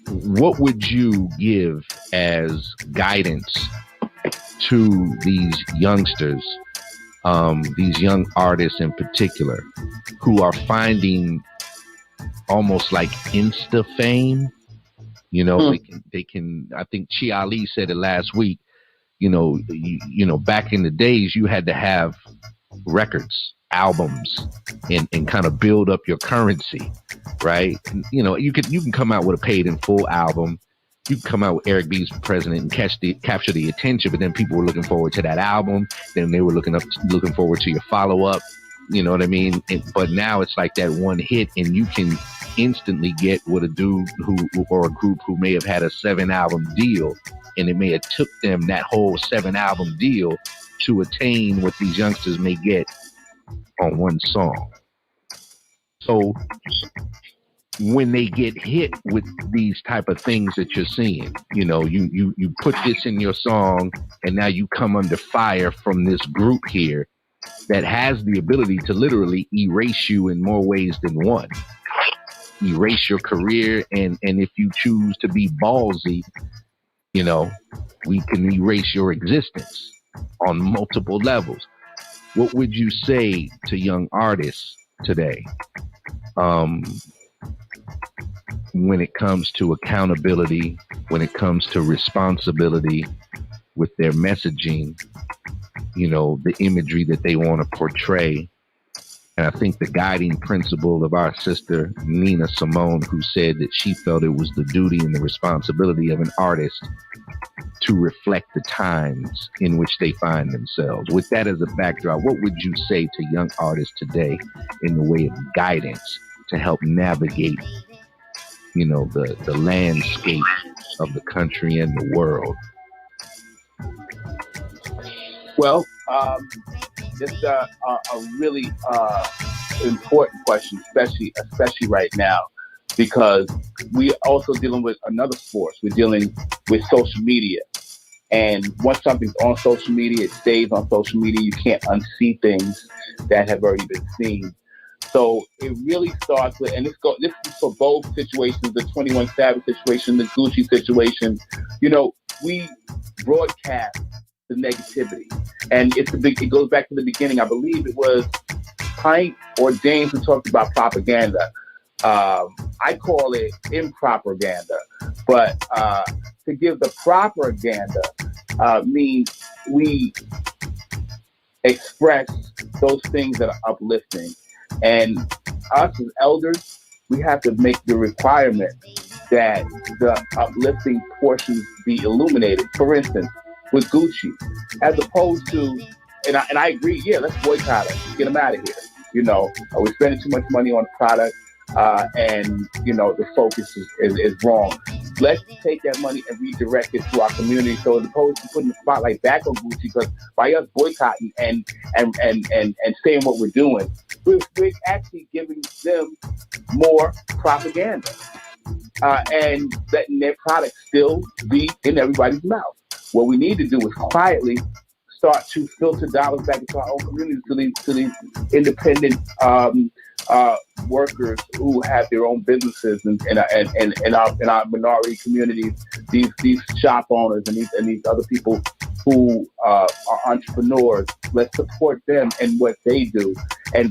What would you give as guidance to these youngsters, these young artists in particular, who are finding almost like Insta fame? You know, they can, I think Chi Ali said it last week, you know, back in the days you had to have records, albums, and kind of build up your currency, right? And, you know, you can come out with a paid in full album. You can come out with Eric B's President and capture the attention, but then people were looking forward to that album. Then they were looking forward to your follow-up. You know what I mean? But now it's like that one hit, and you can instantly get with a dude or a group who may have had a 7-album deal, and it may have took them that whole 7-album deal to attain what these youngsters may get on one song. So when they get hit with these type of things that you're seeing, you know, you put this in your song, and now you come under fire from this group here that has the ability to literally erase you in more ways than one. Erase your career, and if you choose to be ballsy, you know, we can erase your existence on multiple levels. What would you say to young artists today when it comes to accountability, when it comes to responsibility with their messaging, you know, the imagery that they want to portray? And I think the guiding principle of our sister, Nina Simone, who said that she felt it was the duty and the responsibility of an artist to reflect the times in which they find themselves. With that as a backdrop, what would you say to young artists today in the way of guidance to help navigate, you know, the landscape of the country and the world? Well, it's a really important question, especially right now, because we also dealing with another force. We're dealing with social media. And once something's on social media, it stays on social media. You can't unsee things that have already been seen. So it really starts with, and this is for both situations, the 21 Savage situation, the Gucci situation. You know, we broadcast the negativity. And it goes back to the beginning. I believe it was Pint or James who talked about propaganda. I call it impropaganda. But to give the propaganda means we express those things that are uplifting. And us as elders, we have to make the requirement that the uplifting portions be illuminated. For instance, with Gucci, as opposed to, and I agree, yeah, let's boycott it, get them out of here. You know, we're spending too much money on the product, and you know the focus is wrong. Let's take that money and redirect it to our community. So as opposed to putting the spotlight back on Gucci, because by us boycotting and saying what we're doing, we're actually giving them more propaganda. And letting their product still be in everybody's mouth. What we need to do is quietly start to filter dollars back into our own communities to these independent workers who have their own businesses and our minority communities, these shop owners and these other people who are entrepreneurs. Let's support them and what they do.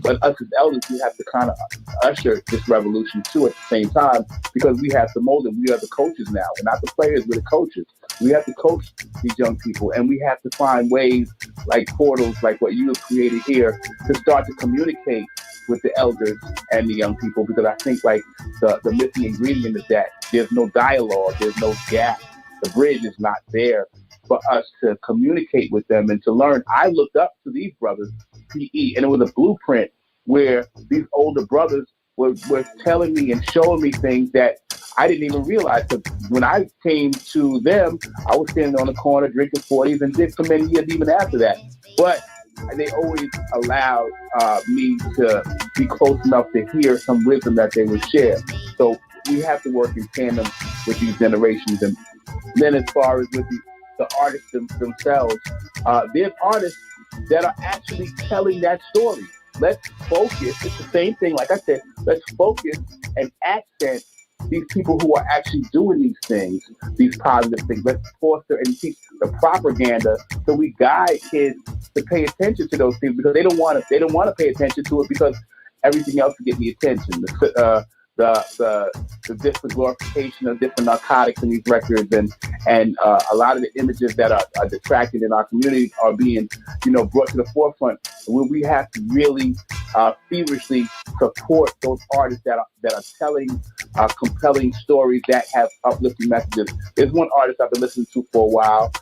But us as elders, we have to kind of usher this revolution too at the same time, because we have to mold them. We are the coaches now. We're not the players, we're the coaches. We have to coach these young people, and we have to find ways like portals, like what you have created here, to start to communicate with the elders and the young people, because I think like the missing ingredient is that there's no dialogue, there's no gap. The bridge is not there for us to communicate with them and to learn. I looked up to these brothers, PE, and it was a blueprint where these older brothers were telling me and showing me things that I didn't even realize. So when I came to them, I was standing on the corner drinking 40s and did for many years even after that. But they always allowed me to be close enough to hear some wisdom that they would share. So we have to work in tandem with these generations. And then as far as with the artists themselves, there's artists that are actually telling that story. Let's focus. It's the same thing. Like I said, let's focus and accent these people who are actually doing these things, these positive things. Let's foster and teach the propaganda so we guide kids to pay attention to those things, because they don't want to pay attention to it because everything else is getting the attention. The different glorification of different narcotics in these records, and a lot of the images that are detracted in our community are being, brought to the forefront. Where we have to really feverishly support those artists that are telling compelling stories that have uplifting messages. There's one artist I've been listening to for a while.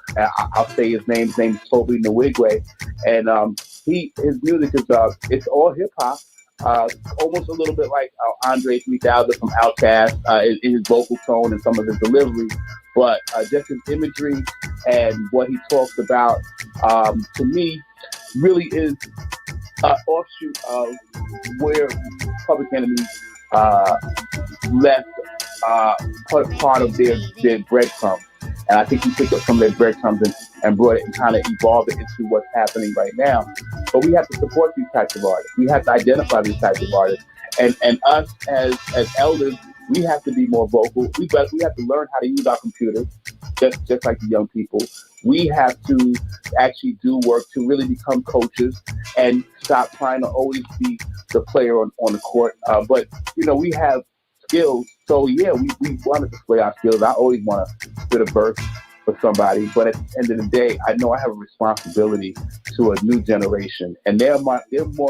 I'll say his name. His name is Toby Nwigwe, and his music is it's all hip hop. Almost a little bit like Andre 3000 from Outkast in his vocal tone and some of his delivery, but just his imagery and what he talks about, to me, really is an offshoot of where Public Enemy left part of their breadcrumbs. And I think he picked up some of their breadcrumbs and brought it and kind of evolved it into what's happening right now. But we have to support these types of artists. We have to identify these types of artists. And us as elders, we have to be more vocal. We have to learn how to use our computers, just like the young people. We have to actually do work to really become coaches and stop trying to always be the player on the court. But, we have skills. So, yeah, we want to display our skills. I always want to spit a verse for somebody. But at the end of the day, I know I have a responsibility to a new generation. And they're more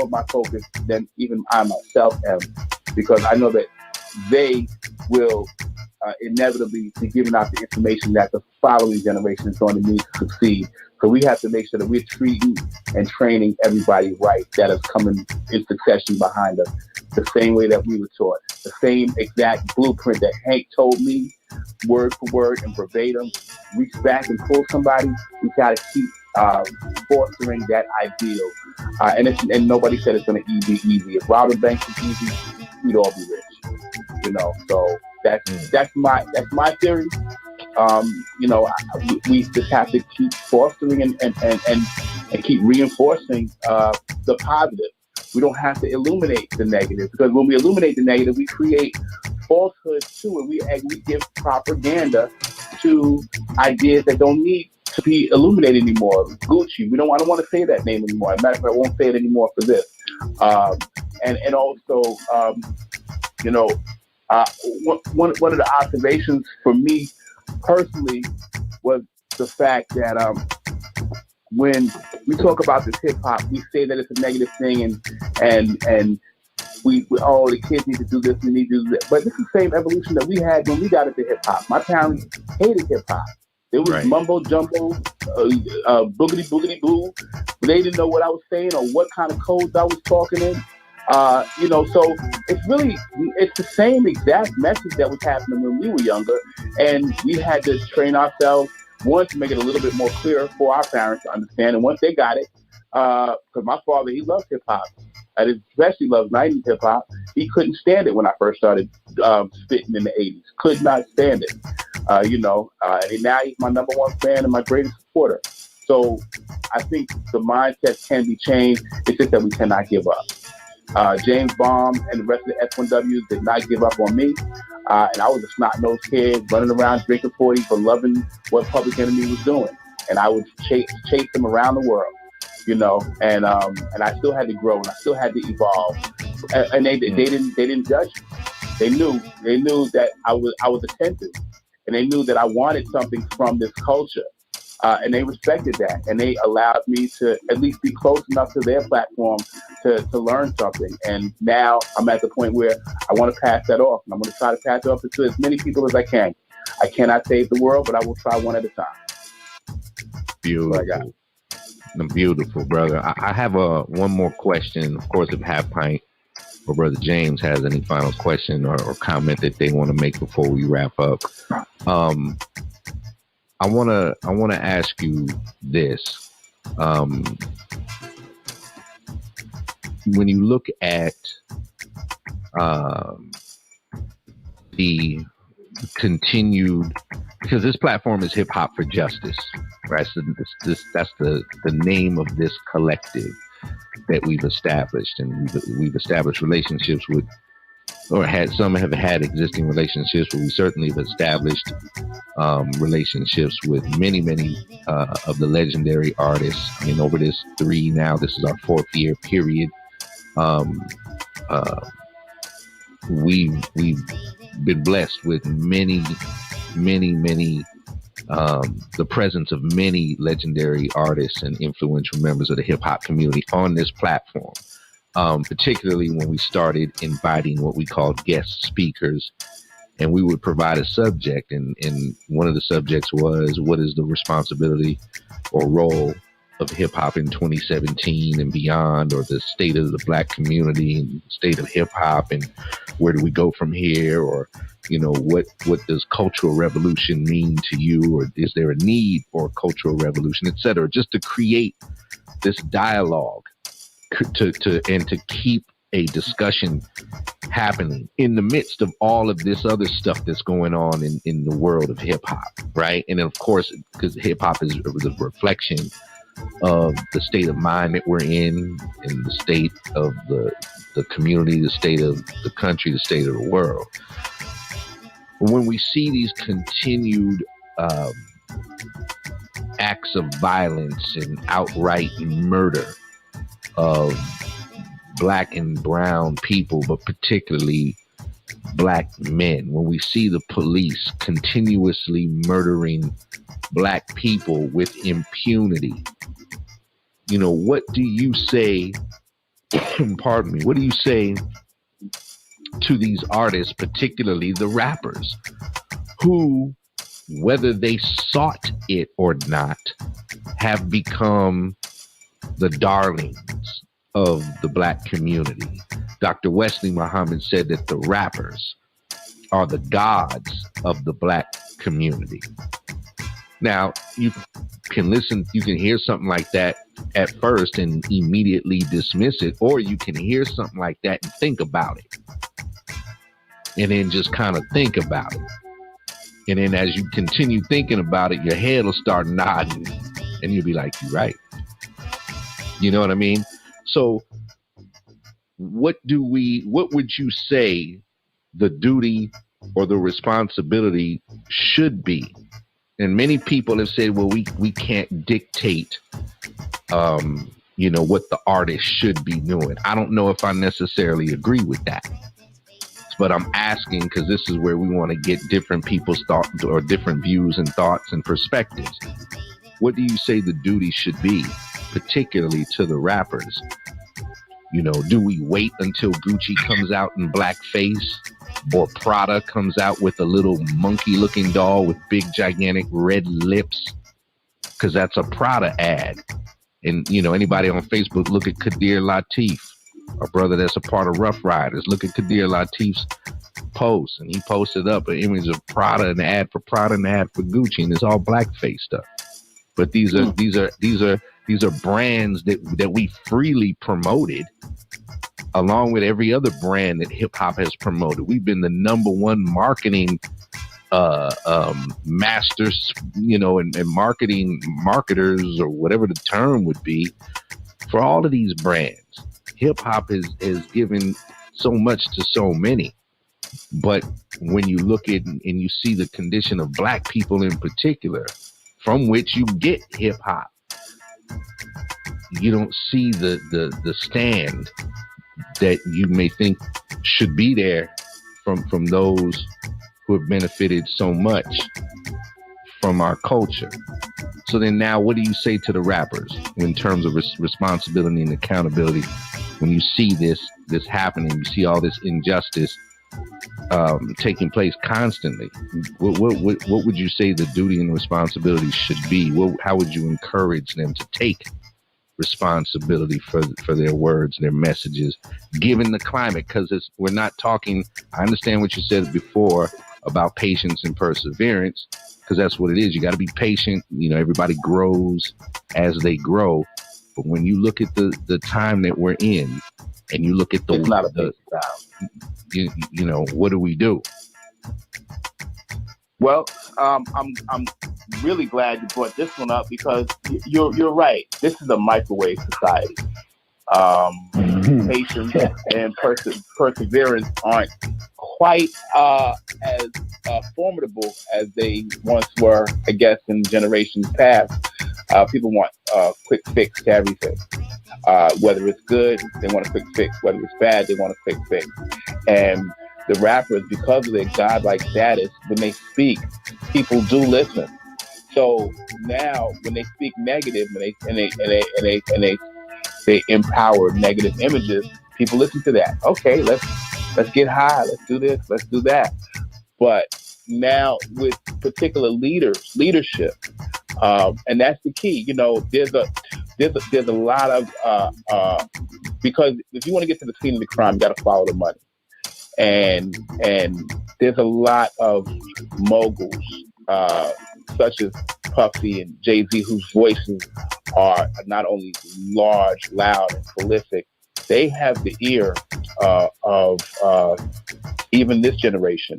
of my focus than even I myself am, because I know that they will inevitably be giving out the information that the following generation is going to need to succeed. So we have to make sure that we're treating and training everybody right that is coming in succession behind us, the same way that we were taught, the same exact blueprint that Hank told me, word for word and verbatim. Reach back and pull somebody. We got to keep fostering that ideal. And nobody said it's going to be easy. If robbing banks was easy, we'd all be rich. You know, so that's my theory. We just have to keep fostering and keep reinforcing the positive. We don't have to illuminate the negative, because when we illuminate the negative, we create falsehoods too, and we give propaganda to ideas that don't need to be illuminated anymore. Gucci, I don't want to say that name anymore. As a matter of fact, I won't say it anymore for this. And also, one of the observations for me personally was the fact that when we talk about this hip hop, we say that it's a negative thing, and we the kids need to do this, we need to do that. But this is the same evolution that we had when we got into hip hop. My parents hated hip hop. It was mumbo jumbo, boogity boogity boo. They didn't know what I was saying or what kind of codes I was talking in. So it's the same exact message that was happening when we were younger, and we had to train ourselves, one, to make it a little bit more clear for our parents to understand. And once they got it, because my father, he loved hip hop, and especially loved 90s hip hop. He couldn't stand it when I first started spitting in the 80s. Could not stand it. And now he's my number one fan and my greatest supporter. So I think the mindset can be changed. It's just that we cannot give up. James Baum and the rest of the S1Ws did not give up on me. And I was a snot-nosed kid running around drinking 40, but loving what Public Enemy was doing. And I would chase them around the world, and I still had to grow and I still had to evolve. And they didn't judge me. They knew that I was attentive, and they knew that I wanted something from this culture. And they respected that, and they allowed me to at least be close enough to their platform to learn something. And now I'm at the point where I want to pass that off, and I'm going to try to pass it off to as many people as I can. I cannot save the world, but I will try one at a time. Beautiful. Beautiful, brother. I have one more question. Of course, if Half Pint or Brother James has any final question or comment that they want to make before we wrap up. I wanna ask you this. When you look at the continued, because this platform is Hip Hop for Justice, right? So that's the name of this collective that we've established, and we've established relationships with, or some have had existing relationships, but we certainly have established relationships with many of the legendary artists. I mean, over this this is our 4th year period. We've been blessed with many the presence of many legendary artists and influential members of the hip hop community on this platform. Particularly when we started inviting what we called guest speakers, and we would provide a subject, and one of the subjects was, what is the responsibility or role of hip hop in 2017 and beyond, or the state of the Black community and state of hip hop, and where do we go from here, or what does cultural revolution mean to you, or is there a need for a cultural revolution, etc., just to create this dialogue to keep a discussion happening in the midst of all of this other stuff that's going on in the world of hip hop, right? And of course, because hip hop is a reflection of the state of mind that we're in, and the state of the community, the state of the country, the state of the world. When we see these continued acts of violence and outright murder of Black and brown people, but particularly Black men, when we see the police continuously murdering Black people with impunity, what do you say, pardon me, what do you say to these artists, particularly the rappers, who whether they sought it or not, have become the darlings of the Black community. Dr. Wesley Muhammad said that the rappers are the gods of the Black community. Now, you can listen, you can hear something like that at first and immediately dismiss it, or you can hear something like that and think about it. And then just kind of think about it. And then as you continue thinking about it, your head will start nodding and you'll be like, you're right. You know what I mean? So what would you say the duty or the responsibility should be? And many people have said, well, we can't dictate, what the artist should be doing. I don't know if I necessarily agree with that. But I'm asking because this is where we want to get different people's thoughts or different views and thoughts and perspectives. What do you say the duty should be, particularly to the rappers? Do we wait until Gucci comes out in blackface or Prada comes out with a little monkey looking doll with big gigantic red lips? Because that's a Prada ad. And, anybody on Facebook, look at Kadir Latif, a brother that's a part of Rough Riders. Look at Kadir Latif's post, and he posted up an image of Prada, an ad for Prada, and an ad for Gucci, and it's all blackface stuff. But these are brands that we freely promoted, along with every other brand that hip hop has promoted. We've been the #1 marketing masters, and marketing marketers, or whatever the term would be, for all of these brands. Hip hop has given so much to so many. But when you look at and you see the condition of Black people in particular, from which you get hip hop, you don't see the stand that you may think should be there from those who have benefited so much from our culture. So then now what do you say to the rappers in terms of responsibility and accountability when you see this happening, you see all this injustice taking place constantly? What would you say the duty and responsibility should be? How would you encourage them to take responsibility for their words, their messages, given the climate? Because we're not talking, I understand what you said before about patience and perseverance, because that's what it is. You got to be patient. Everybody grows as they grow. But when you look at the time that we're in, and you look at it's not a big what do we do? Well, I'm really glad you brought this one up, because you're right. This is a microwave society. Patience and perseverance aren't quite as formidable as they once were, I guess, in generations past. People want a quick fix to everything. Whether it's good, they want a quick fix. Whether it's bad, they want a quick fix. And the rappers, because of their godlike status, when they speak, people do listen. So now, when they speak negative, and they empower negative images, people listen to that. Okay, let's get high. Let's do this. Let's do that. But now, with particular leadership, and that's the key. There's a lot of because if you want to get to the scene of the crime, you got to follow the money. And there's a lot of moguls, such as Puffy and Jay-Z, whose voices are not only large, loud, and prolific. They have the ear of even this generation,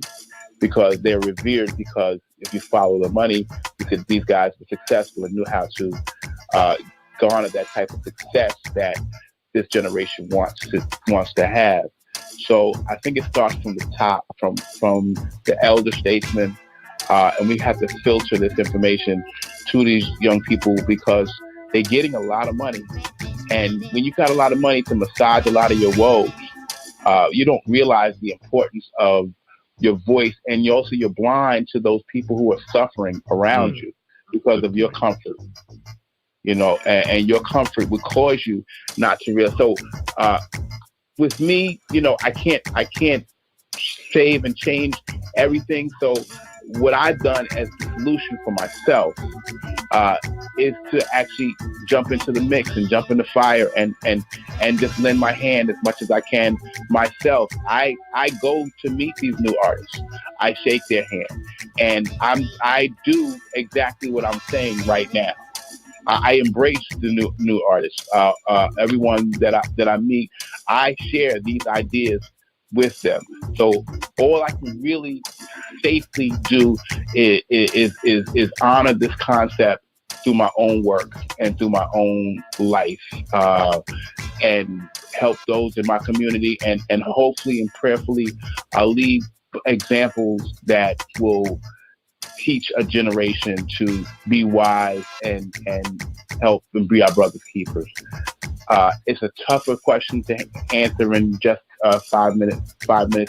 because they're revered. Because if you follow the money, because these guys were successful and knew how to garner that type of success that this generation wants to have. So I think it starts from the top, from the elder statesmen, and we have to filter this information to these young people, because they're getting a lot of money. And when you got a lot of money to massage a lot of your woes, you don't realize the importance of your voice, and you're blind to those people who are suffering around you because of your comfort. And your comfort would cause you not to realize. So with me, I can't save and change everything. So what I've done as the solution for myself is to actually jump into the mix and jump in the fire and just lend my hand as much as I can myself. I go to meet these new artists. I shake their hand, and I do exactly what I'm saying right now. I embrace the new artists. Everyone that I meet, I share these ideas with them. So all I can really safely do is honor this concept through my own work and through my own life, and help those in my community, and hopefully and prayerfully I'll leave examples that will teach a generation to be wise and help and be our brother's keepers. It's a tougher question to answer in just a 5 minute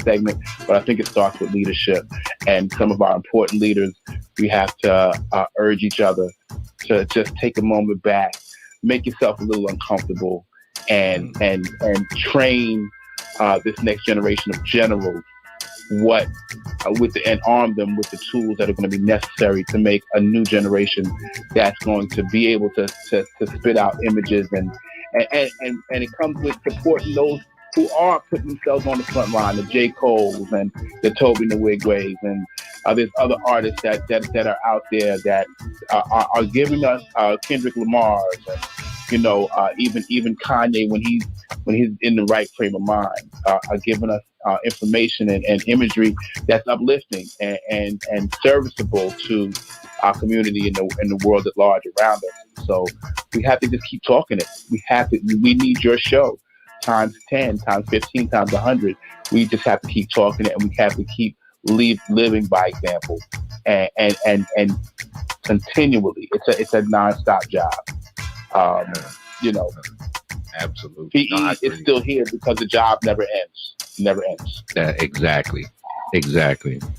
segment, but I think it starts with leadership. And some of our important leaders, we have to urge each other to just take a moment back, make yourself a little uncomfortable, and train this next generation of generals and arm them with the tools that are going to be necessary to make a new generation that's going to be able to spit out images, and it comes with supporting those who are putting themselves on the front line, the J. Coles and the Toby Nwigwes, and there's other artists that are out there that are giving us Kendrick Lamar's, and even Kanye when he's in the right frame of mind, are giving us information and imagery that's uplifting and serviceable to our community and the world at large around us. So we have to just keep talking it. We need your show times 10, times 15, times 100. We just have to keep talking it, and we have to keep living by example, and continually. It's a nonstop job. Absolutely. PE is still here because the job never ends. Never ends. Exactly.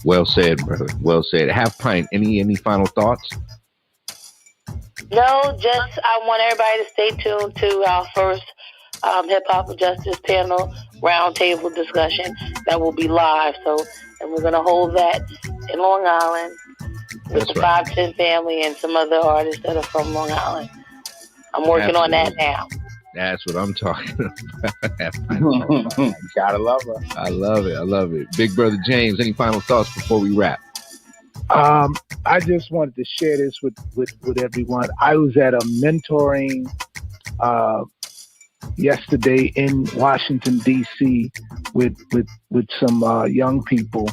Well said, brother. Well said. Half Pint, any final thoughts? No, just I want everybody to stay tuned to our first Hip Hop Justice panel roundtable discussion that will be live. And we're going to hold that in Long Island with the 510 family and some other artists that are from Long Island. I'm working on that now. That's what I'm talking about. Gotta love her. I love it. Big Brother James, any final thoughts before we wrap? I just wanted to share this with everyone. I was at a mentoring yesterday in Washington, D.C. with some young people,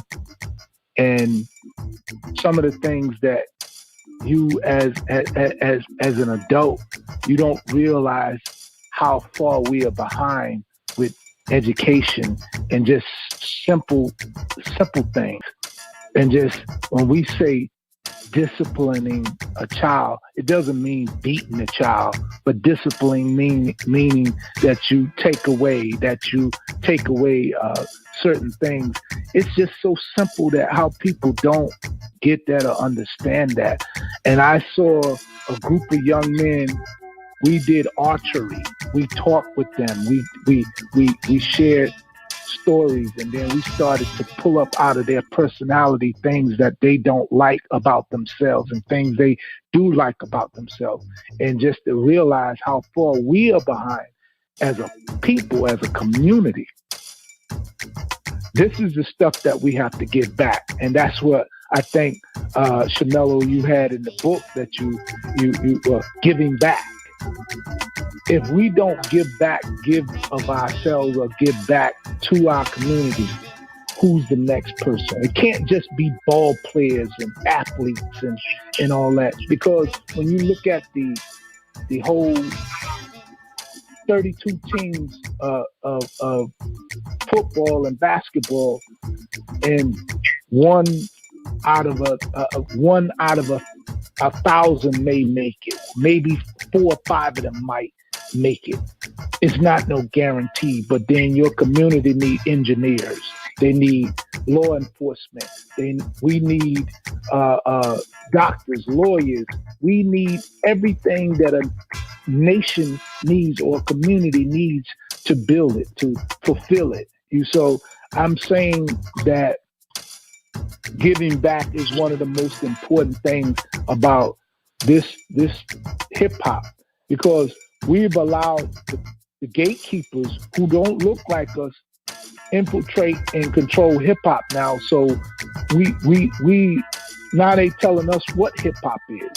and some of the things that you as an adult, you don't realize how far we are behind with education and just simple things. And just when we say disciplining a child, it doesn't mean beating a child, but disciplining meaning that you take away certain things. It's just so simple that how people don't get that or understand that. And I saw a group of young men. We did archery. We talked with them. We shared stories, and then we started to pull up out of their personality things that they don't like about themselves and things they do like about themselves, and just to realize how far we are behind as a people, as a community. This is the stuff that we have to give back, and that's what I think, Shamello, you had in the book that you were giving back. If we don't give of ourselves or give back to our community, who's the next person? It can't just be ball players and athletes and all that. Because when you look at the whole 32 teams of football and basketball, and one out of a 1,000 may make it. Maybe 4 or 5 of them might make it. It's not no guarantee, but then your community need engineers. They need law enforcement. We need doctors, lawyers. We need everything that a nation needs or community needs to build it, to fulfill it. So I'm saying that giving back is one of the most important things about this hip hop, because we've allowed the gatekeepers who don't look like us infiltrate and control hip hop now. So we now they telling us what hip hop is.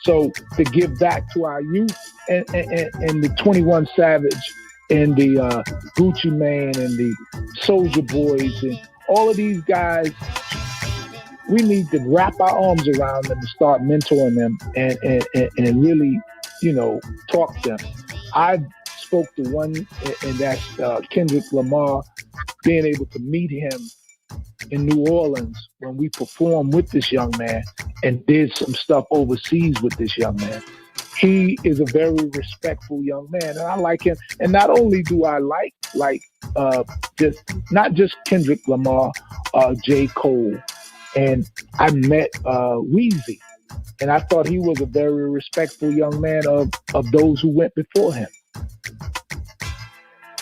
So to give back to our youth and the 21 Savage and the Gucci Mane and the Soldier Boys and all of these guys, we need to wrap our arms around them and start mentoring them and really, talk to them. I spoke to one, and that's Kendrick Lamar, being able to meet him in New Orleans when we performed with this young man and did some stuff overseas with this young man. He is a very respectful young man, and I like him. And not only do I like not just Kendrick Lamar, J. Cole, and I met Weezy, and I thought he was a very respectful young man of those who went before him.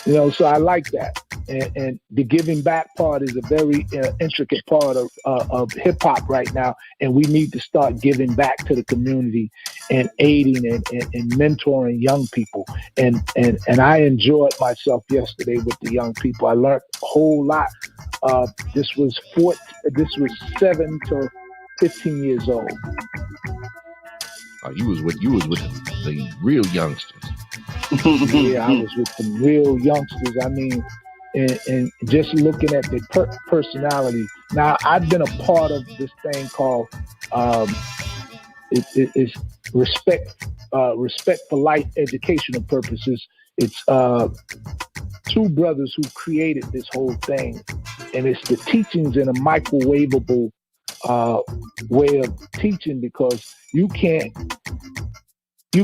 So I like that. And the giving back part is a very intricate part of hip hop right now. And we need to start giving back to the community and aiding and mentoring young people. And I enjoyed myself yesterday with the young people. I learned a whole lot. This was 7 to 15 years old. You was with the real youngsters. Yeah, I was with some real youngsters. I mean, and just looking at their personality. Now, I've been a part of this thing called it's respect for life educational purposes. It's two brothers who created this whole thing, and it's the teachings in a microwavable way of teaching, because you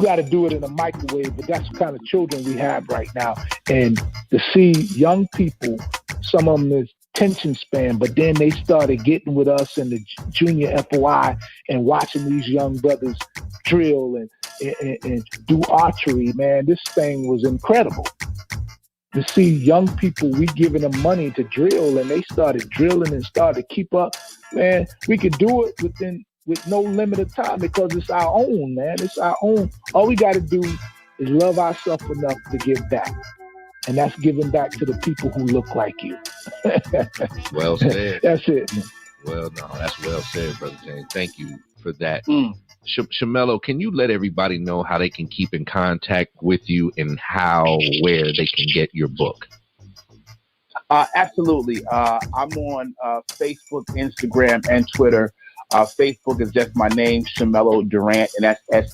got to do it in a microwave, but that's the kind of children we have right now. And to see young people, some of them is attention span, but then they started getting with us in the junior FOI and watching these young brothers drill and do archery, man, this thing was incredible. To see young people, we giving them money to drill, and they started drilling and started to keep up. Man, we could do it with no limited time, because it's our own, man. It's our own. All we got to do is love ourselves enough to give back. And that's giving back to the people who look like you. Well said. That's it. Well, no, that's well said, Brother James. Thank you for that. Shamello, can you let everybody know how they can keep in contact with you and where they can get your book? Absolutely. I'm on Facebook, Instagram, and Twitter. Facebook is just my name, Shamello Durant, and that's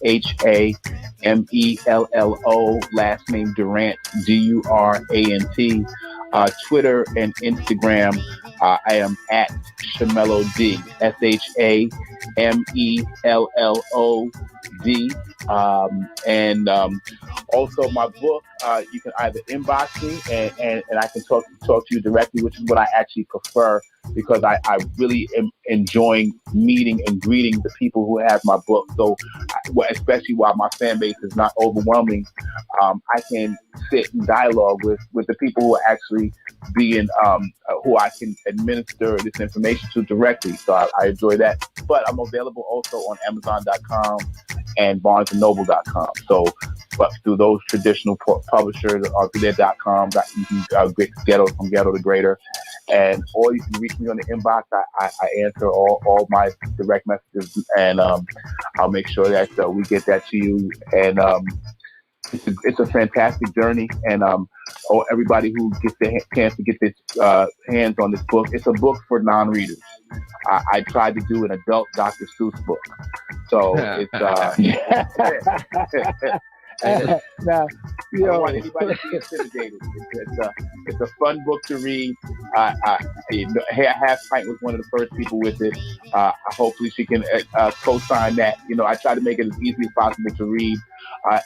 ShamelLo, last name Durant, Durant. Twitter and Instagram, I am at Shamello D, ShamelloD. And also my book, you can either inbox me and I can talk to you directly, which is what I actually prefer, because I really am enjoying meeting and greeting the people who have my book. So, especially while my fan base is not overwhelming, I can sit and dialogue with the people who are actually being, who I can administer this information to directly. So I enjoy that. But I'm available also on Amazon.com and BarnesandNoble.com. So, but through those traditional publishers, or Gillette.com, you can get Ghetto from Ghetto to Greater. Or you can reach me on the inbox. I answer all my direct messages, and I'll make sure that we get that to you. And it's a fantastic journey. And everybody who gets the chance to get this hands on this book, it's a book for non-readers. I tried to do an adult Dr. Seuss book, so it's now, I don't want anybody to be intimidated. It's a fun book to read. Half Pint was one of the first people with it. Hopefully she can co-sign that. I try to make it as easy as possible to read,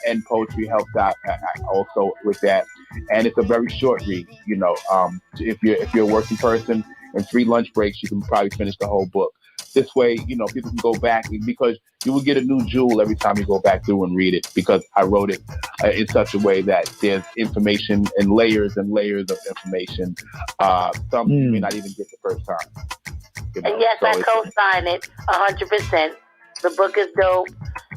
and poetry helps out also with that. And it's a very short read. If you're a working person, in 3 lunch breaks, you can probably finish the whole book. This way, people can go back, because you will get a new jewel every time you go back through and read it, because I wrote it in such a way that there's information and layers of information. Some you may not even get the first time. And yes, so I co-sign it 100%. The book is dope.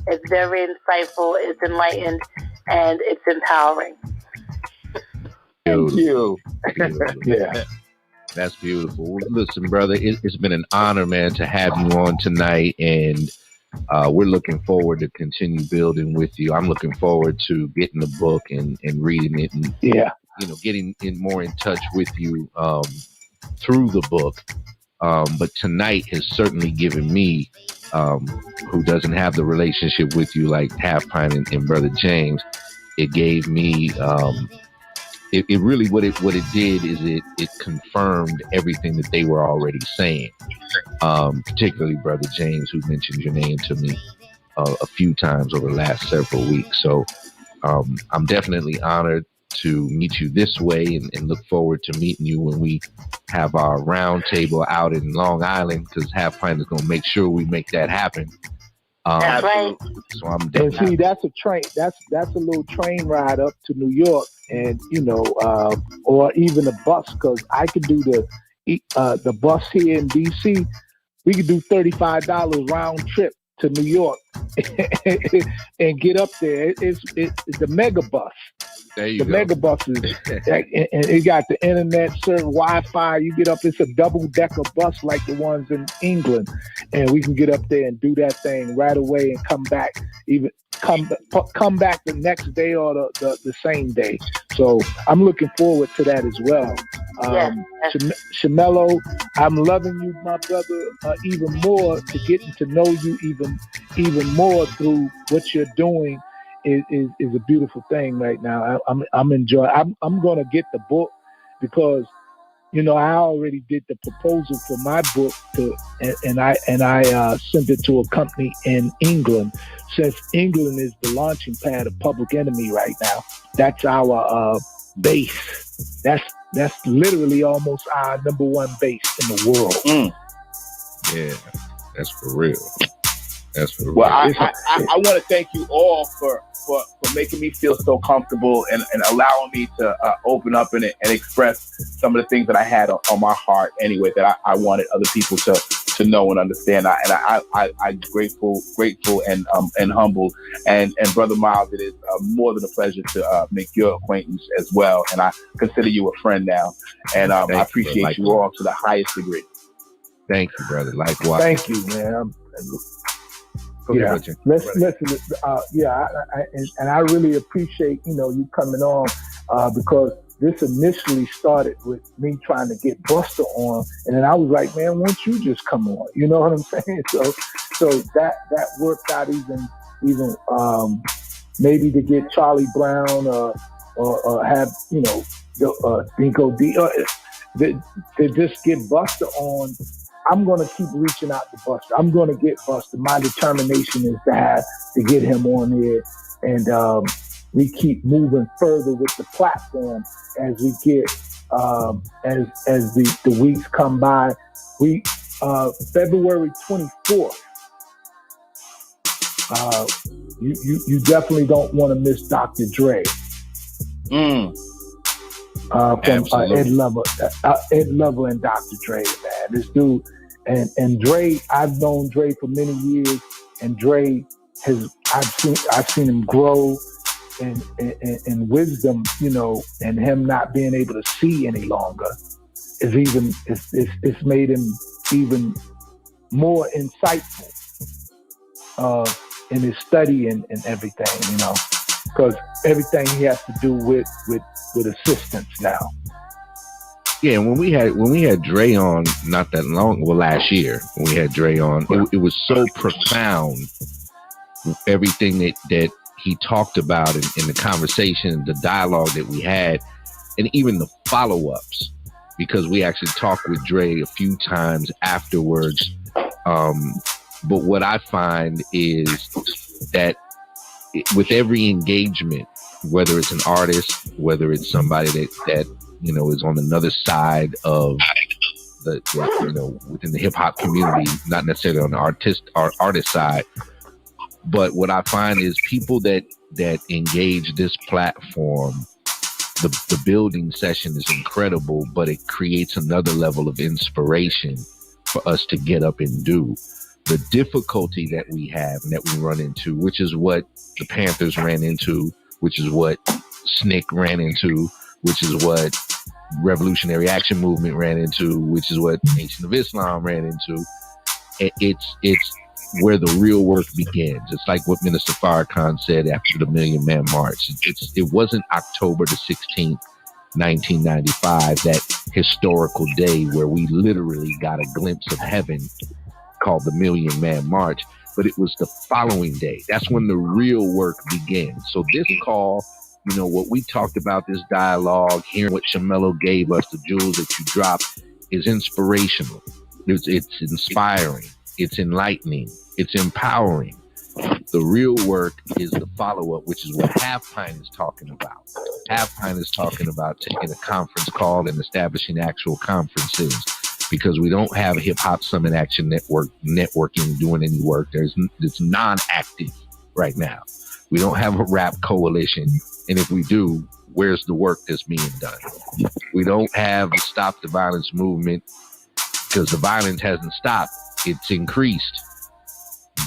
It's very insightful. It's enlightened, and it's empowering. Thank you. Yeah. That's beautiful. Listen, brother, it's been an honor, man, to have you on tonight, and we're looking forward to continue building with you. I'm looking forward to getting the book and reading it, and getting more in touch with you through the book. But tonight has certainly given me, who doesn't have the relationship with you like Half Pint and Brother James, it gave me. It really what it did is it confirmed everything that they were already saying. Particularly Brother James, who mentioned your name to me a few times over the last several weeks. So I'm definitely honored to meet you this way, and look forward to meeting you when we have our round table out in Long Island, because Half Pint is going to make sure we make that happen. That's right. So I'm and see, that's a train. That's a little train ride up to New York, and or even a bus, because I could do the bus here in DC. We could do $35 round trip to New York and get up there. It's the mega bus. There you go. Mega buses, and it got the internet, serve Wi-Fi. You get up, it's a double-decker bus like the ones in England, and we can get up there and do that thing right away and come back. Even come back the next day or the same day. So I'm looking forward to that as well. Shamello, I'm loving you, my brother, even more, to getting to know you even more through what you're doing. Is a beautiful thing right now. I'm enjoying. I'm gonna get the book, because I already did the proposal for my book and I sent it to a company in England, since England is the launching pad of Public Enemy right now. That's our base. That's literally almost our number one base in the world. Yeah, that's for real. That's for real. Well, I want to thank you all for making me feel so comfortable and allowing me to open up and express some of the things that I had on my heart anyway, that I wanted other people to know and understand. I'm grateful and humbled. And Brother Miles, it is more than a pleasure to make your acquaintance as well. And I consider you a friend now. And I appreciate you all to the highest degree. Thank you, brother. Likewise. Thank you, man. And I really appreciate you coming on, because this initially started with me trying to get Buster on, and then I was like, man, why don't you just come on? You know what I'm saying? So that worked out even maybe to get Charlie Brown or have Dinko D to just get Buster on. I'm going to keep reaching out to Buster. I'm going to get Buster. My determination is to get him on here. And we keep moving further with the platform as we get, as the weeks come by. February 24th, you definitely don't want to miss Dr. Dre. From Ed Lover and Dr. Dre, man. This dude and Dre, I've known Dre for many years, and Dre I've seen him grow in wisdom, and him not being able to see any longer it's made him even more insightful in his study and everything, because everything he has to do with assistance now. Yeah, when we had Dre on not that long, last year, when we had Dre on, it was so profound, everything that he talked about in the conversation, the dialogue that we had, and even the follow-ups, because we actually talked with Dre a few times afterwards. But what I find is that with every engagement, whether it's an artist, whether it's somebody that is on another side of the within the hip hop community, not necessarily on the artist side, but what I find is people that engage this platform, the building session is incredible, but it creates another level of inspiration for us to get up and do. The difficulty that we have and that we run into, which is what the Panthers ran into, which is what SNCC ran into, which is what Revolutionary Action Movement ran into, which is what Nation of Islam ran into. It's where the real work begins. It's like what Minister Farrakhan said after the Million Man March. It wasn't October the 16th, 1995, that historical day where we literally got a glimpse of heaven called the Million Man March, but it was the following day. That's when the real work began. So this call, you know, what we talked about, this dialogue, hearing what Shamello gave us, the jewels that you dropped, is inspirational. It's inspiring. It's enlightening. It's empowering. The real work is the follow-up, which is what Half Pint is talking about. Half Pint is talking about taking a conference call and establishing actual conferences, because we don't have a Hip Hop Summit Action networking doing any work. It's non-active right now. We don't have a rap coalition, and if we do, where's the work that's being done? We don't have a Stop the Violence movement, because the violence hasn't stopped. It's increased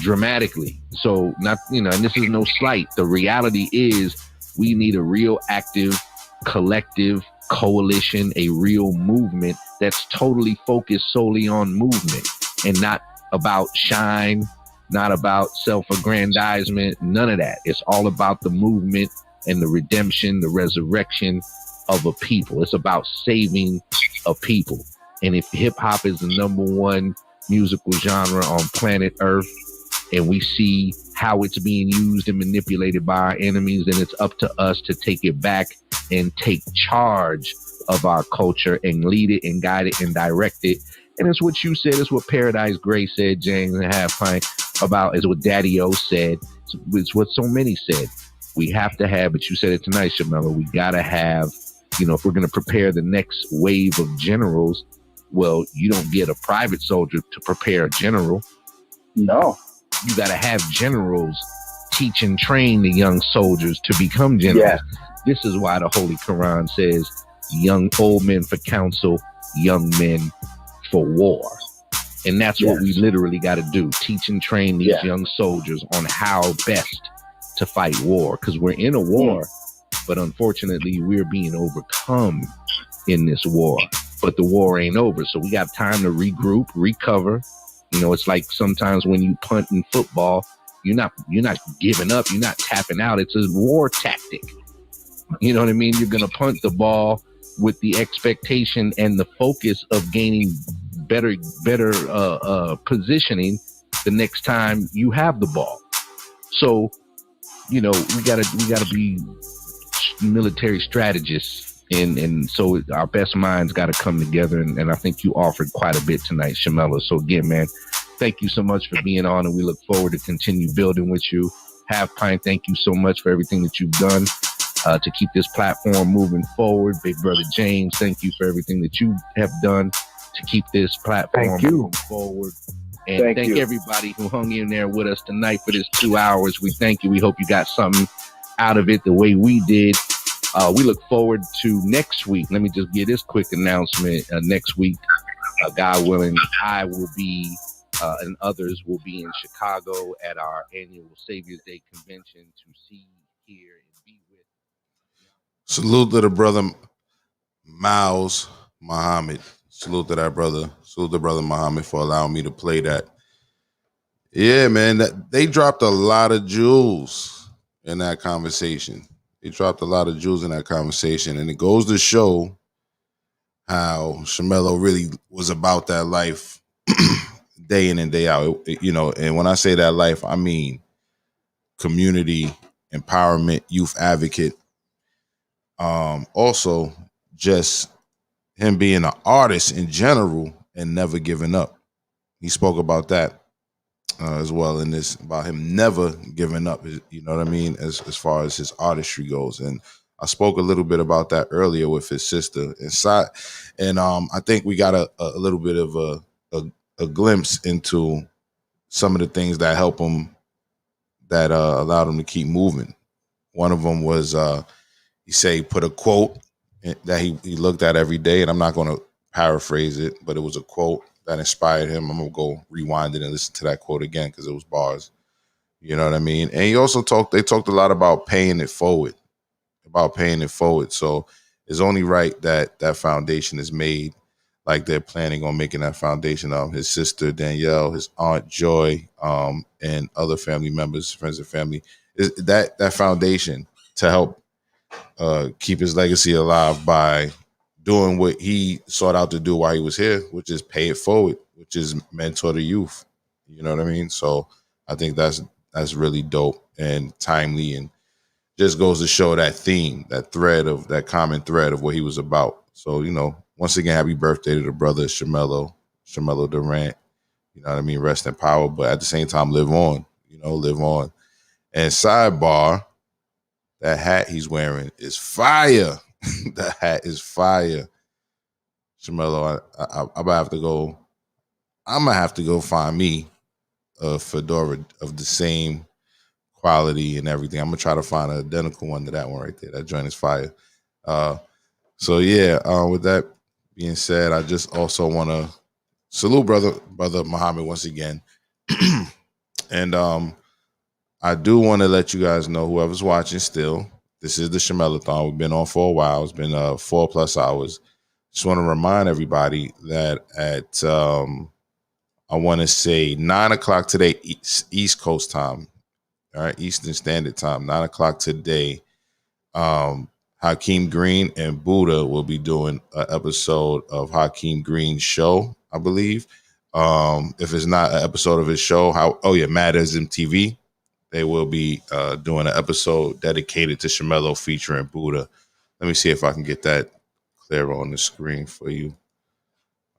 dramatically. So and this is no slight. The reality is we need a real active, collective coalition, a real movement that's totally focused solely on movement and not about shine, not about self-aggrandizement, none of that. It's all about the movement and the redemption, the resurrection of a people. It's about saving a people. And if hip hop is the number one musical genre on planet Earth, and we see how it's being used and manipulated by our enemies, then it's up to us to take it back and take charge of our culture and lead it and guide it and direct it. And it's what you said, it's what Paradise Gray said, James and Half Pint, about, is what Daddy O said. It's what so many said. We have to have, but you said it tonight, Shamello, we gotta have, if we're gonna prepare the next wave of generals, well, you don't get a private soldier to prepare a general. No. You got to have generals teach and train the young soldiers to become generals. Yeah. This is why the Holy Quran says, old men for counsel, young men for war. And that's what we literally got to do. Teach and train these young soldiers on how best to fight war. Because we're in a war, but unfortunately, we're being overcome in this war. But the war ain't over. So we got time to regroup, recover. It's like sometimes when you punt in football, you're not giving up. You're not tapping out. It's a war tactic. You know what I mean? You're going to punt the ball with the expectation and the focus of gaining better positioning the next time you have the ball. So, we gotta be military strategists. And so our best minds got to come together, and I think you offered quite a bit tonight, Shamello. So again, man, thank you so much for being on, and we look forward to continue building with you. Half Pint, thank you so much for everything that you've done to keep this platform moving forward. Big Brother James, thank you for everything that you have done to keep this platform moving forward. And thank everybody who hung in there with us tonight for this 2 hours. We thank you. We hope you got something out of it the way we did. We look forward to next week. Let me just give this quick announcement. Next week, God willing, I will be, and others will be in Chicago at our annual Savior's Day convention to see, hear, and be with. Salute to the brother Miles Muhammad. Salute to that brother. Salute to brother Muhammad for allowing me to play that. Yeah, man, they dropped a lot of jewels in that conversation. They dropped a lot of jewels in that conversation, and it goes to show how Shamello really was about that life day in and day out. And when I say that life, I mean community empowerment, youth advocate. Also, just him being an artist in general and never giving up. He spoke about that as well in this, about him never giving up, you know what I mean, as far as his artistry goes. And I spoke a little bit about that earlier with his sister inside. And I think we got a little bit of a glimpse into some of the things that help him, that allowed him to keep moving. One of them was, he put a quote that he looked at every day, and I'm not going to paraphrase it, but it was a quote that inspired him. I'm gonna go rewind it and listen to that quote again because it was bars. You know what I mean? And he also they talked a lot about paying it forward, So it's only right that that foundation is made like they're planning on making that foundation. His sister Danielle, his aunt Joy, and other family members, friends and family, is that foundation to help keep his legacy alive by doing what he sought out to do while he was here, which is pay it forward, which is mentor the youth. You know what I mean? So I think that's really dope and timely, and just goes to show that theme, that common thread of what he was about. So, once again, happy birthday to the brother Shamello Durant. You know what I mean? Rest in power, but at the same time, live on. Live on. And sidebar, that hat he's wearing is fire. That hat is fire. Shamello, I'm gonna have to go find me a fedora of the same quality and everything. I'm gonna try to find an identical one to that one right there. That joint is fire. So yeah, with that being said, I just also want to salute brother Muhammad once again. And I do want to let you guys know, whoever's watching still, this is the ShamelloThon. We've been on for a while. It's been 4+ hours. Just want to remind everybody that at I want to say 9 o'clock today, East Coast time, all right, Eastern Standard Time, 9 o'clock today, Hakeem Green and Buddha will be doing an episode of Hakeem Green's show, I believe. If it's not an episode of his show, Madism TV, they will be doing an episode dedicated to Shamello featuring Buddha. Let me see if I can get that clear on the screen for you.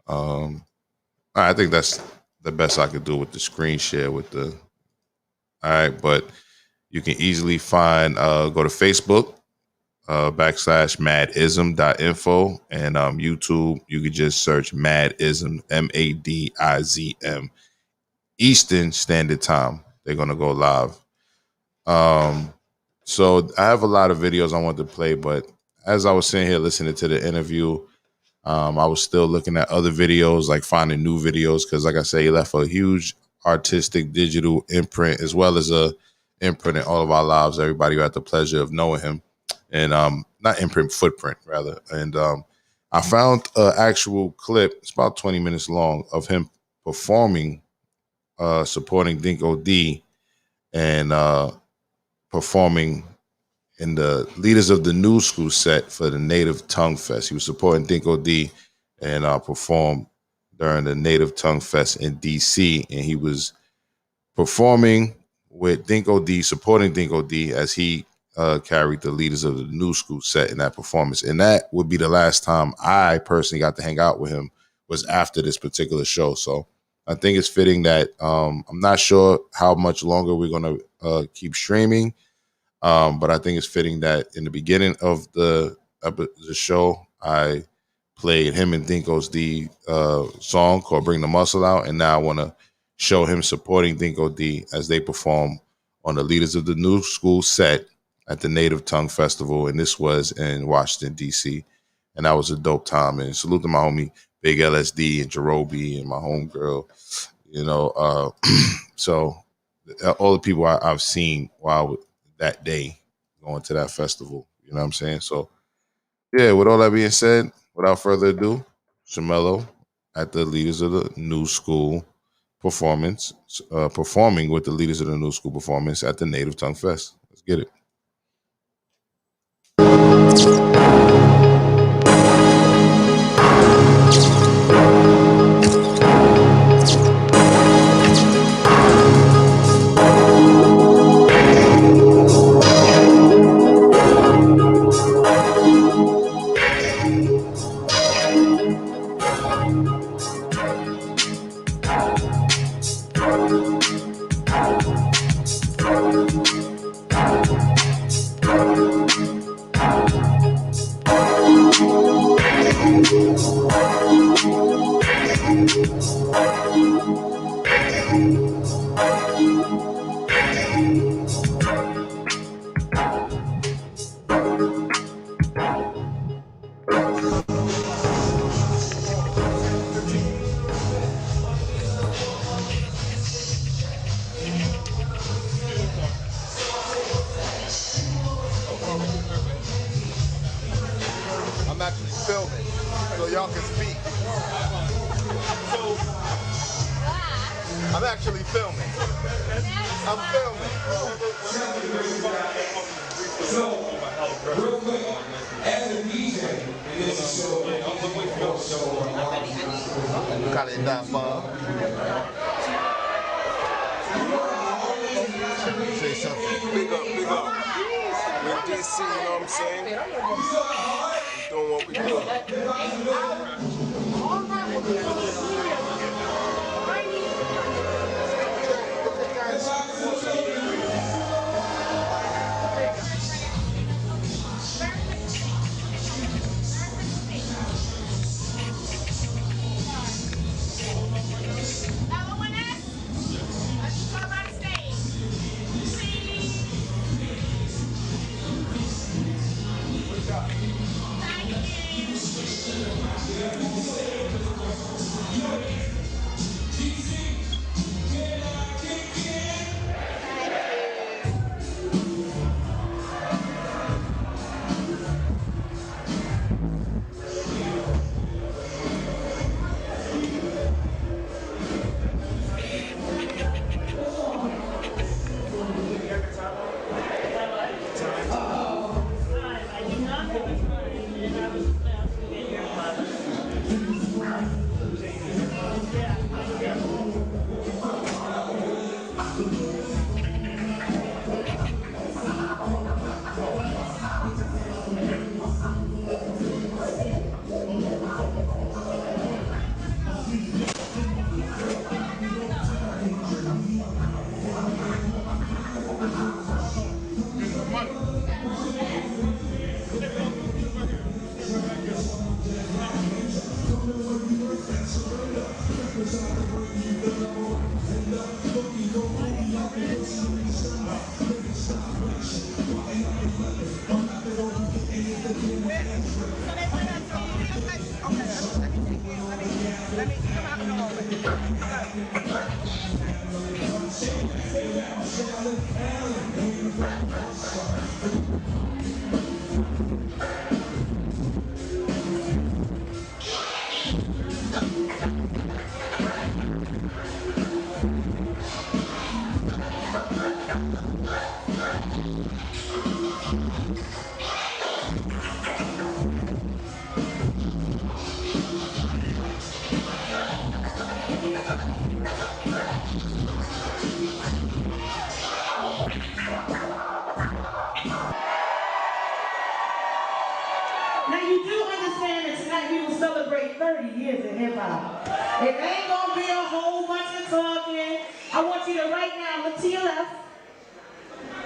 I think that's the best I could do with the screen share with the. All right, but you can easily find, go to Facebook, /madism.info, and YouTube, you could just search Madism, MADIZM, Eastern Standard Time. They're going to go live. So I have a lot of videos I want to play, but as I was sitting here listening to the interview, I was still looking at other videos, like finding new videos, because like I say, he left a huge artistic digital imprint, as well as a imprint in all of our lives. Everybody who had the pleasure of knowing him, and not imprint, footprint rather. And I found an actual clip, it's about 20 minutes long, of him performing, supporting Dinko D, and performing in the Leaders of the New School set for the Native Tongue Fest. He was supporting Dinko D and performed during the Native Tongue Fest in DC, and he was performing with Dinko D, supporting Dinko D as he carried the Leaders of the New School set in that performance. And that would be the last time I personally got to hang out with him, was after this particular show. So I think it's fitting that I'm not sure how much longer we're going to keep streaming, but I think it's fitting that in the beginning of the show, I played him and Dinko's D song called Bring the Muscle Out, and now I want to show him supporting Dinko D as they perform on the Leaders of the New School set at the Native Tongue Festival, and this was in Washington, D.C., and that was a dope time. And salute to my homie Big LSD and Jerobi and my homegirl, so all the people I've seen while that day going to that festival, you know what I'm saying? So yeah, with all that being said, without further ado, Shamello at the Leaders of the New School performance, performing with the Leaders of the New School performance at the Native Tongue Fest. Let's get it. Marcus beat. So I'm actually filming. I'm filming. So, real quick, as a DJ, this is so Call it that far. Say something. big up. We're in DC, you know what I'm saying? We're doing what we do. Now you do understand that tonight we will celebrate 30 years of hip hop. It ain't gonna be a whole bunch of talking. I want you to right now look to your left.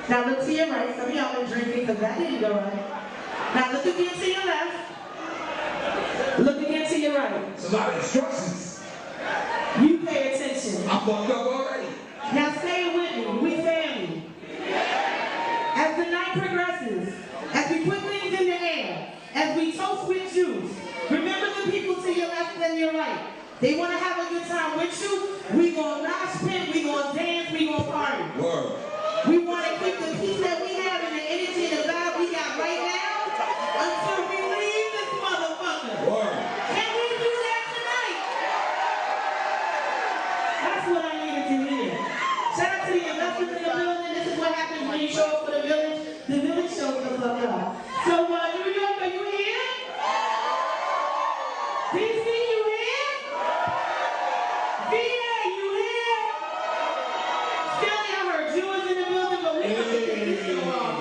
Now look to your right. Some of y'all been drinking because that didn't go right. Now look again to your left. Look again to your right. It's a lot of instructions. You pay attention. I'm fucked up already. Now say it with me. We family. As the night progresses, as we put things in the air, as we toast with juice, remember the people to your left and your right. They want to have a good time with you. We gonna mosh pit, we gonna dance, we gonna party. Word. We want to keep the peace that we have and the energy and the vibe we got right now until we leave this motherfucker. Word. Can we do that tonight? That's what I needed to hear. Shout out to the investors in the building. This is what happens when you show up for the village. The village shows us up. So New York, are you here? DC, you here? VA, you here? Philly, I heard you was in the building, but we have to get this show on.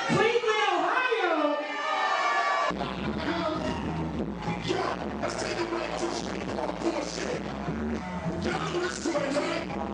Cleveland, Ohio. Let's take it back to the street on bullshit. Y'all listen to it, right?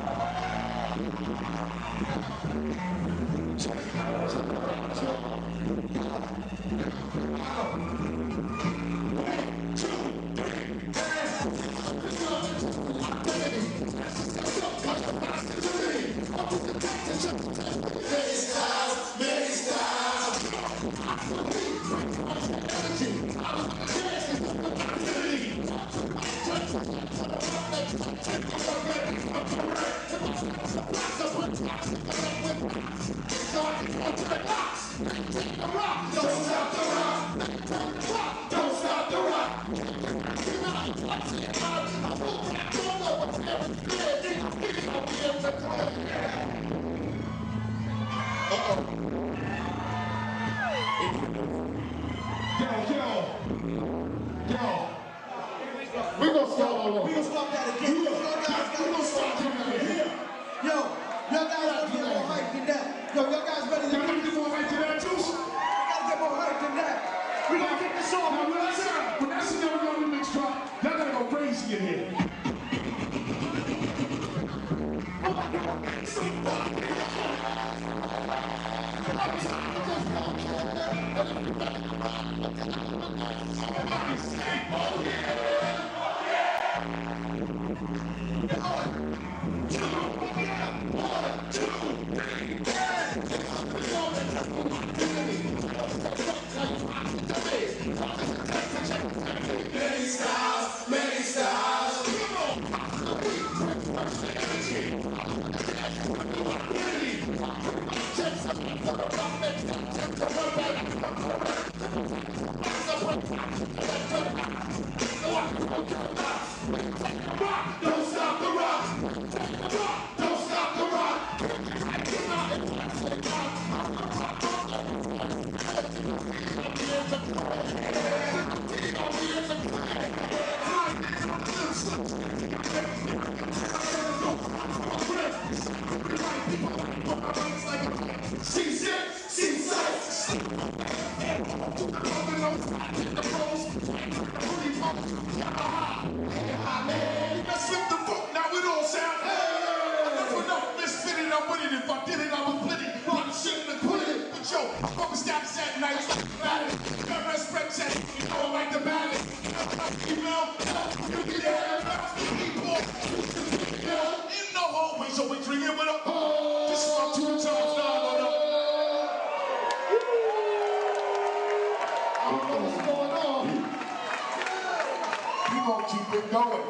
Don't stop. We gonna start all over. We gonna start that again. We gonna start from here. Yo, y'all guys gotta get more hype than that. Yo, y'all guys ready to get more hype than that, Juice? We gotta get more hype than that. We gonna kick this off. Now, when I see y'all on the mix drop, y'all gotta go crazy in here. Many styles. Don't stop the rock. Don't stop the rock. Let's flip the book, now it all sound. Enough misfitted, I'm with it. If I did it, I was plenty. Run shit and put it. But yo, fucking stats at night. Got respect check. You know I like the balance. You know, you can have people in the hallway, so we drink it with a this is my 2 times now. I don't know what's going on. We gonna keep it going.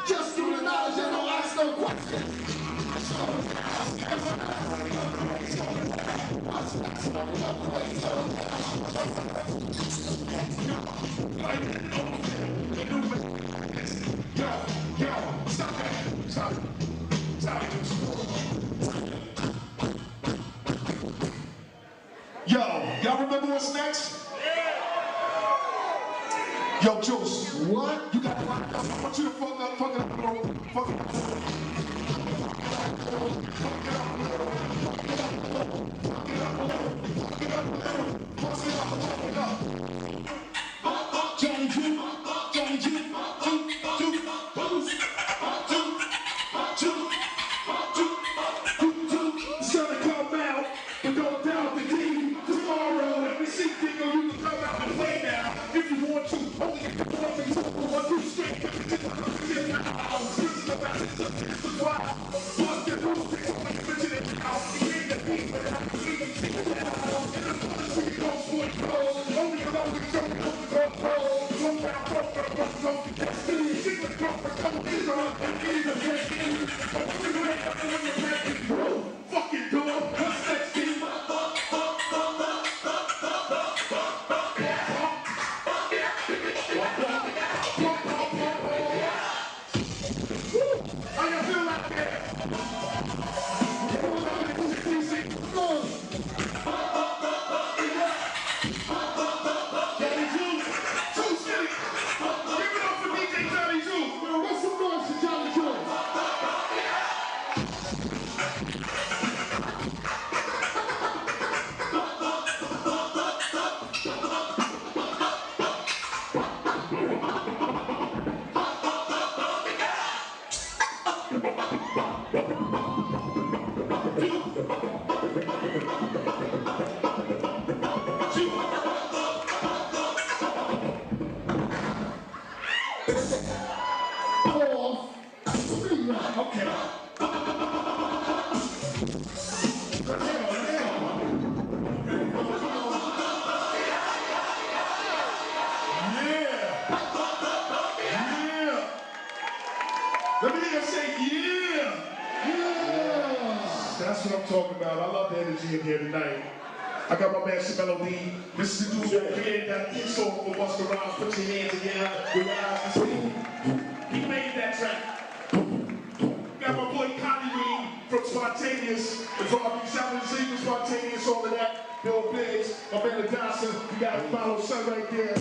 Just do the knowledge and don't ask no questions. Yo, y'all remember what's next? Yo, Juice. What? You got I want you to fuck up, fuck Johnny G, Johnny G, it's gonna come out, but don't doubt the D. Tomorrow, let me see, Diggle, you can come out and play now. If you want to, only if you want me to. One, two, straight. Fucking dog, what's next, team? How you feel out there? Johnny Juice, Juice City. Give it up for DJ Johnny Juice. What's some noise for Johnny Juice? Let me hear you say, yeah! Yeah! That's what I'm talking about. I love the energy in here tonight. I got my man Shamello Durant. This is the dude that created that hit song for Busta Rhymes. Put your hands together, with your eyes to see. He made that track. Got my boy Connie Reed from Spontaneous. If all these shopping singles, Spontaneous, all of that. Bill Biggs, my man Dawson. You got to follow son right there.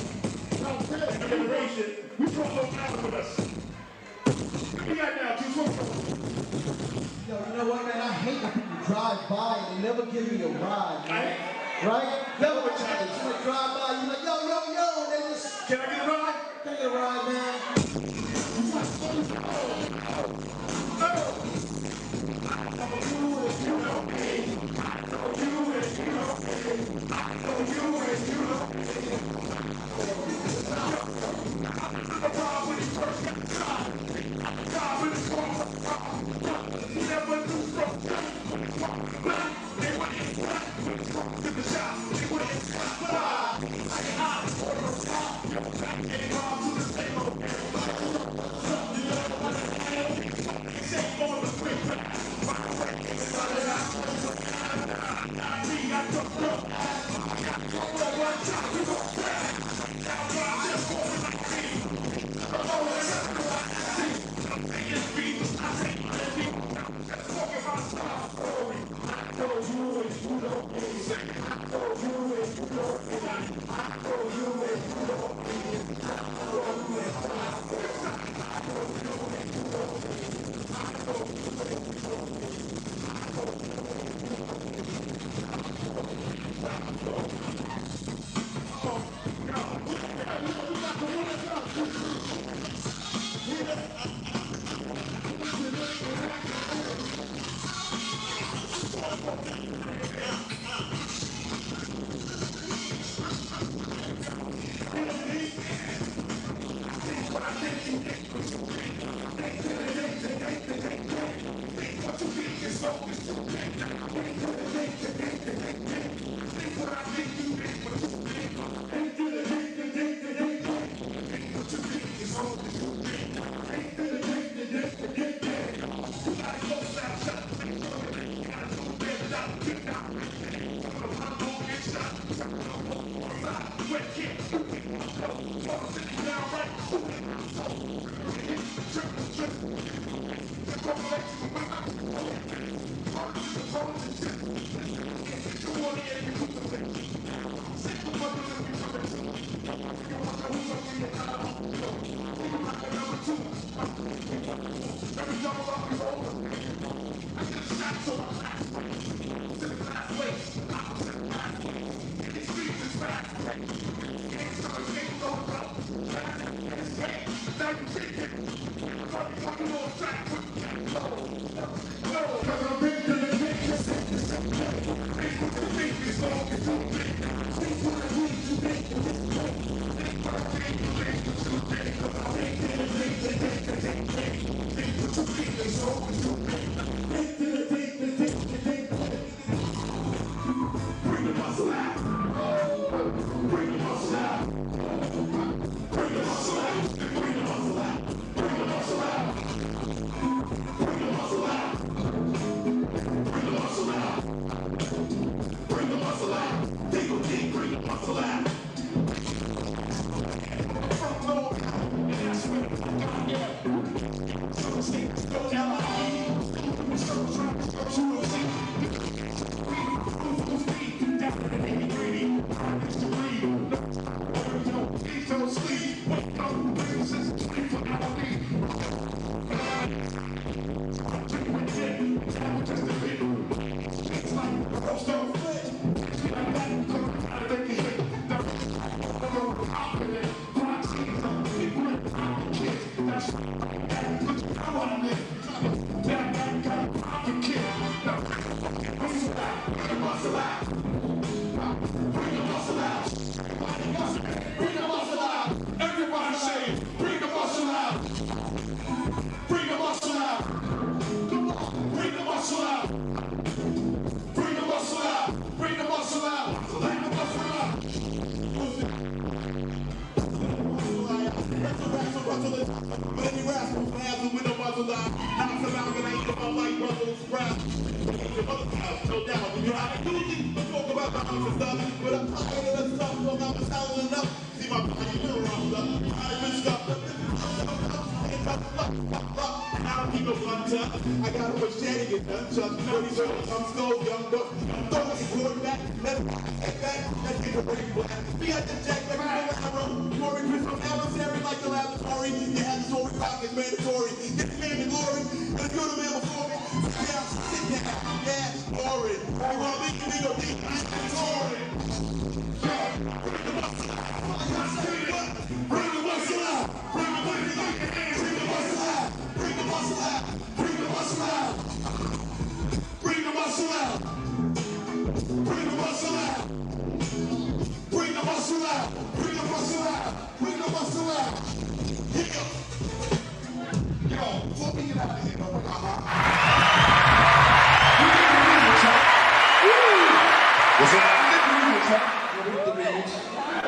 Generation. We brought Long Island with us. What you got now, Juice? Yo, you know what, man? I hate when people drive by and they never give me a ride, man. Right? Never what you just want to drive by, you're like, yo, and they just... Can I get a ride? Can I get a ride,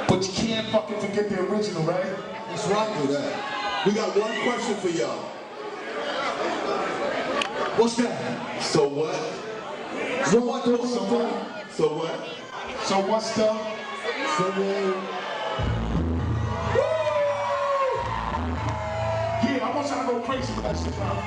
But you can't fucking forget the original, right? That's right with that. We got one question for y'all. What's that? So what? So what? So what? So what? So what's the? So yeah, I want y'all to go crazy with that shit, y'all.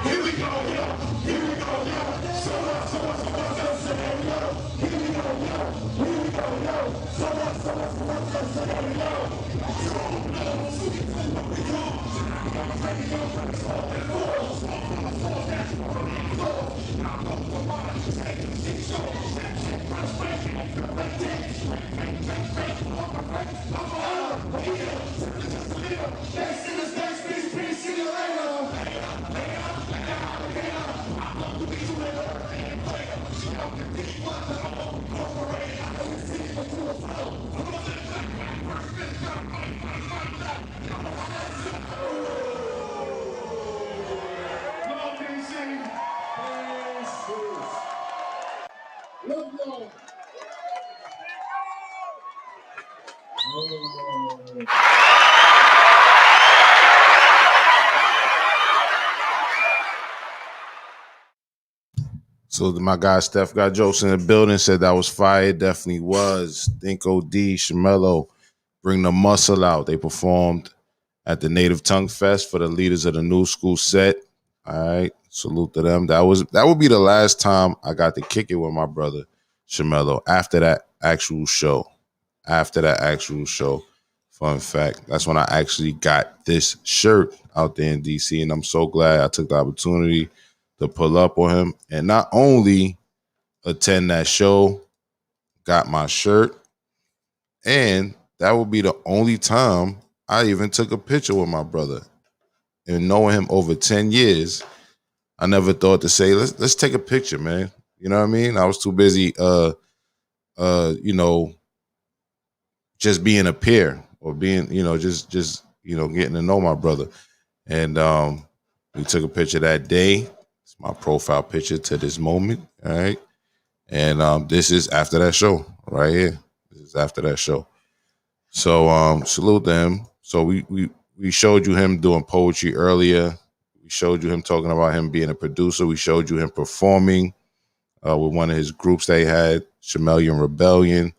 Here we go, yo. Here we go, yo. So what? So what? So what? So what? Here we go, yo. Here we go, yo. So what? So what? So what? So what? Peace, see you later. So my guy Steph got jokes in the building, said that was fire. Definitely was. Think OD, Shamello, bring the muscle out. They performed at the Native Tongue Fest for the leaders of the new school set. All right. Salute to them. That would be the last time I got to kick it with my brother Shamello after that actual show. Fun fact. That's when I actually got this shirt out there in DC. And I'm so glad I took the opportunity to pull up on him and not only attend that show, got my shirt, and that would be the only time I even took a picture with my brother. And knowing him over 10 years, I never thought to say, let's take a picture, man. You know what I mean? I was too busy just being a peer or being, just getting to know my brother. And we took a picture that day. It's my profile picture to this moment. All right. And this is after that show right here. This is after that show. So salute to him. So we showed you him doing poetry earlier. We showed you him talking about him being a producer. We showed you him performing with one of his groups they had, Shamello Rebellion.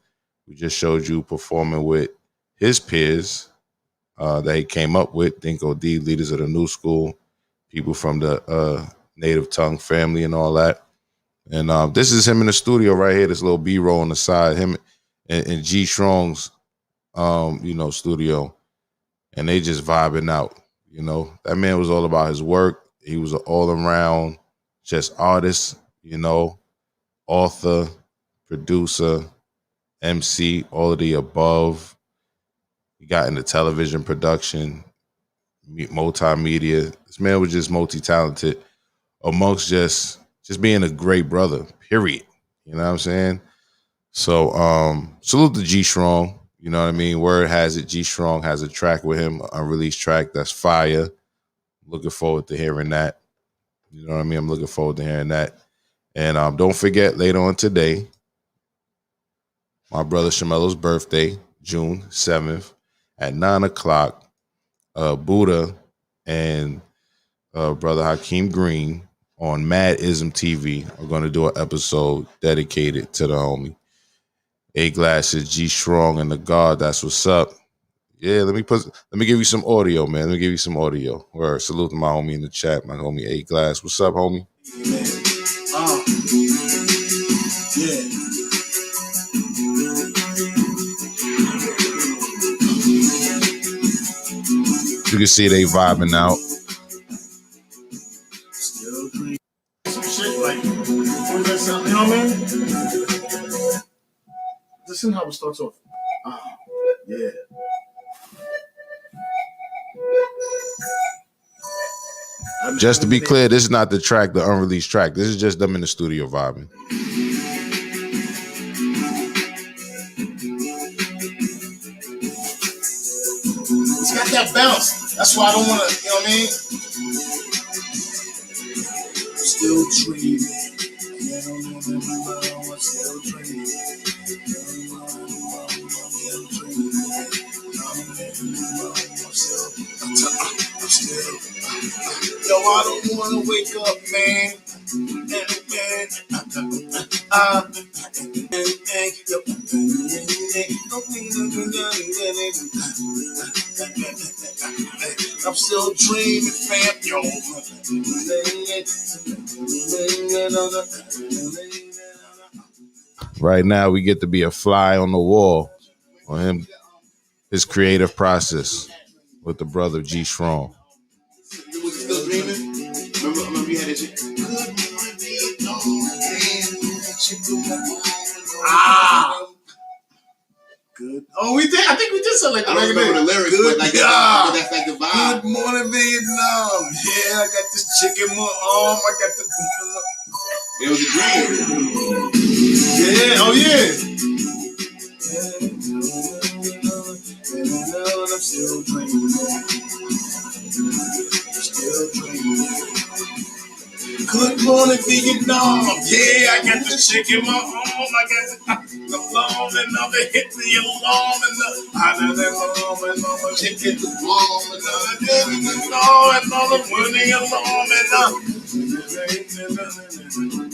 We just showed you performing with his peers that he came up with, Think OD, leaders of the new school, people from the Native Tongue family and all that. And this is him in the studio right here, this little B-roll on the side, him and G Strong's, studio. And they just vibing out, That man was all about his work. He was an all-around just artist, author, producer, MC, all of the above. He got into television production, multimedia. This man was just multi-talented amongst just being a great brother, period. You know what I'm saying? So salute to G Strong. You know what I mean? Word has it, G Strong has a track with him, an unreleased track that's fire. Looking forward to hearing that. You know what I mean? I'm looking forward to hearing that. And don't forget, later on today, my brother Shamello's birthday, June 7th, at 9 o'clock, Buddha and brother Hakeem Green on Mad Ism TV are going to do an episode dedicated to the homie. A-Glasses, G Strong, and the God. That's what's up. Yeah, let me give you some audio, man. Let me give you some audio. Word. Salute to my homie in the chat, my homie A-Glass. What's up, homie? You can see they vibing out. Some shit like, what is that? You know what I mean? Listen how it starts off. Yeah. Just to be clear, this is not the track, the unreleased track. This is just them in the studio vibing. It's got that bounce. That's why I don't want to, you know what I mean? Still dreaming. Still dreaming. Yo, I don't want to wake up, man. I'm still dreaming, fam, yo. Right now, we get to be a fly on the wall on him, his creative process with the brother G Strong. You was still dreaming? Remember you had that shit? Good. Oh, we did. I think we did something like that. I don't remember the lyrics, but like that's like the vibe. Good morning, Vietnam. Yeah, I got this chick in my arm. I got the. It was a dream. Yeah. Oh yeah. I'm still dreaming. Still dreaming. Good morning, Vietnam. Yeah, I got the chick in my home. I got the alarm and all the hit the alarm and the I know that alarm and all the chick in the alarm and all the winning alarm and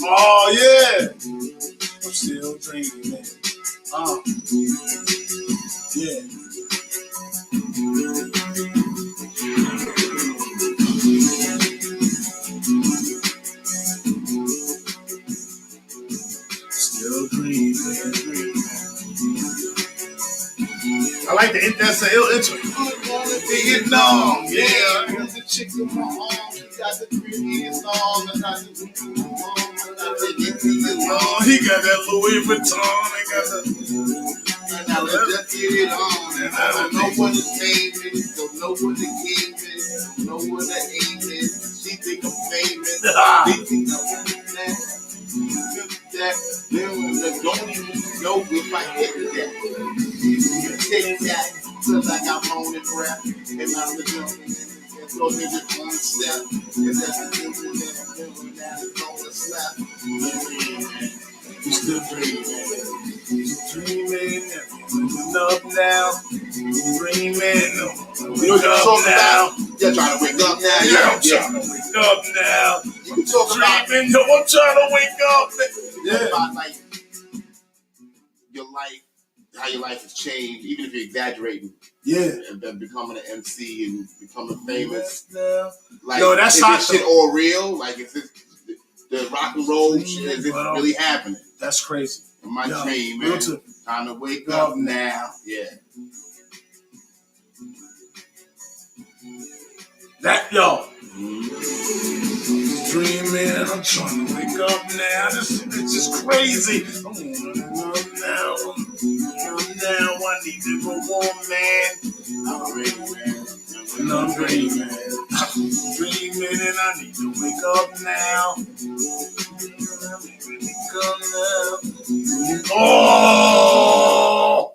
oh yeah, I'm still dreaming, man. Yeah. Still dreaming. I like the that's an ill intro. Vietnam, yeah. Here's the chick in my arm. She got the prettiest arm, and I just he got that Louis Vuitton. And I just get it on. And I don't know what his name is. Don't know what the game is. Don't know what the aim is. She think I'm famous. She think I'm that. Don't even know if I hit that. You take that, feel like I'm on it rap, and I'm the jumping and so there's just one step, and that's the thing that I'm doing now, it's on the slap. You still dreaming, waking up now, dreaming, wake up now. You're trying to wake up now. Yeah, I'm trying to wake up now. You can talk about dreaming, no, I'm trying to wake up. Yeah. About like your life, how your life has changed, even if you're exaggerating. Yeah. And becoming an MC and becoming famous. Like, yo, that's is this shit all real? Like, is this the rock and roll shit? Is this really happening? That's crazy. In my dream, man. Time to wake up now. Yeah. That, yo. Dreaming, I'm trying to wake up now. This is just crazy. I'm waking up now. Now I need to go on, man. I'm dreaming, man. And I'm dreaming. Dreaming and I need to wake up now. Oh!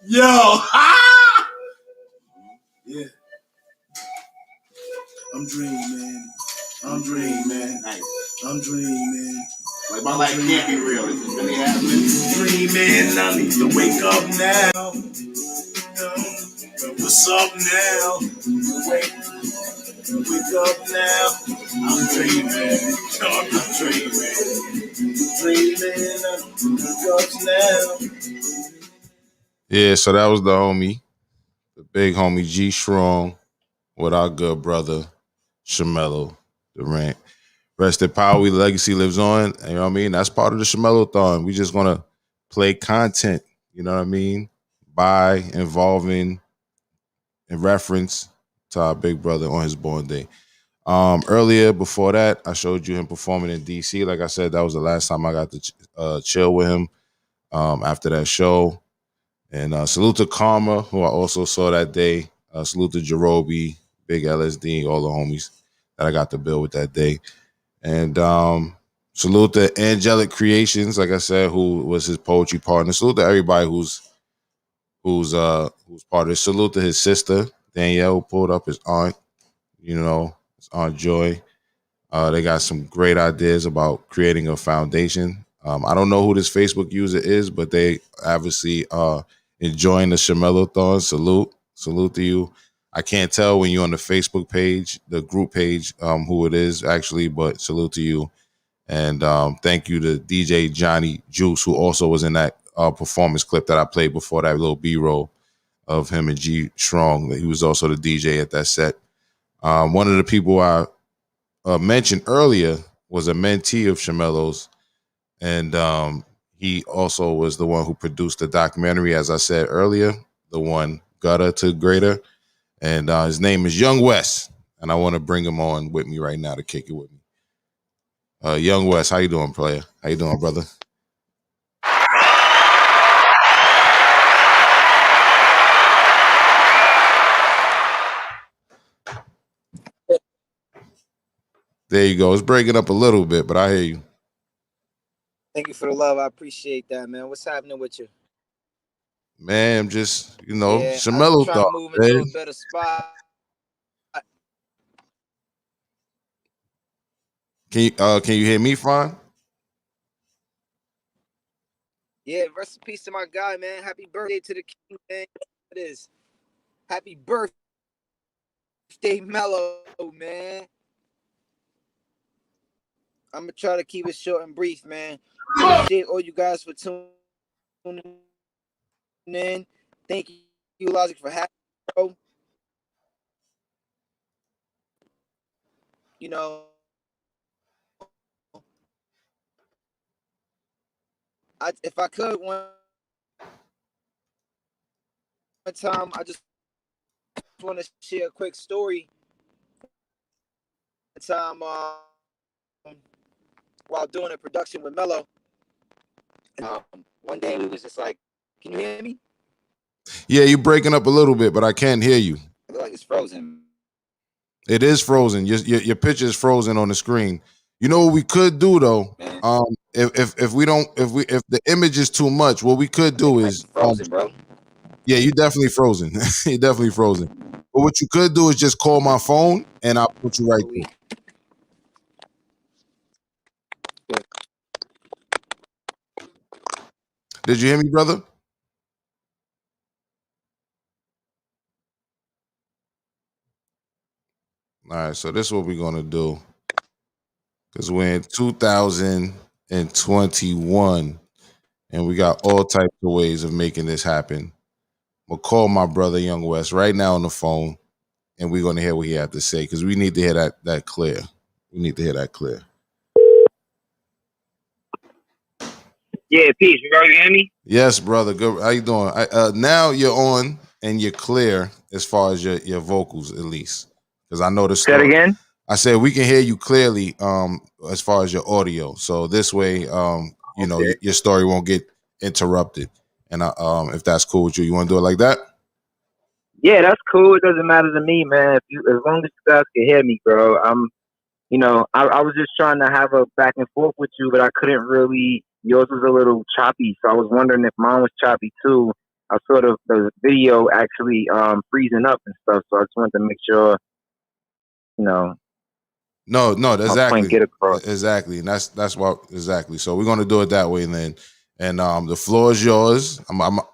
Yo! Yeah. I'm dreaming. I'm dreaming. I'm dreaming. Like my life can't be real. This is really happening. Dreaming. I need to wake up now. What's up now? Wake up now. I'm dreaming. I'm dreaming. Dreaming. Wake up now. Yeah, so that was the homie, the big homie G Strong with our good brother Shamello Durant. Rest in power, we legacy lives on. You know what I mean? That's part of the ShamelloThon. We just gonna play content, you know what I mean? By involving in reference to our big brother on his born day. Earlier, before that, I showed you him performing in DC. Like I said, that was the last time I got to chill with him after that show. And salute to Karma, who I also saw that day. Salute to Jerobi, Big LSD, all the homies that I got to build with that day. And salute to Angelic Creations, like I said, who was his poetry partner. Salute to everybody who's part of it. Salute to his sister, Danielle, who pulled up his aunt, his Aunt Joy. They got some great ideas about creating a foundation. I don't know who this Facebook user is, but they obviously enjoying the ShamelloThon. Salute to you. I can't tell when you're on the Facebook page, the group page, who it is actually, but salute to you. And thank you to DJ Johnny Juice, who also was in that performance clip that I played before, that little B-roll of him and G Strong. He was also the DJ at that set. One of the people I mentioned earlier was a mentee of Shamello's, and he also was the one who produced the documentary, as I said earlier, the one Gutter to Greater, and his name is Young West, and I want to bring him on with me right now to kick it with me. Young West, how you doing, player? How you doing, brother? There you go. It's breaking up a little bit, but I hear you. Thank you for the love. I appreciate that, man. What's happening with you? Man, I'm just, Yeah, Shamello I'm trying to move into a better spot. Can you hear me fine? Yeah, rest in peace to my guy, man. Happy birthday to the king, man. It is. Happy birthday, Mello, man. I'm gonna try to keep it short and brief, man. Appreciate all you guys for tuning in. Thank you, Logic, for having me, bro. You know, if I could one time, I just want to share a quick story. Time while doing a production with Mello, one day we was just like, "Can you hear me?" Yeah, you're breaking up a little bit, but I can't hear you. I feel like it's frozen. It is frozen. Your picture is frozen on the screen. You know what we could do though? If the image is too much, what we could do is frozen, bro. Yeah, you definitely frozen. You're definitely frozen. But what you could do is just call my phone and I'll put you right through. Did you hear me, brother? All right, so this is what we're gonna do. Because we're in 2021 and we got all types of ways of making this happen. I'm gonna call my brother Young West right now on the phone and we're gonna hear what he had to say because we need to hear that clear. We need to hear that clear. Yeah, peace, bro. You hear me? Yes, brother. Good. How you doing? Now you're on and you're clear as far as your vocals, at least, because I know the story. Say it again. I said we can hear you clearly as far as your audio. So this way, you know, your story won't get interrupted. And if that's cool with you, you want to do it like that? Yeah, that's cool. It doesn't matter to me, man. As long as you guys can hear me, bro. I was just trying to have a back and forth with you, but I couldn't really. Yours was a little choppy, so I was wondering if mine was choppy too. I sort of the video actually freezing up and stuff, so I just wanted to make sure, No, exactly, exactly, and that's what exactly. So we're gonna do it that way then, and the floor is yours.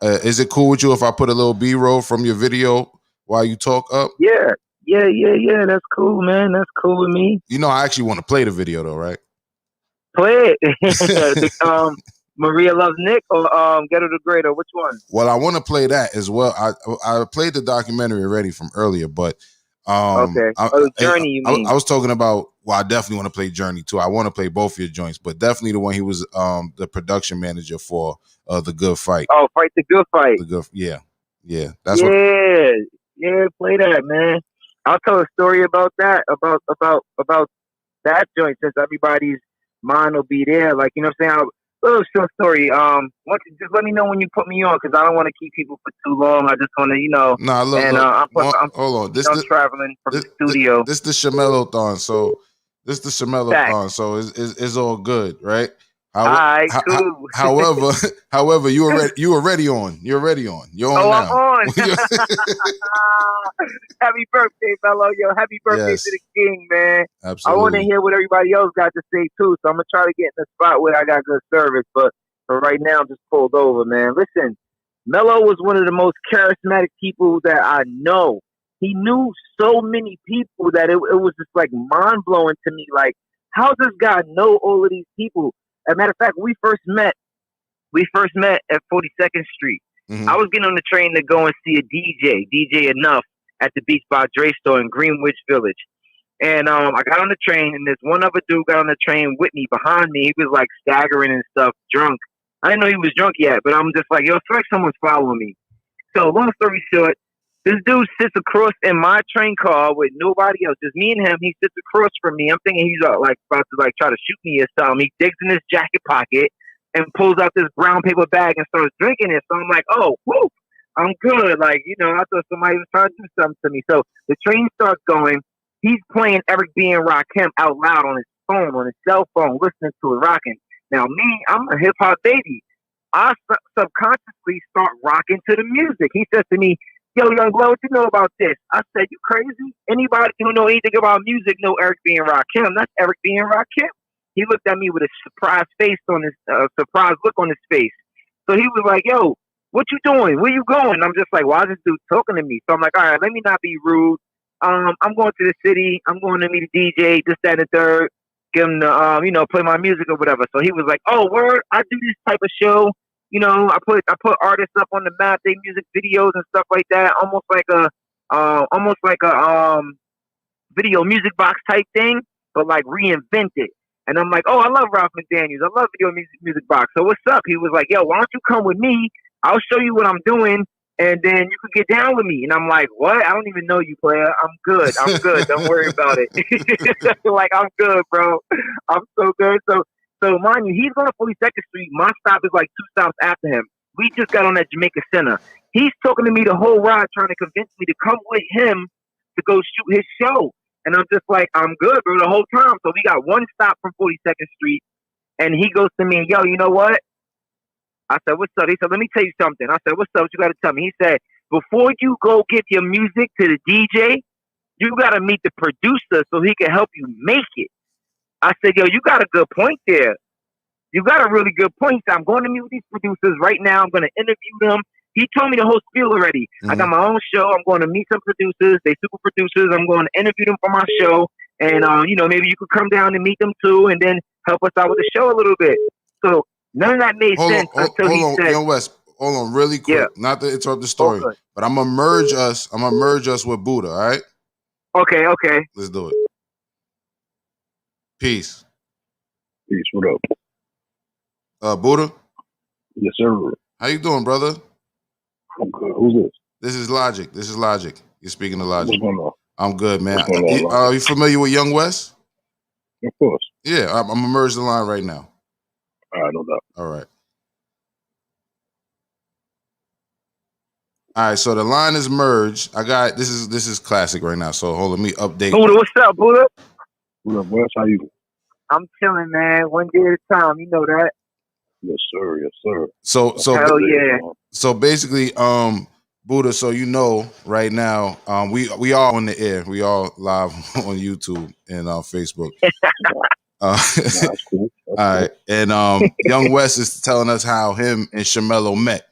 Is it cool with you if I put a little B-roll from your video while you talk up? Yeah. That's cool, man. That's cool with me. You know, I actually want to play the video though, right? Play it. Maria Loves Nick or Get Her the Greater. Which one? Well, I want to play that as well. I played the documentary already from earlier, but Okay. Journey, you mean? I was talking about. Well, I definitely want to play Journey too. I want to play both of your joints, but definitely the one he was the production manager for The Good Fight. Oh, Fight the Good Fight. The Good, yeah. Yeah, play that, man. I'll tell a story about that, about that joint, since everybody's mind will be there. Like, you know what I'm saying? Little short story. Just let me know when you put me on, because I don't want to keep people for too long. I just want to, Nah, look, and look. Hold on. I'm traveling from the studio. This the ShamelloThon, so this the ShamelloThon, so it's all good, right? Cool. However, you were already on. You're already on. You're on now. I'm on. Happy birthday, fellow. Yo, happy birthday to the king, man. Absolutely. I want to hear what everybody else got to say too, so I'm gonna try to get in the spot where I got good service. But for right now, I'm just pulled over, man. Listen, Mello was one of the most charismatic people that I know. He knew so many people that it was just like mind blowing to me. Like, how does this guy know all of these people? As a matter of fact, we first met at 42nd Street. Mm-hmm. I was getting on the train to go and see a DJ Enough, at the Beats by Dre store in Greenwich Village. And I got on the train, and this one other dude got on the train with me behind me. He was like staggering and stuff, drunk. I didn't know he was drunk yet, but I'm just like, yo, it's like someone's following me. So long story short, this dude sits across in my train car with nobody else, just me and him. He sits across from me. I'm thinking he's like about to like try to shoot me or something. He digs in his jacket pocket and pulls out this brown paper bag and starts drinking it. So I'm like, oh, whoo, I'm good. Like, I thought somebody was trying to do something to me. So the train starts going. He's playing Eric B. and Rakim out loud on his phone, on his cell phone, listening to it rocking. Now me, I'm a hip hop baby. I subconsciously start rocking to the music. He says to me, yo, young blood, what you know about this? I said, you crazy? Anybody who know anything about music know Eric B. and Rakim. That's Eric B. and Rakim. He looked at me with a surprised face on his surprised look on his face. So he was like, yo, what you doing? Where you going? I'm just like, why is this dude talking to me? So I'm like, all right, let me not be rude. I'm going to the city. I'm going to meet a DJ, this, that, and the third. Give him the, play my music or whatever. So he was like, oh, word, I do this type of show. I put artists up on the map, they music videos and stuff like that, almost like a video music box type thing, but like reinvented. And I'm like, oh, I love Ralph McDaniels. I love video music box. So what's up? He was like, yo, why don't you come with me? I'll show you what I'm doing, and then you can get down with me. And I'm like, what? I don't even know you, player. I'm good. Don't worry about it. Like, I'm good, bro. I'm so good. So mind you, he's going to 42nd Street. My stop is like 2 stops after him. We just got on that Jamaica Center. He's talking to me the whole ride, trying to convince me to come with him to go shoot his show. And I'm just like, I'm good, bro, the whole time. So we got one stop from 42nd Street, and he goes to me, yo, you know what? I said, what's up? He said, let me tell you something. I said, what's up? What you got to tell me? He said, before you go give your music to the DJ, you got to meet the producer so he can help you make it. I said, yo, you got a good point there. You got a really good point. So I'm going to meet with these producers right now. I'm going to interview them. He told me the whole spiel already. Mm-hmm. I got my own show. I'm going to meet some producers. They super producers. I'm going to interview them for my show. And, maybe you could come down and meet them too and then help us out with the show a little bit. So none of that made sense until he said. Young West, hold on really quick. Yeah. Not to interrupt the story, but I'm going to merge us. I'm going to merge us with Buddha, all right? Okay. Let's do it. Peace. Peace, what up? Buddha? Yes, sir. How you doing, brother? I'm good. Who's this? This is Logic. You're speaking to Logic. What's going on? I'm good, man. What's going on, Are you familiar with Young West? Of course. Yeah, I'm going to merge the line right now. All right, no doubt. All right. All right, so the line is merged. I got this is classic right now. So hold on, let me update. Buddha, what's up, Buddha? What up, Wes? How you doing? I'm chilling, man. One day at a time. You know that. Yes, sir. Yes, sir. So hell yeah. So basically, Buddha, so right now, we are on the air. We all live on YouTube and Facebook. That's cool. All right. And Young West is telling us how him and Shamello met.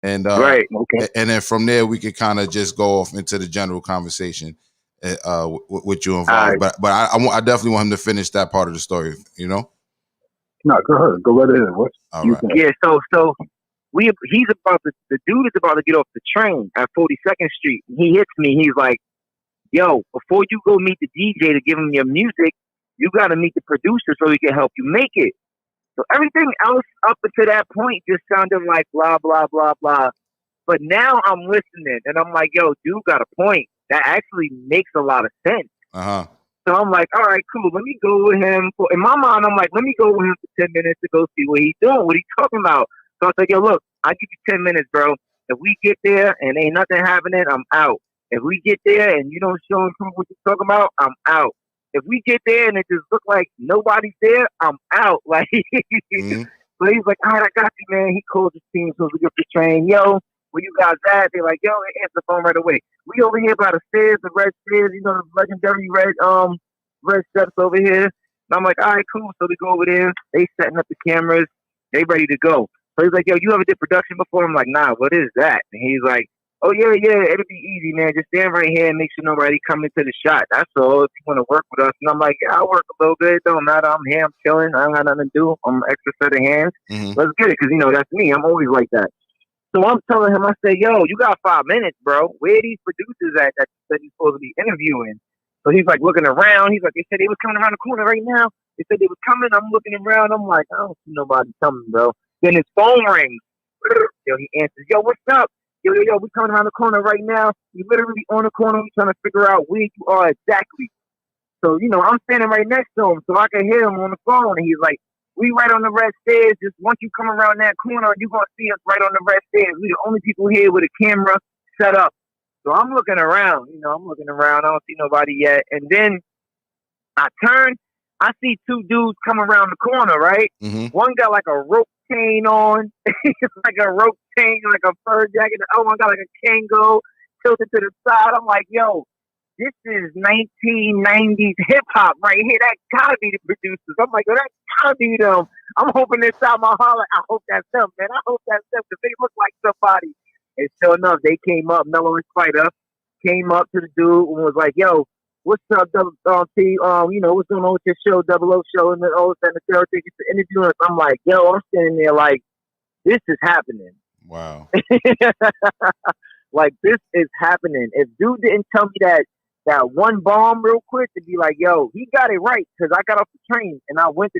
And right. Okay. And then from there we could kind of just go off into the general conversation with you involved. Right. But I definitely want him to finish that part of the story, No, go ahead. Go right ahead. What? All right. Yeah, so he's about to, the dude is about to get off the train at 42nd Street. He hits me. He's like, yo, before you go meet the DJ to give him your music, you got to meet the producer so he can help you make it. So everything else up until that point just sounded like blah, blah, blah, blah. But now I'm listening and I'm like, yo, dude got a point. That actually makes a lot of sense. Uh-huh. So I'm like, all right, cool. Let me go with him. In my mind, I'm like, let me go with him for 10 minutes to go see what he's doing, what he's talking about. So I said, yo, look, I'll give you 10 minutes, bro. If we get there and ain't nothing happening, I'm out. If we get there and you don't show and prove what you're talking about, I'm out. If we get there and it just look like nobody's there, I'm out. Like, mm-hmm. So he's like, all right, I got you, man. He called his team so we get the train. Yo, where you guys at? They're like, yo, they answer the phone right away. We over here by the stairs, the red stairs, the legendary red steps over here. And I'm like, all right, cool. So we go over there. They setting up the cameras. They ready to go. So he's like, yo, you ever did production before? I'm like, nah, what is that? And he's like, oh, yeah, it'll be easy, man. Just stand right here and make sure nobody come into the shot. That's all, if you want to work with us. And I'm like, yeah, I'll work a little bit. It don't matter. I'm here. I'm chilling. I don't got nothing to do. I'm an extra set of hands. Mm-hmm. Let's get it, because, that's me. I'm always like that. So I'm telling him, I say, yo, you got 5 minutes, bro. Where are these producers at that you said you're supposed to be interviewing? So he's like looking around. He's like, they said they was coming around the corner right now. They said they was coming. I'm looking around. I'm like, I don't see nobody coming, bro. Then his phone rings. Yo, he answers, yo, what's up? Yo, we coming around the corner right now. We literally on the corner. We trying to figure out where you are exactly. So, I'm standing right next to him so I can hear him on the phone. And he's like, we right on the red stairs. Just once you come around that corner, you're going to see us right on the red stairs. We the only people here with a camera set up. So I'm looking around. I don't see nobody yet. And then I turn. I see two dudes come around the corner, right? Mm-hmm. One got like a rope chain on, like a rope chain, like a fur jacket. The other one got like a Kango tilted to the side. I'm like, yo, this is 1990s hip hop right here. That gotta be the producers. I'm like, yo, that gotta be them. I'm hoping inside my heart, like, I hope that's them, man. I hope that's them because they look like somebody. And sure enough, they came up, Mello and Spider came up to the dude and was like, yo, what's up, T? What's going on with your show, Double O show, and then all of a sudden the thing to interview us. I'm like, yo, I'm standing there like, this is happening. Wow. Like, this is happening. If dude didn't tell me that one bomb real quick to be like, yo, he got it right, because I got off the train and I went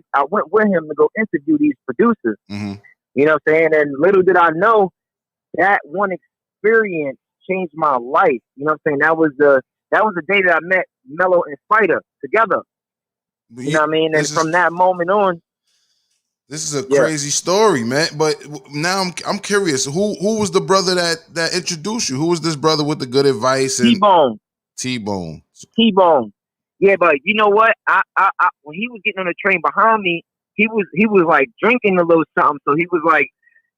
with him to go interview these producers. Mm-hmm. You know what I'm saying? And little did I know that one experience changed my life. You know what I'm saying? That was the day that I met Mello and Spider together. You know what I mean? And from that moment on, this is a crazy story, man. But now I'm curious. Who was the brother that introduced you? Who was this brother with the good advice? T-Bone. Yeah, but you know what? I when he was getting on the train behind me, he was like drinking a little something. So he was like,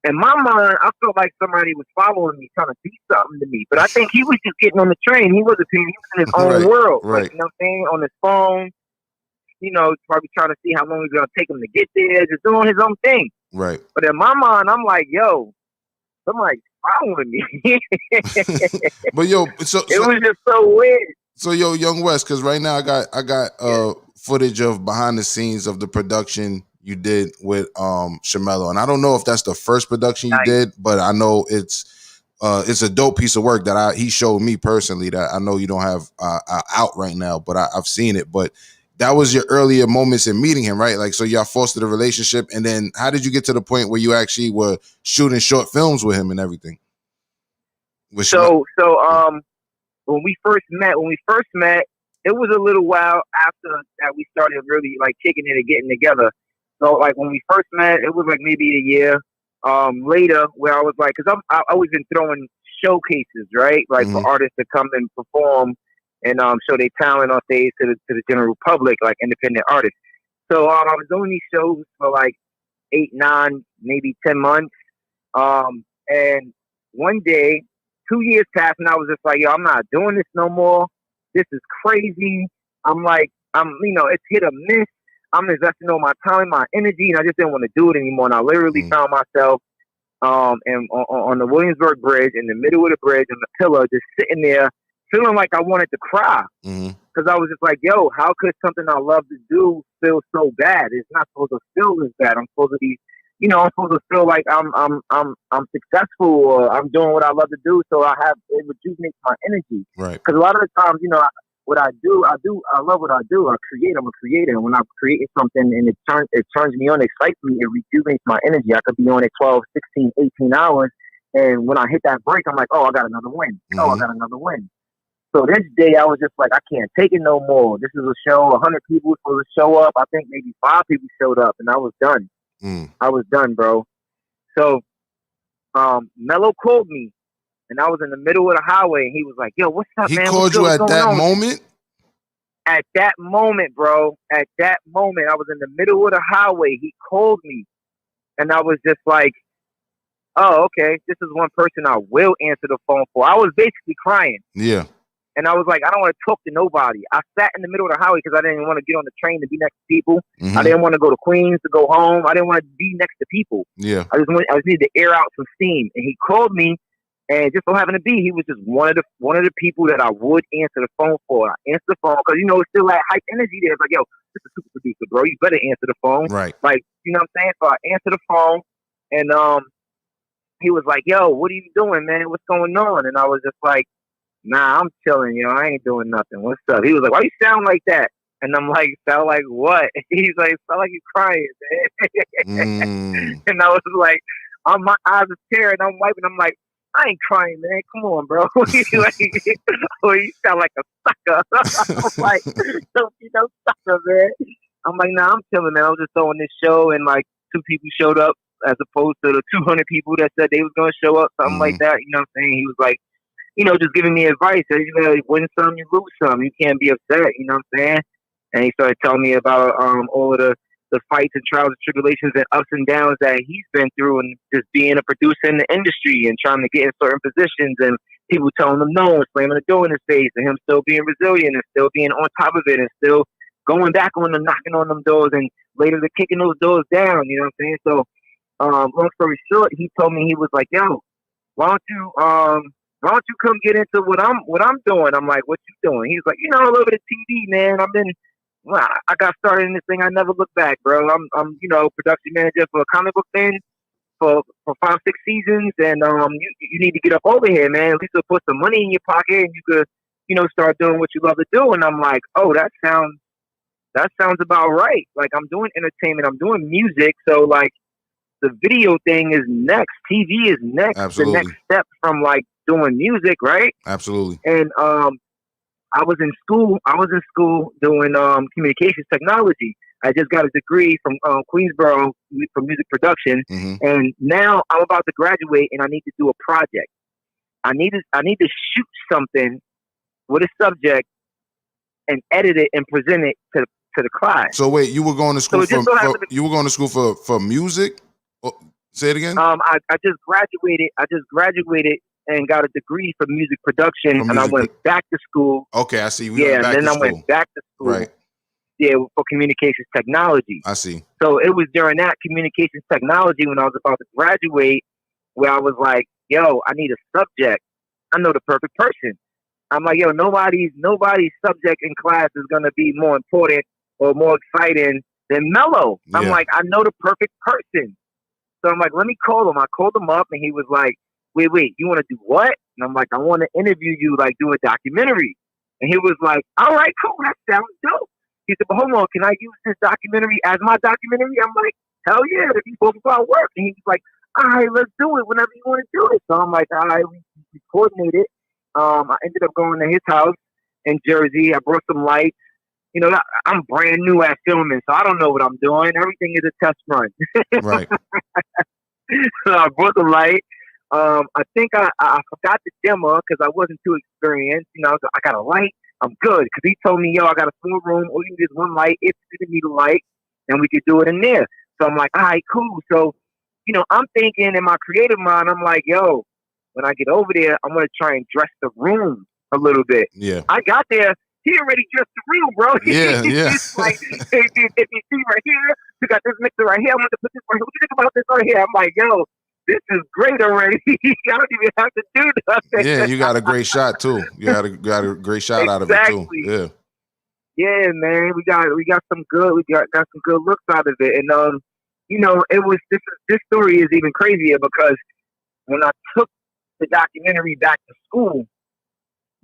in my mind, I felt like somebody was following me, trying to do something to me. But I think he was just getting on the train. He wasn't paying. He was in his own world. Right. Like, you know what I'm saying? On his phone. You know, probably trying to see how long it's gonna take him to get there, just doing his own thing. Right. But in my mind, I'm like, yo, somebody's following me. But yo, so it was just so weird. So yo, Young West, because right now I got footage of behind the scenes of the production you did with Shamello, and I don't know if that's the first production you did, but I know it's a dope piece of work that he showed me personally that I know you don't have out right now, but I've seen it. But that was your earlier moments in meeting him, right? Like, so y'all fostered a relationship, and then how did you get to the point where you actually were shooting short films with him and everything? When we first met, it was a little while after that we started really like kicking it and getting together. So like when we first met, it was like maybe a year later, where I was like, because I've always been throwing showcases, right? Like for artists to come and perform and show their talent on stage to the general public, like independent artists. So I was doing these shows for like 8, 9, maybe 10 months. And one day, 2 years passed, and I was just like, yo, I'm not doing this no more. This is crazy. It's hit or miss. I'm investing all my time, my energy, and I just didn't want to do it anymore. And I literally found myself on the Williamsburg Bridge, in the middle of the bridge, on the pillar, just sitting there, feeling like I wanted to cry. Because I was just like, yo, how could something I love to do feel so bad? It's not supposed to feel this bad. I'm supposed to be, I'm supposed to feel like I'm successful, or I'm doing what I love to do. So it rejuvenates my energy. Right. Because a lot of the times, what I love what I do. I'm a creator. And when I'm creating something and it turns me on, it excites me, it rejuvenates my energy. I could be on it 12, 16, 18 hours. And when I hit that break, I'm like, oh, I got another win. Oh, I got another win. So this day, I was just like, I can't take it no more. This is a show. 100 people were supposed to show up. I think maybe 5 people showed up, and I was done. I was done, bro. So Mello called me, and I was in the middle of the highway, and he was like, yo, what's up, man? He called you at that moment? At that moment, bro. At that moment, I was in the middle of the highway. He called me, and I was just like, oh, okay. This is one person I will answer the phone for. I was basically crying. Yeah. And I was like, I don't want to talk to nobody. I sat in the middle of the highway because I didn't want to get on the train to be next to people. I didn't want to go to Queens to go home. I didn't want to be next to people. Yeah. I just needed to air out some steam. And he called me, and just so happened to be, he was just one of the people that I would answer the phone for. I answered the phone because it's still that hype energy there. It's like, yo, this is a super producer, bro. You better answer the phone. Right. Like, you know what I'm saying? So I answered the phone, and he was like, yo, what are you doing, man? What's going on? And I was just like, nah, I'm chilling, I ain't doing nothing. What's up? He was like, why you sound like that? And I'm like, sound like what? He's like, sound like you crying, man. And I was like, my eyes are tearing. I'm wiping. I'm like, I ain't crying, man. Come on, bro. You sound like a sucker. I'm like, sucker, man. I'm like, nah, I'm chilling, man. I was just throwing this show, and like 2 people showed up as opposed to the 200 people that said they was going to show up, something like that. You know what I'm saying? He was like, just giving me advice. You win some, you lose some. You can't be upset. You know what I'm saying? and he started telling me about all of the fights and trials and tribulations and ups and downs that he's been through, and just being a producer in the industry and trying to get in certain positions, and people telling him no and slamming the door in his face, and him still being resilient and still being on top of it and still going back on them, knocking on them doors, and later they're kicking those doors down. You know what I'm saying? So, long story short, he told me, he was like, "Yo, why don't you come get into what I'm doing?" I'm like, "What you doing?" He's like, "A little bit of TV, man. I got started in this thing. I never look back, bro. I'm production manager for a comic book thing for 5-6 seasons, and you need to get up over here, man. At least you'll put some money in your pocket, and you could, start doing what you love to do." And I'm like, "Oh, that sounds about right. Like, I'm doing entertainment, I'm doing music, so like the video thing is next. TV is next. Absolutely. The next step from like doing music, right?" Absolutely. And I was in school doing communications technology. I just got a degree from Queensboro for music production, and now I'm about to graduate, and I need to do a project. I need to shoot something with a subject and edit it and present it to the class. So wait, you were going to school for music? Oh, say it again. I just graduated and got a degree for music production, and I went back to school. Okay, I see. I went back to school. Right. Yeah, for communications technology. I see. So it was during that communications technology when I was about to graduate where I was like, "Yo, I need a subject. I know the perfect person." I'm like, "Yo, nobody's subject in class is gonna be more important or more exciting than Mello." Yeah. I'm like, "I know the perfect person." So I'm like, "Let me call him." I called him up, and he was like, wait, you want to do what?" And I'm like, "I want to interview you, like do a documentary." And he was like, "All right, cool, that sounds dope." He said, "But hold on, can I use this documentary as my documentary?" I'm like, "Hell yeah, if you both about work." And he's like, "All right, let's do it whenever you want to do it." So I'm like, "All right, we coordinated." I ended up going to his house in Jersey. I brought some lights. I'm brand new at filming, so I don't know what I'm doing. Everything is a test run. Right. So I brought the light. I think I forgot the dimmer because I wasn't too experienced. I got a light. I'm good, because he told me, "Yo, I got a small room. All you need is one light. If you need a light, and we could do it in there." So I'm like, "All right, cool." So, I'm thinking in my creative mind, I'm like, "Yo, when I get over there, I'm gonna try and dress the room a little bit." Yeah. I got there. He already dressed the room, bro. Yeah, yeah. He's like, if you see right here, you got this mixer right here. I want to put this right here. What you think about this right here? I'm like, "Yo, this is great already." I don't even have to do nothing. Yeah, you got a great shot too. You got a great shot out of it too. Yeah. Yeah, man, we got some good some good looks out of it, and it was this story is even crazier because when I took the documentary back to school,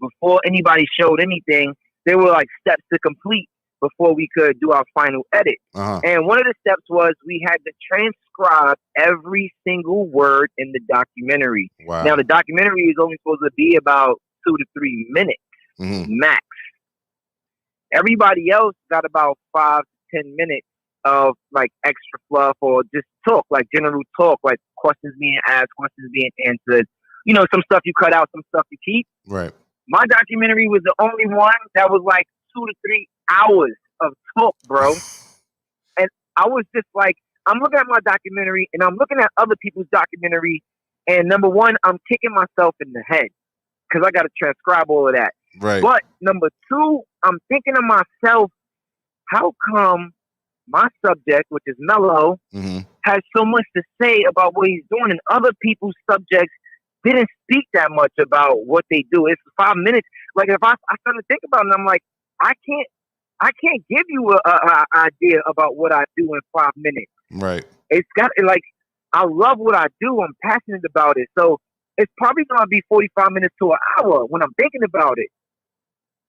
before anybody showed anything, there were like steps to complete before we could do our final edit. And one of the steps was we had to transcribe every single word in the documentary. Wow. Now, the documentary is only supposed to be about 2 to 3 minutes max. Everybody else got about 5 to 10 minutes of like extra fluff or just talk, like general talk, like questions being asked, questions being answered. Some stuff you cut out, some stuff you keep. Right. My documentary was the only one that was like 2 to 3 hours of talk, bro. And I was just like, I'm looking at my documentary and I'm looking at other people's documentary. And number one, I'm kicking myself in the head because I got to transcribe all of that. Right. But number two, I'm thinking to myself, how come my subject, which is Mello, has so much to say about what he's doing, and other people's subjects didn't speak that much about what they do? It's 5 minutes. Like if I start to think about it, I'm like, I can't give you a idea about what I do in 5 minutes. Right. It's got like, I love what I do. I'm passionate about it. So it's probably going to be 45 minutes to an hour when I'm thinking about it.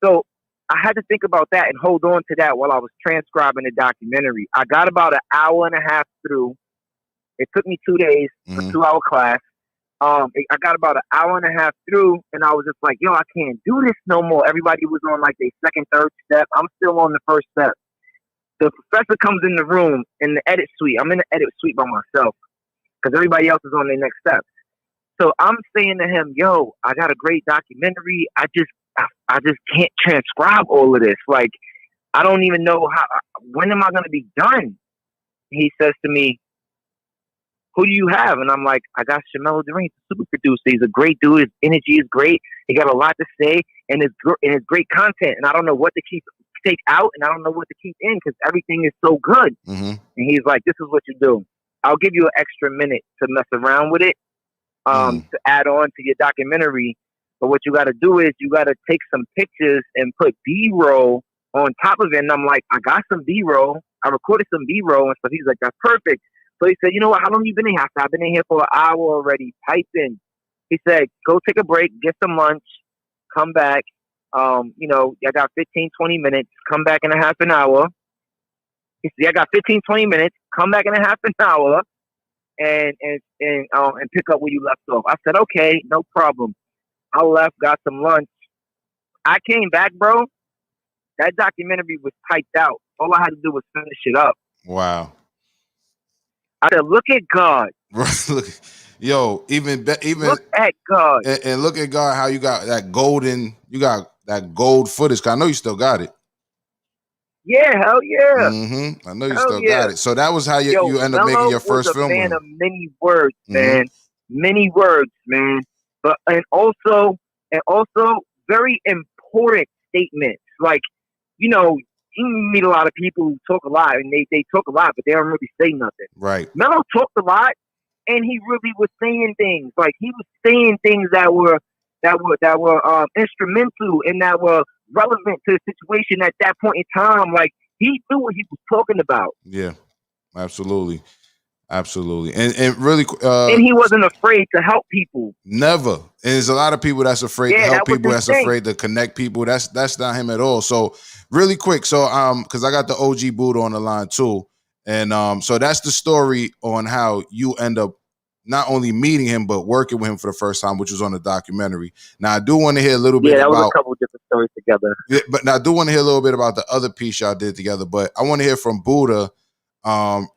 So I had to think about that and hold on to that while I was transcribing the documentary. I got about an hour and a half through. It took me 2 days, a 2-hour class. I got about an hour and a half through, and I was just like, yo, I can't do this no more. Everybody was on like their second, third step. I'm still on the first step. The professor comes in the room in the edit suite. I'm in the edit suite by myself because everybody else is on their next step. So I'm saying to him, yo, I got a great documentary. I just can't transcribe all of this. Like, I don't even know when am I going to be done? He says to me, who do you have? And I'm like, I got Shamello Durant, super producer. He's a great dude. His energy is great. He got a lot to say, and it's great content. And I don't know what to take out, and I don't know what to keep in because everything is so good. Mm-hmm. And he's like, this is what you do. I'll give you an extra minute to mess around with it, to add on to your documentary. But what you got to do is you got to take some pictures and put B-roll on top of it. And I'm like, I got some B-roll. I recorded some B-roll and stuff. He's like, that's perfect. So he said, you know what? How long you been in here? I've been in here for an hour already. Type in. He said, go take a break, get some lunch, come back. You know, I got 15, 20 minutes. Come back in a half an hour. He said, I got 15, 20 minutes. Come back in a half an hour and pick up where you left off. I said, okay, no problem. I left, got some lunch. I came back, bro. That documentary was typed out. All I had to do was finish it up. Wow. I said, look at God. Look, yo, even look at God. And look at God, how you got that gold footage. 'Cause I know you still got it. Yeah, hell yeah. Mm-hmm. I know you still got it. So that was how you end up Mello making your first film. Was a man of many words, man. Many words, man. But and also very important statements. Like, you know, you meet a lot of people who talk a lot, and they talk a lot, but they don't really say nothing. Right. Mello talked a lot, and he really was saying things. Like, he was saying things that were instrumental and that were relevant to the situation at that point in time. Like, he knew what he was talking about. Yeah, absolutely. Absolutely. And really and he wasn't afraid to help people. Never. And there's a lot of people that's afraid to help people, that's afraid to connect people. That's not him at all. So really quick, so because I got the OG Buddha on the line too. And so that's the story on how you end up not only meeting him, but working with him for the first time, which was on the documentary. Now I do want to hear a little bit that about was a couple different stories together. Yeah, but now I do want to hear a little bit about the other piece y'all did together. But I want to hear from Buddha.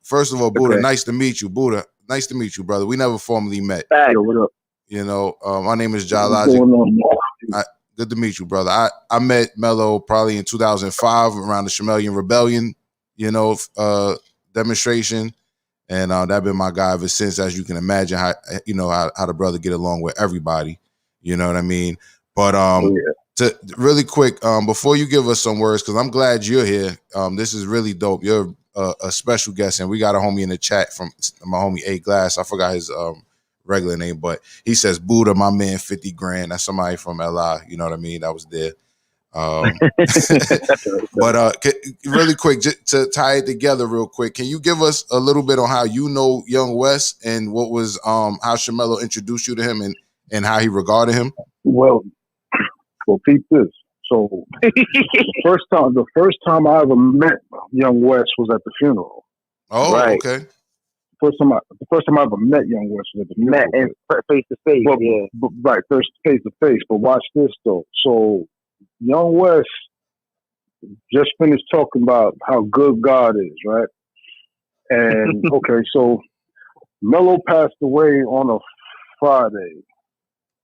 First of all, Buddha, nice to meet you. Buddha, nice to meet you, brother. We never formally met. Yo, what up? You know, my name is John Logic. Good to meet you, brother. I met Mello probably in 2005 around the Chameleon Rebellion, you know, demonstration. And that's been my guy ever since, as you can imagine, how the brother get along with everybody. You know what I mean? But to really quick, before you give us some words, because I'm glad you're here. This is really dope. You're a special guest, and we got a homie in the chat from my homie A Glass. I forgot his regular name, but he says Buddha, my man, 50 grand. That's somebody from LI. You know what I mean? That was there. But really quick, just to tie it together real quick, can you give us a little bit on how you know Young West and what was how Shamello introduced you to him and how he regarded him? Well, peep this. So the first time I ever met Young West was at the funeral. Oh, right. Okay. The first time I ever met Young West was at the funeral. Met face to face. But right, first face to face. But watch this though. So Young West just finished talking about how good God is, right? And okay, so Mello passed away on a Friday.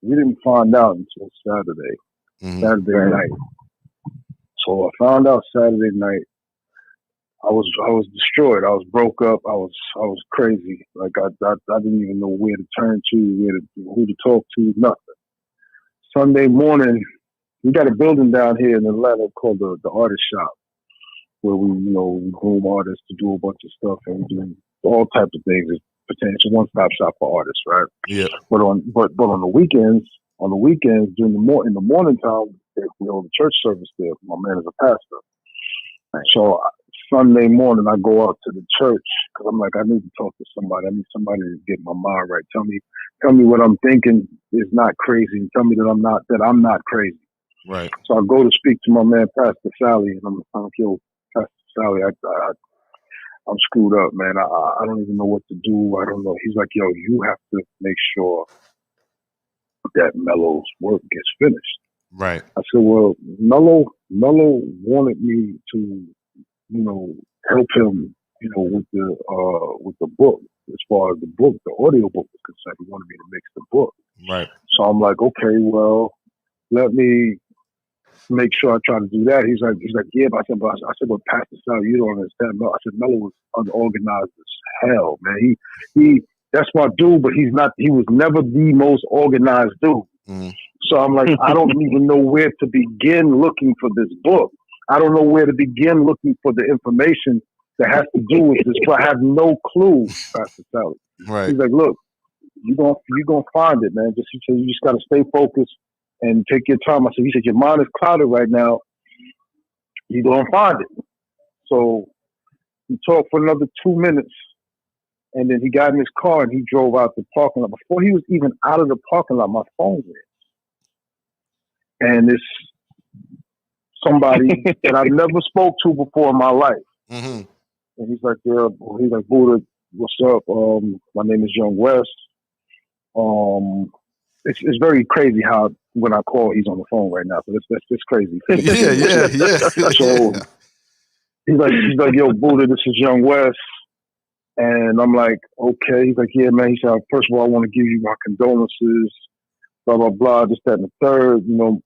We didn't find out until Saturday. Saturday night. So I found out Saturday night. I was destroyed. I was broke up. I was crazy. Like I didn't even know where to turn to, who to talk to, nothing. Sunday morning, we got a building down here in Atlanta called the Artist Shop, where we groom artists to do a bunch of stuff, and we do all types of things. It's potential one-stop shop for artists, right? Yeah. But on the weekends, during in the morning time, the church service there. My man is a pastor. So Sunday morning, I go out to the church because I'm like, I need to talk to somebody. I need somebody to get my mind right. Tell me what I'm thinking is not crazy, and tell me that I'm not crazy. Right. So I go to speak to my man, Pastor Sally, and I'm like, yo, Pastor Sally, I'm screwed up, man. I don't even know what to do. I don't know. He's like, yo, you have to make sure that Mello's work gets finished. Right. I said, well, Mello wanted me to, help him, with the book. As far as the book, the audio book was concerned, he wanted me to mix the book. Right. So I'm like, okay, well, let me make sure I try to do that. He's like, yeah, but I said, but Pastor Sal, you don't understand. I said, Mello was unorganized as hell, man. He that's my dude, but he was never the most organized dude. So I'm like, I don't even know where to begin looking for this book. I don't know where to begin looking for the information that has to do with this, but I have no clue, Pastor Sal. Right. He's like, look, you gonna find it, man. He said, you just gotta stay focused and take your time. He said, your mind is clouded right now. You're gonna find it. So he talked for another 2 minutes, and then he got in his car and he drove out the parking lot. Before he was even out of the parking lot, my phone rang. And it's somebody that I've never spoke to before in my life. And he's like, Buddha, what's up? My name is Young West. It's very crazy how when I call, he's on the phone right now. So that's crazy. Yeah. So he's like, yo, Buddha, this is Young West. And I'm like, okay. He's like, yeah, man. He said, first of all, I want to give you my condolences, blah, blah, blah, this, that, and the third, and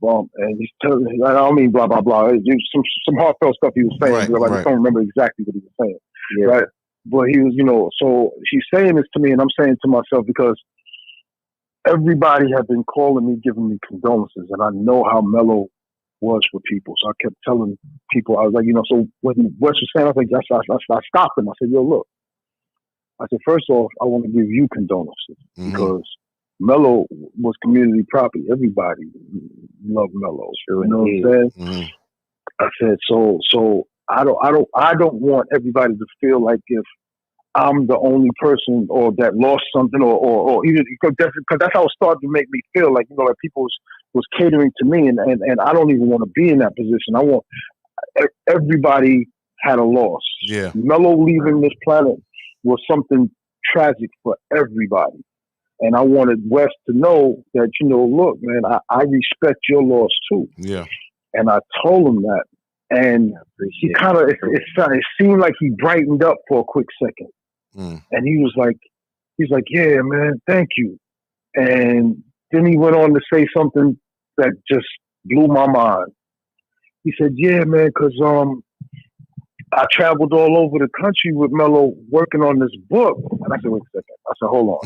he's telling me, I don't mean blah, blah, blah. It's some heartfelt stuff he was saying. I just don't remember exactly what he was saying. Right. But he was, so he's saying this to me, and I'm saying to myself, because everybody had been calling me, giving me condolences, and I know how Mello was for people. So I kept telling people, I was like, so when West was saying, I was like, I stopped him. I said, yo, look. I said, first off, I want to give you condolences because Mello was community property. Everybody loved Mello. You know what I'm saying? I said, so I don't want everybody to feel like if I'm the only person or that lost something or even because that's how it started to make me feel like, like people was catering to me and I don't even want to be in that position. I want everybody had a loss. Yeah. Mello leaving this planet was something tragic for everybody. And I wanted West to know that, look, man, I respect your loss too. Yeah. And I told him that. And he kind of, it seemed like he brightened up for a quick second. And he was like, yeah, man, thank you. And then he went on to say something that just blew my mind. He said, yeah, man, because I traveled all over the country with Mello working on this book. And I said, wait a second. I said, hold on.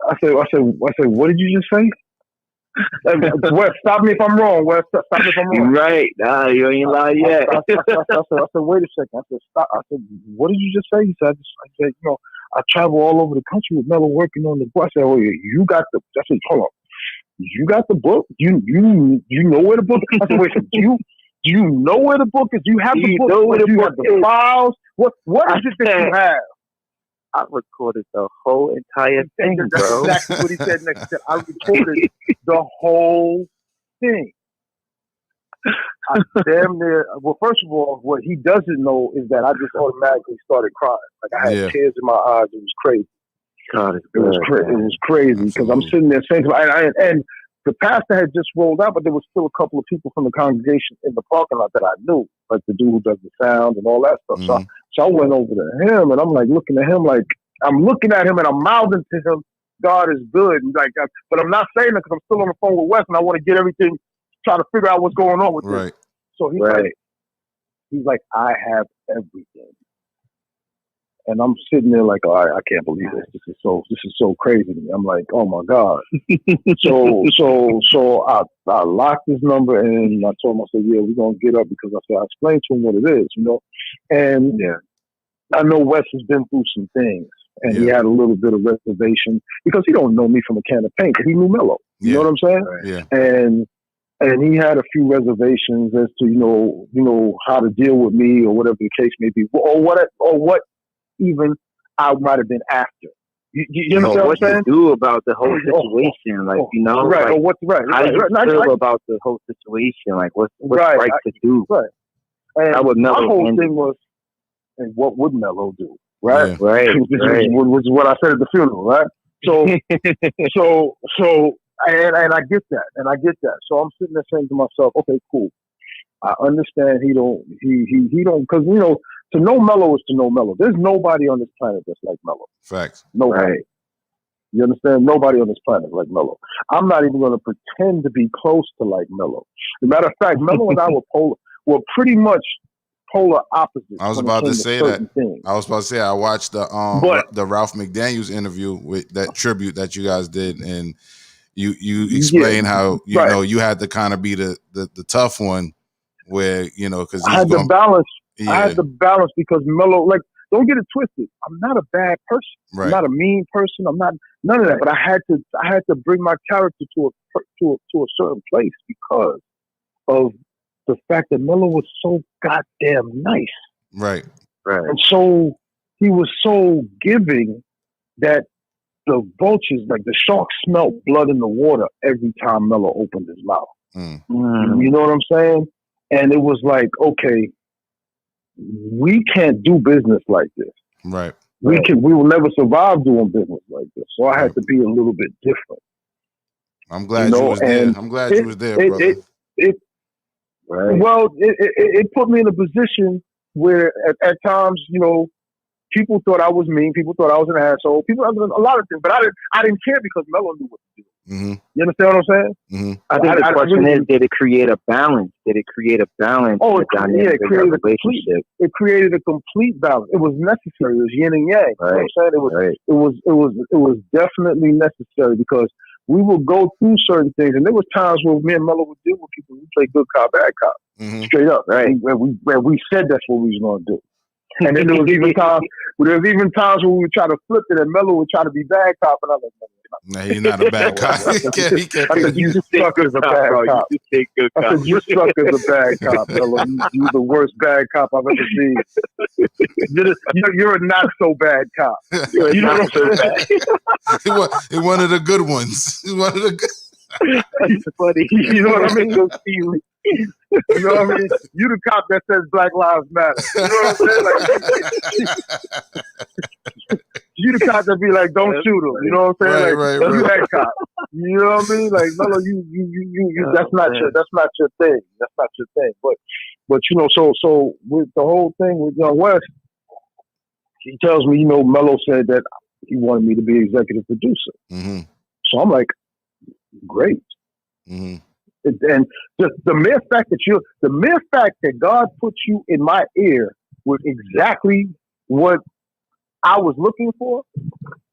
I said, what did you just say? Wes, stop me if I'm wrong. Wes, stop me if I'm wrong. Right. Nah, you ain't lying yet. I said, wait a second. I said, stop. I said, what did you just say? He said, I said, I travel all over the country with Mello working on the book. I said, oh, yeah, you got the, I said, hold on. You got the book? You know where the book is? I said, wait, do you know where the book is? Do you have the book? Know where the you book have the files? What is it that you have? I recorded the whole entire thing, That's bro. exactly what he said next. He said, I recorded the whole thing. I damn near. Well, first of all, what he doesn't know is that I just automatically started crying. Like I had tears in my eyes. It was crazy. God, it was crazy because I'm sitting there saying, and the pastor had just rolled out, but there was still a couple of people from the congregation in the parking lot that I knew, like the dude who does the sound and all that stuff. So I went over to him, and I'm like looking at him, like I'm looking at him, and I'm mouthing to him, "God is good." And like, but I'm not saying it because I'm still on the phone with Wes, and I want to get everything, try to figure out what's going on with this. So he's like, "I have everything." And I'm sitting there like, all right, I can't believe this. This is so crazy to me. I'm like, oh my God. So I locked his number and I told him, I said, yeah, we're gonna get up because I explained to him what it is, And I know Wes has been through some things and he had a little bit of reservation because he don't know me from a can of paint, but he knew Mello. You know what I'm saying? Yeah. And he had a few reservations as to, you know, how to deal with me or whatever the case may be. Or what even I might have been after. You know what to do about the whole situation, like right? Like, or what's right? How do you feel about the whole situation? Like, what's right to do? Right. And how would Mello my whole handle thing was, and what would Mello do? Right. Yeah. Right. Which is what I said at the funeral. Right. So, and I get that, So I'm sitting there saying to myself, okay, cool. I understand he don't, because to know Mello is to know Mello. There's nobody on this planet that's like Mello. Facts. Nobody. You understand? Nobody on this planet is like Mello. I'm not even going to pretend to be close to like Mello. As a matter of fact, Mello and I were pretty much polar opposites. I was about to say that. Things. I was about to say I watched the Ralph McDaniels interview with that tribute that you guys did, and you explained how you know you had to kind of be the tough one, where because I had to balance. Yeah. I had to balance because Mello, like, don't get it twisted. I'm not a bad person. Right. I'm not a mean person. I'm not none of that. But I had to bring my character to a certain place because of the fact that Mello was so goddamn nice. Right. And so he was so giving that the vultures, like the sharks, smelt blood in the water every time Mello opened his mouth. You know what I'm saying? And it was like, okay, we can't do business like this. Right. We will never survive doing business like this. So I had to be a little bit different. I'm glad you was there. I'm glad you was there, brother. Well, it put me in a position where at times, people thought I was mean. People thought I was an asshole. People, a lot of things, but I didn't care because Mello knew what to do. You understand what I'm saying? I think the question is, did it create a balance? Did it create a balance? Oh, it created a complete balance. It was necessary. It was yin and yang. You know what I'm saying? It was definitely necessary because we would go through certain things, and there was times where me and Mello would deal with people. We play good cop, bad cop, straight up. Right? Where we said that's what we was going to do. And then there was even times where we would try to flip it, and Mello would try to be bad cop, and I was like, no, he's not a bad cop. I said, you struck as a bad cop. I said, you struck as a bad cop, Mello. You the worst bad cop I've ever seen. You're a not so bad cop. You know what I'm saying? He one of the good ones. He one of the good. He's funny. You know what I mean? You know what I mean? You the cop that says Black Lives Matter. You know what I'm saying? Like, you the cop that be like, don't shoot him. You know what I'm saying? You that cop. You know what I mean? Like, Mello, you that's not your thing. That's not your thing. But so with the whole thing with Young West, he tells me, Mello said that he wanted me to be executive producer. So I'm like, great. And just the mere fact that God put you in my ear was exactly what I was looking for.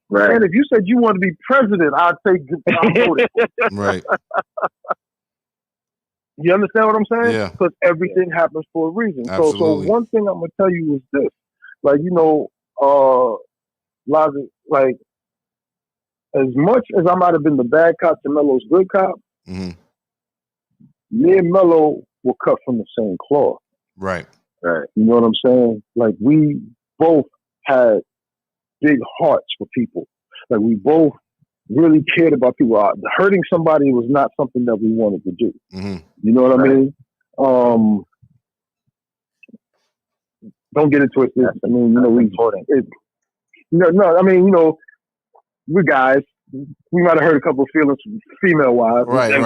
Right. And if you said you want to be president, I'd say I'll vote it. Right. You understand what I'm saying? Yeah. Because everything happens for a reason. Absolutely. So one thing I'm gonna tell you is this: like, Logic, like, as much as I might have been the bad cop to Mello's good cop, me and Mello were cut from the same cloth. Right. You know what I'm saying? Like, we both had big hearts for people. Like, we both really cared about people. Hurting somebody was not something that we wanted to do. You know what I mean? Don't get it twisted. I mean, we're guys. We might have hurt a couple of feelings from female wives. Right. You know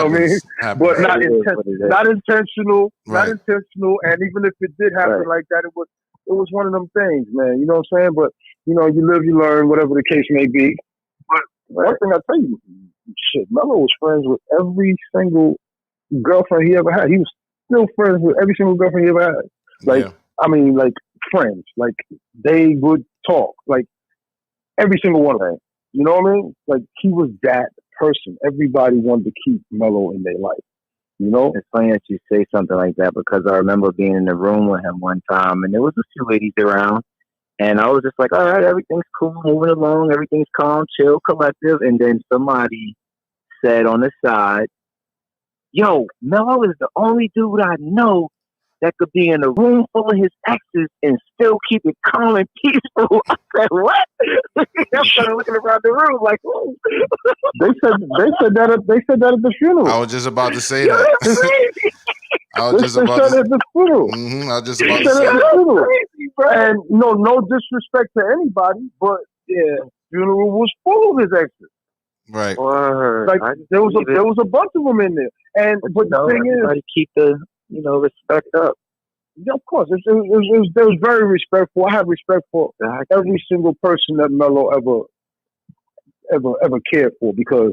what I mean? But not intentional. Not intentional. And even if it did happen like that, it was one of them things, man. You know what I'm saying? But, you live, you learn, whatever the case may be. But one thing I tell you, Mello was friends with every single girlfriend he ever had. He was still friends with every single girlfriend he ever had. Like, I mean, like, friends. Like, they would talk. Like, every single one of them. You know what I mean? Like, he was that person. Everybody wanted to keep Mello in their life. It's funny that you say something like that because I remember being in the room with him one time and there was a few ladies around and I was just like, all right, everything's cool, moving along, everything's calm, chill, collective. And then somebody said on the side, yo, Mello is the only dude I know that could be in a room full of his exes and still keep it calm and peaceful. I said, what? I'm started looking around the room like, ooh. They said that at the funeral. I was just about to say that. I was just about to say at the funeral. I was just about to say that. And no disrespect to anybody, but funeral was full of his exes. Right. Like, there was a bunch of them in there. And but the thing is, keep the respect up. Yeah, of course. It was very respectful. I have respect for every single person that Mello ever ever cared for, because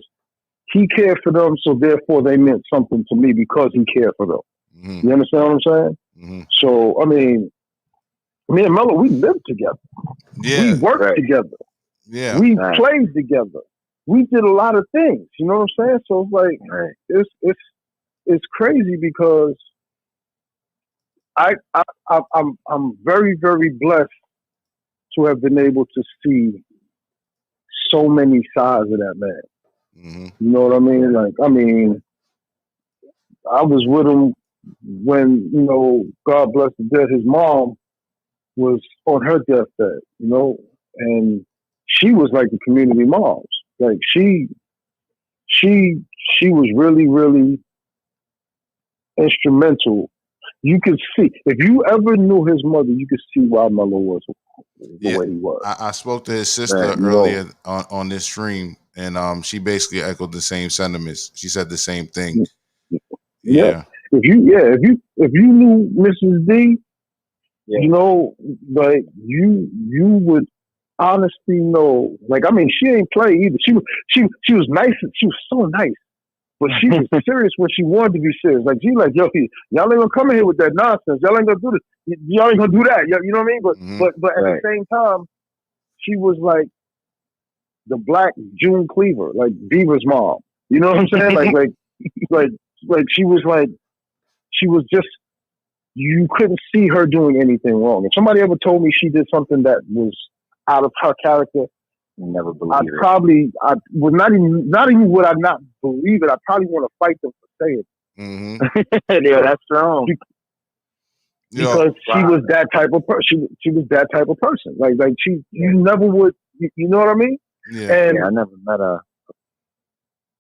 he cared for them, so therefore they meant something to me because he cared for them. You understand what I'm saying? So, I mean, me and Mello, we lived together. We worked together. Yeah. We played together. We did a lot of things. You know what I'm saying? So it's like it's crazy because I'm very, very blessed to have been able to see so many sides of that man. You know what I mean? Like, I mean, I was with him when, you know, God bless the dead, his mom was on her deathbed, you know, and she was like the community moms. Like she was really, really instrumental. You could see, if you ever knew his mother, you could see why Mello was the way he was. I spoke to his sister earlier on this stream, and she basically echoed the same sentiments. She said the same thing. Yeah. If you knew Mrs. D, you know, like you would honestly know. Like, I mean, she ain't play either. She was nice. She was so nice, but she was serious when she wanted to be serious. Like, she like, yo, y'all ain't gonna come in here with that nonsense. Y'all ain't gonna do this. Y'all ain't gonna do that. You know what I mean? But at the same time, she was like the black June Cleaver, like Beaver's mom. You know what I'm saying? like she was just, you couldn't see her doing anything wrong. If somebody ever told me she did something that was out of her character, never believe it. I would not even would I not believe it. I probably want to fight them for saying it. Yeah, that's strong. Because she was that type of person. She was that type of person. Like you never would. You know what I mean? Yeah. And I never met her.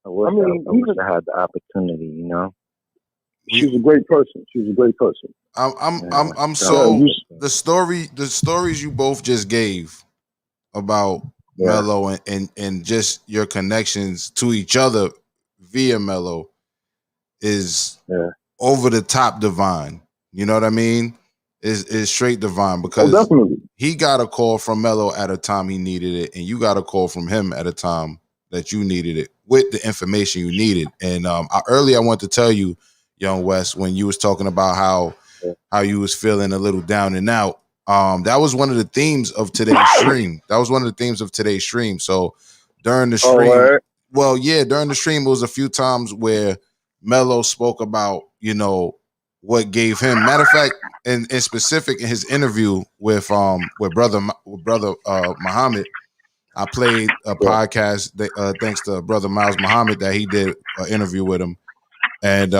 I wish I had the opportunity. You know. She was a great person. She was a great person. I'm so the stories you both just gave about Mello and just your connections to each other via Mello is over the top divine. You know what I mean? Is straight divine, because he got a call from Mello at a time he needed it, and you got a call from him at a time that you needed it with the information you needed. And earlier I want to tell you, Young West, when you was talking about how you was feeling a little down and out, that was one of the themes of today's stream. So during the stream, during the stream, it was a few times where Mello spoke about, you know, what gave him. Matter of fact, in specific, in his interview with brother Muhammad, I played a podcast that, thanks to Brother Miles Muhammad, that he did an interview with him. And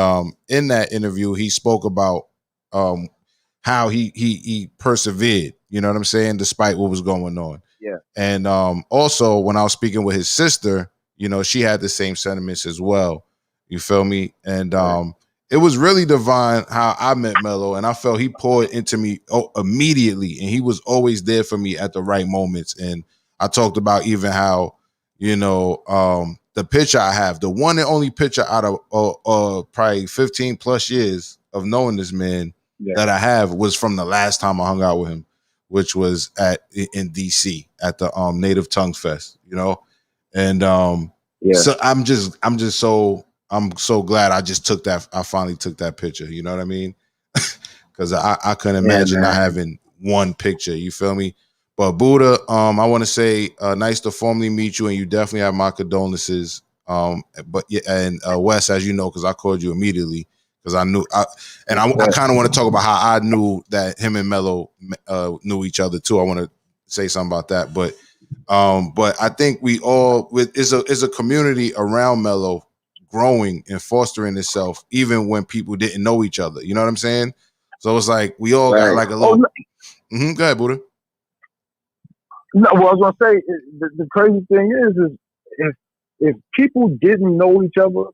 in that interview, he spoke about how he persevered, you know what I'm saying, despite what was going on. Yeah. And also, when I was speaking with his sister, you know, she had the same sentiments as well. You feel me? And it was really divine how I met Mello, and I felt he poured into me immediately, and he was always there for me at the right moments. And I talked about even how, you know, the picture I have, the one and only picture out of probably 15 plus years of knowing this man that I have, was from the last time I hung out with him, which was in DC at the Native Tongue Fest, you know? And so I'm so glad I just took that. I finally took that picture. You know what I mean? Because I couldn't imagine not having one picture. You feel me? But Buddha, I want to say nice to formally meet you, and you definitely have my condolences. But Wes, as you know, because I called you immediately because I knew. I kind of want to talk about how I knew that him and Mello knew each other too. I want to say something about that, but I think we all is a community around Mello growing and fostering itself, even when people didn't know each other. You know what I'm saying? So it's like we all got like a little. Go ahead, Buddha. No, well, I was gonna say the crazy thing is if people didn't know each other,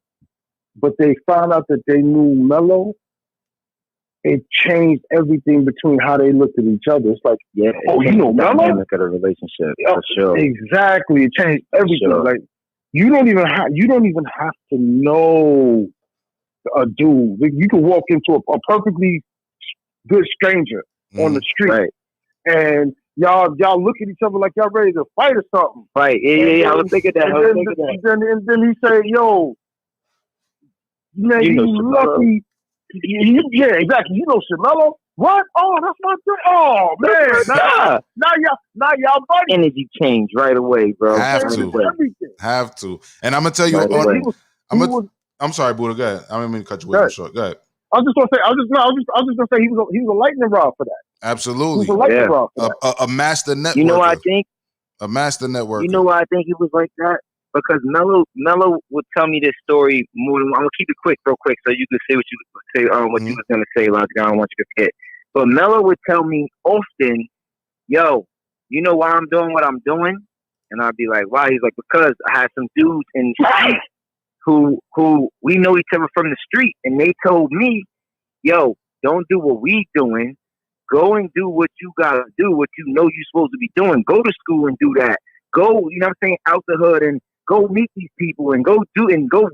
but they found out that they knew Mello, it changed everything between how they looked at each other. It's like, you know Mello? Look at a relationship for sure. Exactly, it changed everything. Sure. Like you don't even have to know a dude. You can walk into a perfectly good stranger on the street, and y'all look at each other like y'all ready to fight or something. Right. Yeah. I was thinking that. And then he said, "Yo, man, you lucky." Yeah, exactly. You know Shamello. What? Oh, that's my thing. Oh man, now y'all buddy. Energy change right away, bro. Have to. And I'm gonna tell you. I'm sorry, Buddha. Go ahead. I didn't mean to cut you way short. Go ahead. I was just gonna say he was a lightning rod for that. Absolutely. He was a lightning rod for that. A master networker. You know what I think? A master networker. You know why I think he was like that? Because Mello would tell me this story more than I'm gonna keep it real quick, so you can say what you say what you was gonna say, Logic. I don't want you to forget. But Mello would tell me often, "Yo, you know why I'm doing what I'm doing?" And I'd be like, "Why?" He's like, "Because I had some dudes in who we know each other from the street, and they told me, yo, don't do what we doing. Go and do what you gotta do, what you know you're supposed to be doing. Go to school and do that. Go, you know what I'm saying, out the hood and go meet these people and go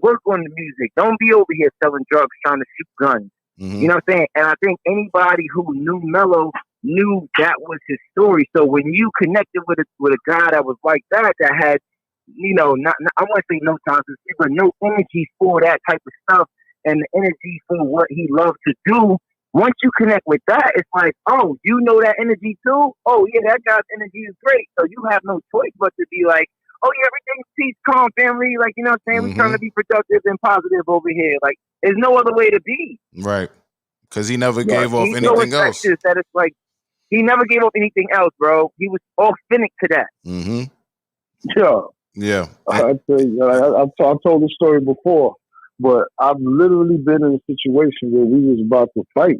work on the music. Don't be over here selling drugs, trying to shoot guns." You know what I'm saying? And I think anybody who knew Mello knew that was his story. So when you connected with a guy that was like that had, you know, not I want to say no toxicity, but no energy for that type of stuff and the energy for what he loved to do. Once you connect with that, it's like, oh, you know that energy too? Oh, yeah, that guy's energy is great. So you have no choice but to be like, oh, yeah, everything's peace, calm, family. Like, you know what I'm saying? We're trying to be productive and positive over here. Like, there's no other way to be. Right. Because he never gave off anything else. That it's like, he never gave off anything else, bro. He was authentic to that. Yeah. I tell you, I've told this story before, but I've literally been in a situation where we was about to fight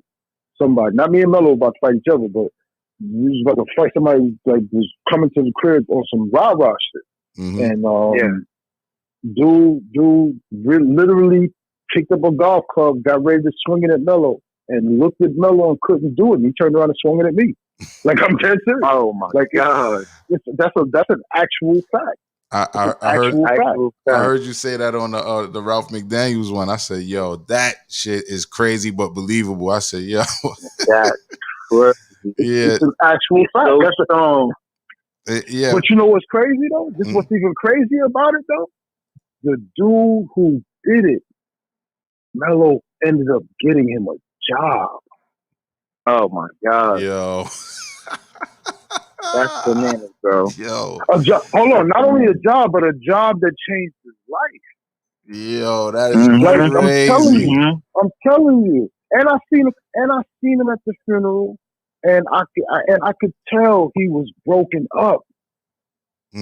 somebody. Not me and Mello about to fight each other, but we was about to fight somebody like was coming to the crib on some rah-rah shit. And dude literally picked up a golf club, got ready to swing it at Mello, and looked at Mello and couldn't do it. And he turned around and swung it at me. Like, I'm dead serious. Oh my God. That's an actual fact. I heard you say that on the Ralph McDaniels one. I said, yo, that shit is crazy but believable. I said, yo. It's an actual fact. So strong. Yeah. But you know what's crazy though? This what's even crazier about it though? The dude who did it, Mello ended up getting him a job. Oh my God. Yo. That's bananas, bro. Yo. A job. Hold on. Not only a job, but a job that changed his life. Yo, that is crazy. I'm telling you. And I seen him at the funeral, and I could tell he was broken up.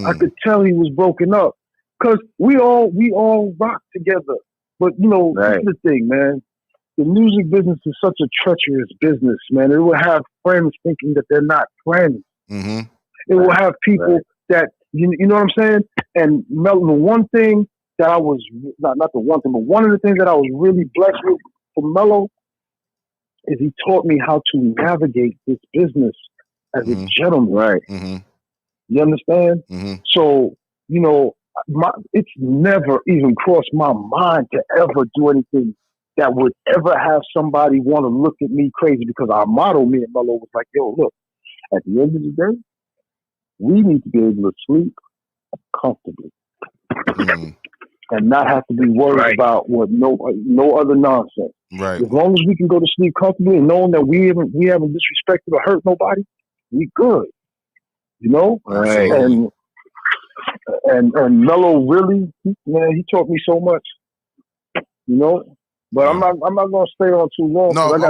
I could tell he was broken up because we all rock together. But you know, this is the thing, man. The music business is such a treacherous business, man. It will have friends thinking that they're not friends. It will have people that you know what I'm saying. And Mello, the one thing that I was not the one thing, but one of the things that I was really blessed with from Mello is he taught me how to navigate this business as a gentleman. Right. You understand? So, you know, it's never even crossed my mind to ever do anything that would ever have somebody want to look at me crazy, because our motto, me and Mello, was like, yo, look, at the end of the day, we need to be able to sleep comfortably and not have to be worried about what no other nonsense. Right. As long as we can go to sleep comfortably and knowing that we haven't disrespected or hurt nobody, we good. You know? Right. And Mello really, man, he taught me so much. You know? But I'm not gonna stay on too long. No, I'm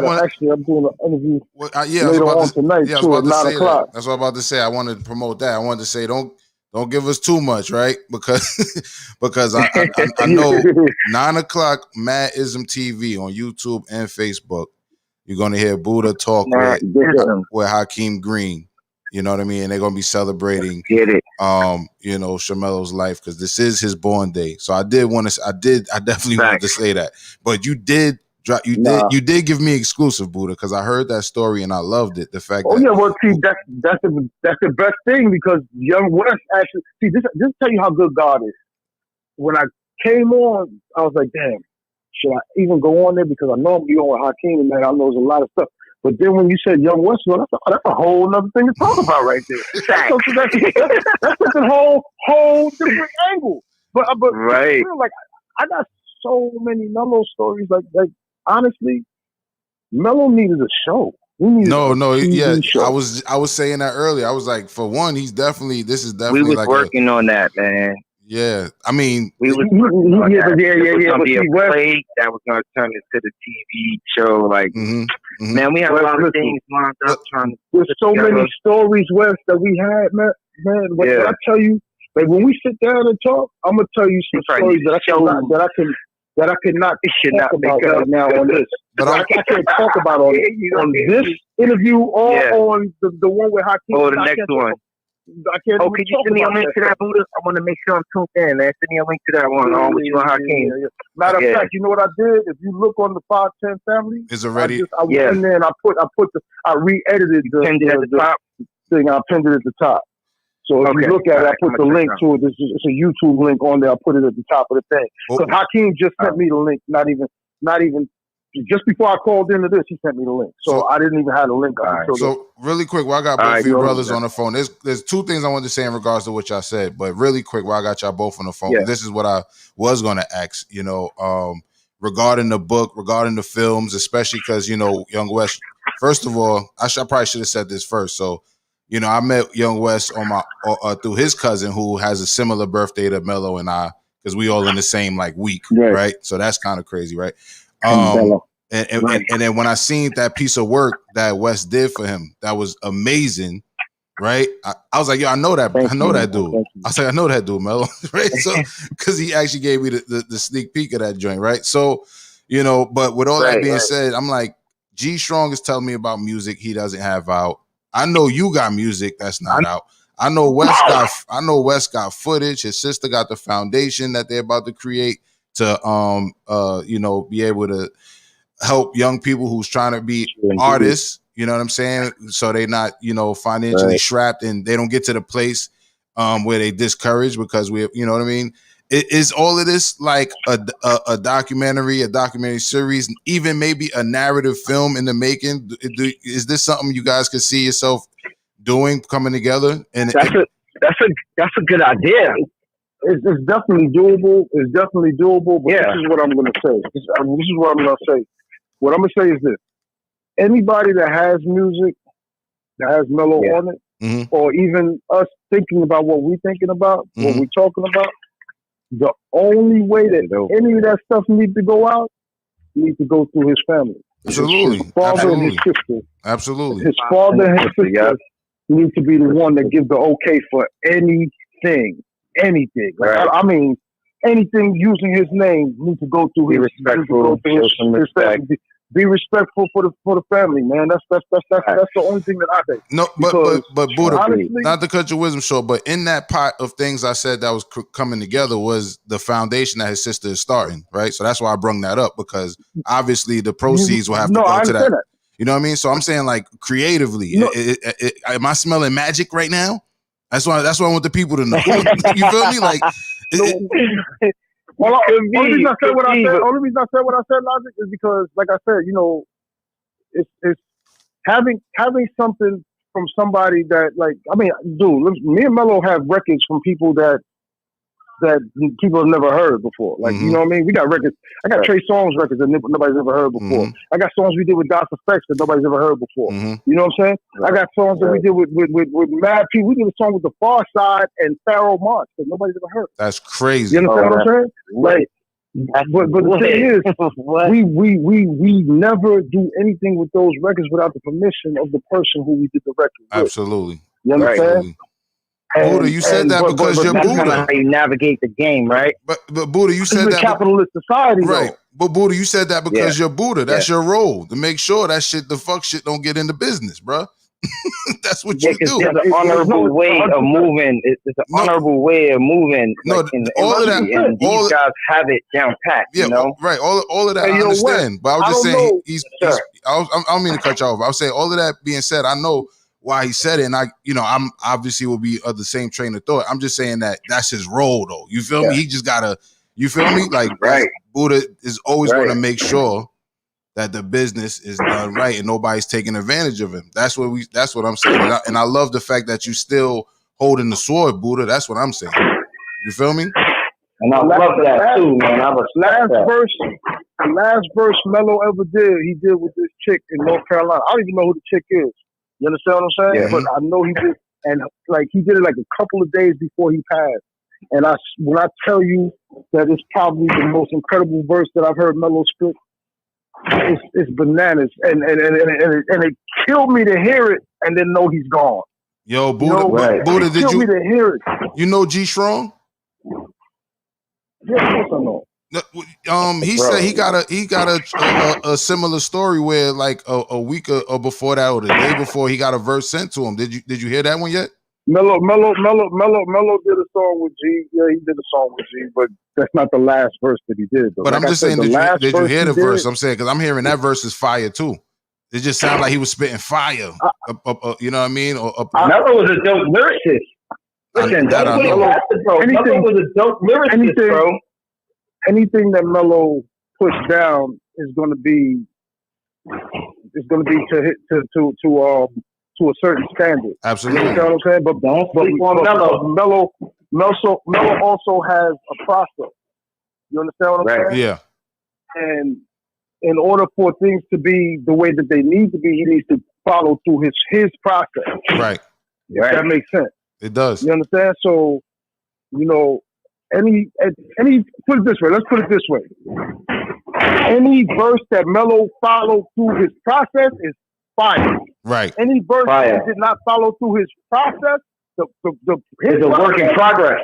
doing an interview later on tonight too at 9 o'clock. That's what I'm about to say. I wanted to promote that. I wanted to say don't give us too much, right? Because I know 9 o'clock Madism TV on YouTube and Facebook. You're gonna hear Buddha talk with Hakeem Green. You know what I mean? And they're gonna be celebrating you know, Shamello's life, because this is his born day. So I definitely wanted to say that. But you did give me exclusive, Buddha, because I heard that story and I loved it. The fact that's the best thing, because Young West actually this tell you how good God is. When I came on, I was like, damn, should I even go on there? Because I know I'm going with Hakeem, and man, I know there's a lot of stuff. But then when you said Young West, well, that's a whole other thing to talk about right there. That's a whole different angle. But right. Like I got so many Mello stories. Like honestly, Mello needed a show. No, yeah. Show. I was saying that earlier. I was like, for one, this is definitely we was like working on that, man. Yeah, I mean, we was working on that. It was gonna be a play that was gonna turn into the TV show. Like, man, we have a lot of things lined up trying to. There's so many stories, Wes, that we had, man. When I tell you, like when we sit down and talk, I'm gonna tell you some stories that I cannot talk about right now on this. But I can't talk about on this interview or on the one with Hakeem. Or the next one. I can't. Oh, could you send me a link to that, Buddha? I want to make sure I'm tuned in, man. Send me a link to that one with you and Hakeem. Matter of fact, you know what I did? If you look on the 510 family, it's already. I went in there and I re-edited the top thing. I pinned it at the top. So if you look at it, I put the link to it. It's a YouTube link on there. I put it at the top of the thing. Because Hakeem just sent me the link. Not even. Just before I called into this, he sent me the link. So I didn't even have the link. So really quick, while I got both of you brothers on the phone, there's two things I wanted to say in regards to what y'all said. But really quick, while I got y'all both on the phone, this is what I was going to ask. Regarding the book, regarding the films, especially because Young West. First of all, I probably should have said this first. So, I met Young West on my through his cousin who has a similar birthday to Mello and I, because we all in the same week, right? So that's kind of crazy, right? And then when I seen that piece of work that West did for him, that was amazing, right? I was like, yo, I know that dude. I said, I know that dude, Mello, right? So because he actually gave me the sneak peek of that joint, right? So, but with all that being said, I'm like, G Strong is telling me about music he doesn't have out. I know you got music that's not out. I know West got footage. His sister got the foundation that they're about to create to be able to help young people who's trying to be artists, you know what I'm saying? So they're not, financially strapped and they don't get to the place where they discouraged because you know what I mean? Is all of this like a documentary series, even maybe a narrative film in the making? Is this something you guys could see yourself doing, coming together? And that's a good idea. It's definitely doable. It's definitely doable. But this is what I'm going to say. What I'm going to say is this. Anybody that has music, that has Mello on it, or even us thinking about what we're thinking about, what we're talking about, the only way that any of that stuff needs to go out, needs to go through his family. Absolutely. His father and his sister. Absolutely. His father and his sister need to be the one that gives the okay for anything. Like, I mean, anything using his name needs to go through his family. Be respectful for the family, man. That's the only thing that I think. No, but Buddha, honestly, not to cut your wisdom short, but in that pot of things I said that was coming together was the foundation that his sister is starting, right? So that's why I brung that up, because obviously the proceeds will have to go to that. You know what I mean? So I'm saying, like, creatively, am I smelling magic right now? That's why I want the people to know. You feel me? Like, only reason I said what I said, Logic, is because, like I said, it's having something from somebody that, like, I mean, dude, me and Mello have records from people that people have never heard before. Like, you know what I mean? We got records. I got Trey Songz records that nobody's ever heard before. I got songs we did with Dr. Specs that nobody's ever heard before. You know what I'm saying? I got songs that we did with Mad P. We did a song with The Far Side and Pharaoh Monch that nobody's ever heard. That's crazy. You understand what I'm saying? Like, but the thing is, we never do anything with those records without the permission of the person who we did the record with. Absolutely. You understand? Buddha, you said that because you're Buddha. That's how you navigate the game, right? But Buddha, you said that capitalist society, right? But Buddha, you said that because you're Buddha. That's your role, to make sure that the fuck shit don't get into business, bro. That's what you do. There's an honorable way of moving. It's an honorable way of moving. No, all of that. And these guys have it down pat. Yeah, you know? Right. All of that I understand. But I was just saying, I don't mean to cut you off. I was saying, all of that being said, I know why he said it, and I'm obviously will be of the same train of thought. I'm just saying that's his role, though. You feel me? He just gotta. You feel me? Like, Buddha is always going to make sure that the business is done right and nobody's taking advantage of him. That's what I'm saying. And I love the fact that you still holding the sword, Buddha. That's what I'm saying. You feel me? And I love that too, man. I was the last verse Mello ever did, he did with this chick in North Carolina. I don't even know who the chick is. You understand what I'm saying? Yeah. But I know he did, and like he did it like a couple of days before he passed. And when I tell you that it's probably the most incredible verse that I've heard Mello spit, it's bananas, and it killed me to hear it and then know he's gone. Yo, Buddha, Buddha, did you? Me to hear it. You know G Strong? Yeah, of course I know. He said he got a similar story where like a week or before that or the day before he got a verse sent to him. Did you hear that one yet? Mello did a song with G. Yeah, he did a song with G, but that's not the last verse that he did. Though. But like I'm just saying, did you hear the did, verse? I'm saying because I'm hearing that verse is fire too. It just sounded like he was spitting fire. You know what I mean? Mello was a dope lyricist. Listen, don't put it past it, bro. Mello was a dope lyricist, bro. Anything that Mello puts down is going to be to a certain standard. Absolutely. You know what I'm saying? But don't sleep on Mello. Mello also has a process. You understand what I'm saying? Yeah. And in order for things to be the way that they need to be, he needs to follow through his process. Right. That makes sense. It does. You understand? So, you know, any put it this way. Let's put it this way. Any verse that Mello followed through his process is fire. Right. Any verse that did not follow through his process, it's a work in progress.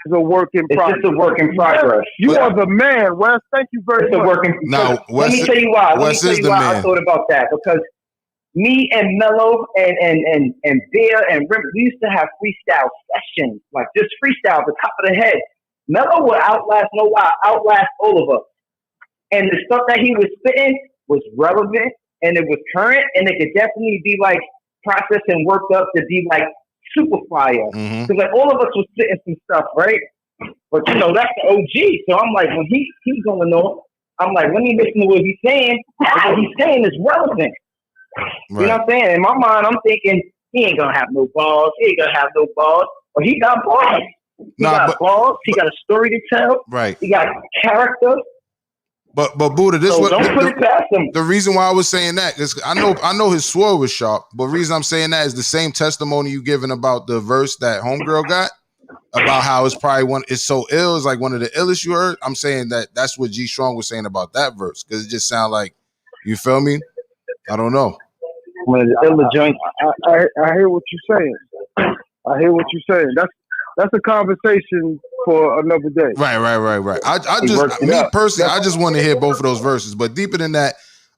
It's a work in progress. It's just a work in progress. You are the man, Wes. Thank you very much. Let me tell you why. I thought about that because me and Mello and Bear and Rim, we used to have freestyle sessions, like just freestyle at the top of the head. Mello would outlast all of us. And the stuff that he was spitting was relevant and it was current and it could definitely be like processed and worked up to be like super fire. Because like all of us was spitting some stuff, right? But you know, that's the OG. So I'm like, when he's going on, I'm like, let me listen to what he's saying. What he's saying is relevant. Right. You know what I'm saying? In my mind, I'm thinking he ain't gonna have no balls. He ain't gonna have no balls. But he got balls. He got balls. He got a story to tell. Right. He got character. But Buddha, this so don't put it past him. The reason why I was saying that is I know his sword was sharp, but the reason I'm saying that is the same testimony you given about the verse that Homegirl got about how it's probably it's so ill, it's like one of the illest you heard. I'm saying that's what G Strong was saying about that verse because it just sounded like, you feel me? I don't know. I hear what you're saying. I hear what you're saying. That's a conversation for another day. Right. I just want to hear both of those verses. But deeper than that,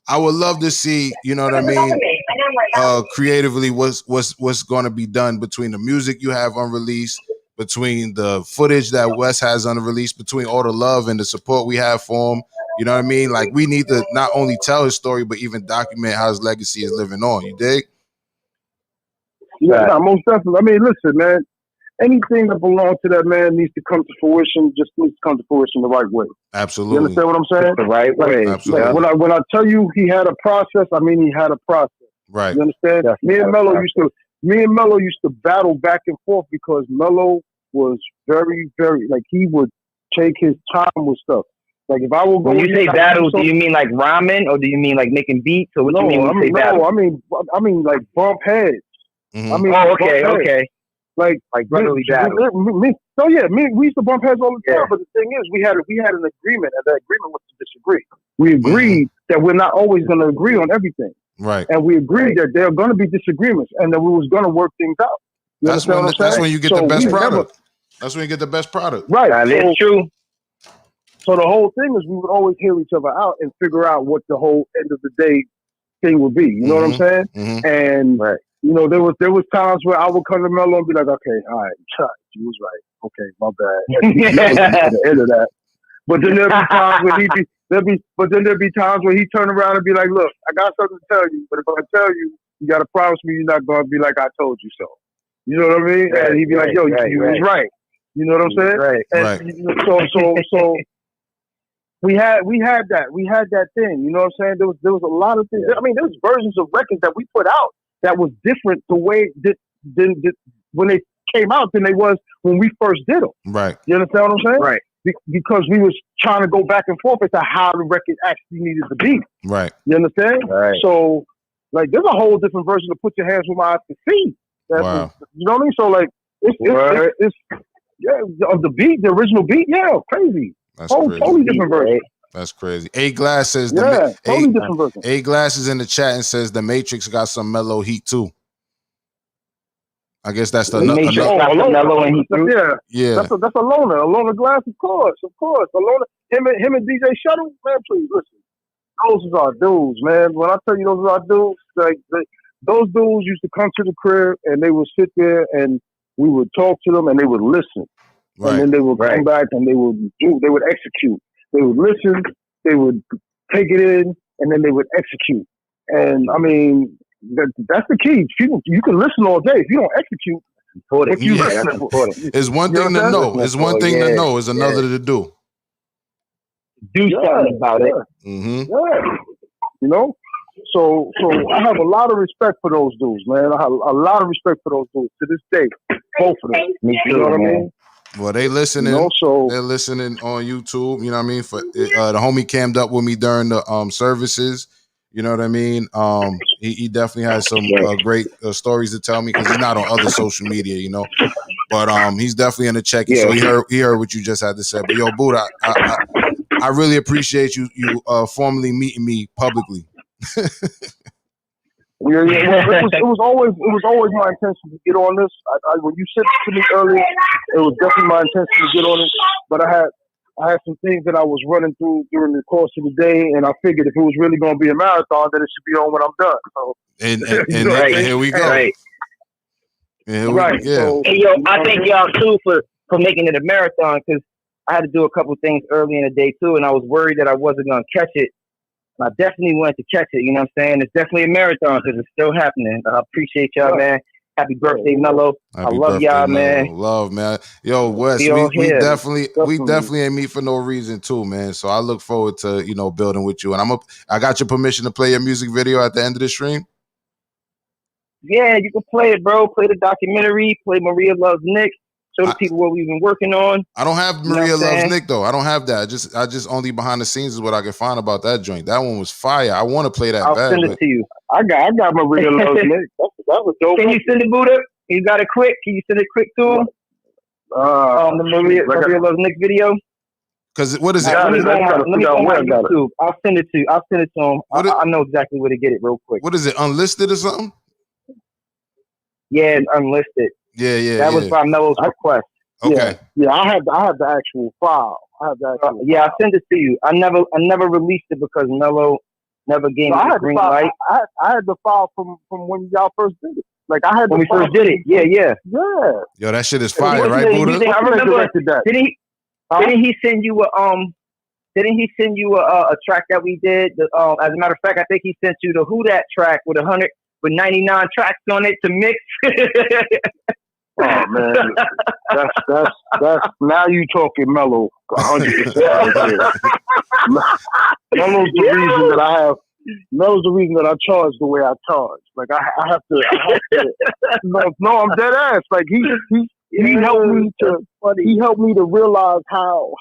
I would love to see, you know what I mean, creatively what's going to be done between the music you have unreleased, between the footage that Wes has unreleased, between all the love and the support we have for him. You know what I mean? Like we need to not only tell his story, but even document how his legacy is living on. You dig? Yeah, most definitely. I mean, listen, man. Anything that belongs to that man needs to come to fruition. Just needs to come to fruition the right way. Absolutely. You understand what I'm saying? The right way. Absolutely. Like when I tell you he had a process, I mean he had a process. Right. You understand? Me and Mello used to battle back and forth because Mello was very, very like he would take his time with stuff. Like if I will go. When you say battle, do you mean like rhyming or do you mean like making beats or what do you mean when you say battle? I mean like bump heads. Mm-hmm. I mean, okay. Like brotherly battle. We used to bump heads all the time. But the thing is, we had an agreement, and that agreement was to disagree. We agreed that we're not always going to agree on everything. Right. And we agreed that there are going to be disagreements, and that we was going to work things out. That's when you get the best product. That's when you get the best product. Right. That's true. So the whole thing is we would always hear each other out and figure out what the whole end of the day thing would be. You know what I'm saying? Mm-hmm. And you know, there was times where I would come to Mello and be like, okay, all right, you was right. Okay, my bad. At the end of that. But then there'd be times where there'd be times where he turn around and be like, look, I got something to tell you, but if I tell you, you gotta promise me you're not gonna be like I told you so. You know what I mean? And he'd be like, yo, you was right. You know what I'm saying? Right. And so We had that thing. You know what I'm saying? There was a lot of things. I mean, there was versions of records that we put out that was different the way than when they came out than they was when we first did them. Right. You understand what I'm saying? Right. Because we was trying to go back and forth as to how the record actually needed to be. Right. You understand? Right. So, like, there's a whole different version of "Put Your Hands Where My Eyes Can See." Wow. You know what I mean? So, like, it's of the beat, the original beat. Yeah, crazy. That's crazy. Totally different version. That's crazy. A Glass says totally different version. A Glass is in the chat and says the Matrix got some mellow heat too. I guess that's the Matrix got some mellow and heat too. Yeah. That's a loner. A loner Glass, of course. A loner. Him and DJ Shuttle, man. Please listen. Those is our dudes, man. When I tell you those are our dudes, like those dudes used to come to the crib and they would sit there and we would talk to them and they would listen. Right. And then they would come back and they would execute. They would listen, they would take it in, and then they would execute. And I mean, that's the key. People, you can listen all day. If you don't execute, what you listen for? It's one thing to know. It's one thing to know. It's another to do. Do something about it. Mm-hmm. Yeah. You know? So I have a lot of respect for those dudes, man. I have a lot of respect for those dudes to this day. Both of them. Me too, you know what man. I mean? Well, they listening. You know, so they're listening on YouTube. You know what I mean? For the homie cammed up with me during the services. You know what I mean? He definitely has some great stories to tell me because he's not on other social media, you know. But he's definitely in the check-in, so he heard what you just had to say. But yo, Buddha, I really appreciate you formally meeting me publicly. Well, it was always my intention to get on this. When you said it to me earlier, it was definitely my intention to get on it. But I had some things that I was running through during the course of the day, and I figured if it was really going to be a marathon, then it should be on when I'm done. So, and here we go. Right. Yeah. Hey, yo, I thank y'all too for making it a marathon because I had to do a couple things early in the day too, and I was worried that I wasn't going to catch it. I definitely wanted to catch it, you know what I'm saying? It's definitely a marathon because it's still happening. I appreciate y'all, man. Happy birthday, Mello. I love y'all, man. Love, man. Yo, Wes, we definitely ain't meet for no reason too, man. So I look forward to, building with you. And I got your permission to play your music video at the end of the stream? Yeah, you can play it, bro. Play the documentary, play Maria Loves Nick. Show the people what we've been working on. I don't have Maria Loves Nick though. I don't have that. I just only behind the scenes is what I can find about that joint. That one was fire. I want to play that. I'll send it to you. I got Maria Loves Nick. That was dope. Can you send it, Buddha? You got it quick? Can you send it quick to him? The Maria Loves Nick video. Because what is it? Let me go on YouTube. I'll send it to you. I'll send it to him. I know exactly where to get it real quick. What is it? Unlisted or something? Yeah, Unlisted. Yeah. That was by Mello's request. Okay. Yeah, I have the actual file. I'll send it to you. I never released it because Mello never gave me the green light. I had the file from when y'all first did it. Like I had when we first did it. Yeah. Yo, that shit is fire, right, Buddha? I remember. Didn't he send you a track that we did? As a matter of fact, I think he sent you the Who Dat track with 99 tracks on it to mix. Oh man, that's now you talking Mello 100%. Mello's the reason that I have. Mello's the reason that I charge the way I charge. Like I have to. No, I'm dead ass. Like he helped me to realize how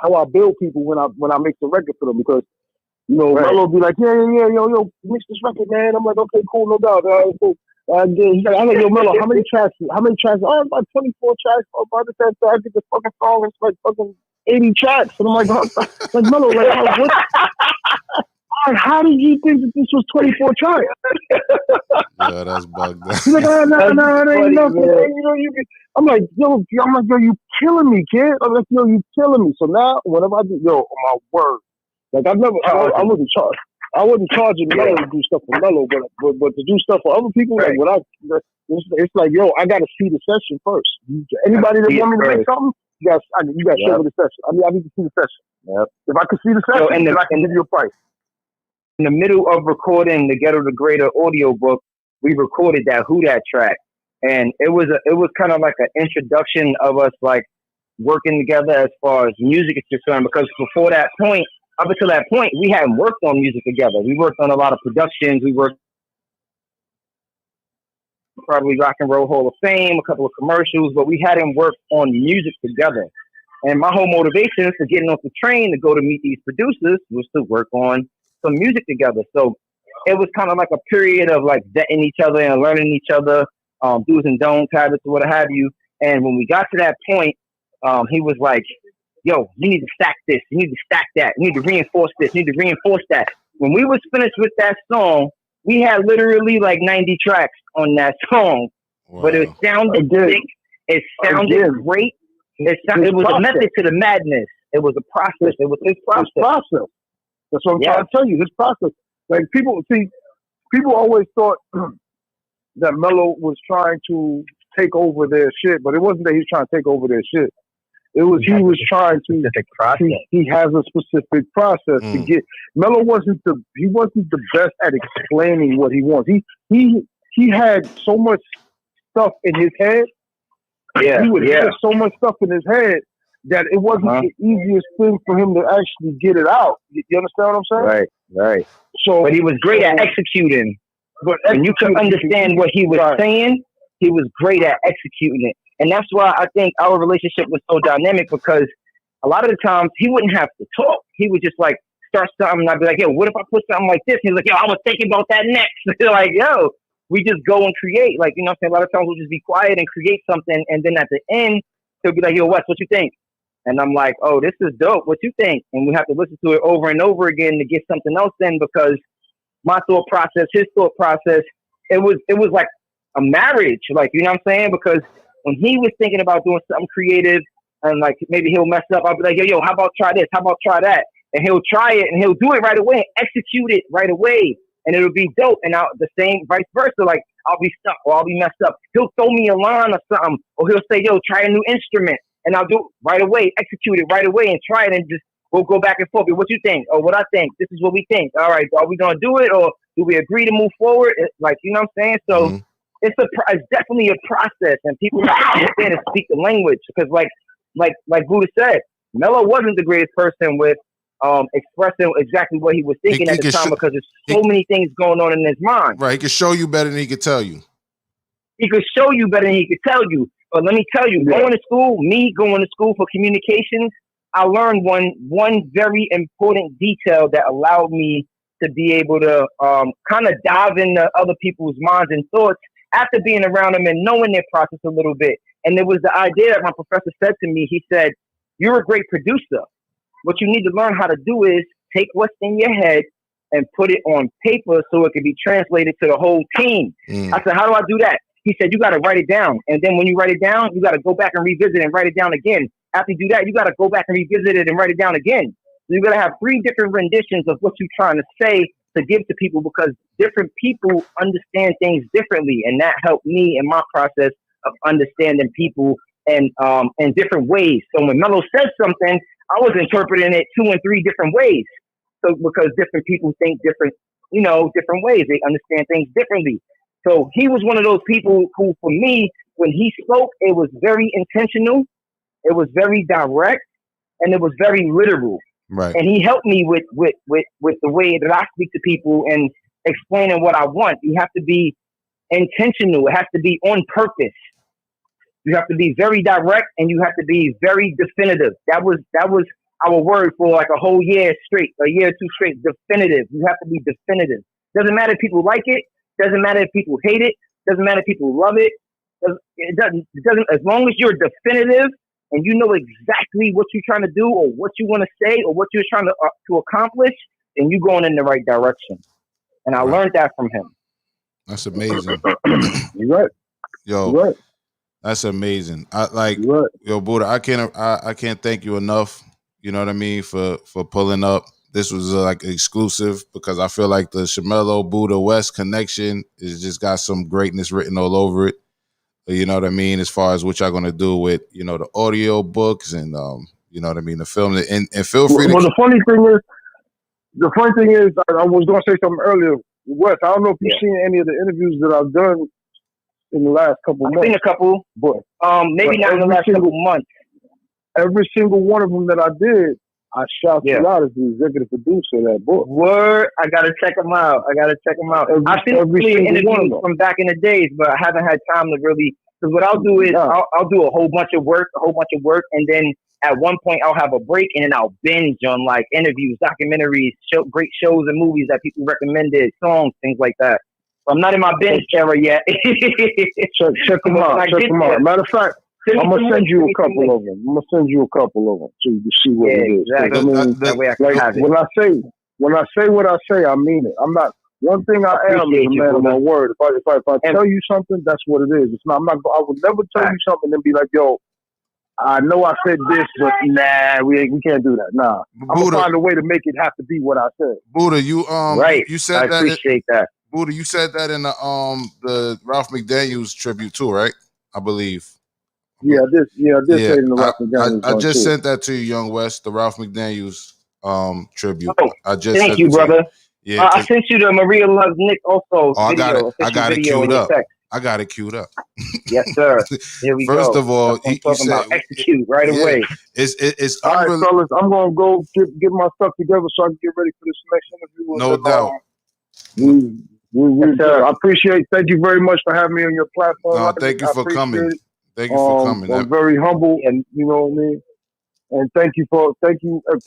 I build people when I make the record for them because. Mello be like, yo, mix this record, man. I'm like, okay, cool, no doubt. Cool. He's like, I'm like, yo, Mello, how many tracks? Oh, about 24 tracks. Oh, by the time I get the fucking song, it's like fucking 80 tracks. And I'm like, Mello, like, how did you think that this was 24 tracks? Yeah, that's bugged out. He's like, no, it ain't nothing. I'm like, yo, you killing me, kid. I'm like, yo, you killing me. So now, whenever I do, on my word. Like I wasn't charged. I wasn't charging Mello to do stuff for Mello, but to do stuff for other people, like it's like, yo, I gotta see the session first. Anybody that want me to make something, you got to show me the session. I need to see the session. Yep. If I can see the session, then I can give you a price. In the middle of recording the Ghetto the Greater audio book, we recorded that Who Dat track, and it was kind of like an introduction of us, like working together as far as music is concerned, because before that point, up until that point, we hadn't worked on music together. We worked on a lot of productions. We worked probably Rock and Roll Hall of Fame, a couple of commercials, but we hadn't worked on music together. And my whole motivation for getting off the train to go to meet these producers was to work on some music together. So it was kind of like a period of like vetting each other and learning each other, do's and don'ts, habits, or what have you. And when we got to that point, he was like, yo, you need to stack this, you need to stack that, you need to reinforce this, you need to reinforce that. When we was finished with that song, we had literally like 90 tracks on that song. Wow. But it sounded sick, it sounded great. It was a method to the madness. It was a process. It was his process. His process. That's what I'm trying to tell you. His process. Like people always thought that Mello was trying to take over their shit, but it wasn't that he was trying to take over their shit. It was he was trying to. He has a specific process to get. Mello wasn't the best at explaining what he wants. He had so much stuff in his head. He would have so much stuff in his head that it wasn't the easiest thing for him to actually get it out. You understand what I'm saying? Right. So, but he was great at executing. But when you could understand what he was saying, he was great at executing it. And that's why I think our relationship was so dynamic, because a lot of the times he wouldn't have to talk. He would just like start something and I'd be like, yo, what if I put something like this? He's like, yo, I was thinking about that next. Like, yo, we just go and create. Like, you know what I'm saying? A lot of times we'll just be quiet and create something. And then at the end, he'll be like, yo, Wes, what you think? And I'm like, oh, this is dope. What you think? And we have to listen to it over and over again to get something else in, because my thought process, his thought process, it was like a marriage. Like, you know what I'm saying? Because when he was thinking about doing something creative and like maybe he'll mess up, I'll be like, yo, how about try this? How about try that? And he'll try it and he'll do it right away and execute it right away. And it'll be dope. And now the same vice versa. Like, I'll be stuck or I'll be messed up. He'll throw me a line or something, or he'll say, yo, try a new instrument. And I'll do it right away, execute it right away and try it, and just we'll go back and forth. What you think? Or what I think? This is what we think. All right, are we going to do it, or do we agree to move forward? Like, you know what I'm saying? So it's definitely a process, and people have to understand and speak the language. Because like Buddha said, Mello wasn't the greatest person with expressing exactly what he was thinking at the time, because there's so many things going on in his mind. Right, he could show you better than he could tell you. He could show you better than he could tell you. But let me tell you, going to school for communications, I learned one very important detail that allowed me to be able to kind of dive into other people's minds and thoughts after being around them and knowing their process a little bit. And it was the idea that my professor said to me. He said, you're a great producer. What you need to learn how to do is take what's in your head and put it on paper so it can be translated to the whole team. I said, how do I do that? He said, you got to write it down. And then when you write it down, you got to go back and revisit it and write it down again. After you do that, you got to go back and revisit it and write it down again. So you got to have 3 different renditions of what you're trying to say to give to people, because different people understand things differently. And that helped me in my process of understanding people and in different ways. So when Mello says something, I was interpreting it 2 and 3 different ways. So because different people think different ways. They understand things differently. So he was one of those people who, for me, when he spoke, it was very intentional, it was very direct, and it was very literal. Right. And he helped me with the way that I speak to people and explaining what I want. You have to be intentional. It has to be on purpose. You have to be very direct, and you have to be very definitive. That was our word for like a whole year straight, a year or 2 straight. Definitive. You have to be definitive. Doesn't matter if people like it. Doesn't matter if people hate it. Doesn't matter if people love it. It doesn't. As long as you're definitive and you know exactly what you're trying to do or what you want to say or what you're trying to accomplish, then you're going in the right direction. And I learned that from him. That's amazing. You're right. Yo, You're right. That's amazing. Yo, Buddha, I can't thank you enough. You know what I mean, for pulling up. This was like exclusive, because I feel like the Shamello Buddha West connection is just got some greatness written all over it. You know what I mean? As far as what y'all gonna do with, the audio books and you know what I mean, the film, and feel free to. Well, the funny thing is, I was gonna say something earlier, Wes. I don't know if you've seen any of the interviews that I've done in the last couple months. I've seen a couple, but maybe not in the last couple months. every single one of them that I did, I shout you out as the executive producer of that book. Word, I gotta check them out. I've seen interviews from back in the days, but I haven't had time to really. Because what I'll do is I'll do a whole bunch of work, and then at one point I'll have a break, and then I'll binge on like interviews, documentaries, great shows and movies that people recommended, songs, things like that. So I'm not in my binge era yet. check them out. Matter of fact, I'm gonna send you a couple of them. So you can see what it is. Exactly. I mean, that way I can have it. when I say what I say, I mean it. I'm not. One thing I am is a man of my word. If I tell you something, that's what it is. It's not. I would never tell you something and be like, yo, I know I said this, but nah, we can't do that. Nah, I'm gonna find a way to make it have to be what I said. Buddha, you said I appreciate that. Buddha, you said that in the Ralph McDaniels tribute too, right? I believe. Yeah, I did say it in the Ralph McDaniels. I just sent that to you, Young West, the Ralph McDaniels tribute. Oh, I just thank you, brother. Yeah, I sent you the Maria Loves Nick also video. I got it queued up. I got it queued up. Yes, sir. Here we First go. of all, he said, about execute right away. It's all right, fellas. I'm gonna go get my stuff together so I can get ready for this next interview. No doubt. I appreciate. Thank you very much for having me on your platform. Thank you for coming. Thank you for coming. I'm very humble, and you know what I mean. And thank you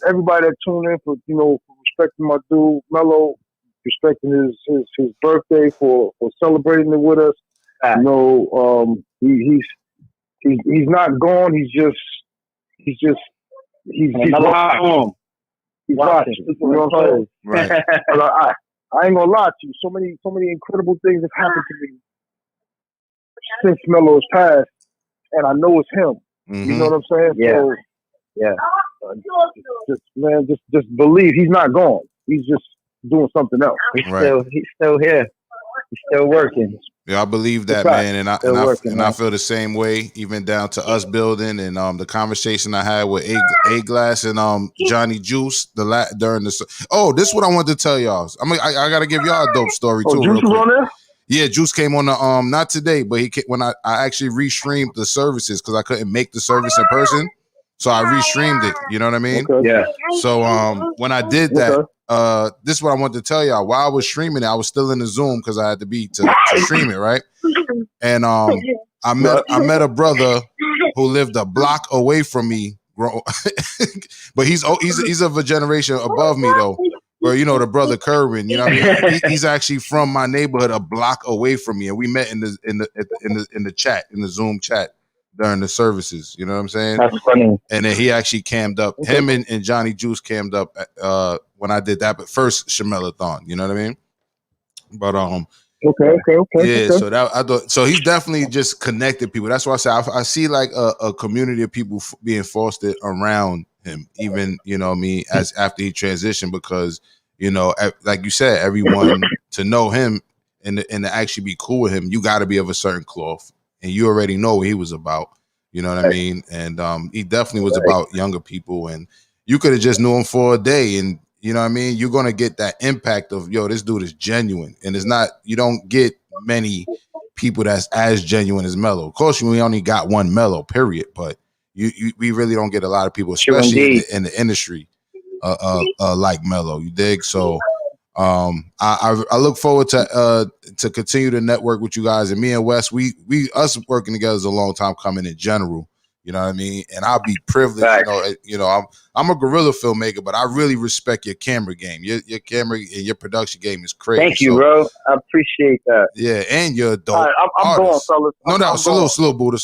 everybody that tuned in for for respecting my dude Mello, respecting his birthday, for celebrating it with us. He's not gone. He's watching. He's watching. You know what I'm saying? Right. I ain't gonna lie to you. So many incredible things have happened to me since Mello's passed, and I know it's him. Mm-hmm. You know what I'm saying? Yeah. So, just believe he's not gone. He's just doing something else. He's still here. He's still working. Yeah, I believe that, man, and I feel the same way, even down to us building and the conversation I had with A Glass and Johnny Juice during the. Oh, this is what I wanted to tell y'all. I got to give y'all a dope story too. Juice was on there? Yeah, Juice came on the not today, but he came, when I actually restreamed the services because I couldn't make the service in person, so I restreamed it. You know what I mean? Okay. Yeah. So when I did that. This is what I wanted to tell y'all. While I was streaming it, I was still in the Zoom because I had to be to stream it, right? And I met a brother who lived a block away from me, but he's of a generation above me though. Where the brother Kerwin, you know what I mean? He's actually from my neighborhood, a block away from me, and we met in the chat, in the Zoom chat during the services. You know what I'm saying? That's funny. And then he actually cammed up. Him and Johnny Juice cammed up when I did that, but first ShamelloThon. You know what I mean? But Okay. Yeah, so that I thought. So he's definitely just connected people. That's why I say I see like a community of people being fostered around him, even as after he transitioned, because like you said, everyone to know him and to actually be cool with him, you got to be of a certain cloth, and you already know what he was about. You know what I mean? And he definitely was about younger people, and you could have just knew him for a day, and you know what I mean? You're going to get that impact of, this dude is genuine. And it's not, you don't get many people that's as genuine as Mello. Of course, we only got one Mello, period. But we really don't get a lot of people, especially in the industry, like Mello. You dig? So I look forward to continue to network with you guys. And me and Wes, us working together is a long time coming in general. You know what I mean? And I'll be privileged. I'm a guerrilla filmmaker, but I really respect your camera game. Your camera and your production game is crazy. Thank you, bro. I appreciate that. Yeah, and you're a dope I'm going, fellas. No, slow Buddha.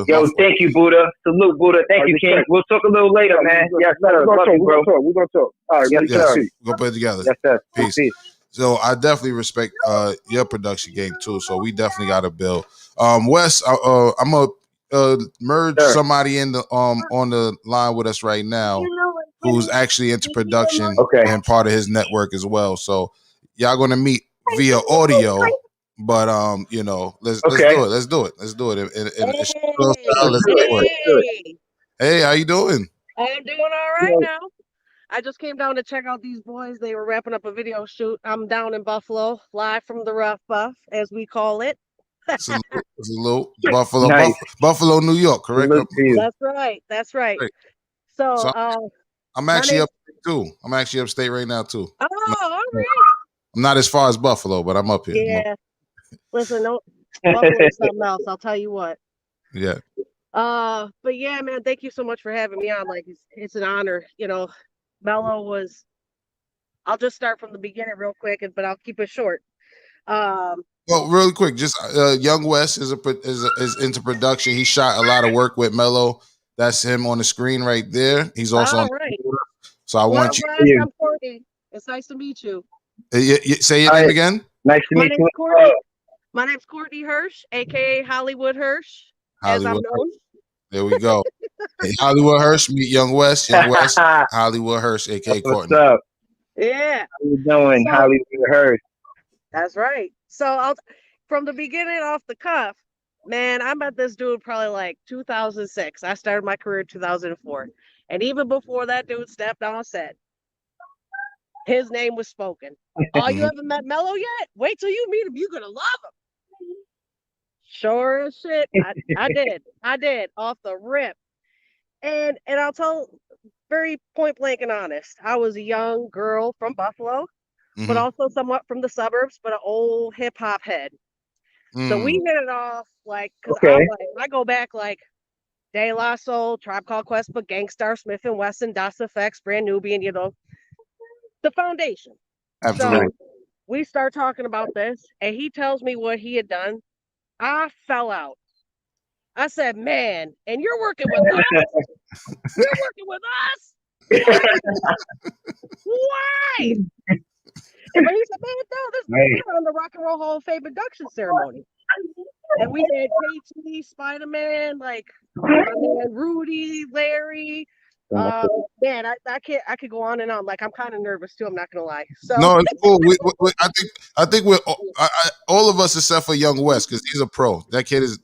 Yo, thank you, Buddha. Salute, Buddha. Thank you, King. We'll talk a little later, man. Yes, sir. We're gonna talk. All right, yes, sir. We'll put it together. Yes, sir. Peace. So I definitely respect your production game too. So we definitely got to build. Wes, I'm gonna merge somebody in the on the line with us right now who's actually into production and part of his network as well. So y'all gonna meet via audio, but let's do it. Hey, how you doing? I'm doing all right now. I just came down to check out these boys. They were wrapping up a video shoot. I'm down in Buffalo, live from the Rough Buff, as we call it. Salute. Buffalo, nice. Buffalo, New York, correct? That's right. So So, I'm my actually name. upstate too. I'm actually upstate right now too. Oh, all right. I'm not as far as Buffalo, but I'm up here. Yeah. Listen, no, Buffalo's something else. I'll tell you what. Yeah. But yeah, man, thank you so much for having me on. Like, it's an honor. You know, Mello was. I'll just start from the beginning real quick, but I'll keep it short. Well, really quick, just Young West is into production. He shot a lot of work with Mello. That's him on the screen right there. He's also on. All right. So I Well, want you. Raj, I'm Courtney. It's nice to meet you. Say your name again. Nice to My meet name's you. Courtney. My name's Courtney Hirsch, aka Hollywood Hirsch, as I'm Hollywood. known. There we go. Hey, Hollywood Hirsch, meet Young West. Young West, Hollywood Hirsch, aka Courtney. What's up? Yeah. How you doing? So, Hollywood Hirsch. that's right. So from the beginning off the cuff, man, I met this dude probably like 2006. I started my career in 2004. And even before that dude stepped on set, his name was spoken. Oh, you haven't met Mello yet? Wait till you meet him. You're going to love him. Sure as shit. I did off the rip. And I'll tell very point blank and honest. I was a young girl from Buffalo, but also somewhat from the suburbs, but an old hip hop head. So we hit it off like, because I go back like De La Soul, Tribe Called Quest, but Gangstar, Smith and Wesson, Das Effects, Brand Nubian, you know, the foundation. Absolutely. So we start talking about this, and he tells me what he had done. I fell out. I said, man, and you're working with us? You're working with us? Why? But he said, man, no, we're on the Rock and Roll Hall of Fame induction ceremony. And we had KT, Spider-Man, like my man Rudy, Larry. Man, I could go on and on. Like, I'm kind of nervous too. I'm not gonna lie. So No, it's cool. I think we're all of us except for Young West because he's a pro. That kid is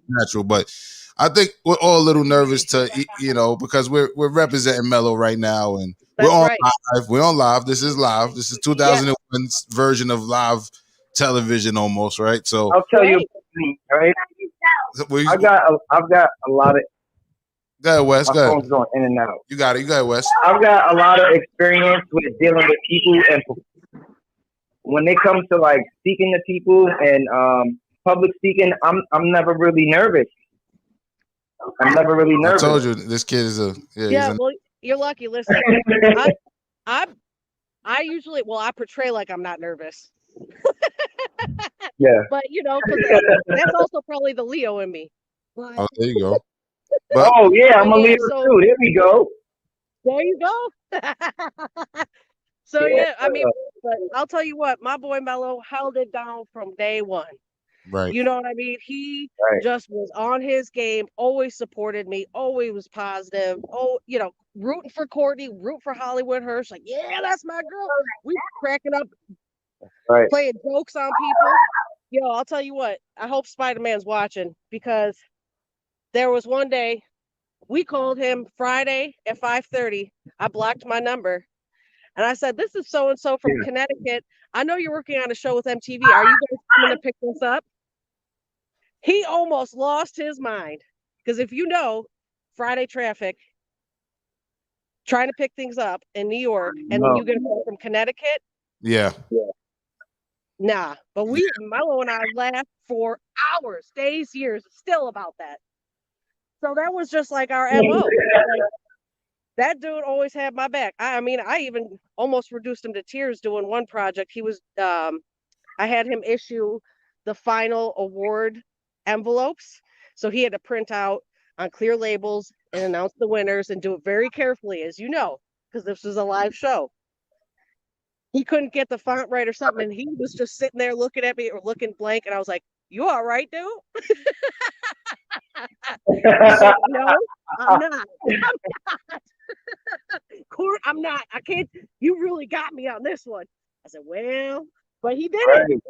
natural, but I think we're all a little nervous because we're representing Mello right now, and we're on live. We're on live. This is live. This is 2001's version of live television, almost, right? So I'll tell you, right? I've got a lot of. Go ahead, Wes. My phone's going in and out. You got it. You got it, Wes. I've got a lot of experience with dealing with people, and when they come to like speaking to people and public speaking, I'm never really nervous. I'm never really nervous. I told you this kid is well, you're lucky. Listen, I usually I portray like I'm not nervous. Yeah. But you know, because that's also probably the Leo in me. But, oh, there you go. But, I'm a Leo too. There we go. There you go. So I mean, but I'll tell you what, my boy Mello held it down from day one. Right. You know what I mean? He just was on his game, always supported me, always was positive. Oh, you know, rooting for Courtney, root for Hollywood Hirsch. Like, yeah, that's my girl. We cracking up, playing jokes on people. Yo, I'll tell you what, I hope Spider-Man's watching because there was one day we called him Friday at 5:30. I blocked my number. And I said, this is so-and-so from Connecticut. I know you're working on a show with MTV. Are you guys coming to pick this up? He almost lost his mind. Because if you know, Friday traffic, trying to pick things up in New York, and then you get a call from Connecticut. Yeah. Nah. But Mello and I laughed for hours, days, years, still about that. So that was just like our MO. Like, that dude always had my back. I mean, I even almost reduced him to tears doing one project. He was, I had him issue the final award envelopes. So he had to print out on clear labels and announce the winners and do it very carefully, as you know, because this was a live show. He couldn't get the font right or something. And he was just sitting there looking at me or looking blank. And I was like, you all right, dude? Like, no, I'm not. Court, I'm not. I can't. You really got me on this one. I said, well, but he did it.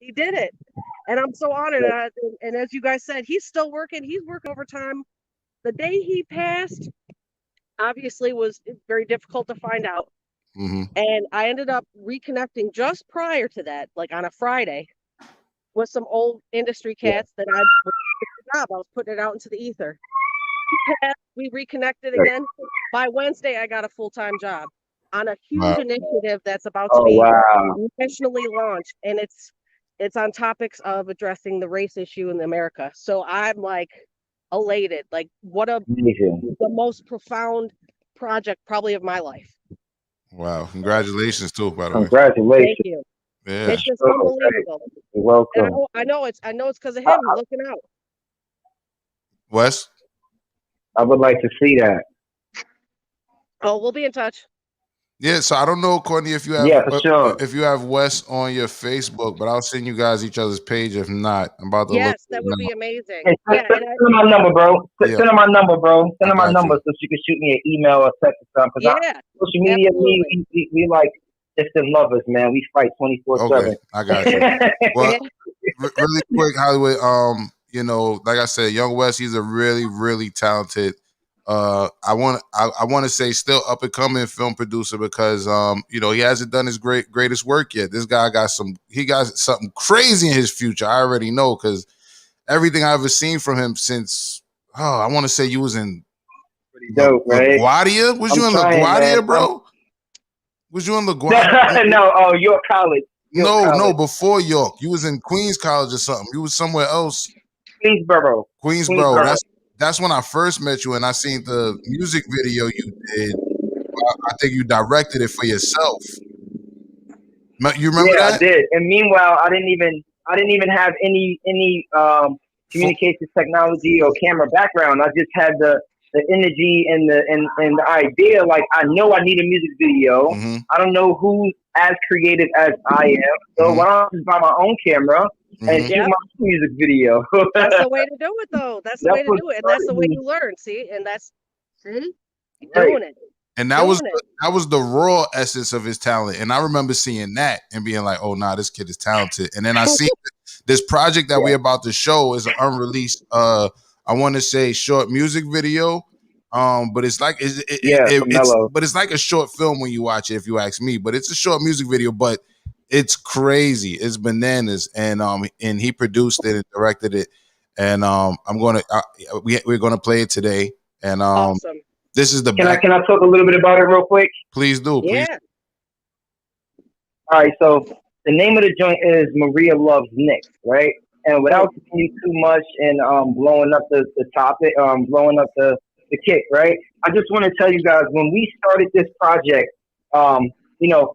He did it. And I'm so honored. And as you guys said, he's still working. He's working overtime. The day he passed, obviously, was very difficult to find out. Mm-hmm. And I ended up reconnecting just prior to that, like on a Friday, with some old industry cats that I was putting it out into the ether. we reconnected again. By Wednesday, I got a full-time job on a huge initiative that's about to be nationally launched, and it's on topics of addressing the race issue in America. So I'm like elated. Like, what a the most profound project probably of my life. Wow. Congratulations too, by the way. Congratulations. Thank you. Yeah. It's just unbelievable. You're welcome. And I know it's because of him looking out. Wes? I would like to see that. Oh, we'll be in touch. Yeah, so I don't know, Courtney, if you have for sure. if you have Wes on your Facebook, but I'll send you guys each other's page. If not, I'm about to look. Yes, that would be amazing. Hey, Yeah, send her my number, bro. Yeah. Send her my number, bro. Send her my got number you. so she can shoot me an email or text or something. Because Yeah, social media, we like distant lovers, man. We fight 24/7. Okay, I got you. Well, really quick, Hollywood. You know, like I said, Young Wes, he's a really, really talented. I want to say still up and coming film producer because you know, he hasn't done his greatest work yet. This guy got something crazy in his future. I already know because everything I've ever seen from him since I want to say you was in dope, right? LaGuardia. Was you in LaGuardia, bro? Was you in LaGuardia? No, York College. No, before York. You was in Queens College or something. You was somewhere else. Queensboro. That's when I first met you, and I seen the music video you did. I think you directed it for yourself. You remember that? I did. And meanwhile, I didn't even have any communications technology or camera background. I just had the energy and the idea. Like, I know I need a music video. Mm-hmm. I don't know who's as creative as I am. So why don't I just buy my own camera and shoot my music video? That's the way to do it, though. That's the way to do it, and that's the way you learn. See, and that's doing it. And that was the raw essence of his talent. And I remember seeing that and being like, "Oh, nah, this kid is talented." And then I see this project that we're about to show is an unreleased. I want to say short music video. But it's like it's like a short film when you watch it, if you ask me. But it's a short music video, but it's crazy. It's bananas, and he produced it and directed it, and we're gonna play it today, and awesome. This is the can I talk a little bit about it real quick? Please do. Please. Yeah. All right, so the name of the joint is Maria Loves Nick, right? And without giving you too much and blowing up the topic, blowing up the kick, right? I just want to tell you guys, when we started this project, you know,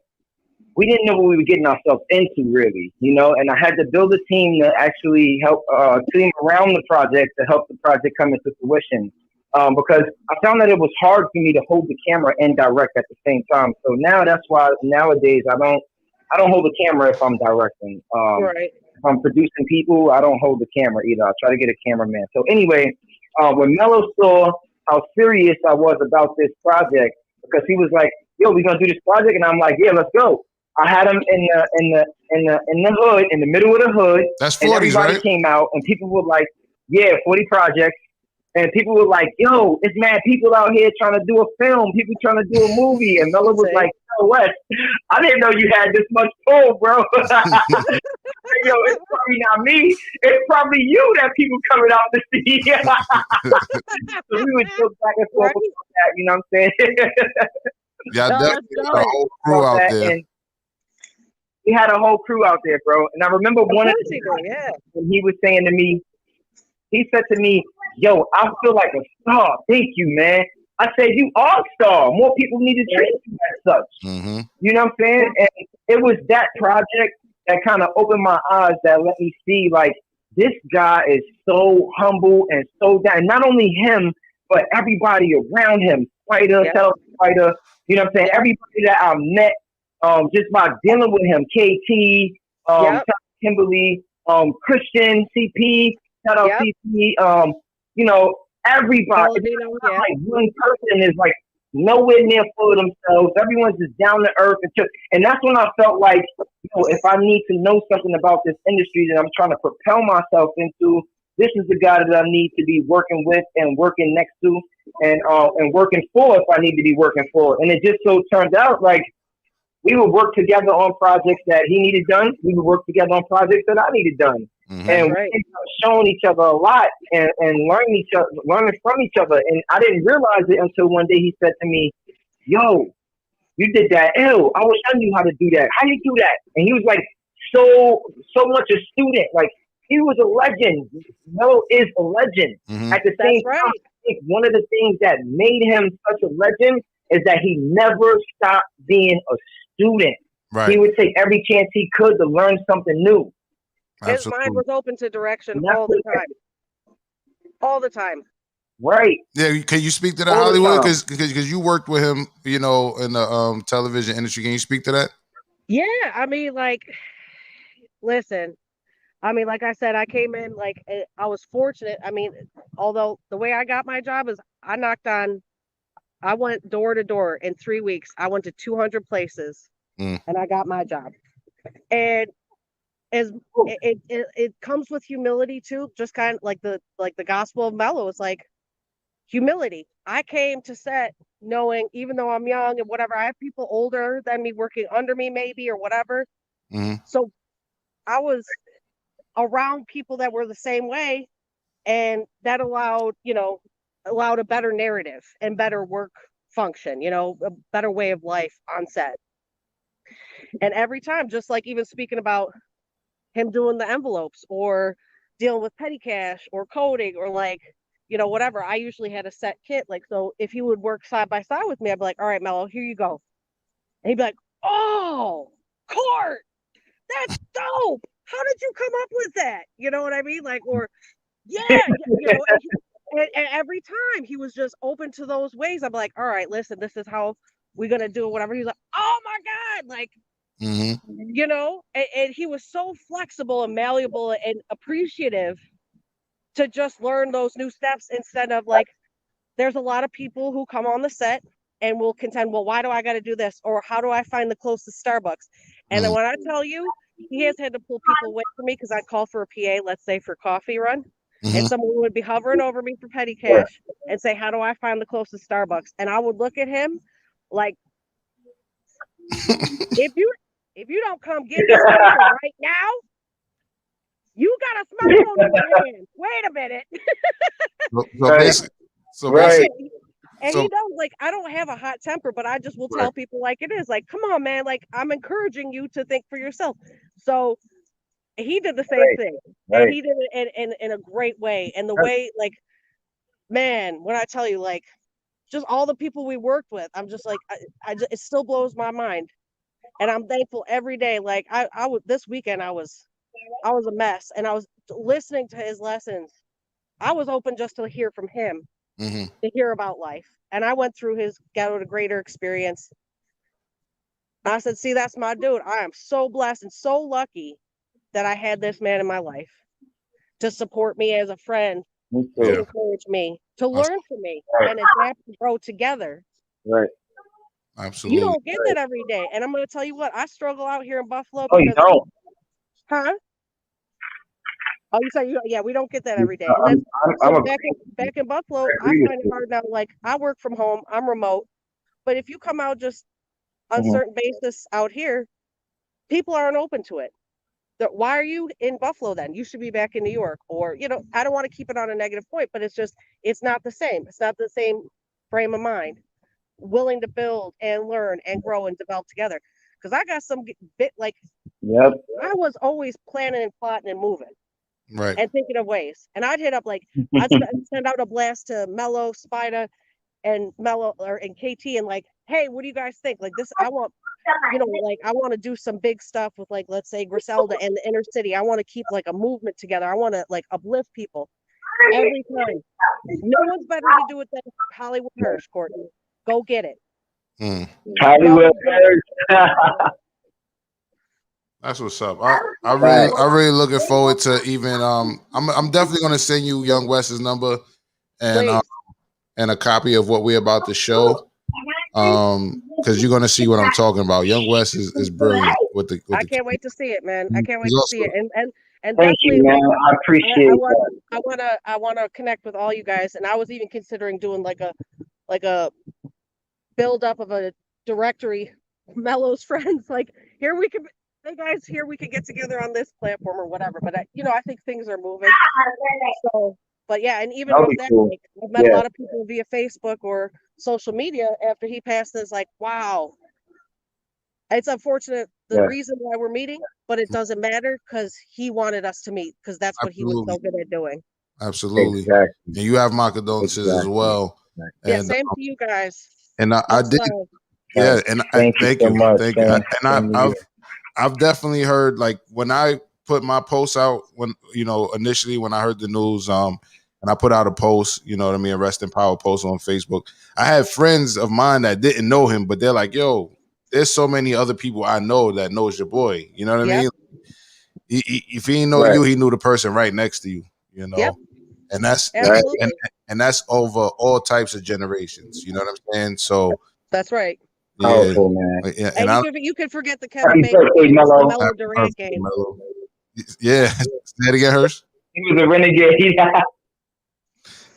we didn't know what we were getting ourselves into, really, you know, and I had to build a team to actually help, team around the project to help the project come into fruition. Because I found that it was hard for me to hold the camera and direct at the same time. So now that's why nowadays I don't hold the camera if I'm directing. Right. If I'm producing people, I don't hold the camera either. I try to get a cameraman. So anyway, when Mello saw how serious I was about this project, because he was like, "Yo, we're gonna do this project," and I'm like, "Yeah, let's go." I had him in the hood, in the middle of the hood. That's 40s, and everybody right? came out, and people were like, "Yeah, 40 projects." And people were like, "Yo, it's mad people out here trying to do a film. People trying to do a movie." And Mello was like, "Yo, Wes, I didn't know you had this much pull, bro." Yo, it's probably not me. It's probably you that people coming out to see. So we would joke back and forth about that. You know what I'm saying? Yeah, definitely got a whole crew out there. And we had a whole crew out there, bro. And I remember one of the when he was saying to me, he said to me, "Yo, I feel like a star. Thank you, man." I said, "You are a star. More people need to treat you as such." Mm-hmm. You know what I'm saying? And it was that project that kind of opened my eyes, that let me see, like, this guy is so humble and so down. And not only him, but everybody around him. Spider, Spider, you know what I'm saying? Everybody that I met, just by dealing with him. KT, Kimberly, Christian, CP, shout out CP, you know, everybody. It's not like one person is like nowhere near full of themselves. Everyone's just down to earth. And that's when I felt like, you know, if I need to know something about this industry that I'm trying to propel myself into, this is the guy that I need to be working with and working next to and working for if I need to be working for. And it just so turned out like we would work together on projects that he needed done. We would work together on projects that I needed done. Mm-hmm. And we ended up showing each other a lot and learning from each other. And I didn't realize it until one day he said to me, "Yo, you did that. Ew, I was showing you how to do that. How you do that?" And he was like so much a student. Like he was a legend. Mello is a legend. Mm-hmm. At the same time, I think one of the things that made him such a legend is that he never stopped being a student. Right. He would take every chance he could to learn something new. His mind was open to direction all the time. All the time. Right. Yeah, can you speak to that, All the Hollywood? time. Because you worked with him, you know, in the television industry. Can you speak to that? Yeah, I mean, like, listen, I mean, like I said, I came in, like, I was fortunate. I mean, although the way I got my job is I went door to door in 3 weeks. I went to 200 places and I got my job. And it comes with humility too, just kind of like the gospel of Mello is like humility. I came to set knowing, even though I'm young and whatever, I have people older than me working under me maybe or whatever. So I was around people that were the same way, and that allowed a better narrative and better work function, a better way of life on set. And every time, just like even speaking about him doing the envelopes or dealing with petty cash or coding or like, whatever, I usually had a set kit. Like, so if he would work side by side with me, I'd be like, all right, Mello, here you go. And he'd be like, oh, Court, that's dope. How did you come up with that? You know what I mean? Like, or and every time he was just open to those ways. I'm like, all right, listen, this is how we're going to do it, whatever. He's like, oh my God. Like, and he was so flexible and malleable and appreciative to just learn those new steps instead of like, there's a lot of people who come on the set and will contend, well, why do I got to do this? Or how do I find the closest Starbucks? And then when I tell you, he has had to pull people away from me because I'd call for a PA, let's say for coffee run, and someone would be hovering over me for petty cash and say, how do I find the closest Starbucks? And I would look at him like, if you don't come get this paper right now, you got a smartphone in your hand. Wait a minute. So basically, and he knows, like, I don't have a hot temper, but I just will tell people like it is. Like, come on, man. Like, I'm encouraging you to think for yourself. So he did the same thing. And he did it in a great way. And the way, like, man, when I tell you, like, just all the people we worked with, I'm just like, it still blows my mind. And I'm thankful every day. Like, I would, this weekend, I was a mess, and I was listening to his lessons. I was open just to hear from him, to hear about life. And I went through his Ghetto to Greater experience. I said, see, that's my dude. I am so blessed and so lucky that I had this man in my life to support me as a friend, to encourage me, to learn from me, and adapt and grow together. Right. Absolutely. You don't get that every day. And I'm going to tell you what, I struggle out here in Buffalo. Oh, you don't? Huh? Oh, you say, yeah, we don't get that every day. And then, back in Buffalo, I find it hard now. Like, I work from home, I'm remote. But if you come out just on certain basis out here, people aren't open to it. Why are you in Buffalo then? You should be back in New York. Or, I don't want to keep it on a negative point, but it's not the same. It's not the same frame of mind. Willing to build and learn and grow and develop together. Because I got some bit like, I was always planning and plotting and moving. Right. And thinking of ways. And I'd hit up, like, I'd send out a blast to Mello, Spida, and Mello and KT, and like, hey, what do you guys think? Like, this, I want, like, I want to do some big stuff with, like, let's say Griselda and the inner city. I want to keep like a movement together. I want to like uplift people every time. No one's better to do it than Hollywood Hirsch, Courtney. Go get it. Hollywood Hirsch. That's what's up. I really looking forward to even I'm definitely gonna send you Young West's number and a copy of what we're about to show. Because you're gonna see what I'm talking about. Young West is brilliant with the I can't wait to see it, man. I can't wait to see it. And thank you, man. I appreciate I wanna connect with all you guys. And I was even considering doing like a build up of a directory Mello's friends, like, here we can, hey guys, here we can get together on this platform or whatever. But I think things are moving. So, but yeah, and even That'll with be that, cool. like, I've met a Yeah. lot of people via Facebook or social media after he passed. Is like, wow, it's unfortunate the Yeah. reason why we're meeting, but it doesn't matter because he wanted us to meet because that's what he was so Absolutely. good at doing. Absolutely. Exactly. And you have my condolences as Exactly. well. Yeah, And same to you guys. I Much did, love. yeah, and Thank you thank so you, much. thank you. Same And to you. I've definitely heard, like, when I put my post out, when initially when I heard the news, and I put out a post, you know what I mean, rest in power post on Facebook. I had friends of mine that didn't know him, but they're like, "Yo, there's so many other people I know that knows your boy." You know what I mean? If he didn't know you, he knew the person right next to you. You know, Yep. and that's Absolutely. and that's over all types of generations. You know what I'm saying? So That's right. yeah, Powerful, man. yeah, And I you could forget the Kevin Happy Bacon birthday, game, it's the Mello. Mello Durant game. Mello. Yeah, say it again, Hirsch. He was a renegade.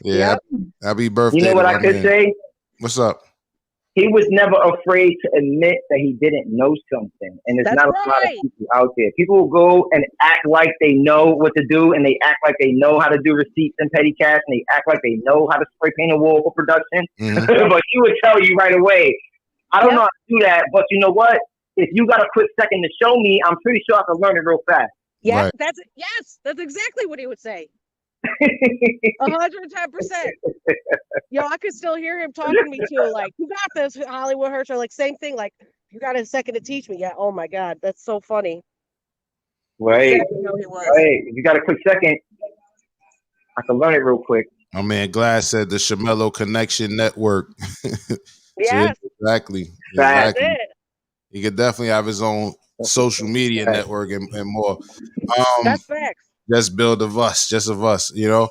Yeah, Yep. happy birthday. You know to what my I could man. say? What's up? He was never afraid to admit that he didn't know something. And there's That's not a lot of right. people out there. People will go and act like they know what to do, and they act like they know how to do receipts and petty cash, and they act like they know how to spray paint a wall for production. Mhm. But he would tell you right away, I don't know how to do that, but you know what? If you got a quick second to show me, I'm pretty sure I can learn it real fast. Yeah, Right. that's exactly what he would say. 110%. Yo, I could still hear him talking to me too. Like, you got this, Hollywood Hirsch, or like same thing. Like, you got a second to teach me. Yeah. Oh my God, that's so funny. Right. Exactly how he was. Right. If you got a quick second, I can learn it real quick. My man Glass said the Shamello Connection Network. Yes. Exactly. That's Exactly. it. He could definitely have his own social media network and more. That's facts. Just of us, you know.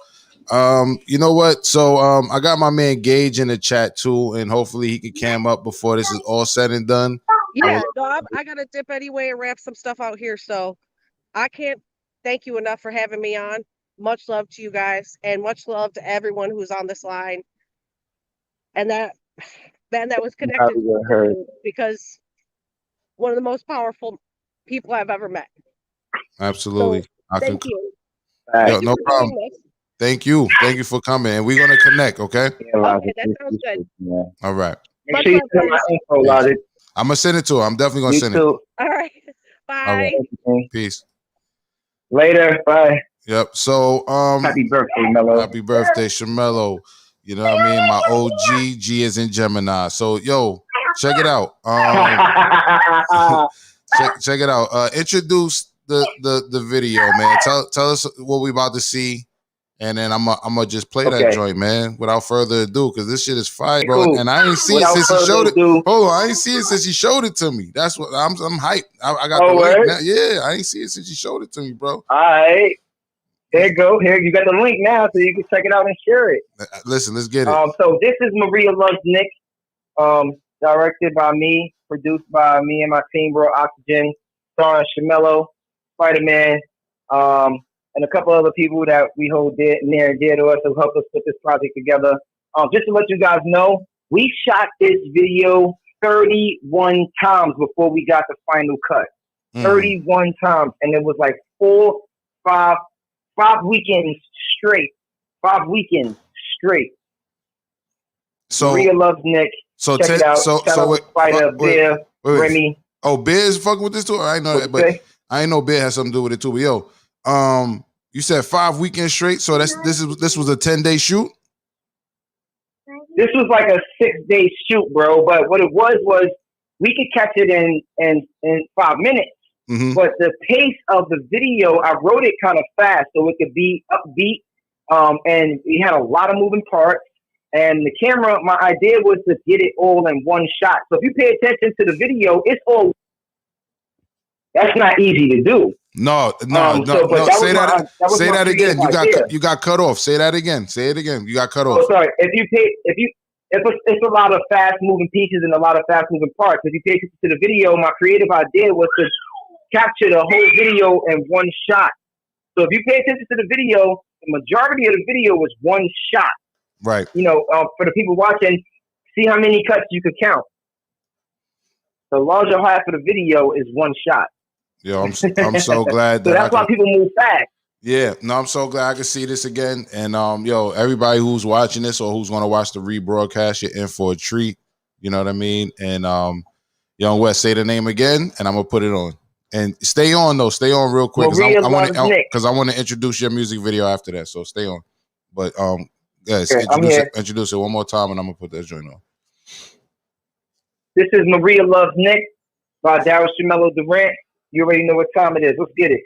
You know what? So I got my man Gage in the chat too, and hopefully he can cam up before this is all said and done. Yeah, no, I got to dip anyway and wrap some stuff out here. So I can't thank you enough for having me on. Much love to you guys, and much love to everyone who's on this line. And that was connected to, because one of the most powerful people I've ever met. Absolutely. So, thank you. Yo, no problem. Thank you. Thank you for coming. And we're gonna connect, okay? Okay, that sounds good. All right. Make sure you send my info, Logic. I'm gonna send it to her. I'm definitely gonna You send too. All right. All Bye. right. Peace. Later. Bye. Yep. So happy birthday, Mello. Happy birthday, Shamello. You know what I mean? My OG, G is in Gemini. So yo, check it out. Check it out. Introduce the video, man. Tell us what we about to see. And then I'm gonna just play that joint, man, without further ado, because this shit is fire, bro. Cool. And I ain't see it since he showed it. Hold on, I ain't see it since he showed it to me. That's what I'm hyped. I got the link now. Yeah, I ain't see it since he showed it to me, bro. All right. There you go. Here, you got the link now, so you can check it out and share it. Listen, let's get it. So this is Maria Loves Nick, directed by me, produced by me and my team, Bro Oxygen, starring Shamello, Spider-Man, and a couple other people that we hold near and dear to us who helped us put this project together. Just to let you guys know, we shot this video 31 times before we got the final cut. 31 times, and it was like 5 weekends straight. 5 weekends straight. So Maria Loves Nick. So check it out. Shout out Spider, Bear, Remy. Oh, Bear's fucking with this too? I know that, but I ain't know Bear has something to do with it too. But yo, you said 5 weekends straight, so this was a 10-day shoot? This was like a 6-day shoot, bro. But what it was we could catch it in 5 minutes. Mm-hmm. But the pace of the video, I wrote it kind of fast so it could be upbeat. And we had a lot of moving parts. And the camera, my idea was to get it all in one shot. So if you pay attention to the video, it's all. That's not easy to do. No. Say that again. You got cut off. Say that again. Say it again. You got cut off. Oh, sorry. It's a lot of fast moving pieces and a lot of fast moving parts. If you pay attention to the video, my creative idea was to capture the whole video in one shot. So if you pay attention to the video, the majority of the video was one shot. Right. You know, for the people watching, see how many cuts you could count. The larger half of the video is one shot. Yo, I'm so glad that So that's why people move fast. Yeah, no, I'm so glad I can see this again. And yo, everybody who's watching this or who's gonna watch the rebroadcast, you're in for a treat. You know what I mean? And Young West, say the name again, and I'm gonna put it on. And stay on though, stay on real quick because I want to introduce your music video after that. So stay on. But yes, introduce it one more time, and I'm gonna put that joint on. This is Maria Loves Nick by Shamello Durant. You already know what time it is. Let's get it.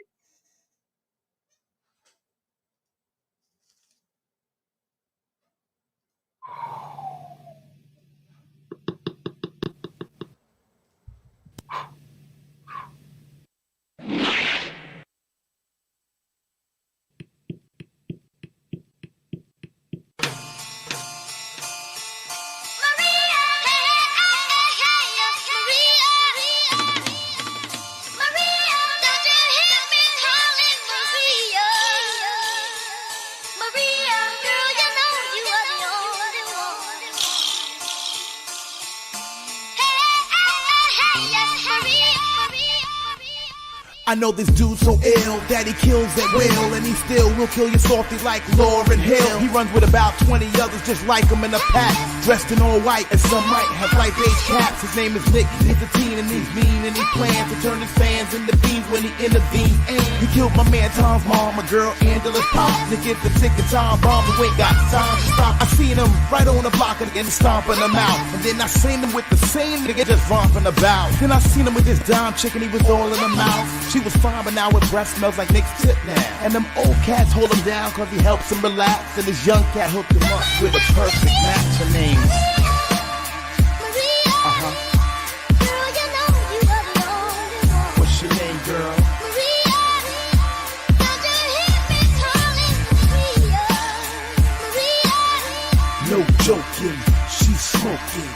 I know this dude so ill that he kills at will, and he still will kill you softly like Lauryn Hill. He runs with about 20 others just like him in a pack, dressed in all white, and some might have light beige caps. His name is Nick, he's a teen and he's mean, and he plans to turn his fans into beans when he intervenes. And he killed my man Tom's mom, my girl Angela's pop. Nick is the ticket time bomb, but we ain't got time to stop. I seen him right on the block and stomping him out, and then I seen him with the same nigga just romping about. Then I seen him with this dime chick and he was all in the mouth. She was fine, but now her breath smells like Nick's tip now. And them old cats hold him down cause he helps him relax, and this young cat hooked him up with a perfect match. Her name's what's your name, girl? No joking, she's smoking.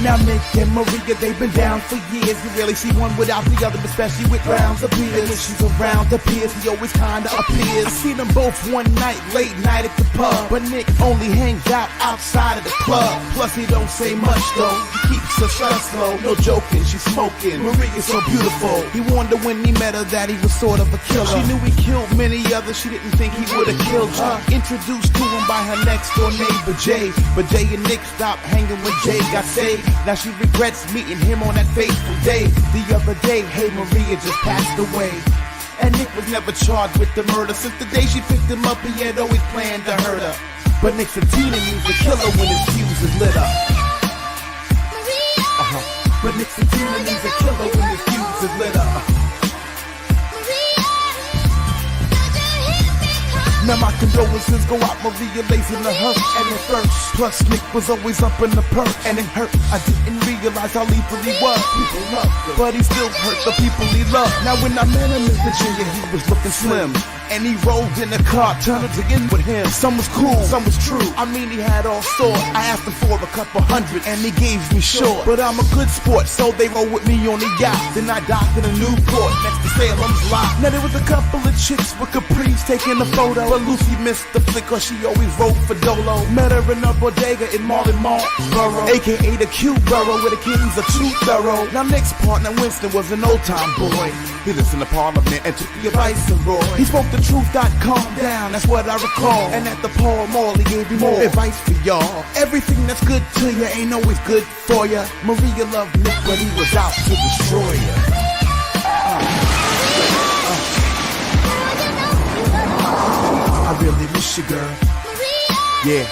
Now Nick and Maria, they've been down for years. You rarely see one without the other, especially with rounds of beers. And when she's around the peers, he always kinda appears. I seen them both one night, late night at the pub, but Nick only hangs out outside of the club. Plus he don't say much though, he keeps her shut slow. No joking, she's smoking. Maria's so beautiful. He wondered when he met her that he was sort of a killer. She knew he killed many others, she didn't think he would've killed her. Introduced to him by her next door neighbor Jay, but Jay and Nick stopped hanging when Jay got saved. Now she regrets meeting him on that fateful day. The other day, hey, Maria just passed away. And Nick was never charged with the murder. Since the day she picked him up, he had always planned to hurt her. But Nick's a teen and he's a killer when his fuse is lit up. But Nick's a teen and he's a killer when his fuse is lit up. Now my condolences go out, Maria lays in the hurt and it hurts. Plus Nick was always up in the perch and it hurt. I didn't realize how lethal he was. People loved him, but he still hurt the people he loved. Now when I met him in Virginia, he was looking slim, and he rolled in the car, turned in with him. Some was cool, some was true. I mean, he had all sorts. I asked him for a couple hundred, and he gave me short. But I'm a good sport, so they roll with me on the yacht. Then I docked in a Newport next to Salem's Lot. Now there was a couple of chicks with capris taking a photo, but Lucy missed the flick cause she always wrote for Dolo. Met her in a bodega in Marlborough, aka the Q Borough, where the kings are too thorough. Now Nick's partner Winston was an old time boy. He listened to Parliament and took the advice of Roy. He spoke the truth, got calmed down, that's what I recall. And at the Paul Mall he gave me more advice for y'all. Everything that's good to you ain't always good for ya. Maria loved Nick, but he was out to destroy ya. I really miss you, girl. Yeah.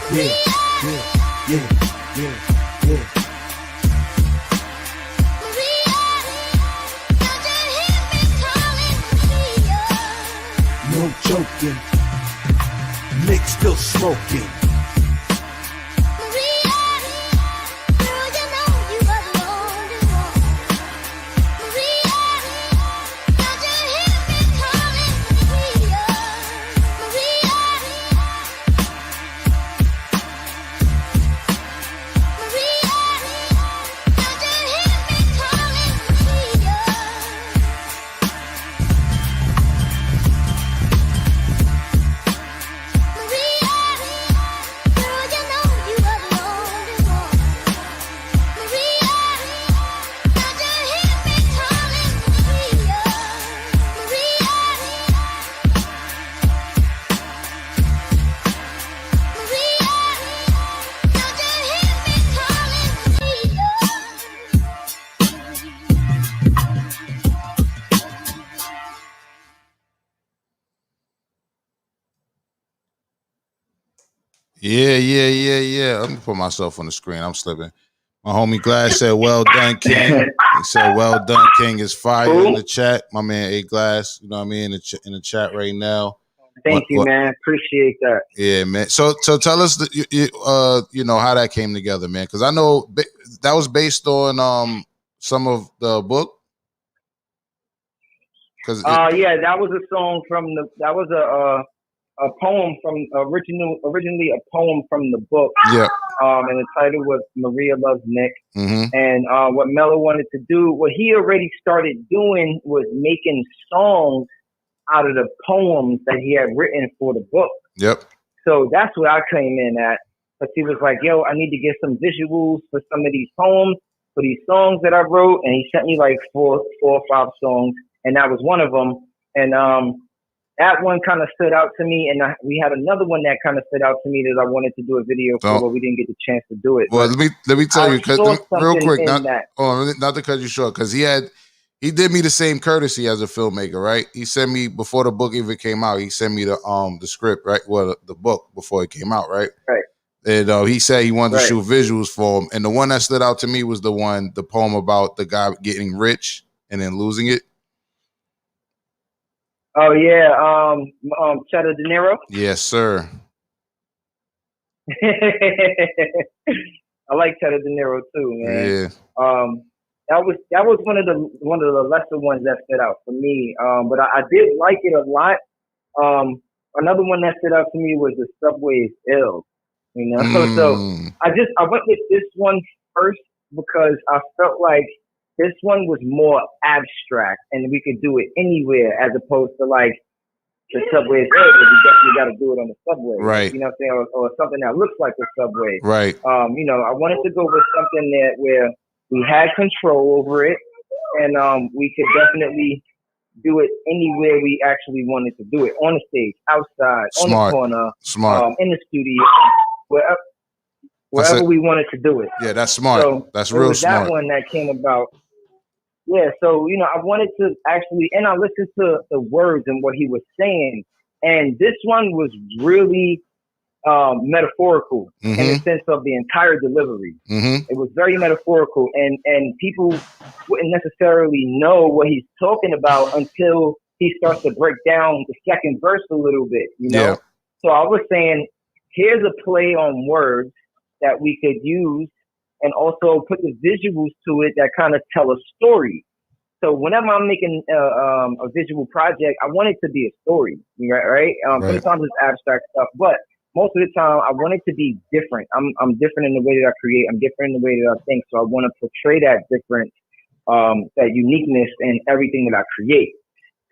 Yeah, yeah, yeah, yeah, yeah. No joking, Nick still smoking. Yeah. Let me put myself on the screen. I'm slipping. My homie Glass said, "Well done, King." He said, "Well done, King." Is fire in the chat. My man A Glass, you know what I mean, in the chat right now. Thank you, man. Appreciate that. Yeah, man. So tell us, you know, how that came together, man. Because I know that was based on some of the book. Yeah, that was a song that was a poem from originally a poem from the book. Yeah. And the title was Maria Loves Nick. Mm-hmm. And what Mello wanted to do, what he already started doing was making songs out of the poems that he had written for the book. Yep. So that's where I came in at. Because he was like, yo, I need to get some visuals for some of these poems, for these songs that I wrote. And he sent me like four or five songs. And that was one of them. And that one kind of stood out to me. And we had another one that kind of stood out to me that I wanted to do a video for, but we didn't get the chance to do it. Well, let me tell you, real quick, not to cut you short, because he did me the same courtesy as a filmmaker, right? He sent me, before the book even came out, he sent me the script, right? Well, the book before it came out, right? Right. And he said he wanted to shoot visuals for him. And the one that stood out to me was the poem about the guy getting rich and then losing it. Oh yeah, Cheddar De Niro. Yes, sir. I like Cheddar De Niro too, man. Yeah. That was one of the lesser ones that stood out for me. But I did like it a lot. Another one that stood out to me was The Subway is Ill. You know, so I went with this one first because I felt like this one was more abstract and we could do it anywhere as opposed to like The Subway is Ill, because you got to do it on the subway. Right. You know what I'm saying? Or something that looks like the subway. Right. You know, I wanted to go with something where we had control over it, and we could definitely do it anywhere we actually wanted to do it. On the stage, outside, on the corner, in the studio, wherever we wanted to do it. Yeah, that's smart. So that's real smart. That one that came about. Yeah, so, you know, I wanted to actually, and I listened to the words and what he was saying, and this one was really metaphorical in the sense of the entire delivery. It was very metaphorical, and people wouldn't necessarily know what he's talking about until he starts to break down the second verse a little bit, you know? Yeah. So I was saying, here's a play on words that we could use and also put the visuals to it that kind of tell a story. So whenever I'm making a visual project, I want it to be a story, right? Sometimes it's abstract stuff, but most of the time I want it to be different. I'm different in the way that I create. I'm different in the way that I think. So I want to portray that difference, that uniqueness in everything that I create.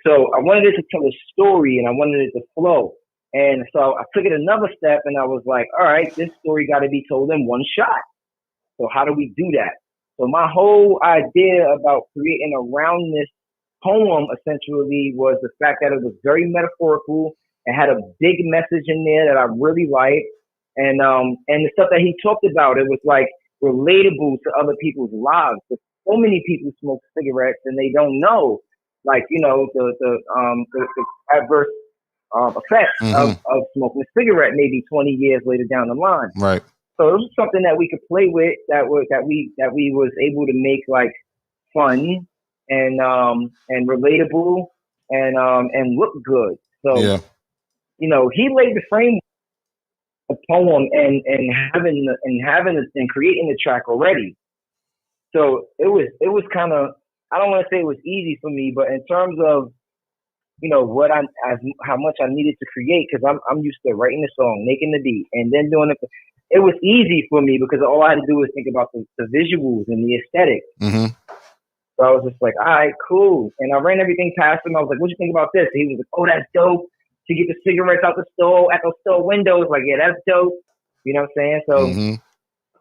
So I wanted it to tell a story and I wanted it to flow. And so I took it another step and I was like, all right, this story got to be told in one shot. So how do we do that? So my whole idea about creating around this poem essentially was the fact that it was very metaphorical. It had a big message in there that I really liked. And the stuff that he talked about, it was like relatable to other people's lives. But so many people smoke cigarettes and they don't know, like, you know, the adverse effects of smoking a cigarette maybe 20 years later down the line. Right. So it was something that we could play with, that we was able to make like fun and relatable and look good. So yeah. You know, he laid the frame of the poem and creating the track already. So it was kind of, I don't want to say it was easy for me, but in terms of, you know, how much I needed to create, because I'm used to writing the song, making the beat, and then doing it. It was easy for me because all I had to do was think about the visuals and the aesthetic. So I was just like, all right, cool. And I ran everything past him. I was like, what do you think about this? And he was like, oh, that's dope. To get the cigarettes out the store at those store windows. Like, yeah, that's dope. You know what I'm saying? So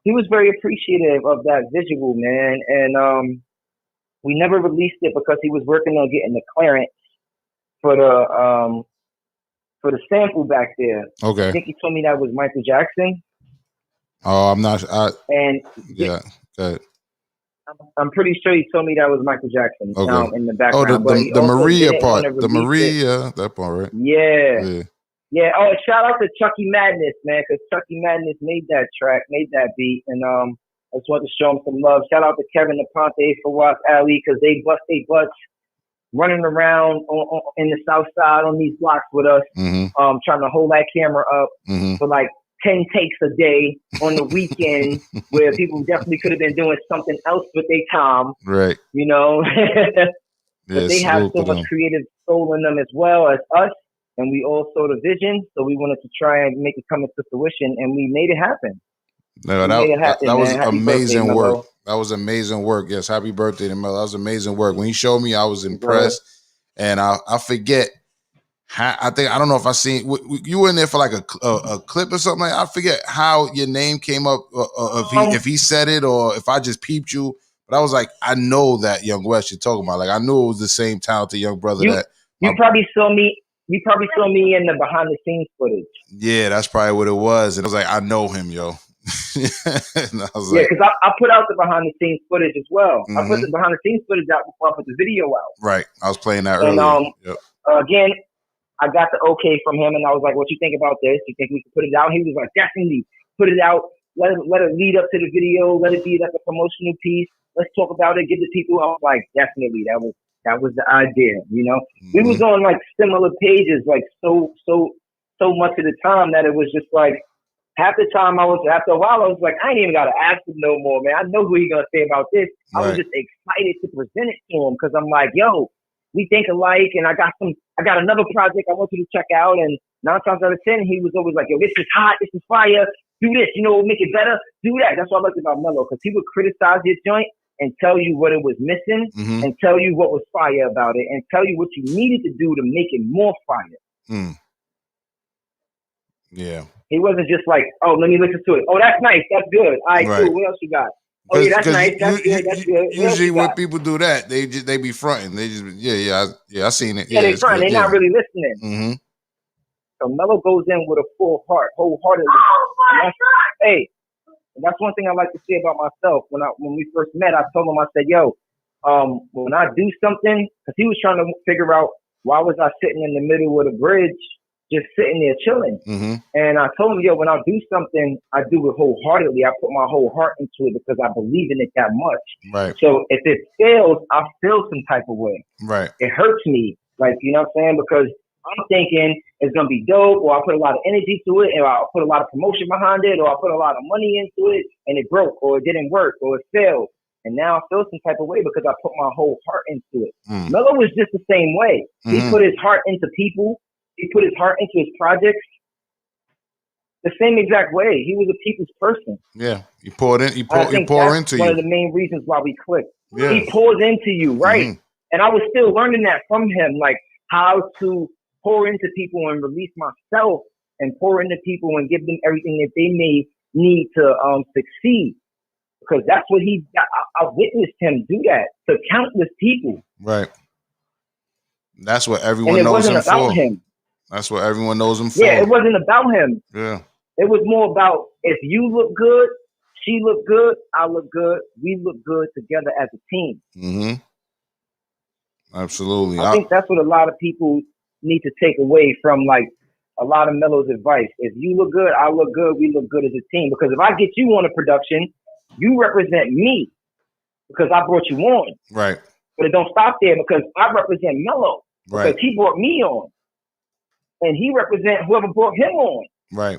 he was very appreciative of that visual, man. And we never released it because he was working on getting the clearance for the sample back there. Okay. I think he told me that was Michael Jackson. Oh, I'm not. Yeah. Good. I'm pretty sure he told me that was Michael Jackson okay. In the background. Oh, the Maria part. The Maria, that part, right? Yeah. Yeah. Oh, and shout out to Chucky Madness, man, because Chucky Madness made that track, made that beat, and I just want to show him some love. Shout out to Kevin Naponte for Ross Alley because they bust their butts running around in the South Side on these blocks with us, trying to hold that camera up for like 10 takes a day on the weekend, where people definitely could have been doing something else with their time, right? You know, but Yeah, they have so salute to much them. creative soul in them as well as us, and we all saw the vision, so we wanted to try and make it come into fruition, and we made it happen. No, We made it happen, that was man. Happy amazing birthday, work. Mello. That was amazing work. Yes, happy birthday to Mel. That was amazing work. When he showed me, I was impressed, and I forget. I don't know if I seen you were in there for like a clip or something. I forget how your name came up, if he said it or if I just peeped you. But I was like, I know that Young West you're talking about. Like I knew it was the same talented young brother that you probably saw me. You probably saw me in the behind the scenes footage. Yeah, that's probably what it was. And I was like, I know him, yo. And I was like, because I put out the behind the scenes footage as well. I put the behind the scenes footage out before I put the video out. right. I was playing that And earlier. Yep. again, I got the okay from him, and I was like, "What you think about this? You think we can put it out?" He was like, "Definitely, put it out. Let it lead up to the video. Let it be like a promotional piece. Let's talk about it. Give the people." I was like, "Definitely, that was the idea." You know, we was on like similar pages, like so much of the time that it was just like half the time after a while I was like, I ain't even gotta ask him no more, man. I know who he gonna say about this. I was just excited to present it to him because I'm like, yo, we think alike, and I got another project I want you to check out. And 9 times out of 10, he was always like, yo, this is hot, this is fire, do this, you know, make it better, do that. That's what I liked about Mello, because he would criticize your joint and tell you what it was missing, and tell you what was fire about it, and tell you what you needed to do to make it more fire. Yeah. He wasn't just like, oh, let me listen to it. Oh, that's nice, that's good. All right, cool. What else you got? Oh yeah, that's nice. That's good. That's good. Usually, when people do that, they be fronting. They just I seen it. Yeah, they front. They're not really listening. So Mello goes in with a full heart, wholeheartedly. And that's one thing I like to say about myself. When we first met, I told him, I said, yo, when I do something, because he was trying to figure out why was I sitting in the middle of the bridge, just sitting there chilling. And I told him, yo, when I do something, I do it wholeheartedly. I put my whole heart into it because I believe in it that much. Right. So if it fails, I feel some type of way. Right. It hurts me. Like, you know what I'm saying? Because I'm thinking it's going to be dope, or I put a lot of energy to it, and I put a lot of promotion behind it, or I put a lot of money into it, and it broke, or it didn't work, or it failed. And now I feel some type of way because I put my whole heart into it. Mello was just the same way. He put his heart into people. He put his heart into his projects the same exact way. He was a people's person. Yeah, he poured in. He pour into you. One of the main reasons why we clicked. Yeah. He pours into you, right? And I was still learning that from him, like how to pour into people and release myself, and pour into people and give them everything that they may need to succeed. Because that's what I witnessed him do that to countless people. Right. That's what everyone knows him for. That's what everyone knows him for. Yeah, it wasn't about him. Yeah. It was more about, if you look good, she look good, I look good, we look good together as a team. Absolutely. I think that's what a lot of people need to take away from like a lot of Mello's advice. If you look good, I look good, we look good as a team. Because if I get you on a production, you represent me because I brought you on. Right. But it don't stop there, because I represent Mello because he brought me on. And he represent whoever brought him on. Right.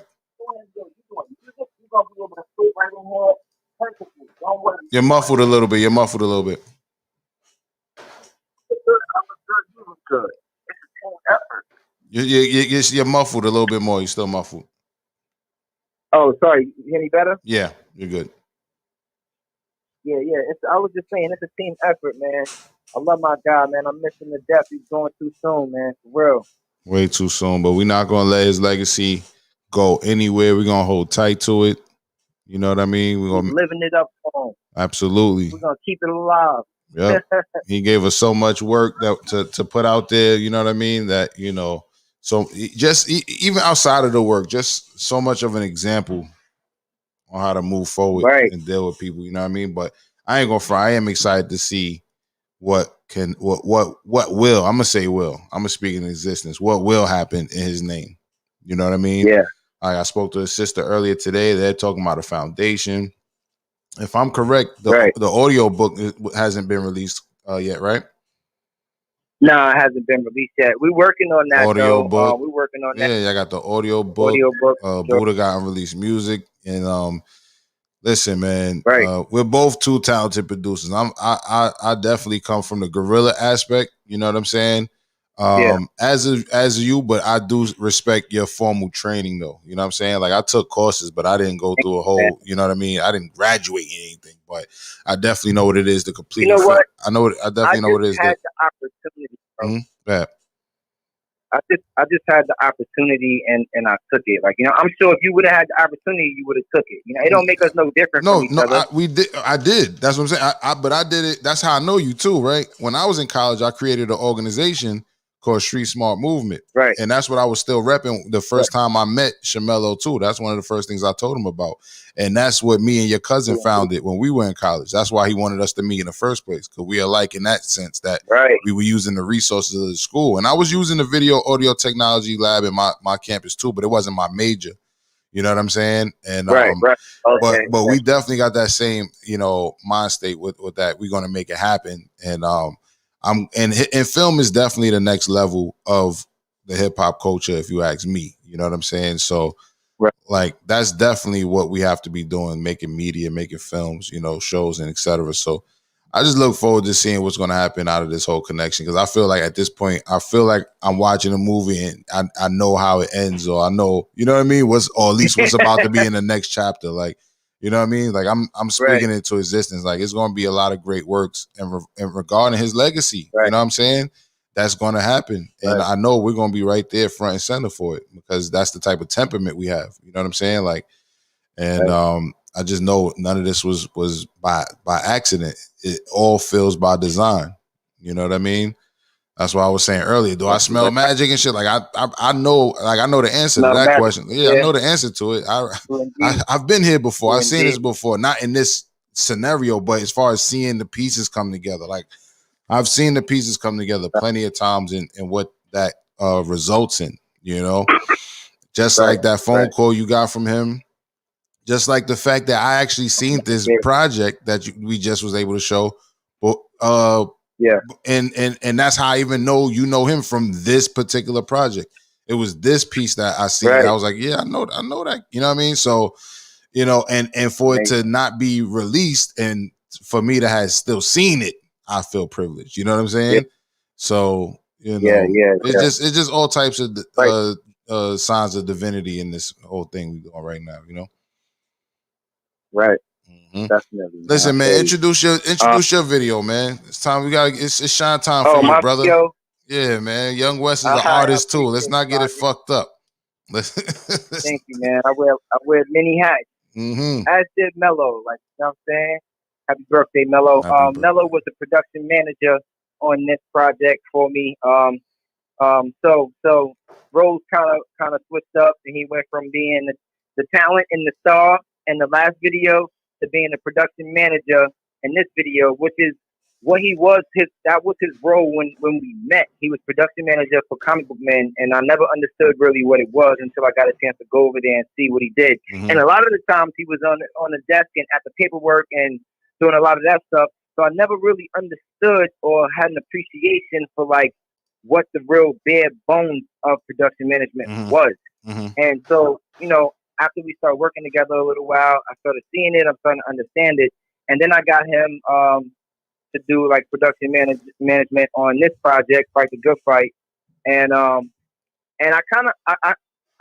You're muffled a little bit. You're muffled a little bit more. You're still muffled. Oh, sorry. You hear me better? Yeah, you're good. Yeah. I was just saying, it's a team effort, man. I love my guy, man. I'm missing the depth. He's going too soon, man. For real. Way too soon, but we're not going to let his legacy go anywhere. We're going to hold tight to it. You know what I mean? We're going living it up for him. Absolutely. We're going to keep it alive. Yeah. He gave us so much work to put out there, you know what I mean? That, you know, so just even outside of the work, just so much of an example on how to move forward and deal with people, you know what I mean? But I ain't going to fry. I am excited to see what will, I'm going to say will, I'm going to speak in existence, what will happen in his name, You know what I mean? Yeah. I spoke to his sister earlier today. They're talking about a foundation. If I'm correct, the audio book hasn't been released yet, right? No, it hasn't been released yet. We're working on that Audio though. book. We're working on that. Yeah, I got the audio book. Audio book. Buddha got unreleased music, and listen, man, we're both two talented producers. I definitely come from the guerrilla aspect. You know what I'm saying? As you, but I do respect your formal training, though. You know what I'm saying? Like I took courses, but I didn't go through a whole. You know what I mean? I didn't graduate in anything, but I definitely know what it is to complete. You know what? I definitely know what it is. I just had the opportunity, bro. Yeah. I just had the opportunity and I took it. Like, you know, I'm sure if you would have had the opportunity, you would have took it. You know, it don't make us no different from each other. I did. That's what I'm saying. But I did it. That's how I know you too, right? When I was in college, I created an organization called Street Smart Movement. Right. And that's what I was still repping the first time I met Shamello too. That's one of the first things I told him about. And that's what me and your cousin founded when we were in college. That's why he wanted us to meet in the first place, because we are alike in that sense that we were using the resources of the school. And I was using the video audio technology lab in my campus too, but it wasn't my major. You know what I'm saying? And but we definitely got that same, you know, mind state with that. We're gonna make it happen. And and film is definitely the next level of the hip hop culture, if you ask me. You know what I'm saying? So like that's definitely what we have to be doing, making media, making films, you know, shows and etc. So I just look forward to seeing what's going to happen out of this whole connection, because I feel like at this point, I feel like I'm watching a movie and I know how it ends, or I know, you know what I mean, or at least what's about to be in the next chapter. Like, you know what I mean? Like I'm speaking into existence. Like it's going to be a lot of great works and regarding his legacy. You know what I'm saying? That's going to happen. And I know we're going to be right there front and center for it, because that's the type of temperament we have. You know what I'm saying? Like, and I just know none of this was by accident. It all feels by design. You know what I mean? That's why I was saying earlier, do I smell magic and shit? Like I know the answer to that question. Yeah, I know the answer to it. I've been here before. I've seen this before. Not in this scenario, but as far as seeing the pieces come together. Like I've seen the pieces come together plenty of times and what that results in, you know? Just like that phone call you got from him. Just like the fact that I actually seen this project that we just was able to show. But and that's how I even know you know him from this particular project. It was this piece that I see. I was like, yeah, I know that. You know what I mean? So, you know, and for it to not be released and for me to have still seen it, I feel privileged. You know what I'm saying? So, you know, it's just all types of signs of divinity in this whole thing we doing right now, you know? Right. Definitely. Listen, man, introduce your video, man. It's time it's shine time for you, brother. Video? Yeah, man. Young West is an artist too. Let's not get it fucked up. Thank you, man. I wear many hats. As did Mello, like, you know what I'm saying? Happy birthday, Mello. Mello was the production manager on this project for me. So roles kind of switched up, and he went from being the talent and the star in the last video to being a production manager in this video, which is what he was. That was his role when we met. He was production manager for Comic Book Men, and I never understood really what it was until I got a chance to go over there and see what he did. And a lot of the times he was on the desk and at the paperwork and doing a lot of that stuff. So I never really understood or had an appreciation for like what the real bare bones of production management was. And so, you know, after we started working together a little while, I started seeing it. I'm starting to understand it. And then I got him to do like production management on this project, Fight the Good Fight. And I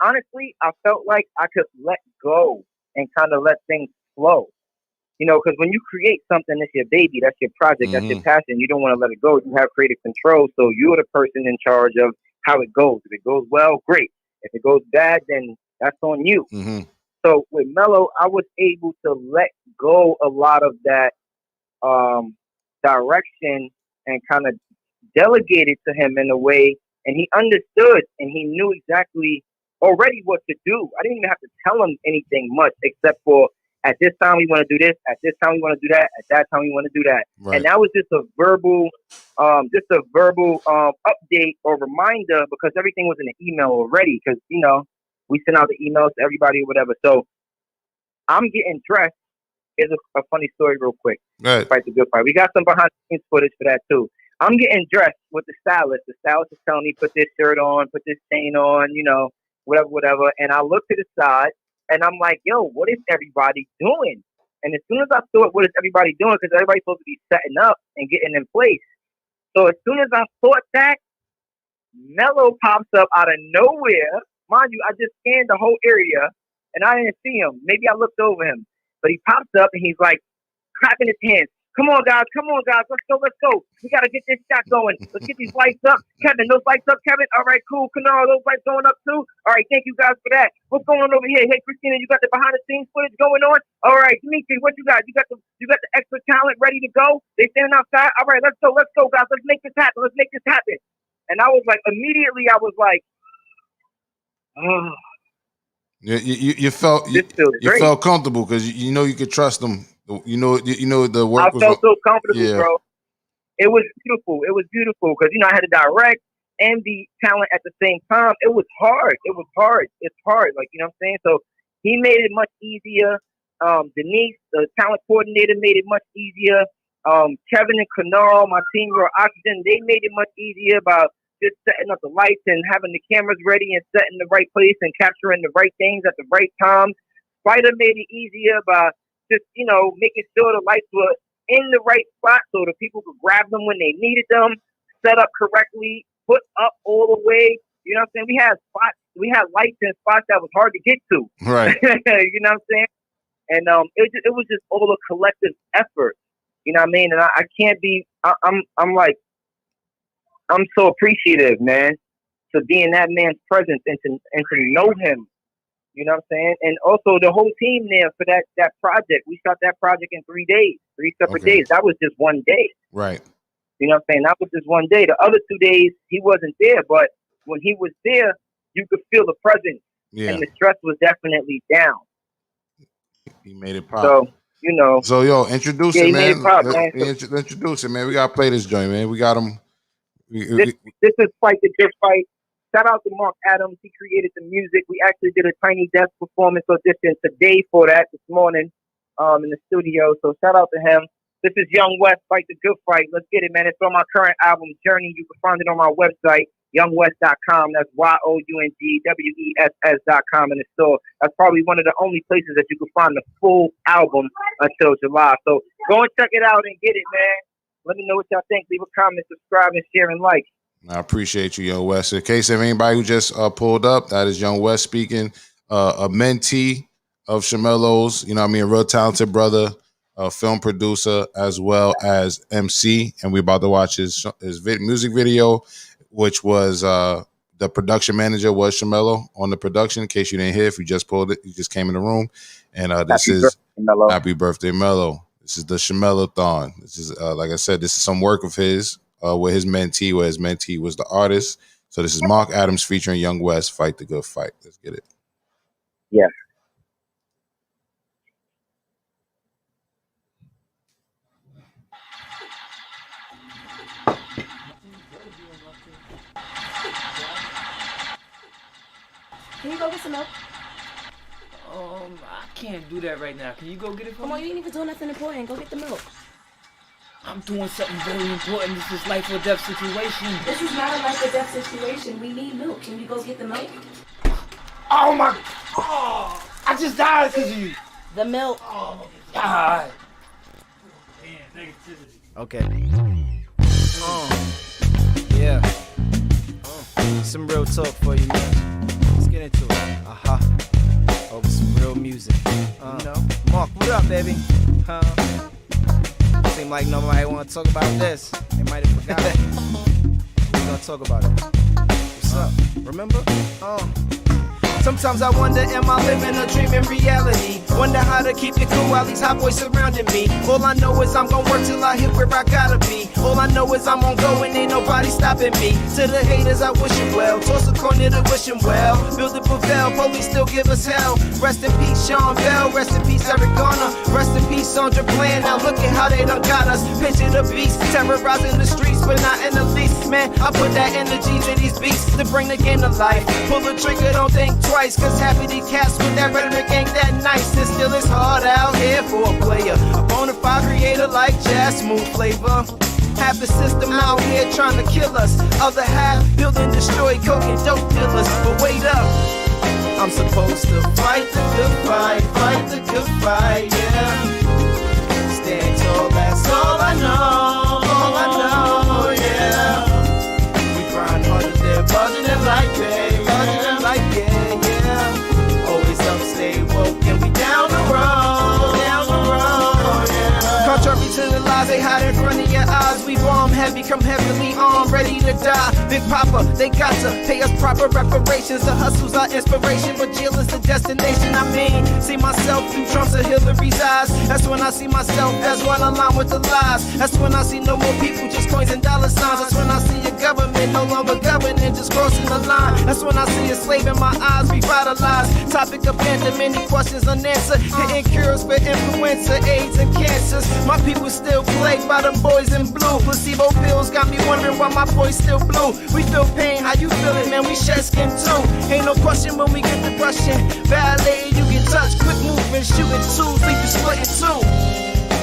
honestly, I felt like I could let go and kind of let things flow. You know, because when you create something, it's your baby, that's your project, that's your passion. You don't want to let it go. You have creative control. So you're the person in charge of how it goes. If it goes well, great. If it goes bad, then that's on you. So with Mello, I was able to let go a lot of that direction and kind of delegate it to him in a way. And he understood and he knew exactly already what to do. I didn't even have to tell him anything much except for, at this time we want to do this, at this time we want to do that, at that time we want to do that. And that was just a verbal update or reminder, because everything was in an email already. Because, you know, We send out the emails to everybody or whatever. So I'm getting dressed. Here's a funny story real quick. Right. Fight the good fight. We got some behind the scenes footage for that too. I'm getting dressed with the stylist. The stylist is telling me, put this shirt on, put this chain on, you know, whatever. And I look to the side and I'm like, yo, what is everybody doing? And as soon as I thought, what is everybody doing? Because everybody's supposed to be setting up and getting in place. So as soon as I thought that, Mello pops up out of nowhere. Mind you, I just scanned the whole area and I didn't see him. Maybe I looked over him. But he pops up and he's like clapping his hands. Come on, guys. Let's go. We got to get this shot going. Let's get these lights up. Kevin, those lights up, Kevin. All right, cool. Canaro, those lights going up too. All right, thank you guys for that. What's going on over here? Hey, Christina, you got the behind the scenes footage going on? All right, Dimitri, what you got? You got the extra talent ready to go? They standing outside? All right, let's go, guys. Let's make this happen. And I was like, immediately, I was like, oh. You felt comfortable because you know you could trust them. You know the work. I felt so comfortable, bro. It was beautiful. Because I had to direct and be talent at the same time. It was hard. It's hard. Like, you know what I'm saying? So he made it much easier. Denise, the talent coordinator, made it much easier. Kevin and Canaro, my team were Oxygen. They made it much easier about just setting up the lights and having the cameras ready and setting the right place and capturing the right things at the right time. Spider made it easier by just, you know, making sure the lights were in the right spot so the people could grab them when they needed them, set up correctly, put up all the way. You know what I'm saying? We had lights in spots that was hard to get to. Right. You know what I'm saying? And it was just all a collective effort. You know what I mean? And I can't be. I'm so appreciative, man, to be in that man's presence and to know him. You know what I'm saying? And also the whole team there for that project. We shot that project in 3 days, 3 separate days. That was just one day. Right. You know what I'm saying? That was just one day. The other 2 days he wasn't there, but when he was there, you could feel the presence. Yeah. And the stress was definitely down. He made it pop. So, you know. So yo, introduce it, man. Made it pop, man. Introduce it, man. We gotta play this joint, man. We got him. This is Fight the Good Fight. Shout out to Mark Adams. He created the music. We actually did a Tiny Desk performance audition today for that this morning in the studio. So shout out to him. This is Young West, Fight the Good Fight. Let's get it, man. It's on my current album, Journey. You can find it on my website, youngwest.com. That's YOUNGWESS.com in the store. That's probably one of the only places that you can find the full album until July. So go and check it out and get it, man. Let me know what y'all think. Leave a comment, subscribe, and share, and like. I appreciate you, Young West. In case of anybody who just pulled up, that is Young West speaking, a mentee of Shamello's, you know what I mean, a real talented brother, a film producer, as well as MC. And we're about to watch his music video, which was the production manager was Shamello on the production. In case you didn't hear, if you just pulled it, you just came in the room. And this is Happy Birthday, Mello. This is the ShamelloThon. This is, like I said, this is some work of his with his mentee, where his mentee was the artist. So this is Mark Adams featuring Young West, Fight the Good Fight. Let's get it. Yeah. Can you go get some milk? I can't do that right now. Can you go get it for me? Come on, you ain't even doing nothing important. Go get the milk. I'm doing something very important. This is life or death situation. This is not a life or death situation. We need milk. Can you go get the milk? Oh my! Oh, I just died because of you. The milk. Oh God. Damn, negativity. Okay. Yeah. Some real talk for you, man. Let's get into it. Over some real music. You know, Mark, what up, baby? Seem like nobody want to talk about this. They might have forgot. We're gonna talk about it. What's up? Remember? Sometimes I wonder, am I living a dream in reality? Wonder how to keep it cool while these hot boys surrounding me. All I know is I'm gonna work till I hit where I gotta be. All I know is I'm gonna go and ain't nobody stopping me. To the haters, I wish them well. Toss a corner to wish them well. Build a prevail, police still give us hell. Rest in peace, Sean Bell. Rest in peace, Eric Garner. Rest in peace, Sandra Bland. Now look at how they done got us. Picture the beast, terrorizing the streets, but not in the least. man. I put that energy to these beats to bring the game to life. Pull the trigger, don't think twice, cause half of these cats with that rhetoric ain't that nice. And still it's hard out here for a player, a bona fide creator like Jazz Smooth Flavor. Half the system out here trying to kill us, other half build and destroy coke and dope dealers. But wait up, I'm supposed to fight the good fight, fight the good fight, yeah. Stand tall, that's all I know, yeah. We grind hard to live, buzzing it like that, yeah. Always up, stay woke, and we down the road, yeah. Contrary to the lies they hide in front of your eyes, we bomb heavy, come heavily armed, ready to die. Big Papa, they got to pay us proper reparations. The hustle's our inspiration, but jail is the destination. I mean, see myself through Trump's or Hillary's eyes. That's when I see myself as one aligned with the lies. That's when I see no more people, just coins and dollar signs. That's when I see a government no longer governing, just crossing the line. That's when I see a slave in my eyes revitalized. Topic abandoned, many questions unanswered. Hitting cures for influenza, AIDS, and cancers. My people still plagued by them boys in blue. Placebo pills got me wondering why my boys still blue. We feel pain, how you feeling, man? We shed skin too. Ain't no question when we get the brushing. Violated, you get touched, quick moving, shooting twos, leave you splitting two.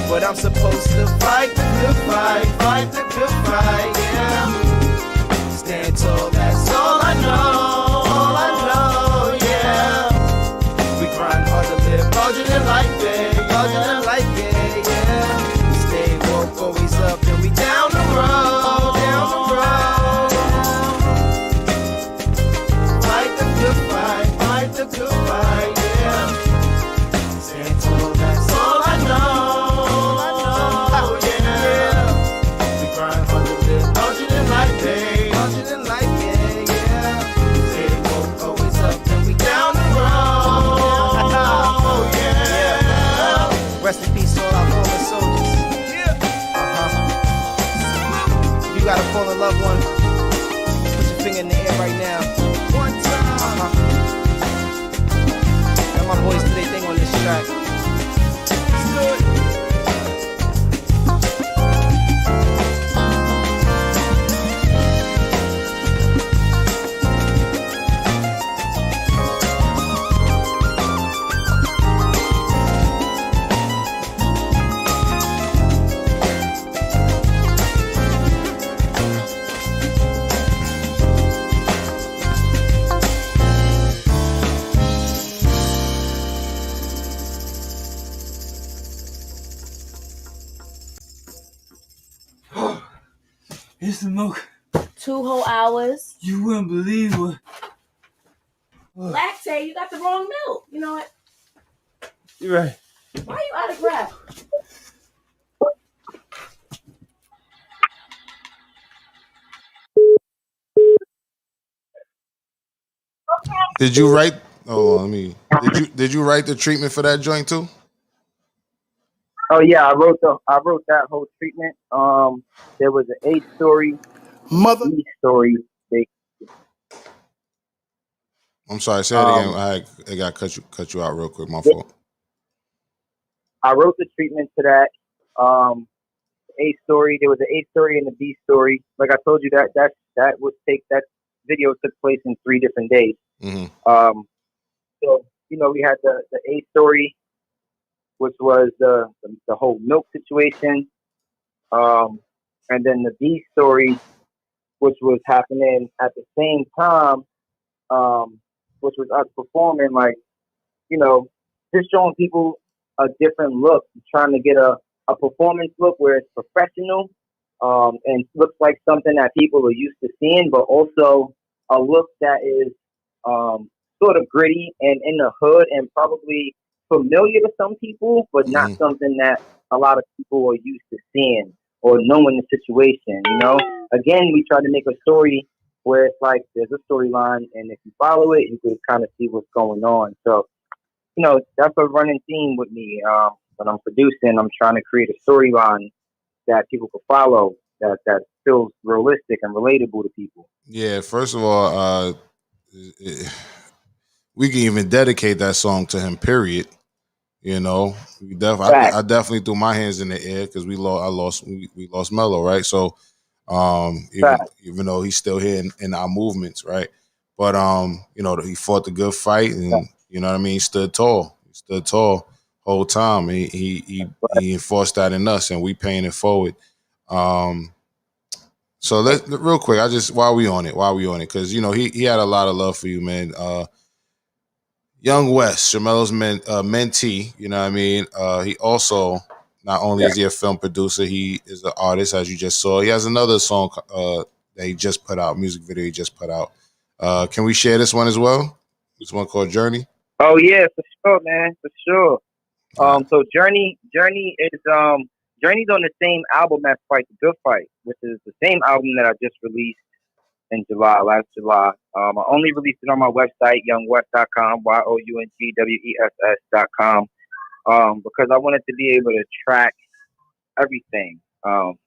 But I'm supposed to fight the good fight, fight the good fight, yeah. Stand tall, that's all I know, yeah. We grind hard to live, larger than life, yeah, larger than life, yeah. Stay woke, always up, and we down the road, down the road. Fight the good fight, fight the good fight, yeah. Stand tall, that's all I know, yeah. We grind hard to live, larger than life, yeah, larger than life, yeah. Stay woke, always up, and we down the road, yeah. Rest in peace, all our fallen soldiers. If you got a fallen loved one, put your finger in the air right now. One time. And my boys do their thing on this track. Let's do it. It's the milk. 2 whole hours. You wouldn't believe what. Lactate, you got the wrong milk. You know what? You're right. Why are you out of breath? Did you write? Oh, let me. Did you write the treatment for that joint too? Oh yeah, I wrote that whole treatment. There was an A story, B story. I'm sorry. Say it again. I got cut you out real quick. My fault. I wrote the treatment to that. A story. There was an A story and a B story. Like I told you, that video took place in 3 different days. Mm-hmm. So we had the A story, which was the whole milk situation, and then the B story, which was happening at the same time, which was us performing, like, just showing people a different look, trying to get a performance look where it's professional, and looks like something that people are used to seeing, but also a look that is sort of gritty and in the hood and probably familiar to some people, but not something that a lot of people are used to seeing or knowing the situation. Again, we try to make a story where it's like there's a storyline, and if you follow it, you can kind of see what's going on. So, that's a running theme with me. When I'm producing, I'm trying to create a storyline that people can follow, that feels realistic and relatable to people. Yeah, first of all, we can even dedicate that song to him, period. I definitely threw my hands in the air because we lost Mello, right? So Even though he's still here in our movements, right? But you know, he fought the good fight, and you know what I mean. He stood tall. He stood tall whole time. He enforced that in us, and we paying it forward. So let real quick. While we on it, because you know he had a lot of love for you, man. Young West, Shamello's mentee. You know what I mean. He also. Not only is he a film producer, he is an artist, as you just saw. He has another song that he just put out, music video he just put out. Can we share this one as well? This one called Journey? Oh yeah, for sure, man, for sure. So Journey is Journey's on the same album as Fight the Good Fight, which is the same album that I just released in last July. I only released it on my website, youngwest.com, YOUNGWESS.com. Because I wanted to be able to track everything,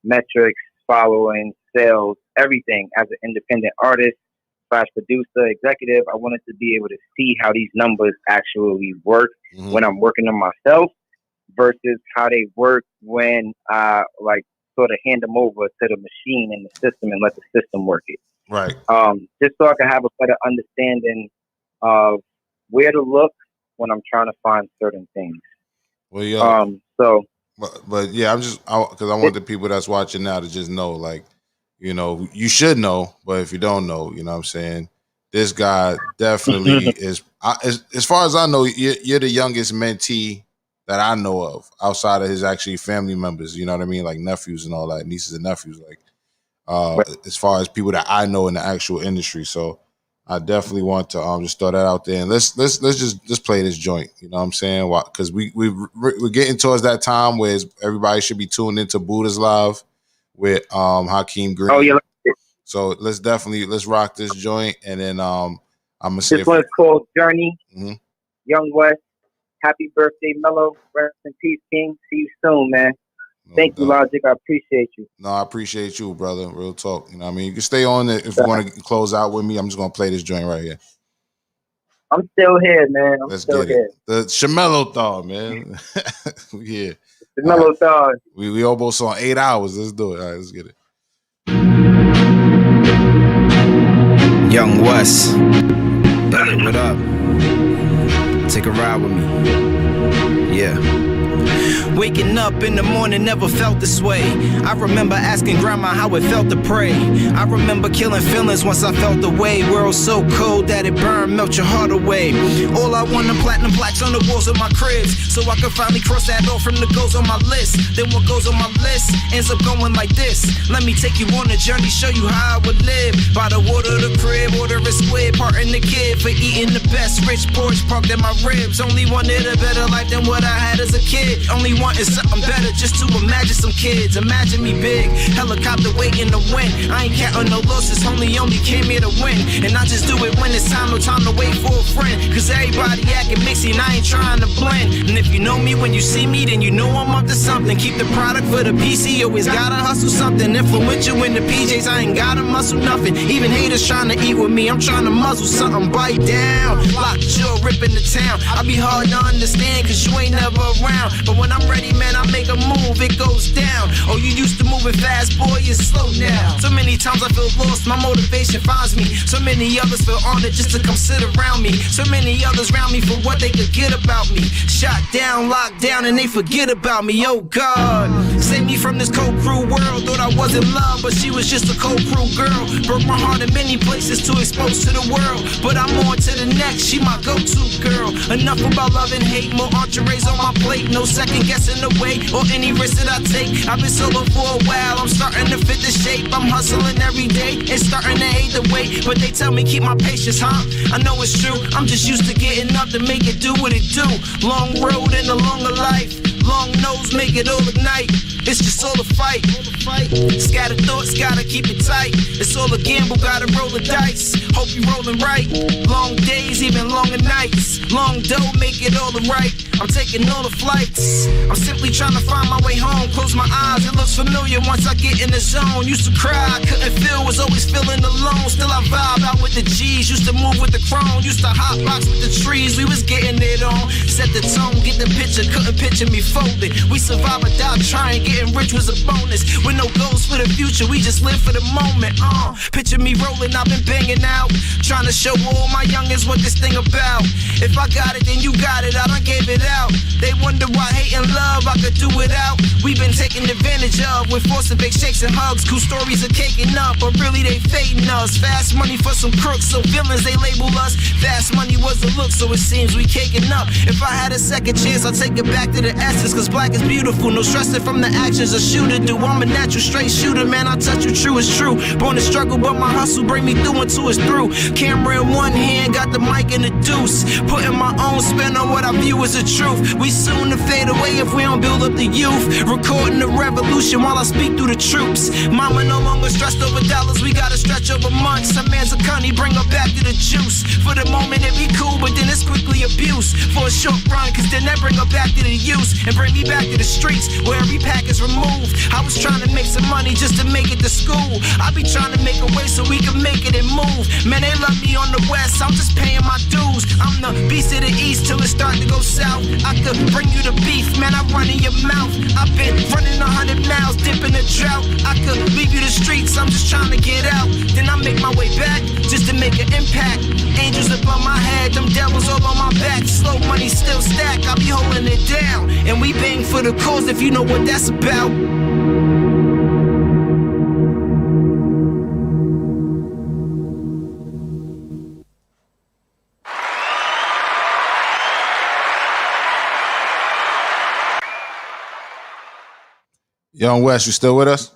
metrics, following, sales, everything as an independent artist / producer, executive. I wanted to be able to see how these numbers actually work when I'm working on myself versus how they work when I sort of hand them over to the machine and the system and let the system work it. Right. Just so I can have a better understanding of where to look when I'm trying to find certain things. Well, yeah. But yeah, because I want the people that's watching now to just know, like, you know, you should know, but if you don't know, you know what I'm saying? This guy definitely is, as far as I know, you're the youngest mentee that I know of outside of his actually family members, you know what I mean? Like nephews and all that, nieces and nephews, like, as far as people that I know in the actual industry. So I definitely want to just throw that out there, and let's just play this joint. You know what I'm saying? Because we're getting towards that time where everybody should be tuned into Buddha's Live with Hakeem Green. Oh yeah. So let's rock this joint, and then I'm gonna say this one's called Journey. Young West. Happy birthday, Mello. Rest in peace, King. See you soon, man. Thank you, Logic. I appreciate you. No, I appreciate you, brother. Real talk. You know what I mean? You can stay on it if you want to close out with me. I'm just going to play this joint right here. I'm still here, man. I'm still here. The ShamelloThon, man. Yeah. ShamelloThon. We almost on 8 hours. Let's do it. All right, let's get it. Young West. Belly, what up? Take a ride with me. Yeah. Waking up in the morning never felt this way. I remember asking grandma how it felt to pray. I remember killing feelings once I felt the way. World so cold that it burned, melt your heart away. All I want are platinum plaques on the walls of my cribs, so I can finally cross that off from the goals on my list. Then what goes on my list ends up going like this. Let me take you on a journey, show you how I would live. By the water, the crib, order a squid, parting the kid for eating the best. Rich porch parked in my ribs. Only wanted a better life than what I had as a kid. Only wanted something better just to imagine some kids. Imagine me big, helicopter waiting to win. I ain't counting no losses, only came here to win. And I just do it when it's time, no time to wait for a friend. Cause everybody acting mixy and I ain't trying to blend. And if you know me when you see me, then you know I'm up to something. Keep the product for the PC, always gotta hustle something. Influential in the PJs, I ain't gotta muscle nothing. Even haters trying to eat with me, I'm trying to muzzle something. Bite down, lock jaw, ripping the town. I be hard to understand cause you ain't never around. But when I'm ready, man, I make a move, it goes down. Oh, you used to moving fast, boy, you slow now. So many times I feel lost, my motivation finds me. So many others feel honored just to come sit around me. So many others around me for what they could get about me. Shot down, locked down, and they forget about me. Oh God, save me from this cold crew world. Thought I was in love, but she was just a cold crew girl. Broke my heart in many places to expose to the world. But I'm on to the next, she my go-to girl. Enough about love and hate, more entrees on my plate. No second guessing the way or any risk that I take. I've been solo for a while, I'm starting to fit the shape. I'm hustling every day and starting to hate the weight. But they tell me keep my patience, huh? I know it's true, I'm just used to getting up to make it do what it do. Long road and a longer life. Long nose, make it all ignite. It's just all a fight. Scattered thoughts, gotta keep it tight. It's all a gamble, gotta roll the dice. Hope you rolling right. Long days, even longer nights. Long dough, make it all right. I'm taking all the flights. I'm simply trying to find my way home. Close my eyes, it looks familiar once I get in the zone. Used to cry, couldn't feel, was always always feeling alone. Still I vibe out with the G's. Used to move with the chrome. Used to hot box with the trees. We was getting it on. Set the tone, get the picture. Couldn't picture me folded. We survive or die trying. Getting rich was a bonus. With no goals for the future. We just live for the moment. Picture me rolling. I've been banging out. Trying to show all my youngins what this thing about. If I got it, then you got it. I done gave it out. They wonder why hate and love I could do without. We've been taken advantage of with force of fake shakes and hugs. Cool stories are caking up, but really they fading us. Fast money for some crooks, so villains they label us. Fast money was the look, so it seems we caking up. If I had a second chance, I'll take it back to the essence. Cause black is beautiful, no stressing from the actions a shooter do. I'm a natural straight shooter, man, I touch you true, it's true. Born to struggle, but my hustle bring me through until it's through. Camera in one hand, got the mic in the deuce. Putting my own spin on what I view as the truth. We soon to fade away if we don't build up the youth. Recording the revolution while I speak through the troops. Mama no longer stressed over dollars, we gotta stretch over months. Some man's a cunny, bring her back to the juice. For the moment it be cool, but then it's quickly abuse. For a short run, cause then that bring her back to the use. And bring me back to the streets, where every pack is removed. I was trying to make some money just to make it to school. I be trying to make a way so we can make it and move. Man, they love me on the west, I'm just paying my dues. I'm the beast of the east till it start to go south. I could bring you the beef, man, I run in your mouth. I've been running 100 miles, dipping the drought. I could leave you the streets, I'm just trying to get out. Then I make my way back, just to make an impact. Angels above my head, them devils all on my back. Slow money still stack, I be holding it down. And we bang for the cause if you know what that's about. Young West, you still with us?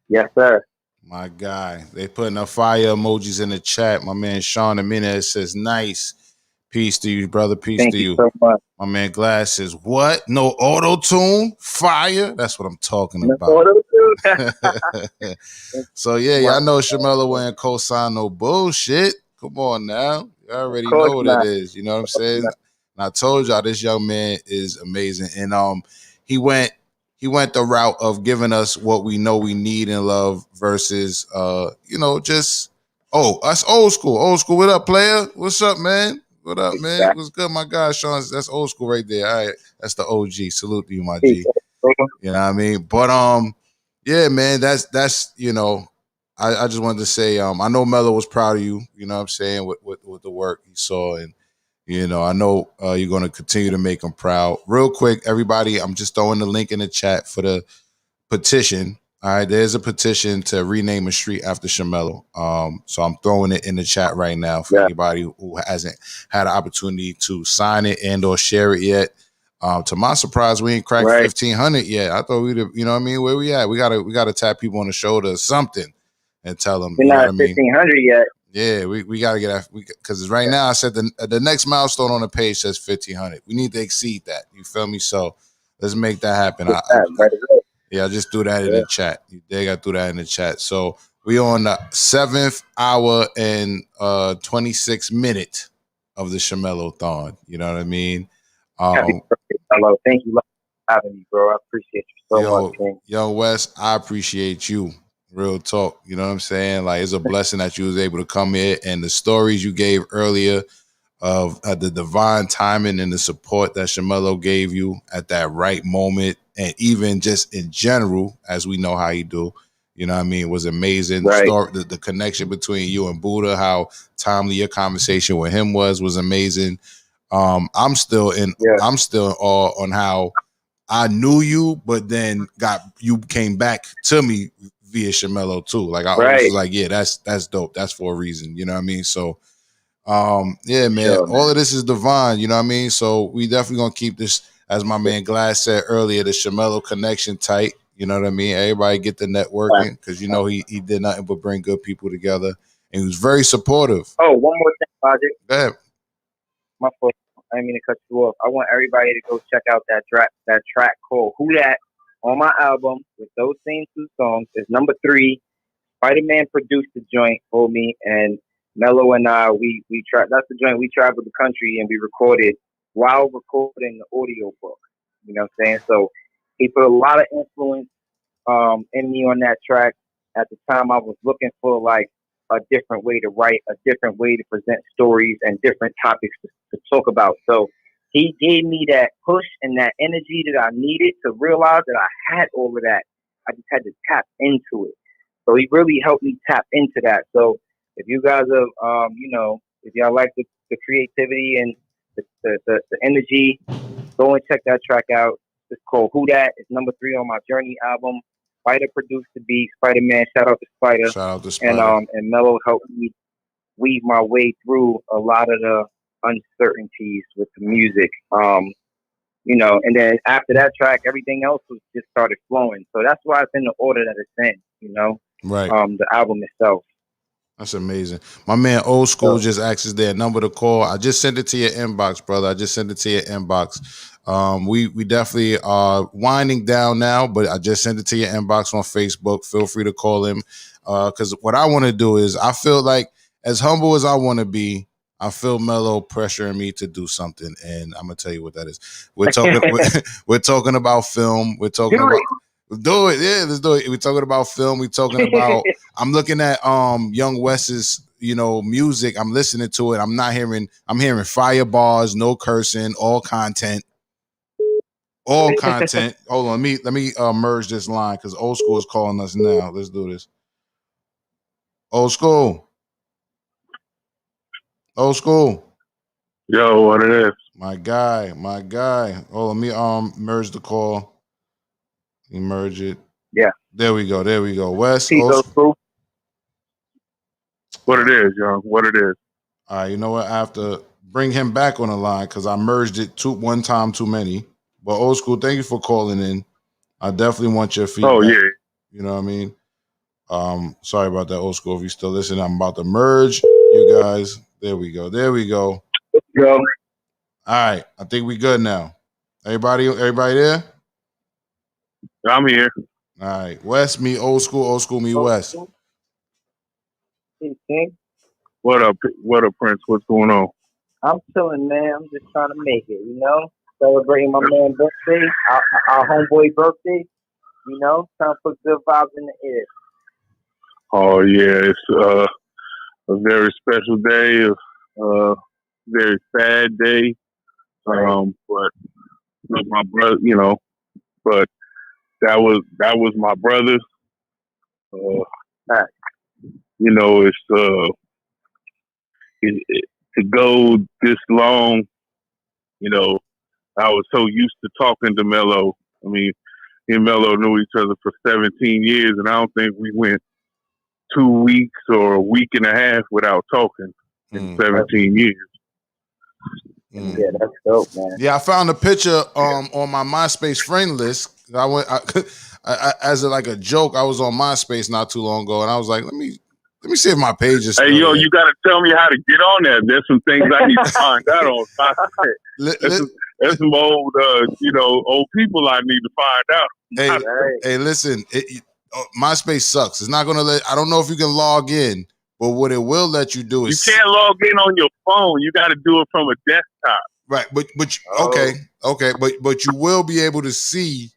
Yes, sir. My guy. They putting up fire emojis in the chat. My man Sean Amina says, nice. Peace to you, brother. Peace Thank to you you. so much. My man Glass says, what? No auto-tune? Fire? That's what I'm talking No about. auto-tune? So, yeah, y'all know Shamello ain't co-sign no bullshit. Come on now. You already know what it is. You know what I'm saying? And I told y'all this young man is amazing. And he went the route of giving us what we know we need and love versus just us old school. Old school. What up, player? What's up, man? What up, man? What's good, my guy, Sean? That's old school right there. All right. That's the OG. Salute to you, my G. You know what I mean? But yeah, man, that's I just wanted to say, I know Mello was proud of you, you know what I'm saying, with the work he saw. And I know you're going to continue to make him proud. Real quick, everybody, I'm just throwing the link in the chat for the petition. All right, there's a petition to rename a street after Shamello. So I'm throwing it in the chat right now for anybody who hasn't had an opportunity to sign it and or share it yet. To my surprise, we ain't cracked 1,500 yet. I thought we'd, you know what I mean? Where we at? We gotta tap people on the shoulder or something and tell them. We're not at 1,500 yet. Yeah, we got to get because right now I said the next milestone on the page says 1,500. We need to exceed that. You feel me? So let's make that happen. I just threw that in the chat. They got threw that in the chat. So we on the 7th hour and 26 minute of the ShamelloThon. You know what I mean? Happy birthday, Mello. Thank you for having me, bro. I appreciate you so much, King. Yo, Wes, I appreciate you. Real talk. You know what I'm saying? Like, it's a blessing that you was able to come here, and the stories you gave earlier of the divine timing and the support that Shamello gave you at that right moment, and even just in general, as we know how you do, you know what I mean, was amazing. The story, the connection between you and Buddha, how timely your conversation with him was amazing. I'm still in awe on how I knew you, but then you came back to me via Shamello too. Like I always was like, yeah, that's dope. That's for a reason. You know what I mean? So yeah, man, all of this is divine, you know what I mean? So we definitely gonna keep this, as my man Glass said earlier, the Shamello connection tight. You know what I mean? Everybody get the networking, because he did nothing but bring good people together, and he was very supportive. Oh, one more thing, Logic. Go ahead. My fault. I didn't mean to cut you off. I want everybody to go check out that track called Who That on my album with those same two songs. It's number 3. Spider-Man produced the joint for me, and Mello and I, we that's the joint we traveled the country and we recorded while recording the audio book. You know what I'm saying? So he put a lot of influence in me on that track. At the time, I was looking for like a different way to write, a different way to present stories, and different topics to talk about. So he gave me that push and that energy that I needed to realize that I had all of that. I just had to tap into it. So he really helped me tap into that. So if you guys are, if y'all like the creativity and the energy, go and check that track out. It's called Who Dat. It's number 3 on my Journey album. Spider produced the beat. Spider Man, shout out to Spider. Shout out to Spider. And Mello helped me weave my way through a lot of the uncertainties with the music. And then after that track, everything else was just started flowing. So that's why it's in the order that it's in, Right. The album itself. That's amazing. My man Old School just asked us their number to call. I just sent it to your inbox, brother. I just sent it to your inbox. We definitely are winding down now, but I just sent it to your inbox on Facebook. Feel free to call him. Because what I want to do is, I feel like, as humble as I want to be, I feel Mello pressuring me to do something, and I'm gonna tell you what that is. We're talking. We're talking about film. We're talking about. Do it, yeah. Let's do it. We're talking about film. We're talking about. I'm looking at Young West's music. I'm listening to it. I'm hearing fire bars, no cursing, all content. All content. Hold on, let me merge this line because Old School is calling us now. Let's do this. Old School. Old School. Yo, what it is? My guy. Oh, let me merge the call. Let me merge it. Yeah. There we go. West. Old School. What it is, young? What it is? All right, you know what? I have to bring him back on the line because I merged it one time too many. But Old School, thank you for calling in. I definitely want your feedback. Oh, yeah. You know what I mean? Sorry about that, Old School. If you still listening, I'm about to merge you guys. There we go. Go. All right, I think we good now. Everybody there? I'm here. All right, West me Old School me West. What up, Prince? What's going on? I'm chilling, man. I'm just trying to make it, celebrating my man's birthday, our homeboy birthday, trying to put good vibes in the air. Oh yeah, it's a very special day, very sad day. But my brother, but that was my brother. To go this long, I was so used to talking to Mello. I mean, he and Mello knew each other for 17 years, and I don't think we went 2 weeks or a week and a half without talking in 17 years. Yeah, that's dope, man. Yeah, I found a picture on my MySpace friend list. As a joke, I was on MySpace not too long ago, and I was like, let me see if my page is. Hey, yo, you got to tell me how to get on there. There's some things I need to find out on. There's some old, old people I need to find out. Hey, listen, MySpace sucks. It's not going to I don't know if you can log in, but what it will let you do is. You can't log in on your phone. You got to do it from a desktop. Right, okay, but you will be able to see.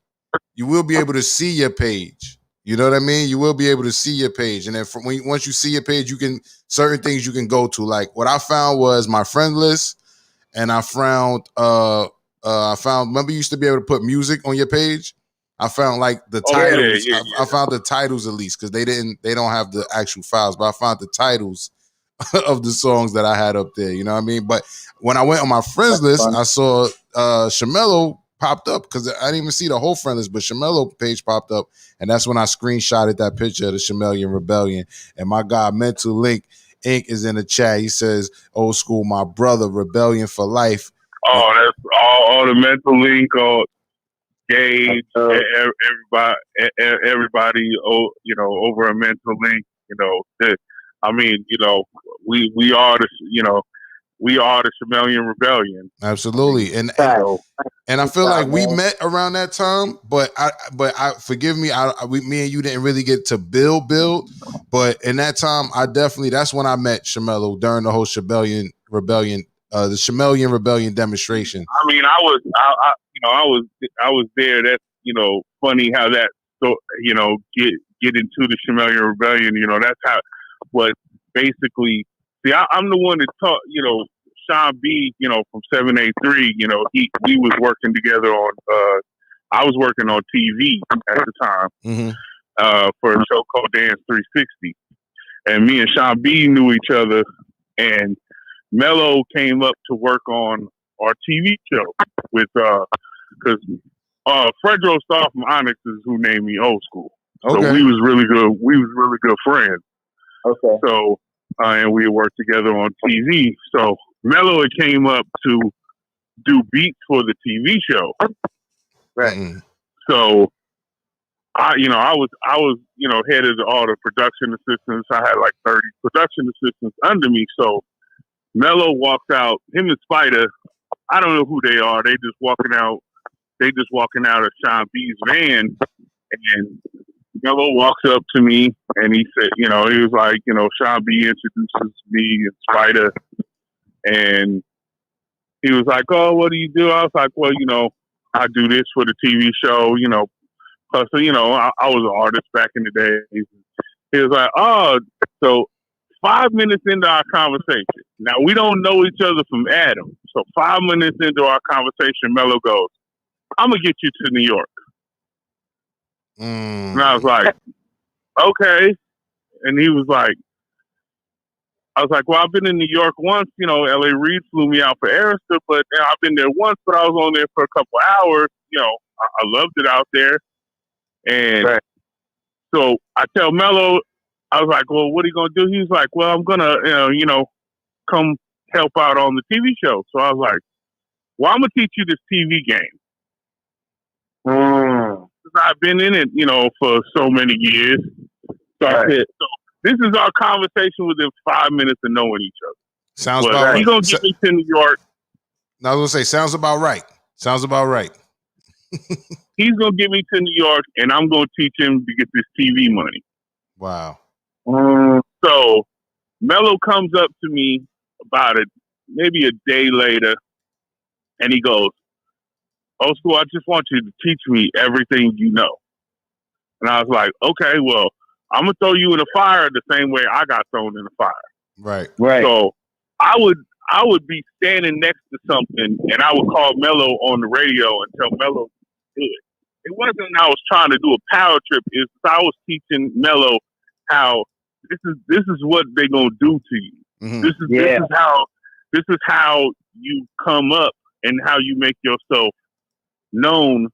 You will be able to see your page. You know what I mean? You will be able to see your page, and then once you see your page, you can certain things you can go to. Like what I found was my friend list, and I found remember you used to be able to put music on your page. I found like the titles. Yeah. I found the titles at least because they don't have the actual files, but I found the titles of the songs that I had up there. You know what I mean? But when I went on my friends list, I saw Shamello popped up because I didn't even see the whole friend list, but Shamello page popped up, and that's when I screenshotted that picture of the Shamellian Rebellion. And my guy Mental Link Inc. is in the chat. He says, "Old School, my brother, Rebellion for life." Oh, that's all the Mental Link, Gage, everybody, over a Mental Link. We are the, we are the Shamellian Rebellion. Absolutely, and I feel like we met around that time, but I forgive me, me and you didn't really get to build, but in that time, that's when I met Shamello during the whole Shamellian Rebellion, the Shamellian Rebellion demonstration. I mean, I was there. That's funny how that get into the Shamello Rebellion. You know, that's how. But basically, see, I'm the one that taught. You know, Sean B. You know, from 783. You know, we was working together on. I was working on TV at the time for a show called Dance 360, and me and Sean B. knew each other, and Mello came up to work on our TV show with because Fredro Star from Onyx is who named me Old School. So we was really good. We was really good friends. Okay. So and we worked together on TV. So Mello had came up to do beats for the TV show. Right. So I was head of all the production assistants. I had like 30 production assistants under me. So Mello walks out. Him and Spider. I don't know who they are. They just walking out of Sean B's van, and Mello walks up to me and he said, he was like, Sean B introduces me and Spider, and he was like, "Oh, what do you do?" I was like, "Well, I do this for the TV show, Plus, I was an artist back in the day." He was like, "Oh, so 5 minutes into our conversation. Now, we don't know each other from Adam. So 5 minutes into our conversation, Mello goes, I'm going to get you to New York." And I was like, okay. And he was like, I was like, well, I've been in New York once. L.A. Reid flew me out for Arista, but I've been there once, but I was on there for a couple hours. I loved it out there. And so I tell Mello, I was like, well, what are you going to do? He was like, well, I'm going to, come help out on the TV show. So I was like, well, I'm going to teach you this TV game. I've been in it, for so many years. So I said, so this is our conversation within 5 minutes of knowing each other. Sounds about right. He's going to get me to New York. I was going to say, sounds about right. Sounds about right. He's going to get me to New York, and I'm going to teach him to get this TV money. Wow. So Mello comes up to me about maybe a day later, and he goes, "Old School, I just want you to teach me everything you know." And I was like, okay, well, I'm going to throw you in the fire the same way I got thrown in the fire. Right. So I would be standing next to something, and I would call Mello on the radio and tell Mello to do it. It wasn't I was trying to do a power trip. It's I was teaching Mello how this is what they're gonna do to you. This is how you come up and how you make yourself known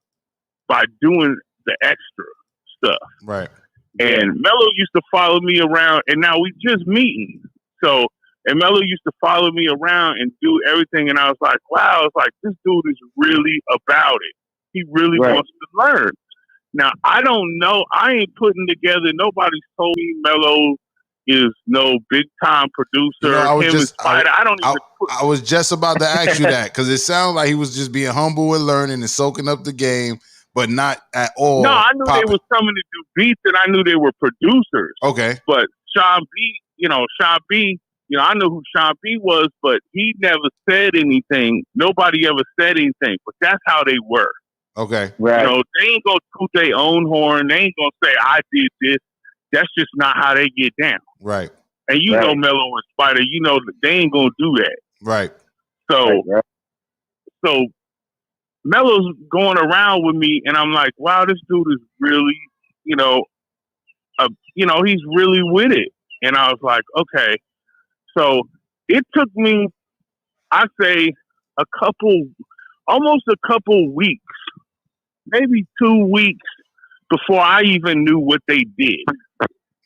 by doing the extra stuff. Right. And Mello used to follow me around, and now we just meeting. So, and Mello used to follow me around and do everything, and I was like, wow, it's like this dude is really about it. He really wants to learn. Now, I don't know. I ain't putting together. Nobody's told me Mello is no big time producer. I was just about to ask you that, because it sounded like he was just being humble and learning and soaking up the game, but not at all. No, I knew they was coming to do beats, and I knew they were producers. Okay. But Sean B, I know who Sean B was, but he never said anything. Nobody ever said anything, but that's how they were. Okay. Right. They ain't gonna toot their own horn. They ain't gonna say, I did this. That's just not how they get down. Right. And know Mello and Spider, they ain't gonna do that. Right. So Mello's going around with me, and I'm like, wow, this dude is really, he's really with it. And I was like, okay. So it took me, I say, almost a couple weeks, maybe 2 weeks before I even knew what they did.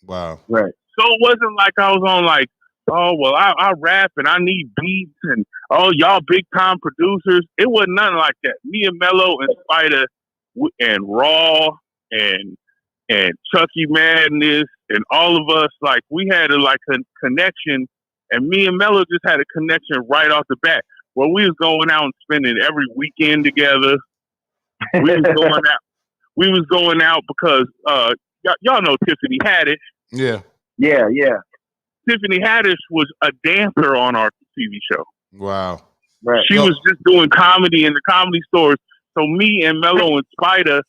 Wow. Right. So it wasn't like I was on like, oh, well, I rap and I need beats and, oh, y'all big time producers. It wasn't nothing like that. Me and Mello and Spider and Raw and Chucky Madness and all of us, like, we had a connection, and me and Mello just had a connection right off the bat. Well, we was going out and spending every weekend together. We was going out because y'all know Tiffany Haddish. Yeah. Yeah. Tiffany Haddish was a dancer on our TV show. Wow. Right. She was just doing comedy in the Comedy Stores. So me and Mello and Spider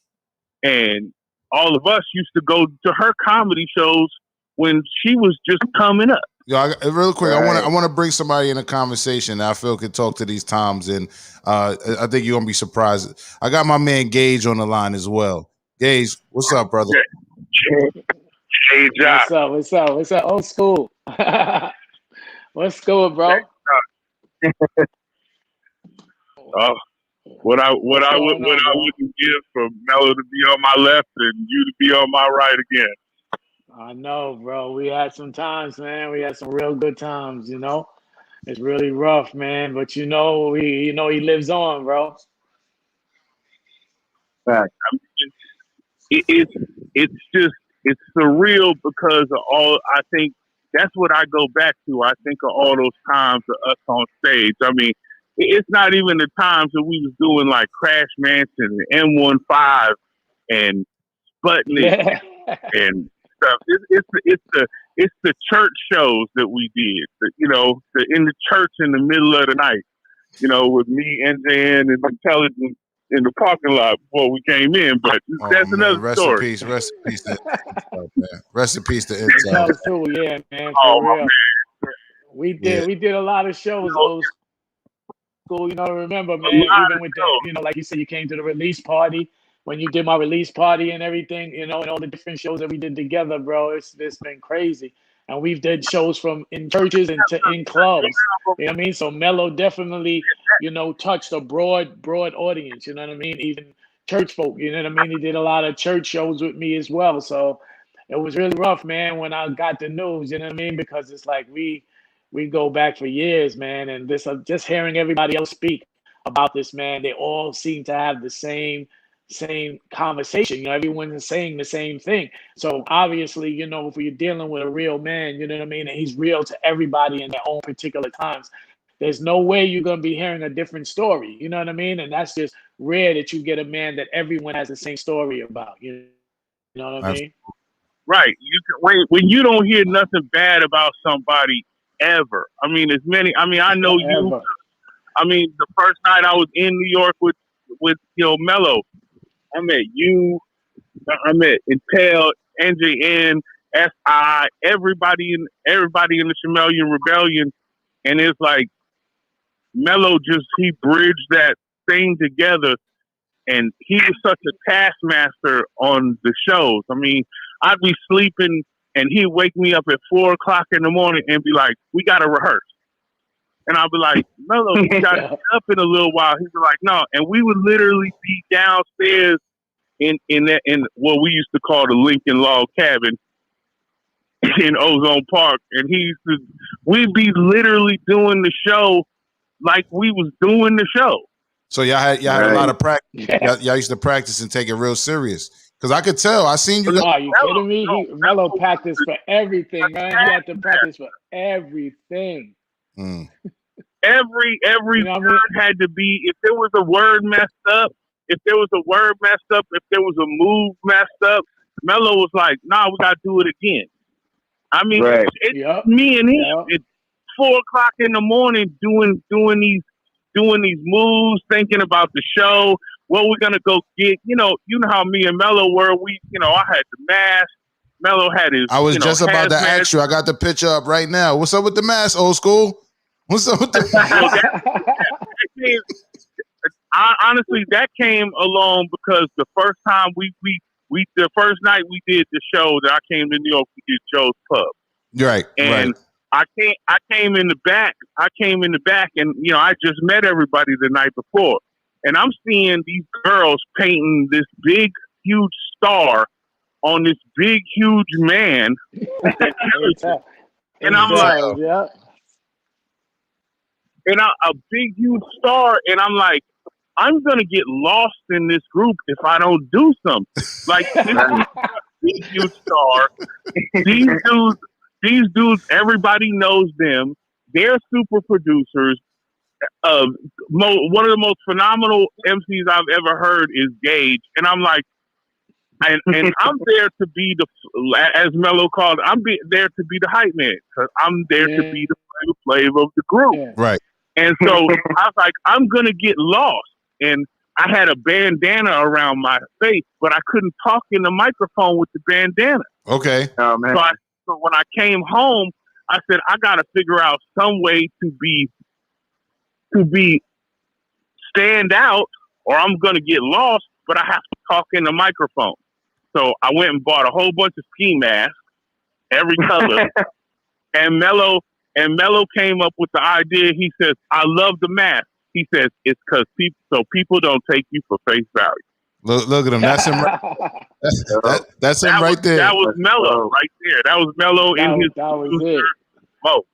and all of us used to go to her comedy shows when she was just coming up. Yo, real quick, Right. I want to bring somebody in a conversation that I feel could talk to these times, and I think you're gonna be surprised. I got my man Gage on the line as well. Gage, what's up, brother? Hey, What's up? What's up? What's up? Old school. What's good, bro? What I What's going on, bro? wouldn't give for Mello to be on my left and you to be on my right again. I know, bro. We had some times, man. We had some real good times, you know. It's really rough, man. But he lives on, bro. Right. It's surreal because of all. I think that's what I go back to. I think of all those times of us on stage. I mean, it's not even the times that we was doing like Crash Mansion and M15 and Sputnik and stuff. It's the church shows that we did. In the church in the middle of the night. With me, NJN, and Intelligence in the parking lot before we came in. But that's another Rest story. in peace. Rest in peace to Intel, man. Rest in peace to Intel. Us too, yeah, man. For real. We did a lot of shows, old school. Remember, man. Even with the, like you said, you came to the release party when you did my release party and everything. And all the different shows that we did together, bro. It's been crazy. And we've did shows from in churches and in clubs. You know what I mean? So Mello definitely, touched a broad audience. You know what I mean? Even church folk. You know what I mean? He did a lot of church shows with me as well. So it was really rough, man, when I got the news. You know what I mean? Because it's like we go back for years, man, and this just hearing everybody else speak about this, man. They all seem to have the same conversation. Everyone's saying the same thing. So obviously, if you're dealing with a real man, you know what I mean, and he's real to everybody in their own particular times, there's no way you're going to be hearing a different story. You know what I mean? And that's just rare that you get a man that everyone has the same story about. You know what I mean? Right. When you don't hear nothing bad about somebody ever. I mean, I know you. I mean, the first night I was in New York with Mello, I met you. I met Intel, NJN, SI, everybody in the Shamello Rebellion, and it's like Mello he bridged that thing together, and he was such a taskmaster on the shows. I mean, I'd be sleeping, and he'd wake me up at 4:00 in the morning and be like, "We gotta rehearse." And I'll be like, Mello, you got to get up in a little while. He'd be like, no. And we would literally be downstairs in what we used to call the Lincoln Log Cabin in Ozone Park. And we'd be literally doing the show like we was doing the show. So y'all had a lot of practice. Y'all used to practice and take it real serious. Because I could tell. I seen you. Are you kidding me? Mello practiced for everything, man. He had to practice for everything. Every word had to be, if there was a word messed up, if there was a move messed up, Mello was like, nah, we got to do it again. I mean, it's me and him at 4:00 in the morning doing these moves, thinking about the show, what we're going to go get. You know how me and Mello were. I had the mask. Mello had his, I was just about to ask you. I got the picture up right now. What's up with the mask, old school? What's up with the honestly, that came along because the first time the first night we did the show that I came to New York, we did Joe's Pub. Right. And I came in the back. And I just met everybody the night before. And I'm seeing these girls painting this big, huge star on this big, huge man. And I'm like, and a big, huge star, and I'm like, I'm gonna get lost in this group if I don't do something. Like this is a big, huge star. These dudes, everybody knows them. They're super producers. One of the most phenomenal MCs I've ever heard is Gage, and I'm like, and I'm there to be as Mello called, there to be the hype man, because I'm there to be the flavor of the group. Right. And so I was like, I'm going to get lost. And I had a bandana around my face, but I couldn't talk in the microphone with the bandana. Okay. Oh man. So when I came home, I said I got to figure out some way to be stand out, or I'm gonna get lost. But I have to talk in the microphone. So I went and bought a whole bunch of ski masks, every color, and Mello came up with the idea. He says, "I love the mask." He says it's because people don't take you for face value. Look at him. That's him. That's him right there. That was Mello right there. That was Mello in his mode.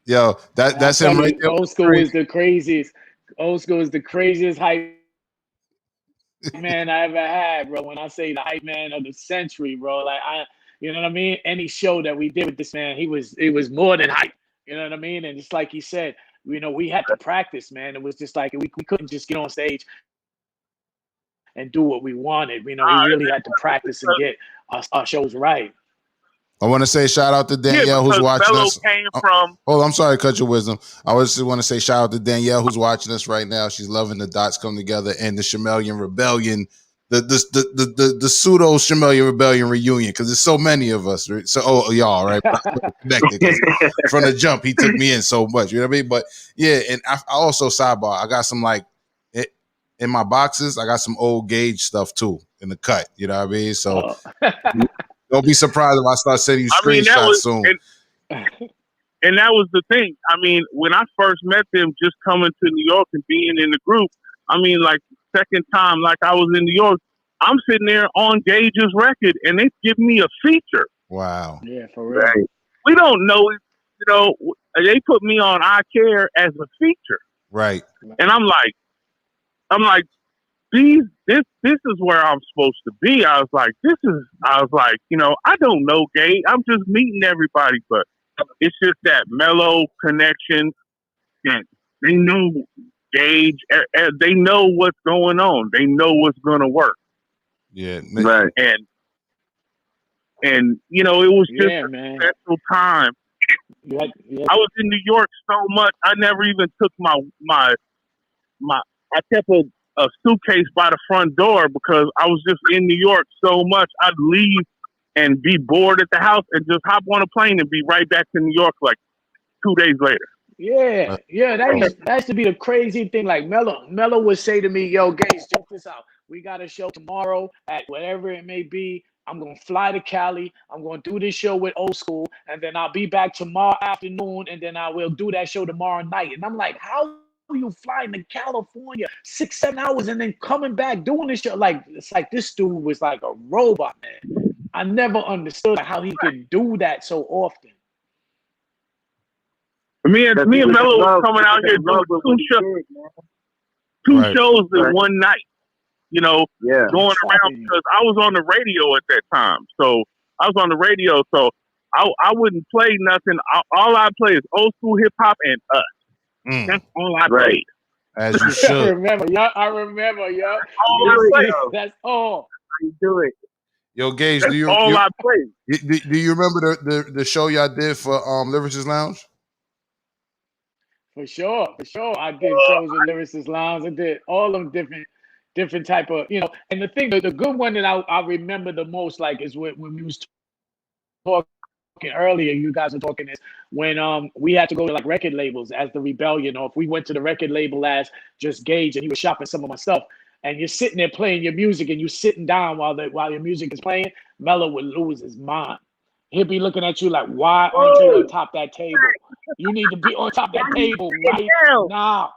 Yo, that's him right there. Old school is the craziest. Old school is the craziest hype man I ever had, bro. When I say the hype man of the century, bro, like you know what I mean? Any show that we did with this man, it was more than hype. You know what I mean? And just like he said, you know, we had to practice, man. It was just like we couldn't just get on stage and do what we wanted. You know, we really had to practice and get our shows right. I want to say shout out to Danielle who's watching Mello us. Came from. Oh, I'm sorry to cut your wisdom. I just want to say shout out to Danielle who's watching us right now. She's loving the dots come together and the Shamellian Rebellion, the pseudo Shamellian Rebellion reunion, because there's so many of us. Right? So y'all, right? Connected. From the jump, he took me in so much. You know what I mean? But yeah, and I also sidebar. I got some in my boxes. I got some old Gage stuff too in the cut. You know what I mean? So. Don't be surprised if I start sending you screenshots soon. And that was the thing. I mean, when I first met them, just coming to New York and being in the group, I mean, like second time, like I was in New York, I'm sitting there on Gage's record, and they give me a feature. Wow. Yeah, for real. Right. We don't know, you know, they put me on I Care as a feature. Right. And I'm like, this is where I'm supposed to be. I was like, you know, I don't know Gage. I'm just meeting everybody, but it's just that mellow connection. And they know Gage. They know what's going on. They know what's going to work. Yeah. Right. And you know, it was just a special time. I was in New York so much. I never even took my I kept a suitcase by the front door because I was just in New York so much. I'd leave and be bored at the house and just hop on a plane and be right back to New York like 2 days later. Yeah, that used to be the crazy thing. Like Mello would say to me, "Yo, Gage, check this out. We got a show tomorrow at whatever it may be. I'm gonna fly to Cali. I'm gonna do this show with Old School, and then I'll be back tomorrow afternoon, and then I will do that show tomorrow night." And I'm like, "How are you flying to California 6-7 hours and then coming back doing this show?" Like, it's like this dude was like a robot, man. I never understood how he could do that so often. Me and Mello was coming out here doing two shows in one night. You know, going around because I was on the radio at that time. So I was on the radio, so I wouldn't play nothing. All I play is old school hip hop and us. That's all I played. As you should. I remember, yeah. That's all. You do it. Yo, Gage, do you I played. Do you remember the show y'all did for Lyricist Lounge? For sure. I did shows with Lyricist Lounge. I did all them different type of, you know. And the thing, the good one that I remember the most, like, is when we was talking earlier, you guys were talking, is when we had to go to like record labels as the Rebellion, or if we went to the record label as just Gage and he was shopping some of my stuff, and you're sitting there playing your music and you're sitting down while your music is playing, Mello would lose his mind. He'd be looking at you like, "Why aren't you on top of that table? You need to be on top of that table right now."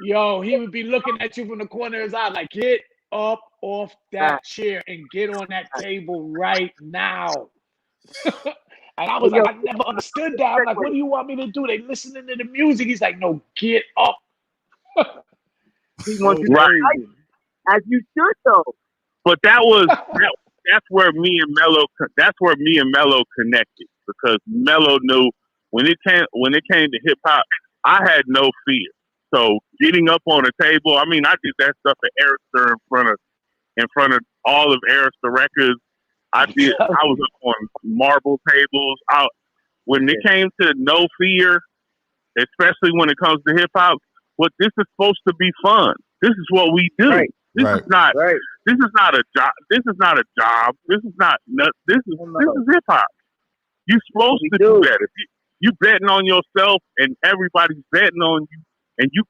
Yo, he would be looking at you from the corner of his eye like, "Get up off that chair and get on that table right now." And I was like, I never understood that. I'm like, "What do you want me to do?" They listening to the music. He's like, "No, get up." He wants you right, as you should though. But that's where me and Mello connected, because Mello knew when it came to hip hop, I had no fear. So getting up on a table, I mean, I did that stuff at Arista in front of all of Arista records. I was up on marble tables. When it came to no fear, especially when it comes to hip hop, this is supposed to be fun. This is what we do. Right. This Right. is not. Right. This is not a job. This is not a job. This is not. This is hip hop. You're supposed to do that. If you betting on yourself and everybody's betting on you, and you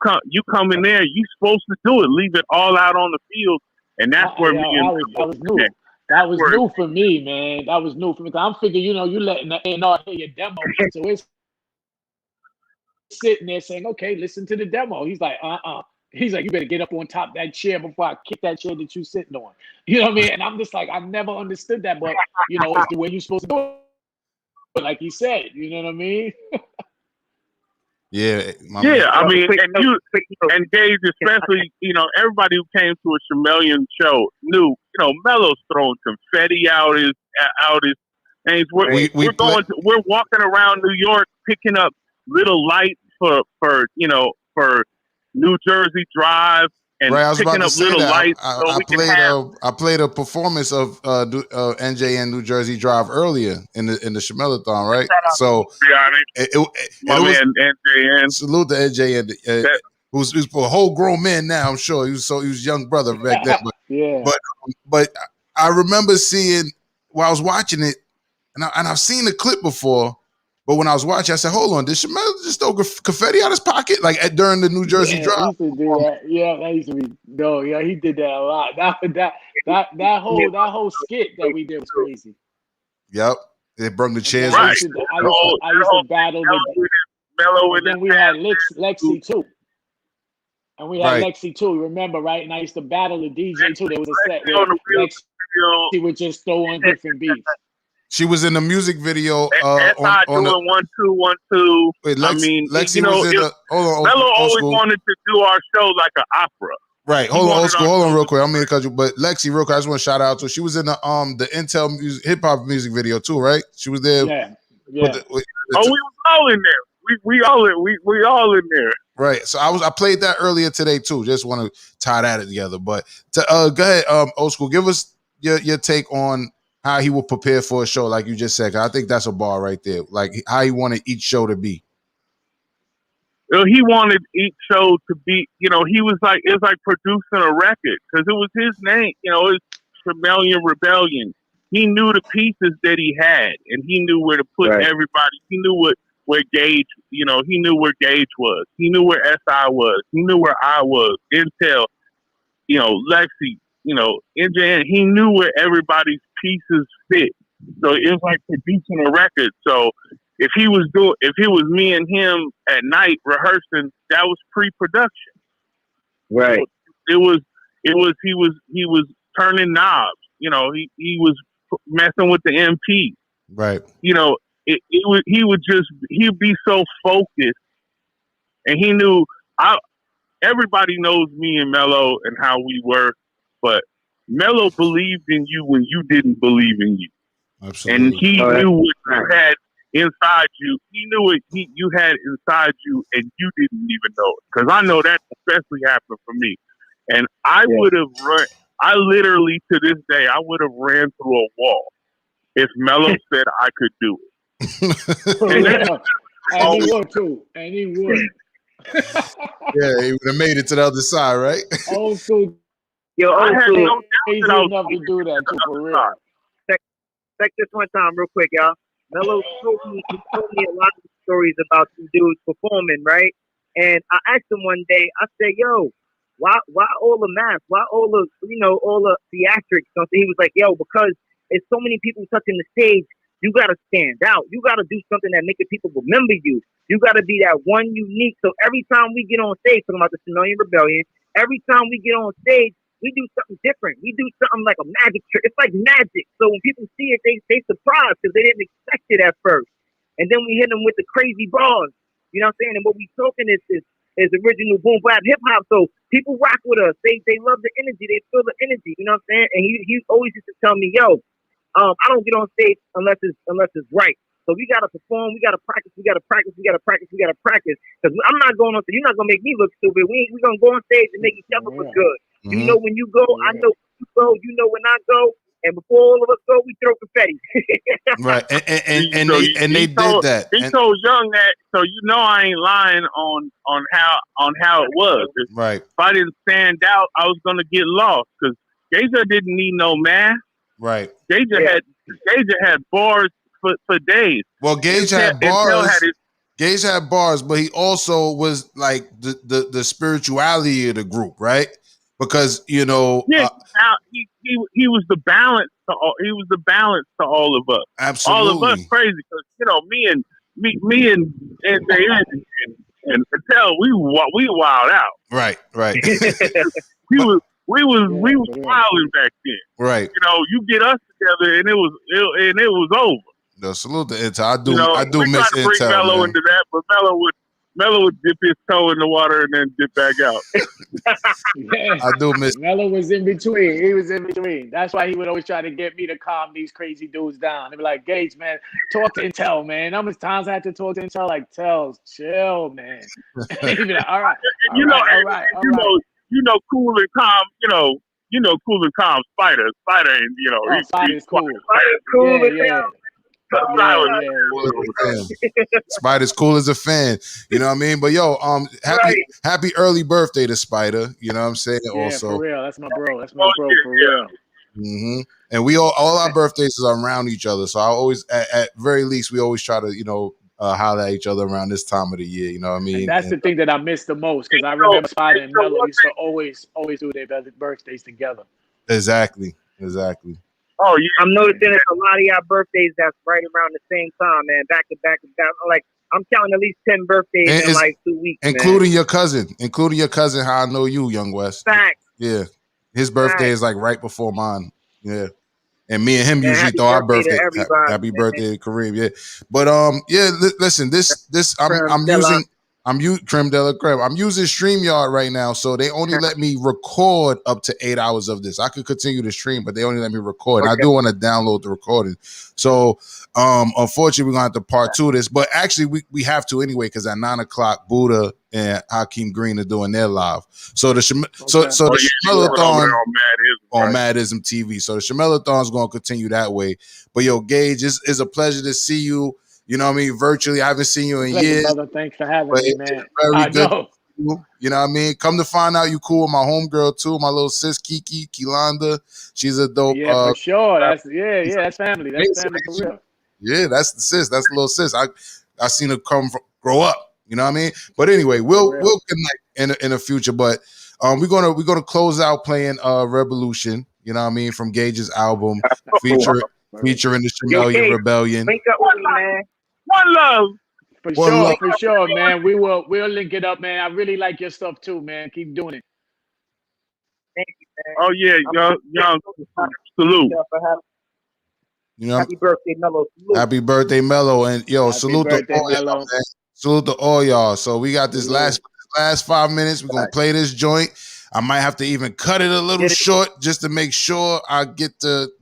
come in there, you supposed to do it. Leave it all out on the field, and that's where me and that was new. That was new for me, man. That was new for me. I'm figuring, you letting the A&R hear your demo, so it's sitting there saying, "Okay, listen to the demo." He's like, He's like, "You better get up on top of that chair before I kick that chair that you sitting on." You know what I mean? And I'm just like, I never understood that, but it's the way you're supposed to do it, like he said. You know what I mean? Yeah, I mean, and Gage, especially, everybody who came to a Shamellian show knew, Mello's throwing confetti out his, and we're walking around New York picking up little lights for New Jersey Drive and right, I was about picking to up say little that. lights I played a performance of NJ and New Jersey Drive earlier in the ShamelloThon, right? So it was NJ salute to NJ and who's a whole grown man now. I'm sure he was a young brother back then. But I remember seeing while I was watching it, and I've seen the clip before. But when I was watching, I said, "Hold on, did Shamello just throw confetti out his pocket during the New Jersey Drive?" He used to do that. Yeah, that used to be dope. Yeah, he did that a lot. That whole skit that we did was crazy. Yep, they brought the chairs. I used to battle Mello, and then we had Lexi too. And we had Lexi too. Remember, right? And I used to battle the DJ too. There was a set where Lexi would just throw on different beats. She was in the music video. On doing 1 2 1 2. Wait, Lexi was in the. Hold on, Mello always school. wanted to do our show like an opera. Right, hold on, old school. Hold on, real quick. I'm gonna cut you, but Lexi, real quick. I just want to shout out to her. She was in the Intel hip hop music video too, right? She was there. Yeah. We was all in there. We all in there. Right. So I played that earlier today too. Just want to tie that together. But go ahead, old school. Give us your take on how he will prepare for a show, like you just said. I think that's a bar right there. Like how he wanted each show to be. He wanted each show to be, he was like, it was like producing a record because it was his name, it's Shamellian Rebellion. He knew the pieces that he had, and he knew where to put everybody. He knew where Gage, he knew where Gage was. He knew where SI was. He knew where I was. Intel, Lexi, NJN. He knew where everybody's pieces fit. So it was like producing a record. So if it was me and him at night rehearsing, that was pre-production. Right. He was turning knobs. He was messing with the MP. Right. He'd be so focused, and he knew. Everybody knows me and Mello and how we were, but Mello believed in you when you didn't believe in you. Absolutely. And he knew what you had inside you. He knew what you had inside you, and you didn't even know it. Because I know that especially happened for me. And I would have run. I literally, to this day, I would have ran through a wall if Mello said I could do it. And he would too. And he would. Yeah, he would have made it to the other side, right? Old school. I had no crazy enough to do that too, for real. Check this one time real quick, y'all. Mello told me a lot of stories about some dudes performing, right? And I asked him one day, I said, yo, why all the masks? Why all the theatrics? So he was like, yo, because there's so many people touching the stage, you gotta stand out. You gotta do something that make the people remember you. You gotta be that one unique. So every time we get on stage, talking about the Shamellian Rebellion, every time we get on stage, we do something different. We do something like a magic trick. It's like magic. So when people see it, they surprised because they didn't expect it at first. And then we hit them with the crazy bars. You know what I'm saying? And what we talking is original boom bap hip hop. So people rock with us. They love the energy. They feel the energy. You know what I'm saying? And he always used to tell me, yo, I don't get on stage unless it's right. So we gotta perform. We gotta practice. We gotta practice. We gotta practice. We gotta practice. Because I'm not going on. You're not gonna make me look stupid. We gonna go on stage and make each other look good. You know when you go, I know when you go. You know when I go. and before all of us go, we throw confetti. Right, and So they did that. He told Young that, so I ain't lying on how it was. Right. If I didn't stand out, I was gonna get lost because Gager didn't need no man. Right. Gager had bars for days. Well, Gage had bars. Gage had bars, but he also was like the spirituality of the group, right? Because he was the balance to all. He was the balance to all of us. Absolutely. All of us crazy because me and Patel, we wild out. Right. we was wilding back then. Right. You get us together and it was over. No, salute to Intel. I do we miss tried to bring Intel. Mello Man. into that, but Mello would dip his toe in the water and then dip back out. I do miss. Mello was in between. He was in between. That's why he would always try to get me to calm these crazy dudes down. They'd be like, Gage, man, talk to Intel, man. How many times I had to talk to Intel? Like, Tells, chill, man. He'd be like, all right. Cool and calm, cool and calm Spider, and Spider's cool. Spider's cool. Yeah. Spider's cool as a fan, you know what I mean? But yo, happy early birthday to Spider, you know what I'm saying? Yeah, also, for real, that's my bro. That's my bro for real. Mm-hmm. And we all our birthdays are around each other, so I always, at very least, we always try to, holler at each other around this time of the year. You know what I mean? And that's the thing that I miss the most because I remember Spider and Mello used to always do their birthdays together. Exactly. Oh, I'm noticing there's a lot of y'all birthdays that's right around the same time, man. Back to back. Like I'm counting at least 10 birthdays in like 2 weeks, including man. your cousin. How I know you, Young West. Facts. Yeah, his birthday is like right before mine. Yeah. And me and him usually throw our birthday. Happy birthday, Kareem. Yeah, but listen, this I'm using creme de la creme. I'm using StreamYard right now, so they only let me record up to 8 hours of this. I could continue to stream, but they only let me record. And I do want to download the recording. So unfortunately, we're gonna have to part two of this, but actually we have to anyway, because at 9:00 Buddha and Hakeem Green are doing their live. So the ShamelloThon on Madism TV. So the ShamelloThon is going to continue that way. But yo, Gage, it's a pleasure to see you. You know what I mean? Virtually, I haven't seen you in years. Brother, thanks for having me, man. Very good. Know. You know what I mean? Come to find out, you cool with my homegirl too, my little sis Kiki Kilanda. She's a dope. Yeah, for sure. That's family. That's family for real. Yeah, that's the sis. That's the little sis. I seen her grow up. You know what I mean? But anyway, we'll connect in the future. But we're gonna close out playing Revolution. You know what I mean? From Gage's album, featuring the Shamello Rebellion. Link up with me, man. One love. For sure, man. We'll link it up, man. I really like your stuff too, man. Keep doing it. Thank you, man. Oh yeah, young salute. You know, happy birthday, Mello. Salute. Happy birthday, Mello, and salute to all y'all, man. Salute to all y'all. So we got this last 5 minutes. We're gonna play this joint. I might have to even cut it a little short just to make sure I get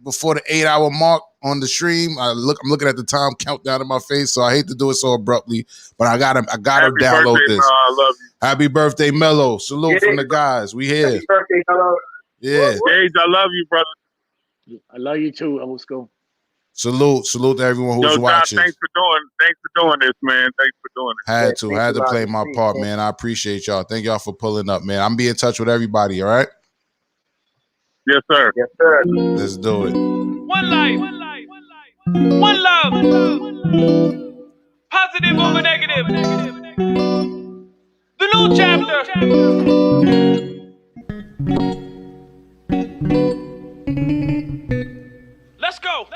before the 8 hour mark on the stream. I'm looking at the time countdown in my face, so I hate to do it so abruptly, but I gotta download this. I love you. Happy birthday, Mello. Salute from the guys. We here. Happy birthday, Mello. Yeah. Gage, I love you, brother. I love you too, old school. Salute to everyone who's watching. Thanks for doing this, man. Thanks for doing it. Had to play my part, man. I appreciate y'all. Thank y'all for pulling up, man. I'm be in touch with everybody, all right? Yes, sir. Yes, sir. Let's do it. One life. One love. Positive over negative. The new chapter. Let's go.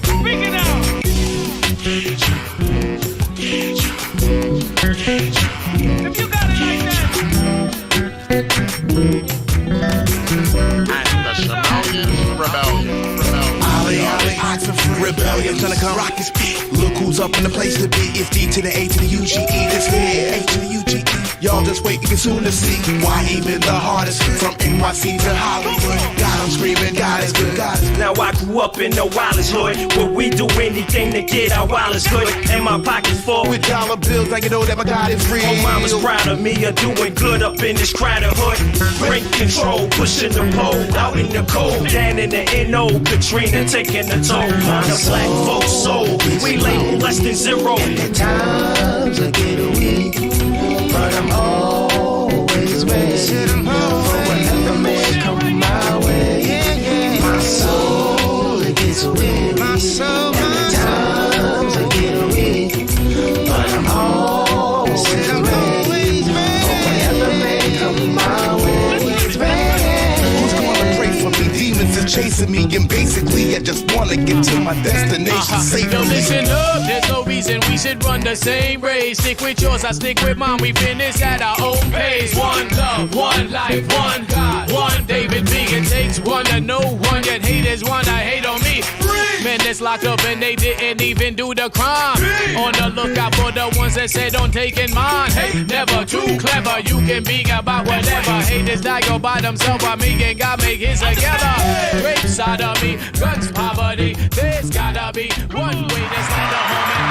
Speaking out. If you got it like that. And the Shamello Rebellion. Rebellion, gonna come rock his beat. Look who's up in the place to be. It's D to the A to the UGE. It's here. A to the UGE. Y'all just wait and soon to see why even the hardest from NYC to Hollywood. God, I'm screaming, God is good. God is good. Now I grew up in the wildest hood, where we do anything to get our wildest good. And my pockets full with dollar bills, now you know that my God is real. My mama's proud of me, of doing good up in this crowded hood. Bring control, pushing the pole, out in the cold. Down in the NO, Katrina taking the toll on the black folks' soul. We label less than zero. At times I get weak, but I'm always ready for whatever may come my way. My soul, it gets weary. At times I get weak, but I'm always ready for whatever may come my way. Who's gonna pray for me? Demons are chasing me, and basically I just wanna get to my destination safely. Yo, listen up, there's no reason we should run the same race. Stick with yours, I stick with mine. We finish at our own pace. One love, one life, one God, one David B. It takes one to know one, yet haters wanna hate on me. Men that's locked up and they didn't even do the crime. On the lookout for the ones that said don't take in mind. Hey, never too clever, you can be about whatever. Haters die go by themselves while me and God make his together. Rape side of me, guns, poverty. There's gotta be one way that's not a home and